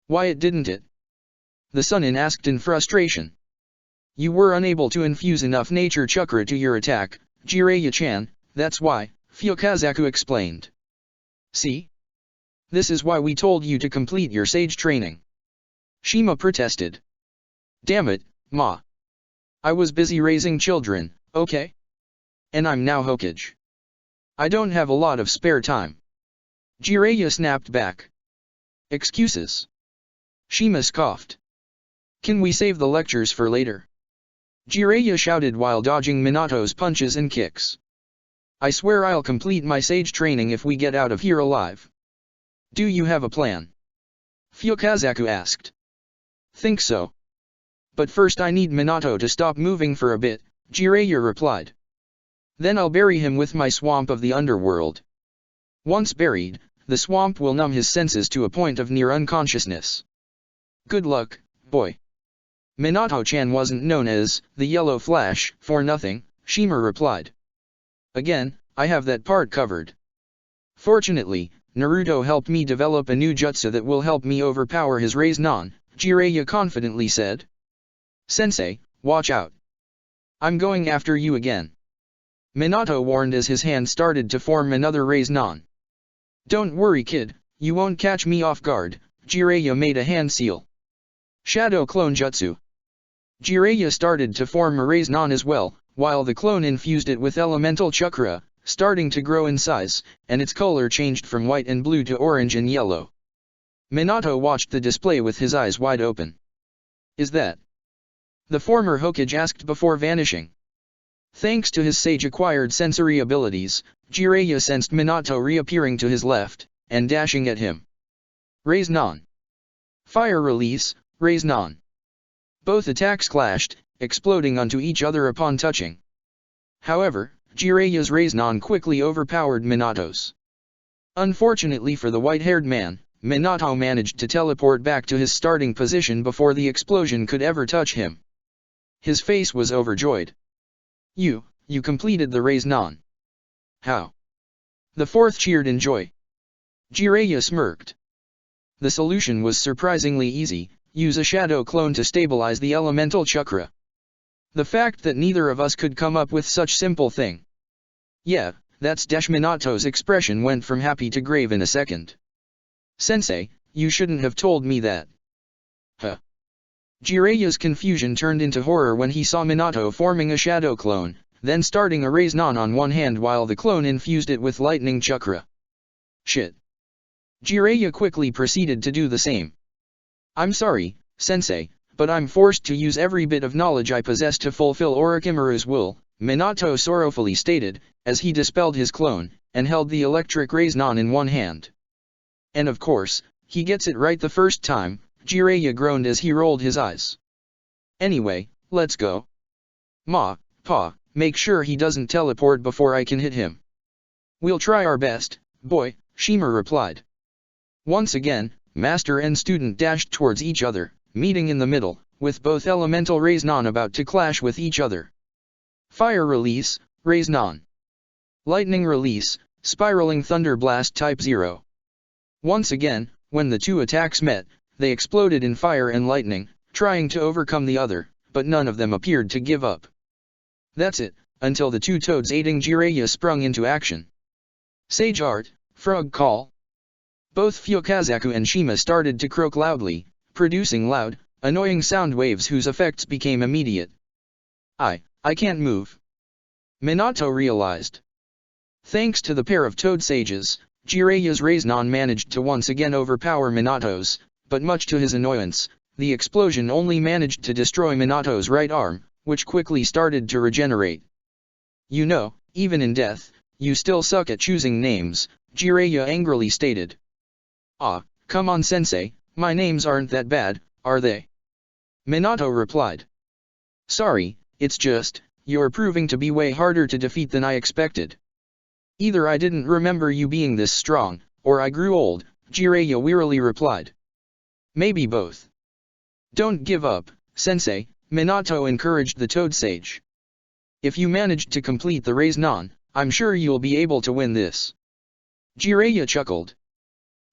Speaker 1: Why it didn't it? The Sannin asked in frustration. You were unable to infuse enough nature chakra to your attack, Jiraiya-chan, that's why, Fukazaku explained. See? This is why we told you to complete your sage training. Shima protested. Damn it, Ma. I was busy raising children, okay? And I'm now Hokage. I don't have a lot of spare time. Jiraiya snapped back. Excuses. Shima scoffed. Can we save the lectures for later? Jiraiya shouted while dodging Minato's punches and kicks. I swear I'll complete my sage training if we get out of here alive. Do you have a plan? Fukazaku asked. Think so. But first I need Minato to stop moving for a bit, Jiraiya replied. Then I'll bury him with my swamp of the underworld. Once buried, the swamp will numb his senses to a point of near unconsciousness. Good luck, boy. Minato-chan wasn't known as the Yellow Flash for nothing, Shima replied. Again, I have that part covered. Fortunately, Naruto helped me develop a new jutsu that will help me overpower his Rasengan, Jiraiya confidently said. Sensei, watch out. I'm going after you again. Minato warned as his hand started to form another Rasengan. Don't worry kid, you won't catch me off guard, Jiraiya made a hand seal. Shadow Clone Jutsu. Jiraiya started to form a Rasengan as well, while the clone infused it with elemental chakra, starting to grow in size, and its color changed from white and blue to orange and yellow. Minato watched the display with his eyes wide open. Is that? The former Hokage asked before vanishing. Thanks to his sage-acquired sensory abilities, Jiraiya sensed Minato reappearing to his left, and dashing at him. Rasengan. Fire release, Rasengan. Both attacks clashed, exploding onto each other upon touching. However, Jiraiya's Rasengan quickly overpowered Minato's. Unfortunately for the white-haired man, Minato managed to teleport back to his starting position before the explosion could ever touch him. His face was overjoyed. You completed the Rasengan. How? The fourth cheered in joy. Jiraiya smirked. The solution was surprisingly easy, use a shadow clone to stabilize the elemental chakra. The fact that neither of us could come up with such simple thing. Yeah, that's Dash. Minato's expression went from happy to grave in a second. Sensei, you shouldn't have told me that. Huh. Jiraiya's confusion turned into horror when he saw Minato forming a shadow clone, then starting a Rasengan on one hand while the clone infused it with lightning chakra. Shit. Jiraiya quickly proceeded to do the same. I'm sorry, Sensei, but I'm forced to use every bit of knowledge I possess to fulfill Orochimaru's will, Minato sorrowfully stated, as he dispelled his clone, and held the electric Rasengan in one hand. And of course, he gets it right the first time, Jiraiya groaned as he rolled his eyes. Anyway, let's go. Pa, make sure he doesn't teleport before I can hit him. We'll try our best, boy, Shima replied. Once again, master and student dashed towards each other, meeting in the middle, with both elemental Rasengan about to clash with each other. Fire release, Rasengan. Lightning release, spiraling thunder blast type 0. Once again, when the two attacks met, they exploded in fire and lightning, trying to overcome the other, but none of them appeared to give up. That's it, until the two toads aiding Jiraiya sprung into action. Sage Art, Frog Call. Both Fukazaku and Shima started to croak loudly, producing loud, annoying sound waves whose effects became immediate. I can't move. Minato realized. Thanks to the pair of toad sages, Jiraiya's Rasengan managed to once again overpower Minato's, but much to his annoyance, the explosion only managed to destroy Minato's right arm, which quickly started to regenerate. You know, even in death, you still suck at choosing names, Jiraiya angrily stated. Come on sensei, my names aren't that bad, are they? Minato replied. Sorry, it's just, you're proving to be way harder to defeat than I expected. Either I didn't remember you being this strong, or I grew old, Jiraiya wearily replied. Maybe both. Don't give up, sensei, Minato encouraged the toad sage. If you managed to complete the Rasengan, I'm sure you'll be able to win this. Jiraiya chuckled.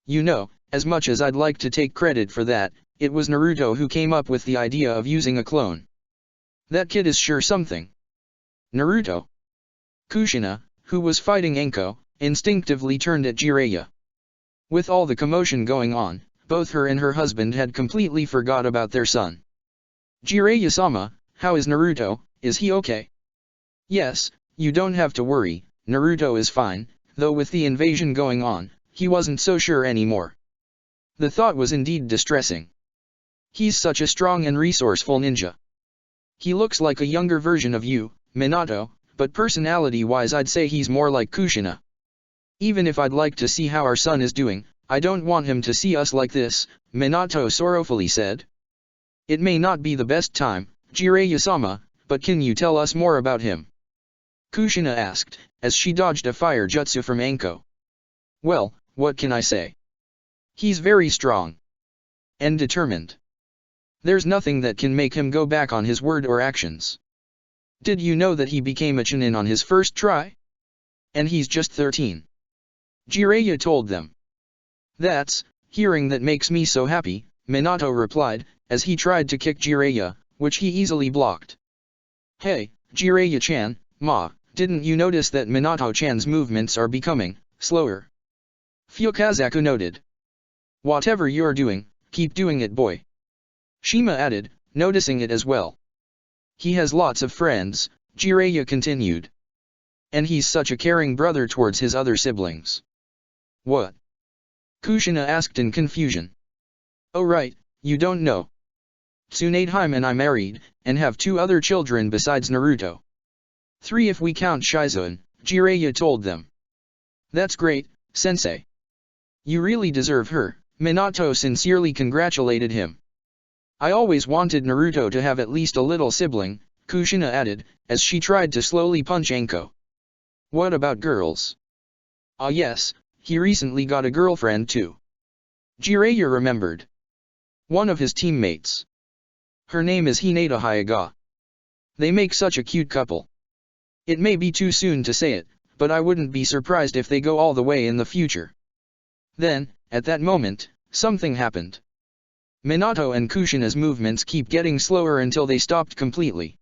Speaker 1: You know, as much as I'd like to take credit for that, it was Naruto who came up with the idea of using a clone. That kid is sure something. Naruto. Kushina, who was fighting Enko, instinctively turned at Jiraiya. With all the commotion going on, both her and her husband had completely forgot about their son. Jiraiya-sama, how is Naruto, is he okay? Yes, you don't have to worry, Naruto is fine, though with the invasion going on, he wasn't so sure anymore. The thought was indeed distressing. He's such a strong and resourceful ninja. He looks like a younger version of you, Minato, but personality-wise I'd say he's more like Kushina. Even if I'd like to see how our son is doing, I don't want him to see us like this, Minato sorrowfully said. It may not be the best time, Jiraiya-sama, but can you tell us more about him? Kushina asked, as she dodged a fire jutsu from Anko. Well, what can I say? He's very strong. And determined. There's nothing that can make him go back on his word or actions. Did you know that he became a Chunin on his first try? And he's just 13. Jiraiya told them. Hearing that makes me so happy, Minato replied, as he tried to kick Jiraiya, which he easily blocked. Hey, Jiraiya-chan, didn't you notice that Minato-chan's movements are becoming slower? Fukazaku noted. Whatever you're doing, keep doing it, boy. Shima added, noticing it as well. He has lots of friends, Jiraiya continued. And he's such a caring brother towards his other siblings. What? Kushina asked in confusion. Oh right, you don't know. Tsunade and I married, and have 2 other children besides Naruto. 3 if we count Shizuan, Jiraiya told them. That's great, sensei. You really deserve her, Minato sincerely congratulated him. I always wanted Naruto to have at least a little sibling, Kushina added, as she tried to slowly punch Anko. What about girls? Ah yes, he recently got a girlfriend too. Jiraiya remembered. One of his teammates. Her name is Hinata Hyuga. They make such a cute couple. It may be too soon to say it, but I wouldn't be surprised if they go all the way in the future. Then, at that moment, something happened. Minato and Kushina's movements keep getting slower until they stopped completely.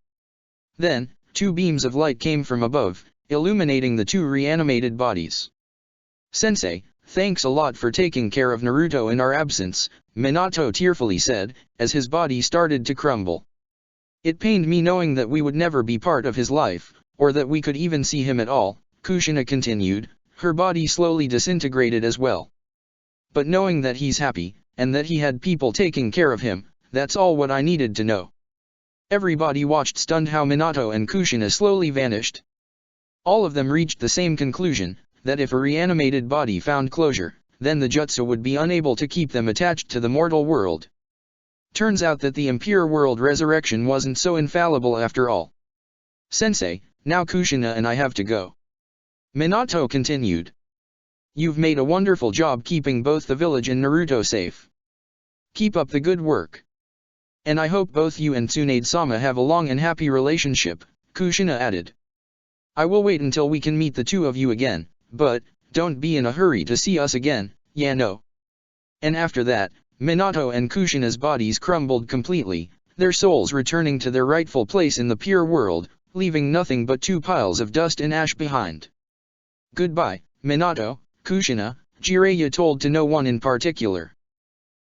Speaker 1: Then, 2 beams of light came from above, illuminating the 2 reanimated bodies. Sensei, thanks a lot for taking care of Naruto in our absence, Minato tearfully said, as his body started to crumble. It pained me knowing that we would never be part of his life, or that we could even see him at all, Kushina continued, her body slowly disintegrated as well. But knowing that he's happy, and that he had people taking care of him, that's all what I needed to know. Everybody watched stunned how Minato and Kushina slowly vanished. All of them reached the same conclusion, that if a reanimated body found closure, then the jutsu would be unable to keep them attached to the mortal world. Turns out that the impure world resurrection wasn't so infallible after all. Sensei, now Kushina and I have to go. Minato continued. You've made a wonderful job keeping both the village and Naruto safe. Keep up the good work. And I hope both you and Tsunade-sama have a long and happy relationship, Kushina added. I will wait until we can meet the 2 of you again, but, don't be in a hurry to see us again, yeah no. And after that, Minato and Kushina's bodies crumbled completely, their souls returning to their rightful place in the pure world, leaving nothing but 2 piles of dust and ash behind. Goodbye, Minato, Kushina, Jiraiya told to no one in particular.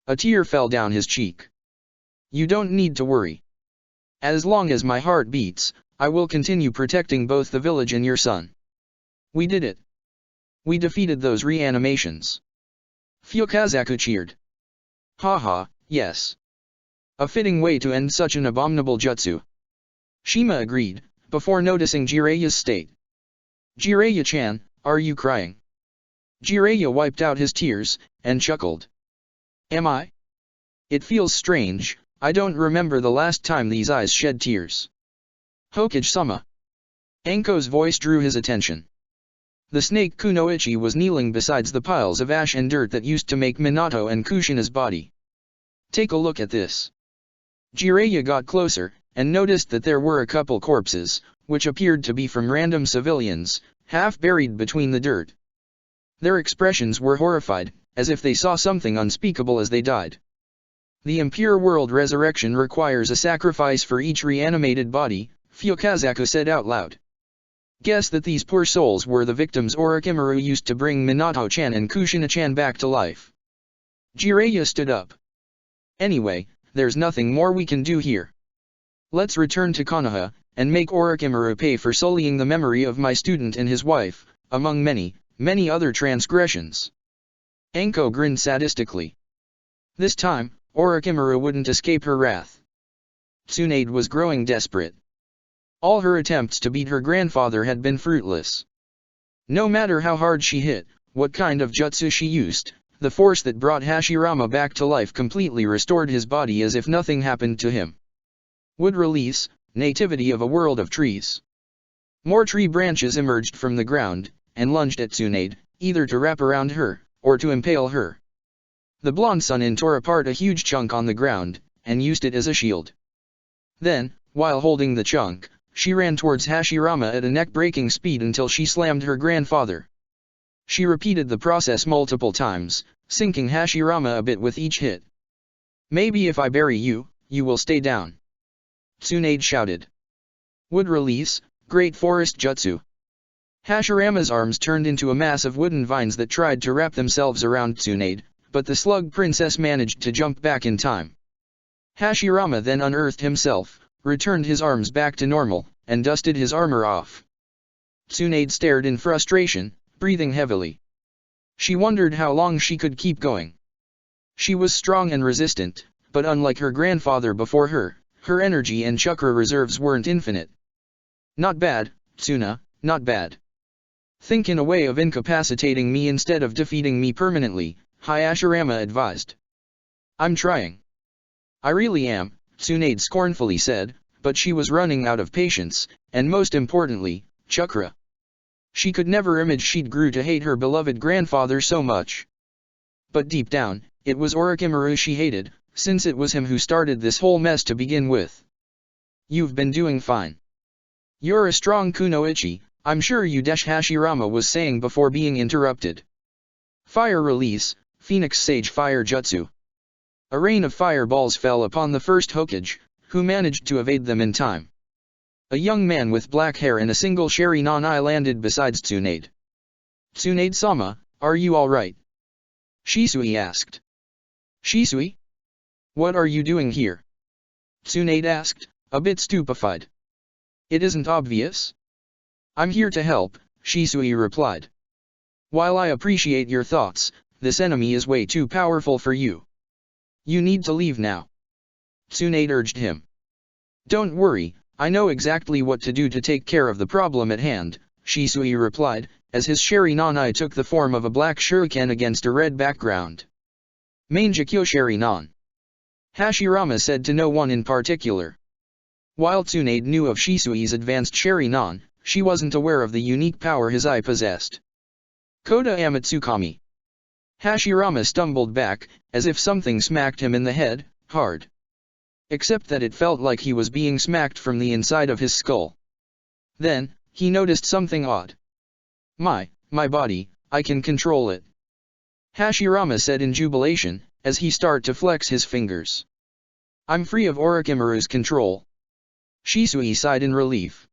Speaker 1: A tear fell down his cheek. You don't need to worry. As long as my heart beats, I will continue protecting both the village and your son. We did it. We defeated those reanimations. Fukazaku cheered. Haha, yes. A fitting way to end such an abominable jutsu. Shima agreed, before noticing Jiraiya's state. Jiraiya-chan, are you crying? Jiraiya wiped out his tears, and chuckled. Am I? It feels strange, I don't remember the last time these eyes shed tears. Hokage-sama. Anko's voice drew his attention. The snake Kunoichi was kneeling beside the piles of ash and dirt that used to make Minato and Kushina's body. Take a look at this. Jiraiya got closer, and noticed that there were a couple corpses, which appeared to be from random civilians, half buried between the dirt. Their expressions were horrified, as if they saw something unspeakable as they died. The impure world resurrection requires a sacrifice for each reanimated body, Fukazaku said out loud. Guess that these poor souls were the victims Orochimaru used to bring Minato-chan and Kushina-chan back to life. Jiraiya stood up. Anyway, there's nothing more we can do here. Let's return to Konoha, and make Orochimaru pay for sullying the memory of my student and his wife, among many, many other transgressions. Anko grinned sadistically. This time, Orochimaru wouldn't escape her wrath. Tsunade was growing desperate. All her attempts to beat her grandfather had been fruitless. No matter how hard she hit, what kind of jutsu she used, the force that brought Hashirama back to life completely restored his body as if nothing happened to him. Wood release, nativity of a world of trees. More tree branches emerged from the ground, and lunged at Tsunade, either to wrap around her, or to impale her. The blonde Sannin tore apart a huge chunk on the ground, and used it as a shield. Then, while holding the chunk, she ran towards Hashirama at a neck-breaking speed until she slammed her grandfather. She repeated the process multiple times, sinking Hashirama a bit with each hit. "Maybe if I bury you, you will stay down," Tsunade shouted. Wood release, Great Forest Jutsu. Hashirama's arms turned into a mass of wooden vines that tried to wrap themselves around Tsunade, but the slug princess managed to jump back in time. Hashirama then unearthed himself, returned his arms back to normal, and dusted his armor off. Tsunade stared in frustration, breathing heavily. She wondered how long she could keep going. She was strong and resistant, but unlike her grandfather before her, her energy and chakra reserves weren't infinite. "Not bad, Tsuna, not bad. Think in a way of incapacitating me instead of defeating me permanently," Hashirama advised. "I'm trying. I really am," Tsunade scornfully said, but she was running out of patience, and most importantly, chakra. She could never imagine she'd grew to hate her beloved grandfather so much. But deep down, it was Orochimaru she hated, since it was him who started this whole mess to begin with. "You've been doing fine. You're a strong kunoichi, I'm sure you," Hashirama was saying before being interrupted. Fire release, Phoenix Sage Fire Jutsu. A rain of fireballs fell upon the first Hokage, who managed to evade them in time. A young man with black hair and a single Sharingan landed beside Tsunade. "Tsunade-sama, are you alright?" Shisui asked. "Shisui? What are you doing here?" Tsunade asked, a bit stupefied. "It isn't obvious?" "I'm here to help," Shisui replied. "While I appreciate your thoughts, this enemy is way too powerful for you. You need to leave now," Tsunade urged him. "Don't worry, I know exactly what to do to take care of the problem at hand," Shisui replied, as his Sharingan took the form of a black shuriken against a red background. "Mangekyo Sharingan," Hashirama said to no one in particular. While Tsunade knew of Shisui's advanced Sharingan, she wasn't aware of the unique power his eye possessed. "Koda Amatsukami." Hashirama stumbled back, as if something smacked him in the head, hard. Except that it felt like he was being smacked from the inside of his skull. Then, he noticed something odd. My body, I can control it," Hashirama said in jubilation, as he started to flex his fingers. "I'm free of Orochimaru's control." Shisui sighed in relief.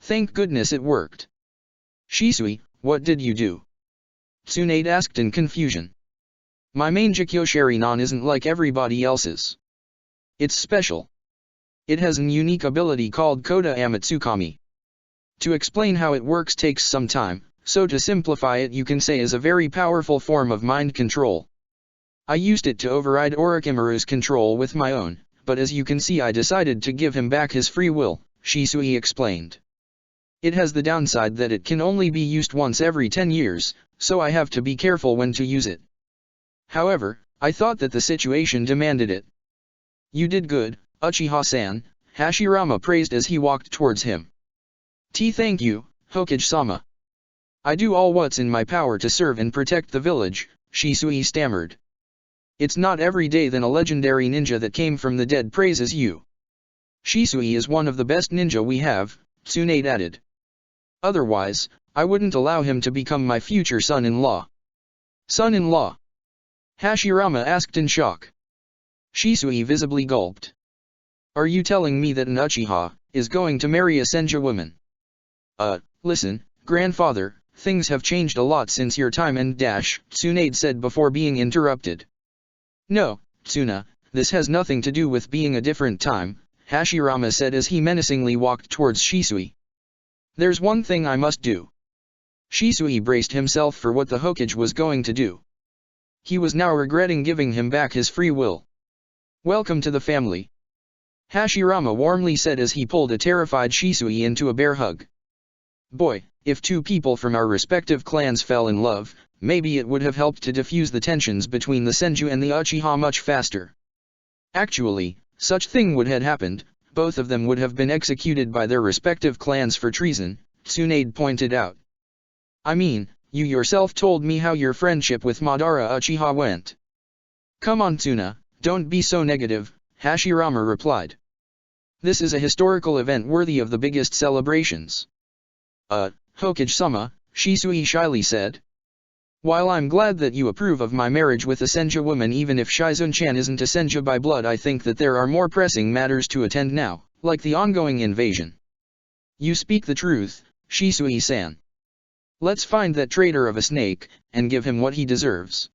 Speaker 1: "Thank goodness it worked." "Shisui, what did you do?" Tsunade asked in confusion. "My Mangekyo Sharingan isn't like everybody else's. It's special. It has an unique ability called Koda Amatsukami. To explain how it works takes some time, so to simplify it you can say is a very powerful form of mind control. I used it to override Orochimaru's control with my own, but as you can see I decided to give him back his free will," Shisui explained. "It has the downside that it can only be used once every 10 years, so I have to be careful when to use it. However, I thought that the situation demanded it." "You did good, Uchiha-san," Hashirama praised as he walked towards him. Thank you, Hokage-sama. I do all what's in my power to serve and protect the village," Shisui stammered. "It's not every day that a legendary ninja that came from the dead praises you." "Shisui is one of the best ninja we have," Tsunade added. "Otherwise, I wouldn't allow him to become my future son-in-law." "Son-in-law?" Hashirama asked in shock. Shisui visibly gulped. "Are you telling me that an Uchiha is going to marry a Senja woman?" Listen, grandfather, things have changed a lot since your time and Tsunade said before being interrupted. "No, Tsuna, this has nothing to do with being a different time," Hashirama said as he menacingly walked towards Shisui. "There's one thing I must do." Shisui braced himself for what the Hokage was going to do. He was now regretting giving him back his free will. "Welcome to the family," Hashirama warmly said as he pulled a terrified Shisui into a bear hug. "Boy, if two people from our respective clans fell in love, maybe it would have helped to diffuse the tensions between the Senju and the Uchiha much faster. Actually, such thing would have happened, both of them would have been executed by their respective clans for treason, Tsunade pointed out. I mean, you yourself told me how your friendship with Madara Uchiha went. Come on Tsuna, don't be so negative, Hashirama replied. This is a historical event worthy of the biggest celebrations. Hokage-sama, Shisui shyly said. While I'm glad that you approve of my marriage with a Senju woman even if Shizun-chan isn't a Senju by blood, I think that there are more pressing matters to attend now, like the ongoing invasion. You speak the truth, Shisui-san. Let's find that traitor of a snake, and give him what he deserves.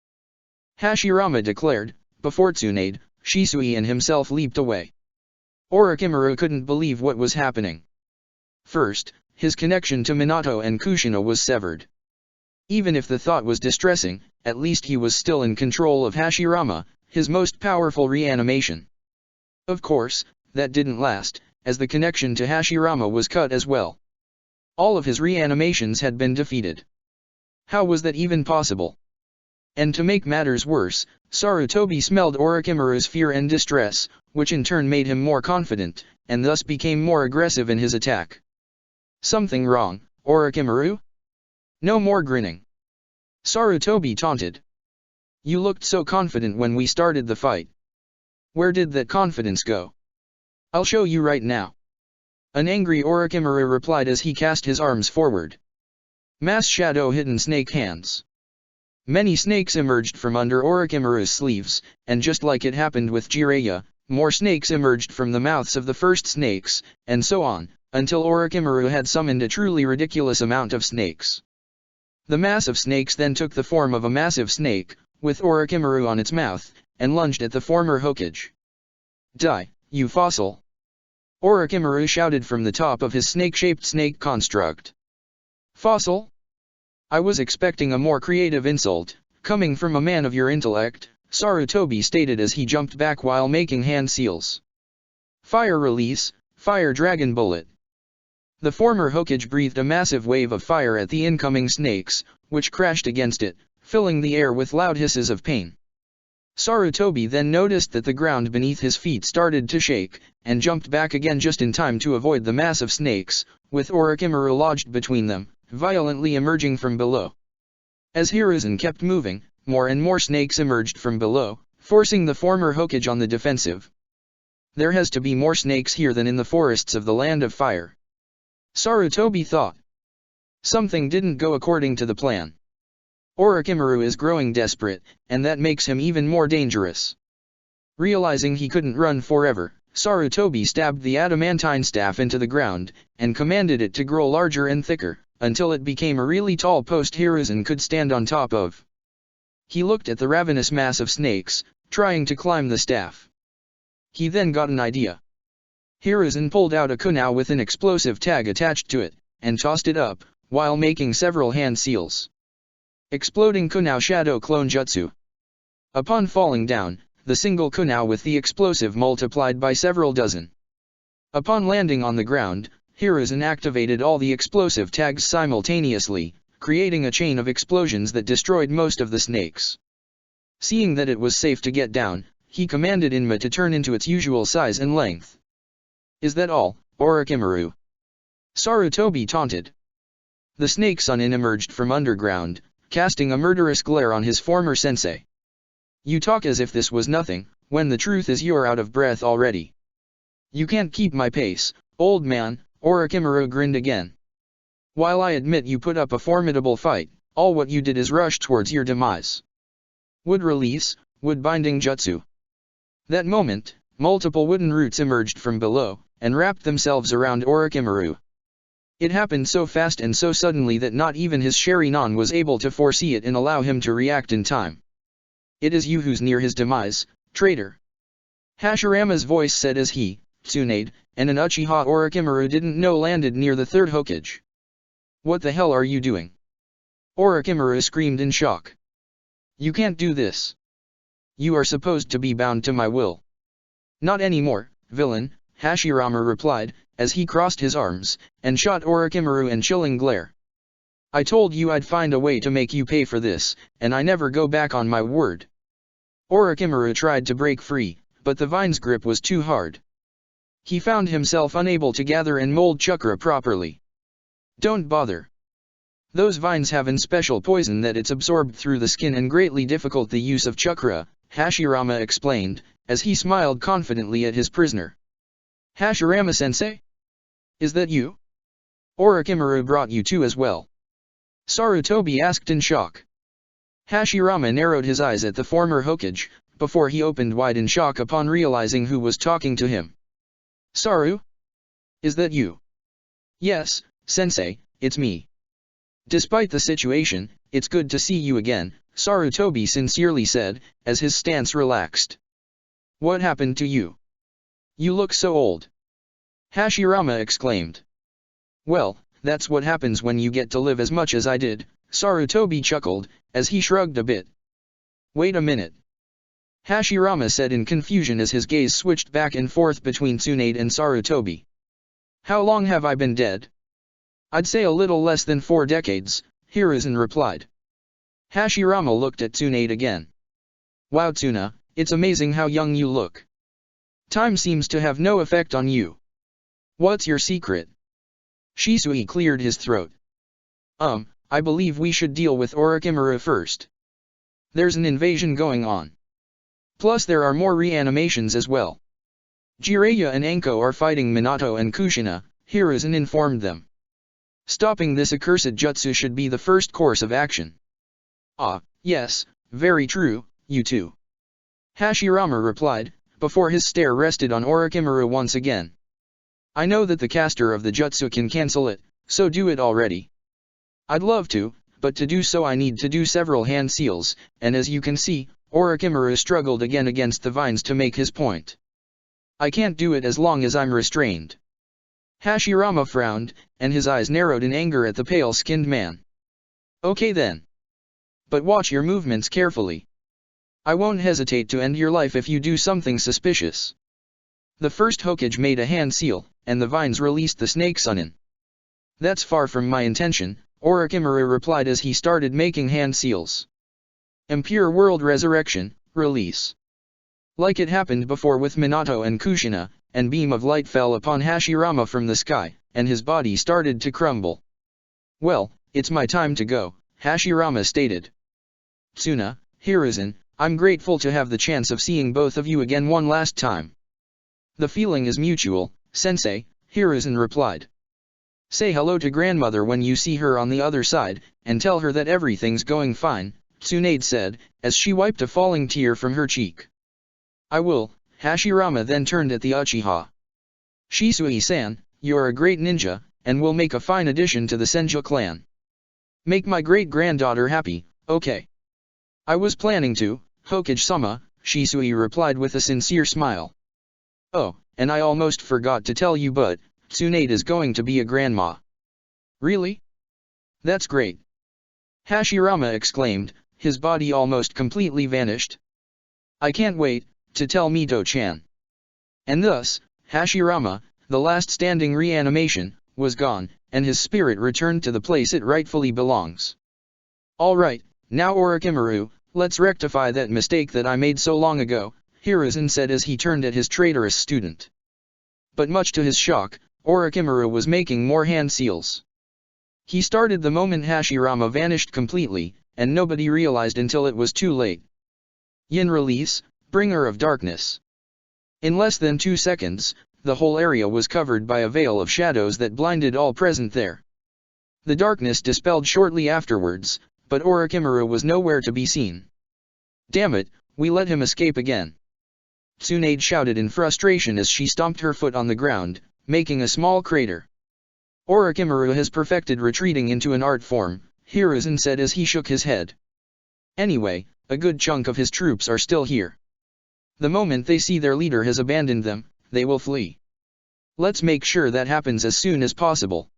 Speaker 1: Hashirama declared. Before Tsunade, Shisui and himself leaped away. Orochimaru couldn't believe what was happening. First, his connection to Minato and Kushina was severed. Even if the thought was distressing, at least he was still in control of Hashirama, his most powerful reanimation. Of course, that didn't last, as the connection to Hashirama was cut as well. All of his reanimations had been defeated. How was that even possible? And to make matters worse, Sarutobi smelled Orochimaru's fear and distress, which in turn made him more confident, and thus became more aggressive in his attack. Something wrong, Orochimaru? No more grinning. Sarutobi taunted. You looked so confident when we started the fight. Where did that confidence go? I'll show you right now. An angry Orochimaru replied as he cast his arms forward. Mass shadow hidden snake hands. Many snakes emerged from under Orochimaru's sleeves, and just like it happened with Jiraiya, more snakes emerged from the mouths of the first snakes, and so on, until Orochimaru had summoned a truly ridiculous amount of snakes. The mass of snakes then took the form of a massive snake, with Orochimaru on its mouth, and lunged at the former Hokage. Die, you fossil! Orochimaru shouted from the top of his snake-shaped snake construct. Fossil? I was expecting a more creative insult, coming from a man of your intellect, Sarutobi stated as he jumped back while making hand seals. Fire release, fire dragon bullet. The former Hokage breathed a massive wave of fire at the incoming snakes, which crashed against it, filling the air with loud hisses of pain. Sarutobi then noticed that the ground beneath his feet started to shake, and jumped back again just in time to avoid the mass of snakes, with Orochimaru lodged between them, violently emerging from below. As Hiruzen kept moving, more and more snakes emerged from below, forcing the former Hokage on the defensive. There has to be more snakes here than in the forests of the Land of Fire. Sarutobi thought. Something didn't go according to the plan. Orochimaru is growing desperate, and that makes him even more dangerous. Realizing he couldn't run forever, Sarutobi stabbed the adamantine staff into the ground, and commanded it to grow larger and thicker, until it became a really tall post Hiruzen could stand on top of. He looked at the ravenous mass of snakes, trying to climb the staff. He then got an idea. Hiruzen pulled out a kunai with an explosive tag attached to it, and tossed it up, while making several hand seals. Exploding kunai shadow clone jutsu. Upon falling down, the single kunai with the explosive multiplied by several dozen. Upon landing on the ground, Hiruzen activated all the explosive tags simultaneously, creating a chain of explosions that destroyed most of the snakes. Seeing that it was safe to get down, he commanded Inma to turn into its usual size and length. Is that all, Orochimaru? Sarutobi taunted. The snake Sannin emerged from underground, casting a murderous glare on his former sensei. You talk as if this was nothing, when the truth is you're out of breath already. You can't keep my pace, old man, Orochimaru grinned again. While I admit you put up a formidable fight, all what you did is rush towards your demise. Wood release, wood binding jutsu. That moment, multiple wooden roots emerged from below, and wrapped themselves around Orochimaru. It happened so fast and so suddenly that not even his Sharingan was able to foresee it and allow him to react in time. It is you who's near his demise, traitor. Hashirama's voice said as he, Tsunade, and an Uchiha Orochimaru didn't know landed near the third Hokage. What the hell are you doing? Orochimaru screamed in shock. You can't do this. You are supposed to be bound to my will. Not anymore, villain, Hashirama replied, as he crossed his arms, and shot Orochimaru an chilling glare. I told you I'd find a way to make you pay for this, and I never go back on my word. Orochimaru tried to break free, but the vine's grip was too hard. He found himself unable to gather and mold chakra properly. Don't bother. Those vines have an special poison that it's absorbed through the skin and greatly difficult the use of chakra, Hashirama explained, as he smiled confidently at his prisoner. Hashirama-sensei? Is that you? Orochimaru brought you too as well? Sarutobi asked in shock. Hashirama narrowed his eyes at the former Hokage, before he opened wide in shock upon realizing who was talking to him. Saru? Is that you? Yes, sensei, it's me. Despite the situation, it's good to see you again, Sarutobi sincerely said, as his stance relaxed. What happened to you? You look so old. Hashirama exclaimed. Well, that's what happens when you get to live as much as I did, Sarutobi chuckled, as he shrugged a bit. Wait a minute. Hashirama said in confusion as his gaze switched back and forth between Tsunade and Sarutobi. How long have I been dead? I'd say a little less than 4 decades, Hiruzen replied. Hashirama looked at Tsunade again. Wow Tsuna, it's amazing how young you look. Time seems to have no effect on you. What's your secret? Shisui cleared his throat. I believe we should deal with Orochimaru first. There's an invasion going on. Plus there are more reanimations as well. Jiraiya and Anko are fighting Minato and Kushina, Hiruzen informed them. Stopping this accursed jutsu should be the first course of action. Ah, yes, very true, you too. Hashirama replied, before his stare rested on Orochimaru once again. I know that the caster of the jutsu can cancel it, so do it already. I'd love to, but to do so I need to do several hand seals, and as you can see, Orochimaru struggled again against the vines to make his point. I can't do it as long as I'm restrained. Hashirama frowned, and his eyes narrowed in anger at the pale-skinned man. Okay then. But watch your movements carefully. I won't hesitate to end your life if you do something suspicious. The first Hokage made a hand seal, and the vines released the snake Sannin. That's far from my intention, Orochimaru replied as he started making hand seals. Impure World Resurrection, release. Like it happened before with Minato and Kushina, an beam of light fell upon Hashirama from the sky, and his body started to crumble. Well, it's my time to go, Hashirama stated. Tsuna, Hiruzen, I'm grateful to have the chance of seeing both of you again one last time. The feeling is mutual, sensei, Hiruzen replied. Say hello to grandmother when you see her on the other side, and tell her that everything's going fine, Tsunade said, as she wiped a falling tear from her cheek. I will, Hashirama then turned at the Uchiha. Shisui-san, you're a great ninja, and will make a fine addition to the Senju clan. Make my great-granddaughter happy, okay. I was planning to, Hokage-sama, Shisui replied with a sincere smile. Oh, and I almost forgot to tell you but, Tsunade is going to be a grandma. Really? That's great. Hashirama exclaimed, his body almost completely vanished. I can't wait to tell Mito-chan. And thus, Hashirama, the last standing reanimation, was gone, and his spirit returned to the place it rightfully belongs. Alright, now Orochimaru, let's rectify that mistake that I made so long ago, Hiruzen said as he turned at his traitorous student. But much to his shock, Orochimaru was making more hand seals. He started the moment Hashirama vanished completely, and nobody realized until it was too late. Yin release, bringer of darkness. In less than 2 seconds, the whole area was covered by a veil of shadows that blinded all present there. The darkness dispelled shortly afterwards, but Orochimaru was nowhere to be seen. Damn it, we let him escape again. Tsunade shouted in frustration as she stomped her foot on the ground, making a small crater. Orochimaru has perfected retreating into an art form, Hiruzen said as he shook his head. Anyway, a good chunk of his troops are still here. The moment they see their leader has abandoned them, they will flee. Let's make sure that happens as soon as possible.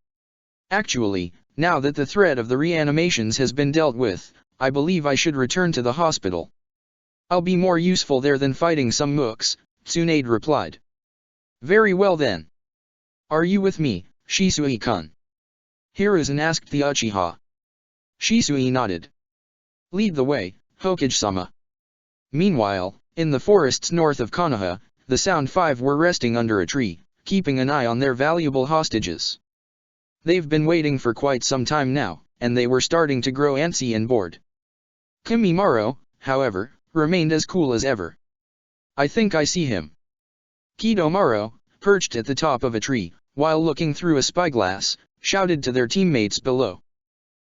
Speaker 1: Actually, now that the threat of the reanimations has been dealt with, I believe I should return to the hospital. I'll be more useful there than fighting some mooks, Tsunade replied. Very well then. Are you with me, Shisui-kun? Hiruzen asked the Uchiha. Shisui nodded. Lead the way, Hokage-sama. Meanwhile, in the forests north of Konoha, the Sound Five were resting under a tree, keeping an eye on their valuable hostages. They've been waiting for quite some time now, and they were starting to grow antsy and bored. Kimimaro, however, remained as cool as ever. I think I see him. Kidomaro, perched at the top of a tree, while looking through a spyglass, shouted to their teammates below.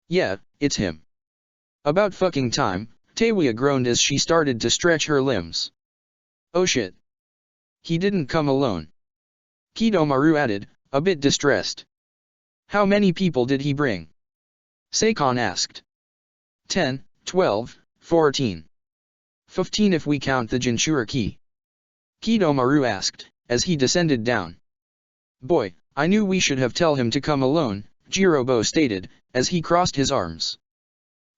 Speaker 1: Yeah, it's him. About fucking time, Teiwaya groaned as she started to stretch her limbs. Oh shit. He didn't come alone. Kidomaru added, a bit distressed. How many people did he bring? Seikon asked. 10, 12, 14. 15 if we count the Jinchuriki. Kidomaru asked, as he descended down. Boy, I knew we should have tell him to come alone, Jirobo stated, as he crossed his arms.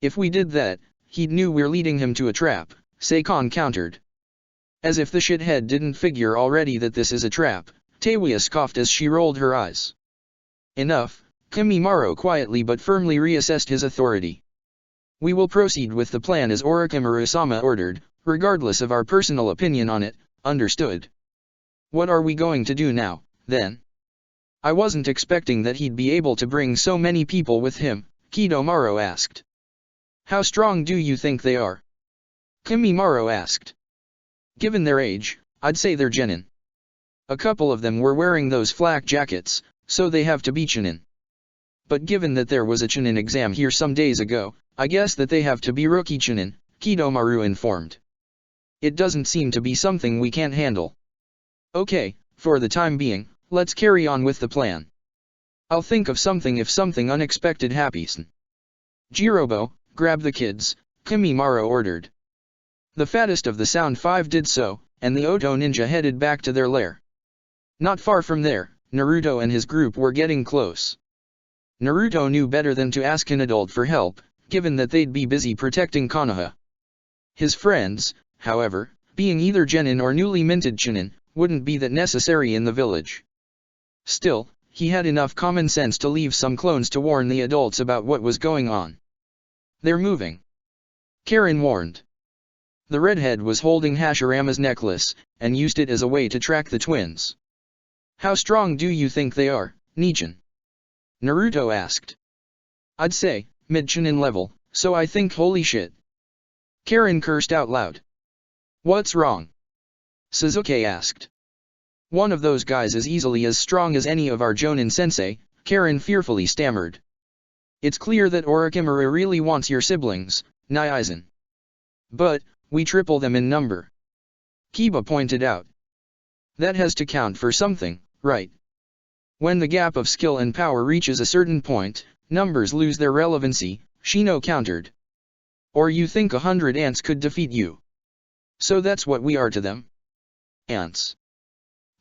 Speaker 1: If we did that, he'd knew we're leading him to a trap, Seikon countered. As if the shithead didn't figure already that this is a trap, Teiwaya scoffed as she rolled her eyes. Enough, Kimimaro quietly but firmly reassessed his authority. We will proceed with the plan as Orochimaru-sama ordered, regardless of our personal opinion on it, understood. What are we going to do now, then? I wasn't expecting that he'd be able to bring so many people with him, Kidomaro asked. How strong do you think they are? Kimimaro asked. Given their age, I'd say they're genin. A couple of them were wearing those flak jackets, so they have to be chunin. But given that there was a chunin exam here some days ago, I guess that they have to be rookie chunin, Kidomaru informed. It doesn't seem to be something we can't handle. Okay, for the time being, let's carry on with the plan. I'll think of something if something unexpected happens. Jirobo, grab the kids, Kimimaro ordered. The fattest of the Sound Five did so, and the Oto ninja headed back to their lair. Not far from there, Naruto and his group were getting close. Naruto knew better than to ask an adult for help, given that they'd be busy protecting Konoha. His friends, however, being either genin or newly minted chunin, wouldn't be that necessary in the village. Still, he had enough common sense to leave some clones to warn the adults about what was going on. They're moving. Karen warned. The redhead was holding Hashirama's necklace, and used it as a way to track the twins. How strong do you think they are, Nijin? Naruto asked. I'd say, mid-chunin level, so I think holy shit. Karen cursed out loud. What's wrong? Sasuke asked. One of those guys is easily as strong as any of our Jonin sensei, Karen fearfully stammered. It's clear that Orochimaru really wants your siblings, Naizen. But, we triple them in number. Kiba pointed out. That has to count for something, right? When the gap of skill and power reaches a certain point, numbers lose their relevancy, Shino countered. Or you think 100 ants could defeat you? So that's what we are to them? Ants.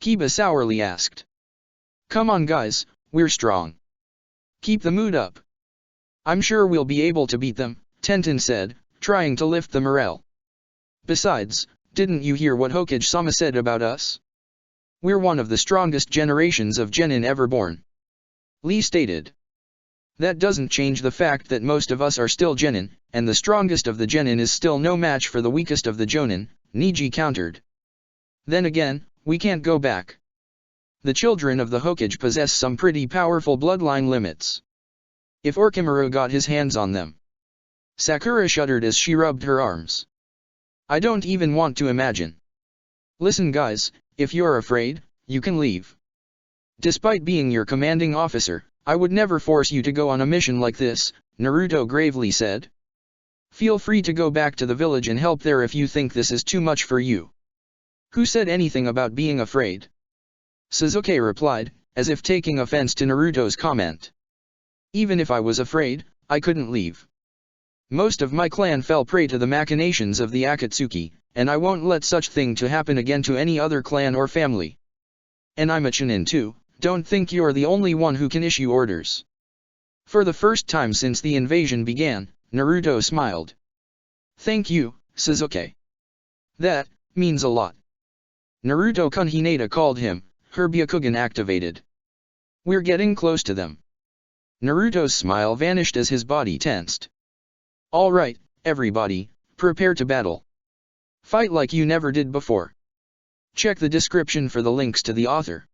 Speaker 1: Kiba sourly asked. Come on guys, we're strong. Keep the mood up. I'm sure we'll be able to beat them, Tenten said, trying to lift the morale. Besides, didn't you hear what Hokage-sama said about us? We're one of the strongest generations of genin ever born. Lee stated. That doesn't change the fact that most of us are still genin, and the strongest of the genin is still no match for the weakest of the jonin, Niji countered. Then again, we can't go back. The children of the Hokage possess some pretty powerful bloodline limits. If Orochimaru got his hands on them. Sakura shuddered as she rubbed her arms. I don't even want to imagine. Listen guys, if you're afraid, you can leave. Despite being your commanding officer, I would never force you to go on a mission like this, Naruto gravely said. Feel free to go back to the village and help there if you think this is too much for you. Who said anything about being afraid? Sasuke replied, as if taking offense to Naruto's comment. Even if I was afraid, I couldn't leave. Most of my clan fell prey to the machinations of the Akatsuki, and I won't let such thing to happen again to any other clan or family. And I'm a chunin too, don't think you're the only one who can issue orders. For the first time since the invasion began, Naruto smiled. Thank you, Sasuke. That means a lot. Naruto-kun Hinata called him, her Byakugan activated. We're getting close to them. Naruto's smile vanished as his body tensed. Alright, everybody, prepare to battle. Fight like you never did before. Check the description for the links to the author.